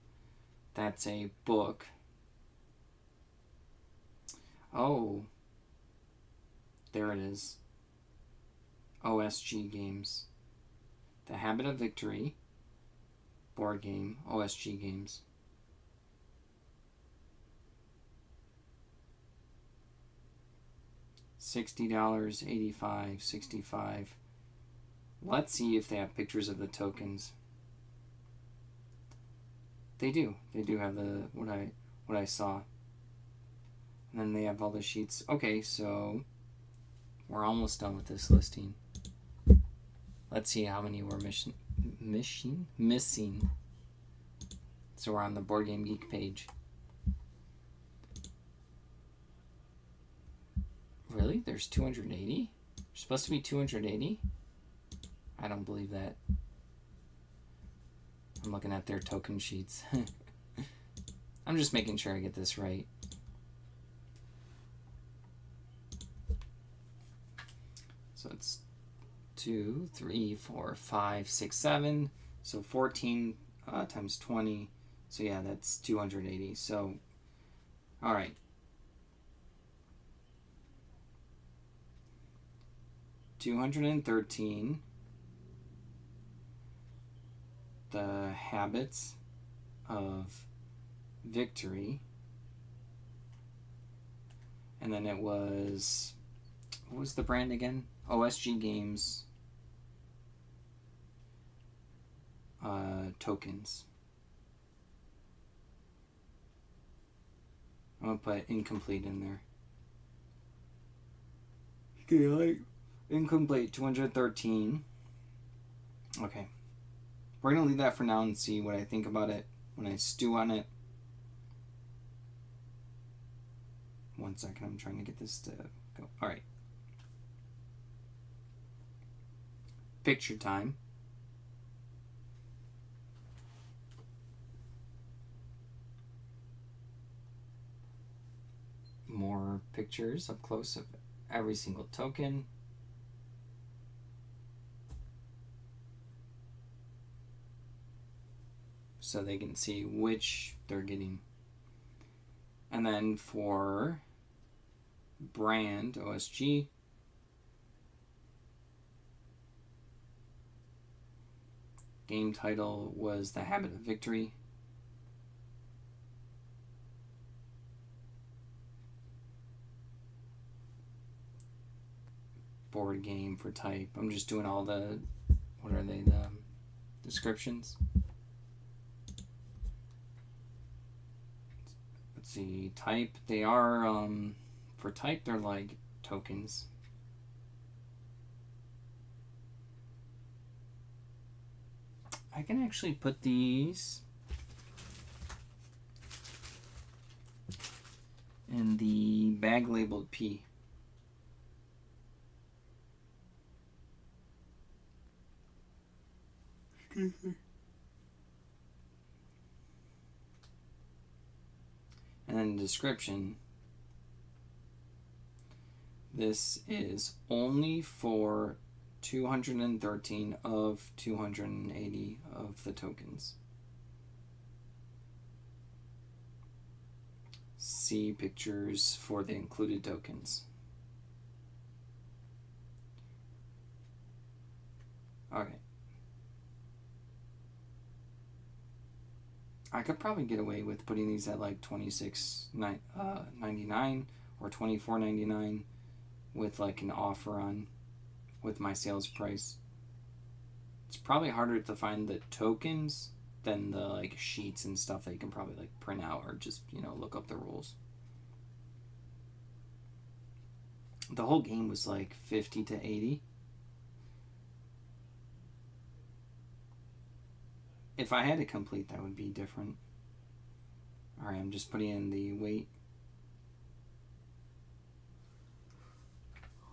That's a book. Oh, there it is. OSG games. The Habit of Victory. Board game. OSG games. $60, $85, $65. Let's see if they have pictures of the tokens. They do. They do have the what I saw. And then they have all the sheets. Okay, so we're almost done with this listing. Let's see how many we're missing. So we're on the Board Game Geek page. Really? There's 280? There's supposed to be 280? I don't believe that. I'm looking at their token sheets. I'm just making sure I get this right. So it's 2, 3, 4, 5, 6, 7. So 14 times 20. So yeah, that's 280. So, all right. 213. The Habits of Victory. And then it was, what was the brand again? OSG Games tokens. I'm going to put incomplete in there. Okay, like incomplete, 213. Okay. We're going to leave that for now and see what I think about it when I stew on it. 1 second, I'm trying to get this to go. All right. Picture time. More pictures up close of every single token. So they can see which they're getting. And then for brand OSG, game title was The Habit of Victory. Board game for type. I'm just doing all the, what are they, the descriptions. Let's see, type, they are, for type, they're like tokens. I can actually put these in the bag labeled P. And then the description, this is only for 213 of 280 of the tokens. See pictures for the included tokens. Okay. I could probably get away with putting these at like $26.99 or $24.99 with like an offer on with my sales price. It's probably harder to find the tokens than the like sheets and stuff that you can probably like print out or just, you know, look up the rules. The whole game was like 50 to 80. If I had to complete, that would be different. Alright, I'm just putting in the weight.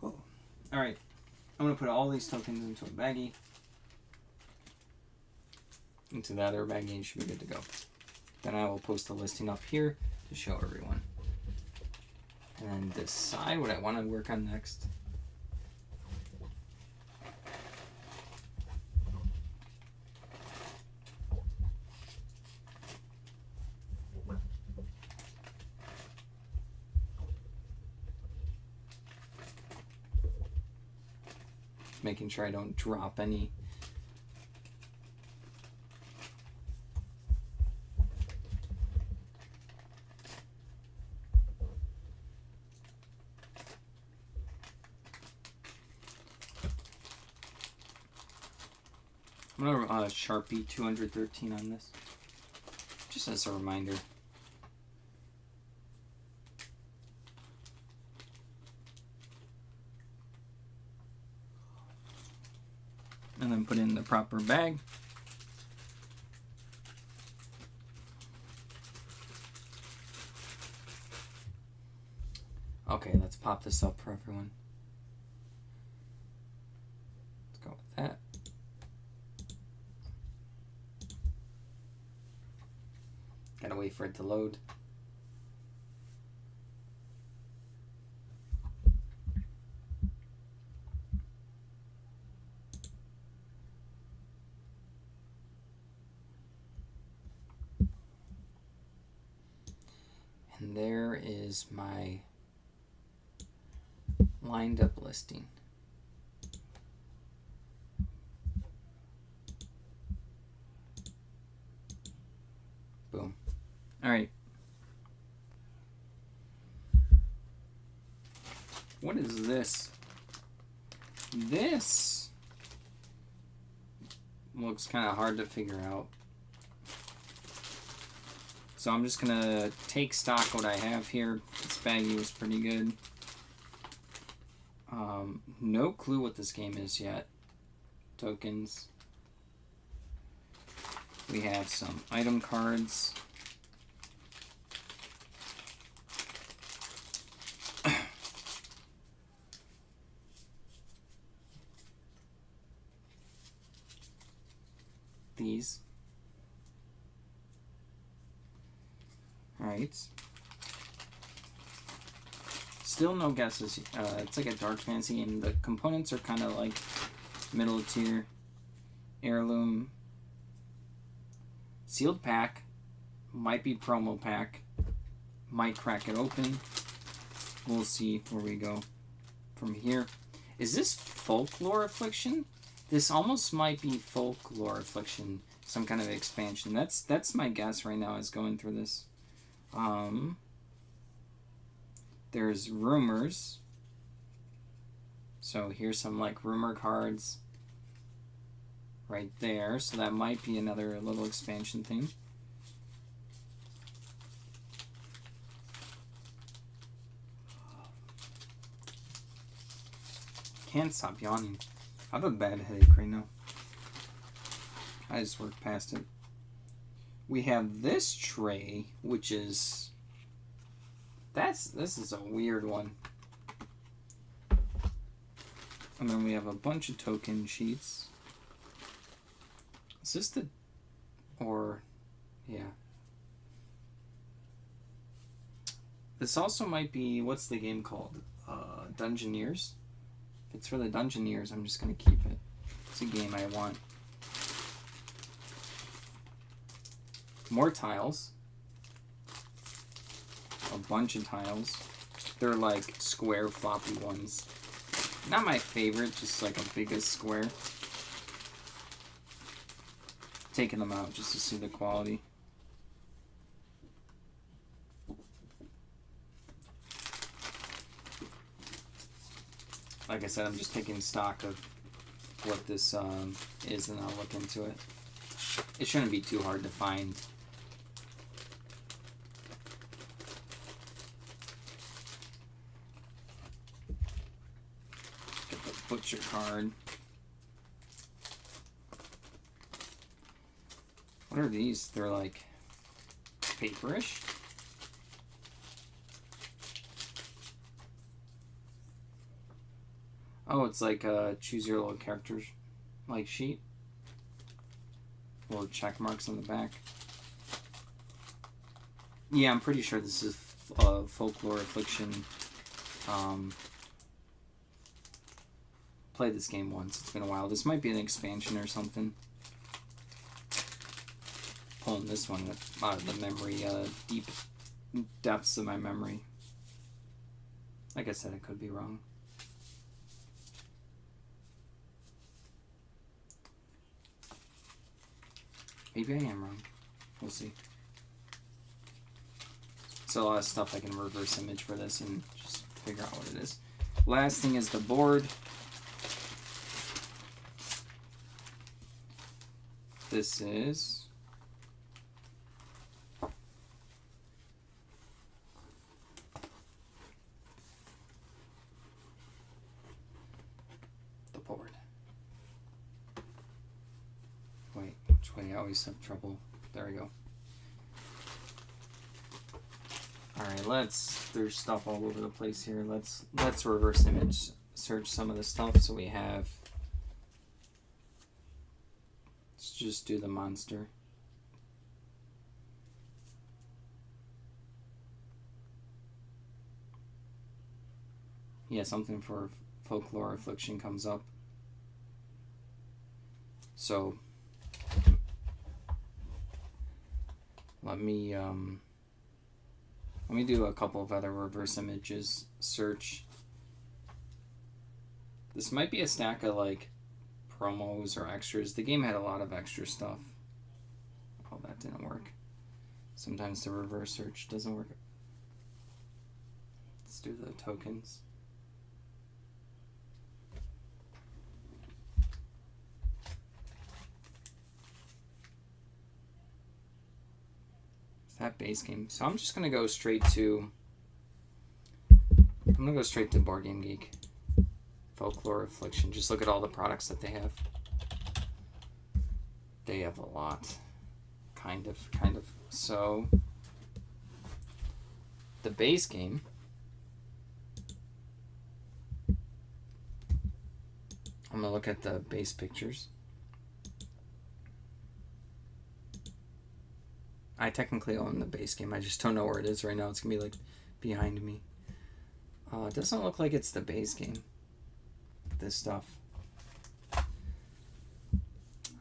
Oh. Alright, I'm going to put all these tokens into a baggie. Into the other baggie and should be good to go. Then I will post the listing up here to show everyone. And then decide what I want to work on next. Making sure I don't drop any. I'm going to Sharpie 213 on this, just as a reminder. And then put in the proper bag. Okay, let's pop this up for everyone. Let's go with that. Gotta wait for it to load. And there is my lined up listing. Boom. All right. What is this? This looks kind of hard to figure out. So I'm just gonna take stock what I have here. This baggie was pretty good. No clue what this game is yet. Tokens. We have some item cards. These. Alright. Still no guesses. It's like a dark fantasy game. The components are kind of like middle tier. Heirloom. Sealed pack. Might be promo pack. Might crack it open. We'll see where we go from here. Is this Folklore Affliction? This almost might be Folklore Affliction. Some kind of expansion. That's my guess right now as going through this. There's rumors. So here's some like rumor cards right there. So that might be another little expansion thing. Can't stop yawning. I have a bad headache right now. I just worked past it. We have this tray, which is... This is a weird one. And then we have a bunch of token sheets. Is this the... Or... Yeah. This also might be... What's the game called? Dungeoneers. If it's for the Dungeoneers, I'm just going to keep it. It's a game I want. More tiles. A bunch of tiles. They're like square floppy ones. Not my favorite, just like a biggest square. Taking them out just to see the quality. Like I said, I'm just taking stock of what this is, and I'll look into it. It shouldn't be too hard to find. Get the butcher card. What are these? They're like paperish. Oh, it's like a choose your little characters like sheet. Little check marks on the back. Yeah, I'm pretty sure this is Folklore Affliction. Played this game once. It's been a while. This might be an expansion or something. Pulling this one out of the memory, deep depths of my memory. Like I said, I could be wrong. Maybe I am wrong. We'll see. So a lot of stuff I can reverse image for this and just figure out what it is. Last thing is the board. This is the board. Wait, which way? I always have trouble. There we go. Alright, there's stuff all over the place here. Let's reverse image search some of the stuff. So we have, let's just do the monster. Yeah, something for Folklore Affliction comes up. So let me do a couple of other reverse images search. This might be a stack of like promos or extras. The game had a lot of extra stuff. Oh, that didn't work. Sometimes the reverse search doesn't work. Let's do the tokens. That base game. So I'm just gonna go straight to Board Game Geek. Folklore Affliction. Just look at all the products that they have. They have a lot. Kind of. So the base game. I'm gonna look at the base pictures. I technically own the base game. I just don't know where it is right now. It's going to be like behind me. It doesn't look like it's the base game. This stuff.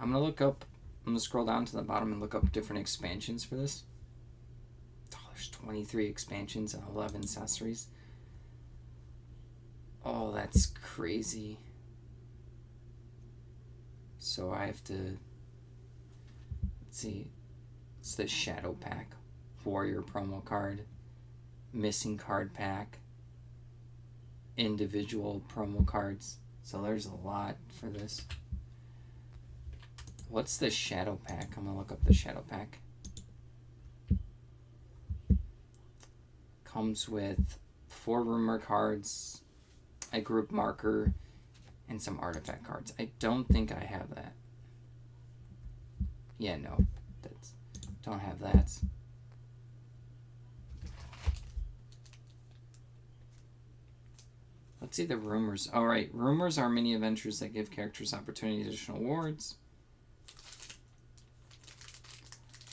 I'm going to scroll down to the bottom and look up different expansions for this. Oh, there's 23 expansions and 11 accessories. Oh, that's crazy. So I have to, let's see. It's the Shadow Pack, Warrior promo card, Missing Card Pack, individual promo cards. So there's a lot for this. What's the Shadow Pack? I'm going to look up the Shadow Pack. Comes with 4 rumor cards, a group marker, and some artifact cards. I don't think I have that. Yeah, no. Don't have that. Let's see the rumors. All right, rumors are mini adventures that give characters opportunity additional awards.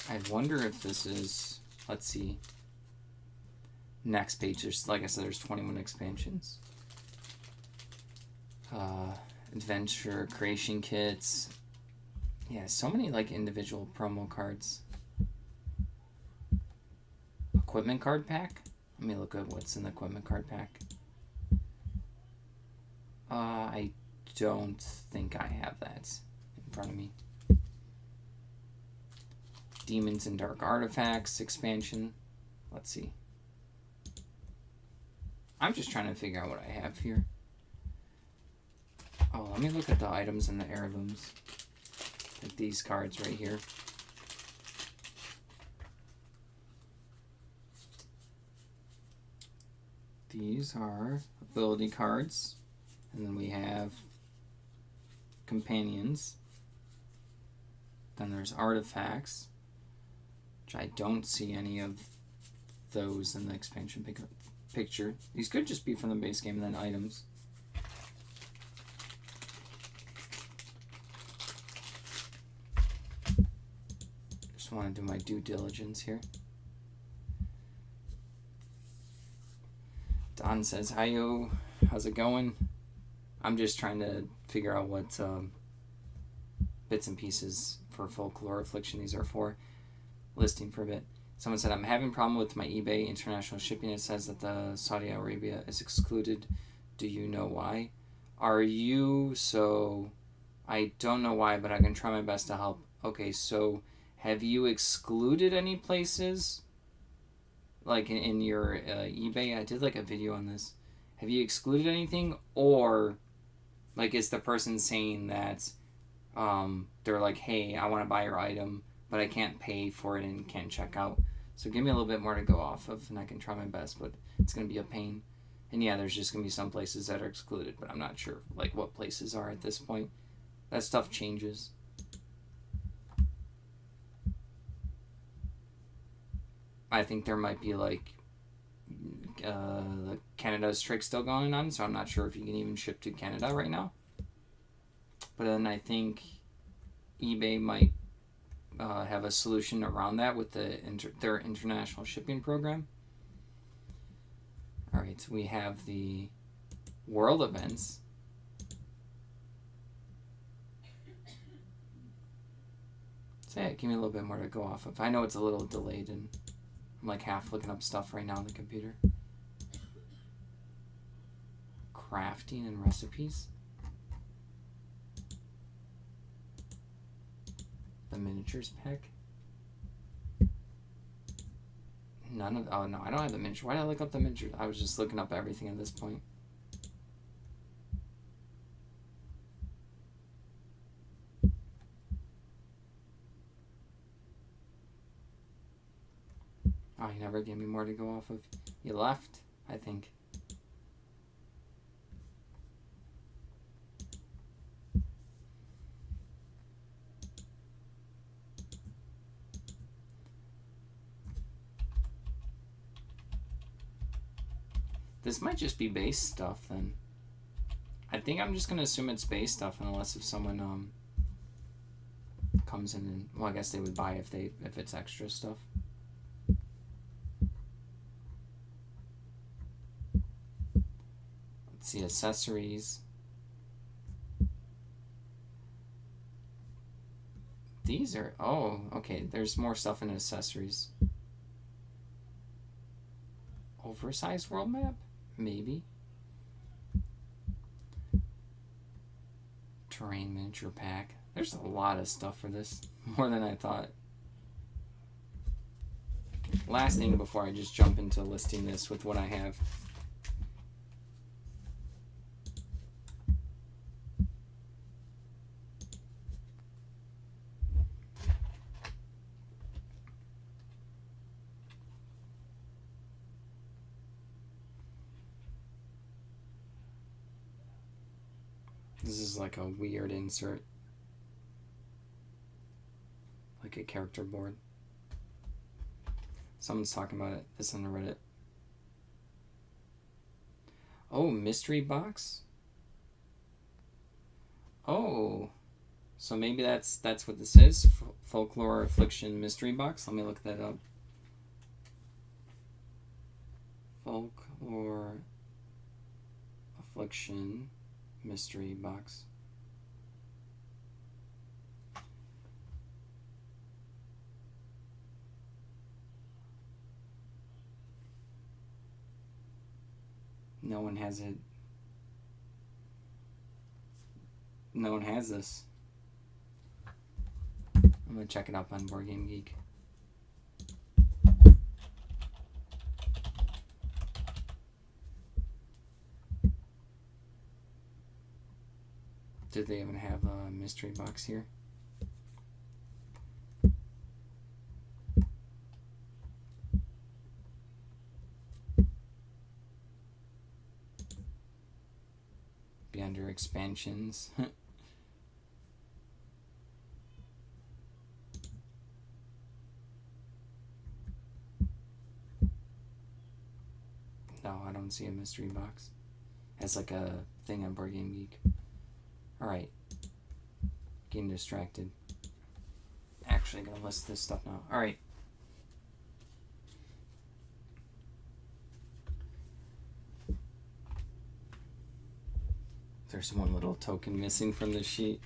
I wonder if this is, let's see. Next page, there's, like I said, there's 21 expansions. Adventure creation kits. Yeah, so many like individual promo cards. Equipment card pack. Let me look at what's in the equipment card pack. I don't think I have that in front of me. Demons and Dark Artifacts expansion. Let's see. I'm just trying to figure out what I have here. Oh, let me look at the items in the heirlooms. Like these cards right here. These are ability cards. And then we have companions. Then there's artifacts, which I don't see any of those in the expansion picture. These could just be from the base game and then items. Just want to do my due diligence here. Don says, "Hi, yo, how's it going?" I'm just trying to figure out what bits and pieces for Folklore Affliction these are for. Listing for a bit. Someone said, "I'm having a problem with my eBay international shipping. It says that the Saudi Arabia is excluded. Do you know why? Are you? So I don't know why, but I can try my best to help." Okay, so have you excluded any places? Like in your eBay? I did like a video on this. Have you excluded anything? Or like is the person saying that they're like, "Hey, I want to buy your item, but I can't pay for it and can't check out." So give me a little bit more to go off of, and I can try my best, but it's going to be a pain. And yeah, there's just going to be some places that are excluded, but I'm not sure like what places are at this point. That stuff changes. I think there might be like the Canada strike still going on, so I'm not sure if you can even ship to Canada right now. But then I think eBay might have a solution around that with their international shipping program. All right, so we have the world events. So yeah, give me a little bit more to go off of. I know it's a little delayed and I'm like half looking up stuff right now on the computer. Crafting and recipes. The miniatures pack. None of. Oh no, I don't have the miniature. Why did I look up the miniature? I was just looking up everything at this point. Oh, you never gave me more to go off of. You left, I think. This might just be base stuff then. I think I'm just gonna assume it's base stuff unless if someone comes in and, well, I guess they would buy if it's extra stuff. Let's see, accessories. These are, oh, okay, there's more stuff in accessories. Oversized world map? Maybe. Terrain miniature pack. There's a lot of stuff for this. More than I thought. Last thing before I just jump into listing this with what I have. This is like a weird insert. Like a character board. Someone's talking about it. This on the Reddit. Oh, mystery box? Oh. So maybe that's what this is. Folklore Affliction mystery box. Let me look that up. Folklore Affliction mystery box. No one has it. No one has this. I'm gonna check it up on Board Game Geek. Did they even have a mystery box here? Be under expansions. No, I don't see a mystery box. It's like a thing on Board Game Geek. Alright. Getting distracted. Actually gonna list this stuff now. Alright. There's one little token missing from this sheet.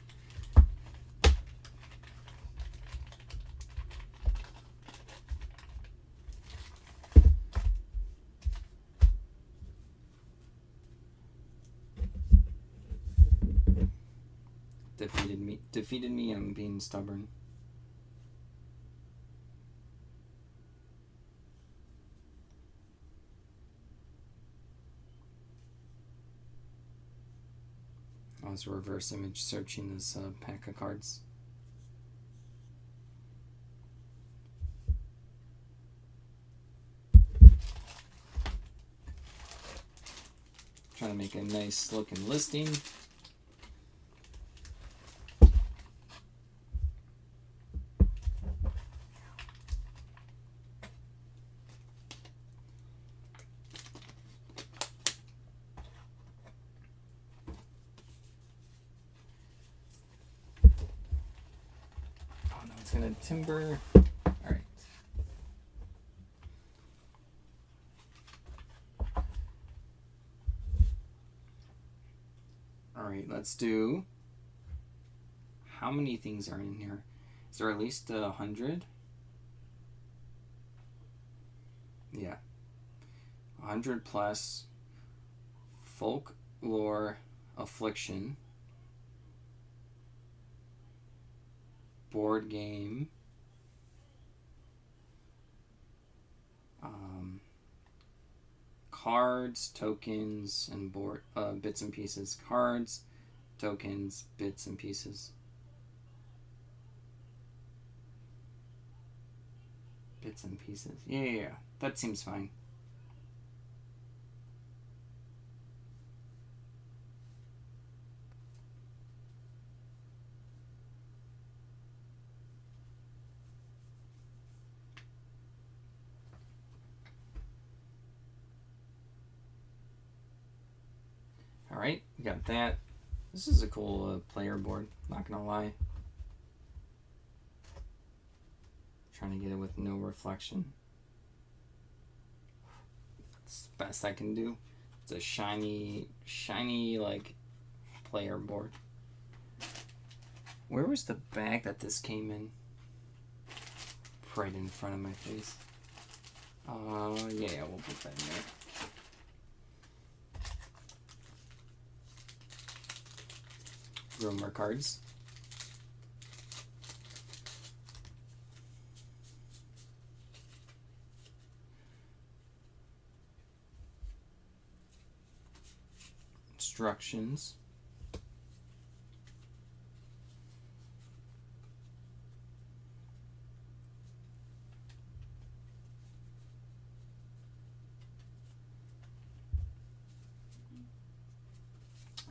Defeated me, I'm being stubborn. I was reverse image searching this pack of cards. Trying to make a nice looking listing. Gonna timber. Alright. Alright, let's do. How many things are in here? Is there at least 100? Yeah. 100 plus. Folklore Affliction. Board game, cards, tokens, and board bits and pieces. Cards, tokens, bits and pieces. Bits and pieces. Yeah. That seems fine. Alright, we got that. This is a cool player board, not gonna lie. Trying to get it with no reflection. That's the best I can do. It's a shiny like player board. Where was the bag that this came in? Right in front of my face. Yeah, we'll put that in there. Rumor cards. Instructions.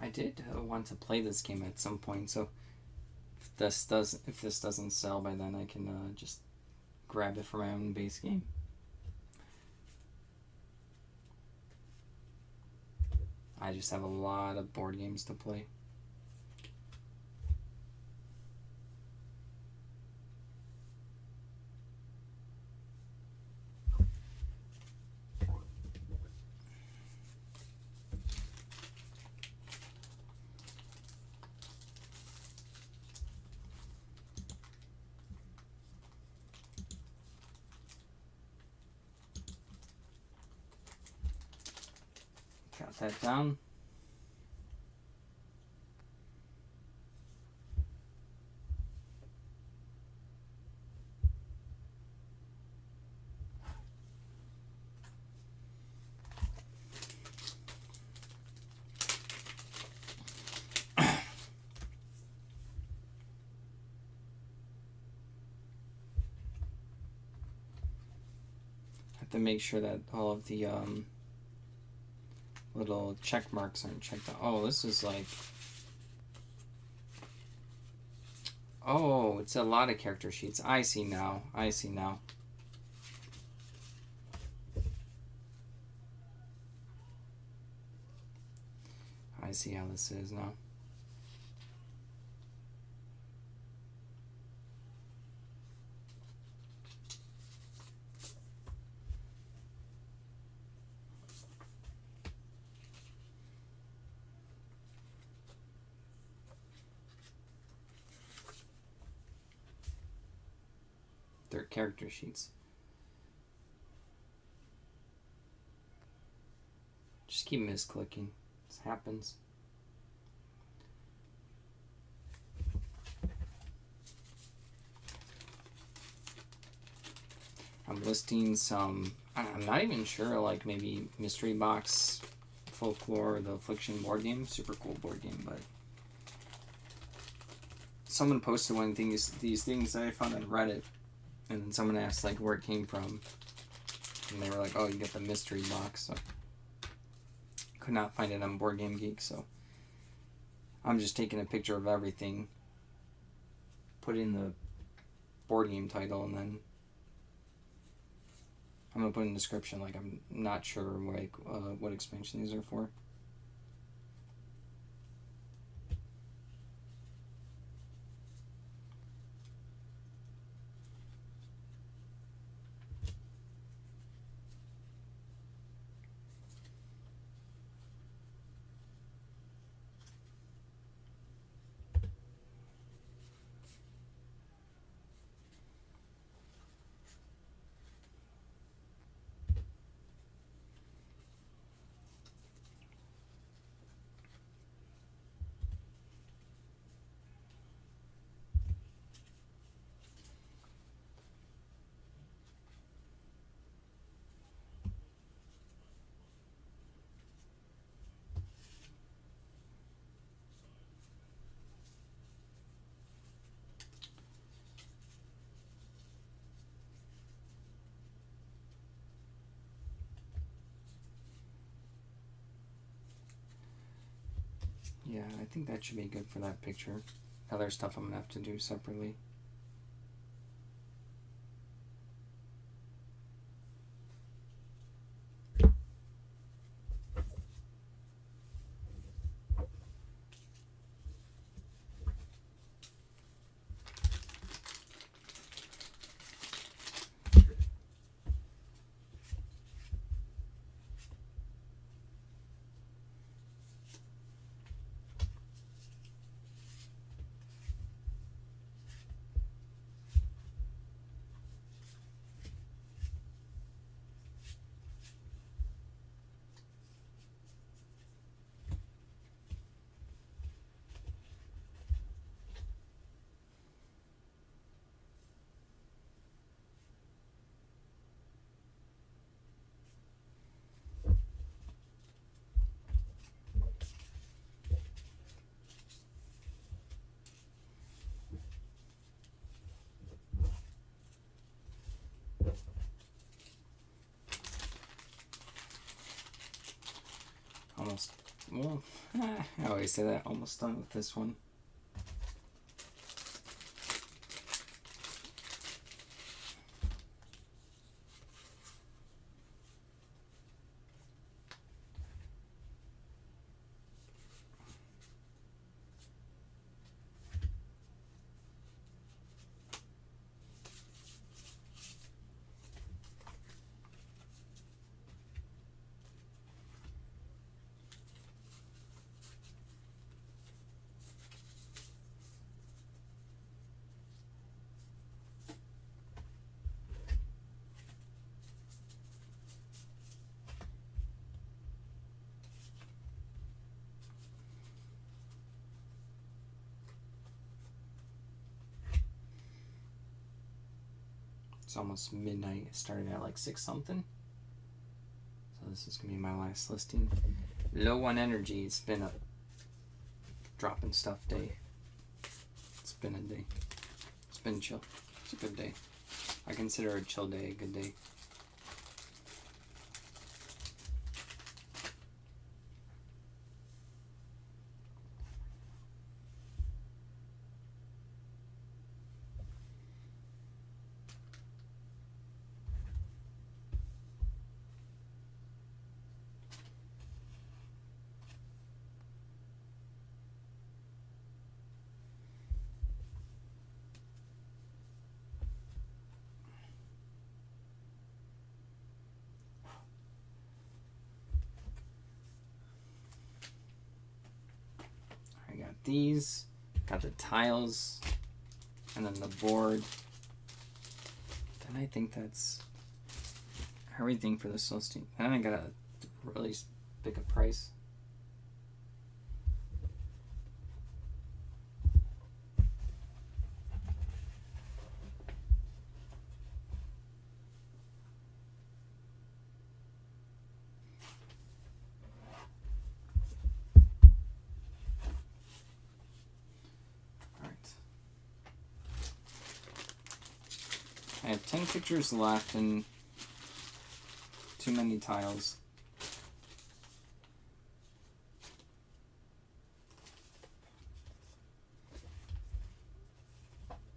I did want to play this game at some point, so if this doesn't sell by then, I can just grab it for my own base game. I just have a lot of board games to play. put that down. To make sure that all of the little check marks aren't checked out. Oh, this is like... Oh, it's a lot of character sheets. I see now. I see now. I see how this is now. They're character sheets. Just keep misclicking. This happens. I'm listing some, I'm not even sure, like maybe Mystery Box, Folklore, the Affliction board game. Super cool board game, but someone posted one of these things that I found on Reddit, and then someone asked like where it came from, and they were like, oh, you get the Mystery Box. So could not find it on Board Game Geek, so I'm just taking a picture of everything, put in the board game title, and then I'm gonna put in the description like I'm not sure what expansion these are for. Yeah, I think that should be good for that picture. Other stuff I'm gonna have to do separately. Almost, well, I always say that, almost done with this one. almost midnight. It started at like 6 something. So this is going to be my last listing. Low on energy. It's been a dropping stuff day. It's been a day. It's been chill. It's a good day. I consider a chill day a good day. These, got the tiles, and then the board. Then I think that's everything for this listing. Then I got a really big a price. I have 10 pictures left and too many tiles.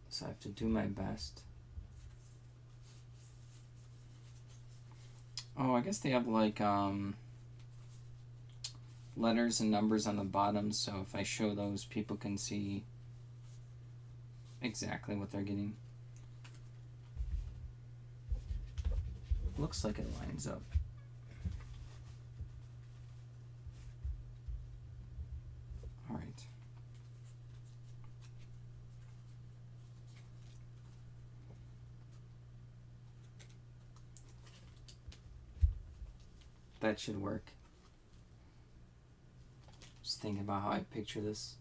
So I have to do my best. Oh, I guess they have like letters and numbers on the bottom, so if I show those, people can see exactly what they're getting. Looks like it lines up. All right. That should work. Just thinking about how I picture this.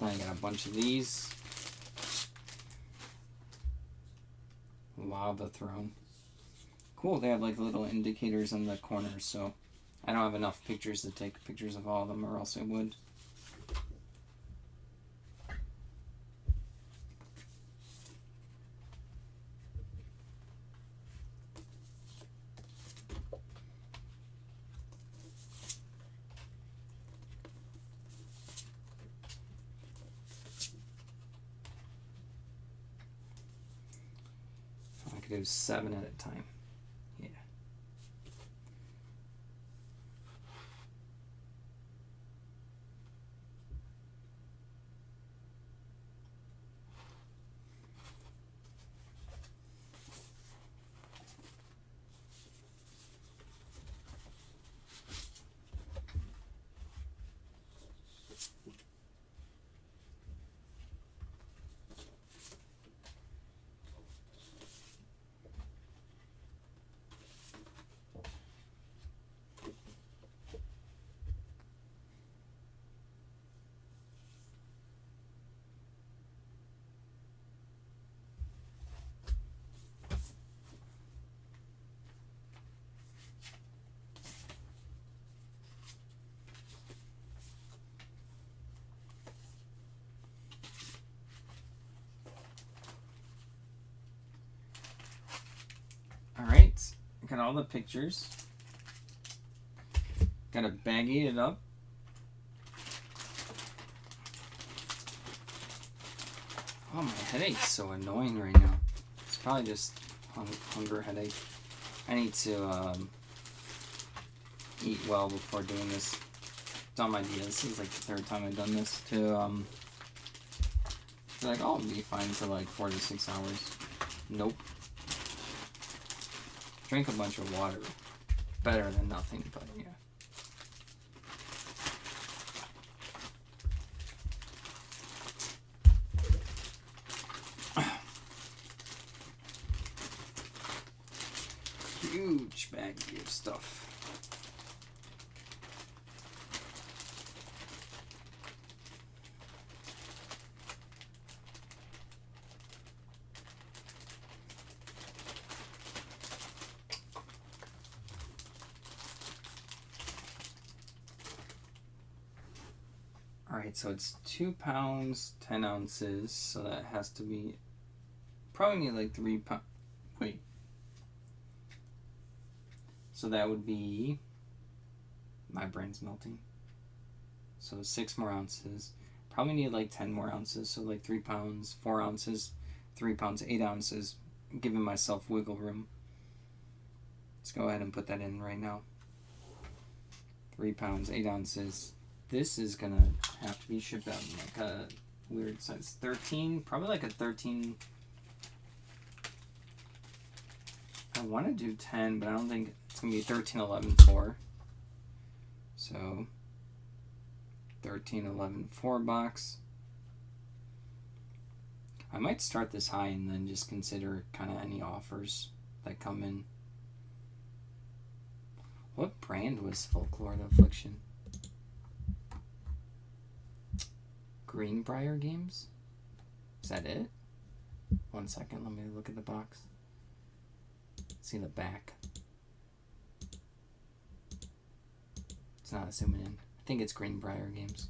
I got a bunch of these. Lava throne. Cool, they have like little indicators on the corners, so I don't have enough pictures to take pictures of all of them, or else I would. Do 7 at a time. Yeah. Alright, got all the pictures. Gotta baggie it up. Oh, my headache's so annoying right now. It's probably just hunger headache. I need to eat well before doing this. Dumb idea. This is like the 3rd time I've done this. To like, oh, I'll be fine for like 4 to 6 hours. Nope. Drink a bunch of water. Better than nothing, but yeah. Huge baggie of stuff. Alright, so it's 2 pounds, 10 ounces, so that has to be, probably need like 3 pounds, wait. So that would be, my brain's melting. So 6 more ounces. Probably need like 10 more ounces, so like 3 pounds, 4 ounces, 3 pounds, 8 ounces, giving myself wiggle room. Let's go ahead and put that in right now. 3 pounds, 8 ounces. This is gonna have to be shipped out in like a weird size. 13, probably like a 13. I want to do 10, but I don't think it's gonna be 13, 11, 4. So 13, 11, 4 box. I might start this high and then just consider kind of any offers that come in. What brand was Folklore the Affliction? Greenbrier Games? Is that it? 1 second, let me look at the box. See the back. It's not zooming in. I think it's Greenbrier Games.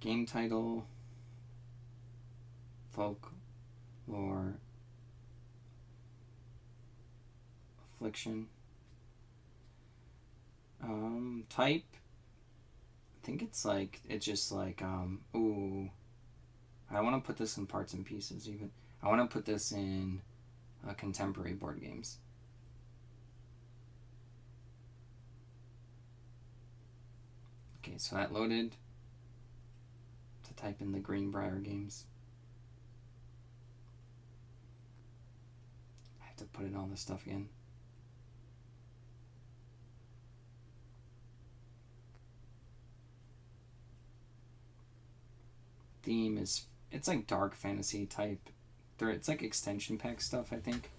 Game title, Folklore Affliction. Type, I think it's like, it's just like, ooh, I want to put this in parts and pieces even. I want to put this in contemporary board games. Okay, so that loaded. To type in the Greenbrier Games. I have to put in all this stuff again. Theme is, it's like dark fantasy type. It's like extension pack stuff, I think.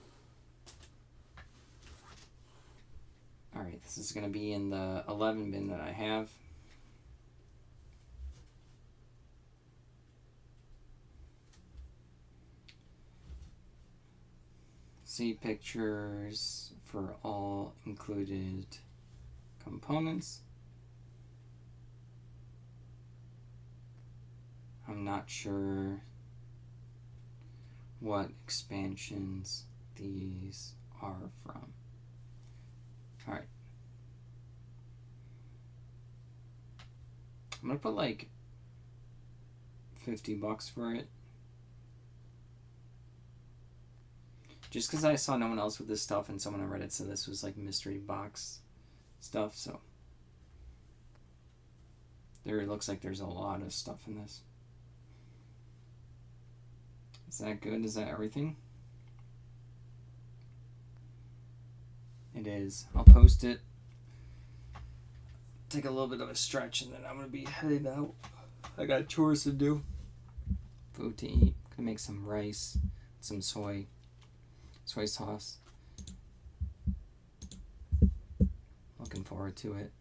Alright, this is going to be in the 11 bin that I have. See pictures for all included components. I'm not sure what expansions these are from. Alright. I'm gonna put like $50 for it. Just because I saw no one else with this stuff and someone on Reddit said this was like mystery box stuff, so. There looks like there's a lot of stuff in this. Is that good? Is that everything? It is. I'll post it. Take a little bit of a stretch and then I'm going to be headed out. I got chores to do. Food to eat. Gonna make some rice, some soy sauce. Looking forward to it.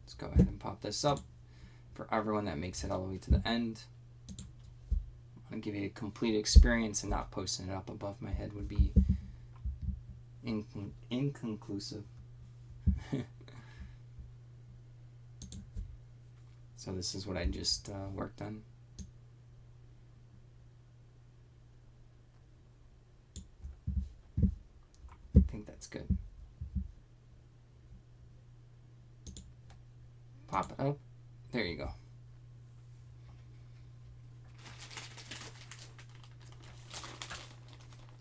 Let's go ahead and pop this up for everyone that makes it all the way to the end. I'm gonna give you a complete experience, and not posting it up above my head would be inconclusive. So this is what I just worked on. I think that's good. Pop it up. There you go.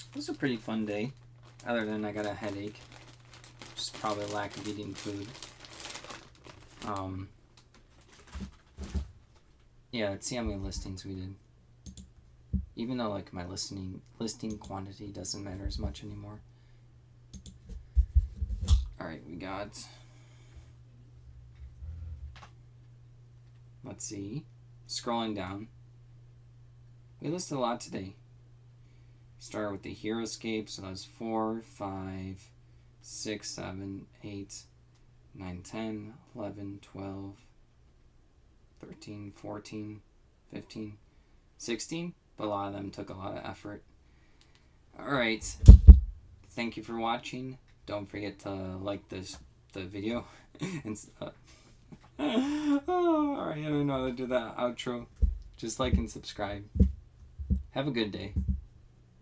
It was a pretty fun day, other than I got a headache. Just probably lack of eating food. Yeah, let's see how many listings we did. Even though like my listing quantity doesn't matter as much anymore. Alright, we got, let's see, scrolling down. We listed a lot today. Start with the Heroescape, so that's 4, 5, 6, 7, 8, 9, 10, 11, 12, 13, 14, 15, 16. but a lot of them took a lot of effort. Alright, thank you for watching. Don't forget to like the video. And alright, I don't know how to do that outro. Just like and subscribe. Have a good day.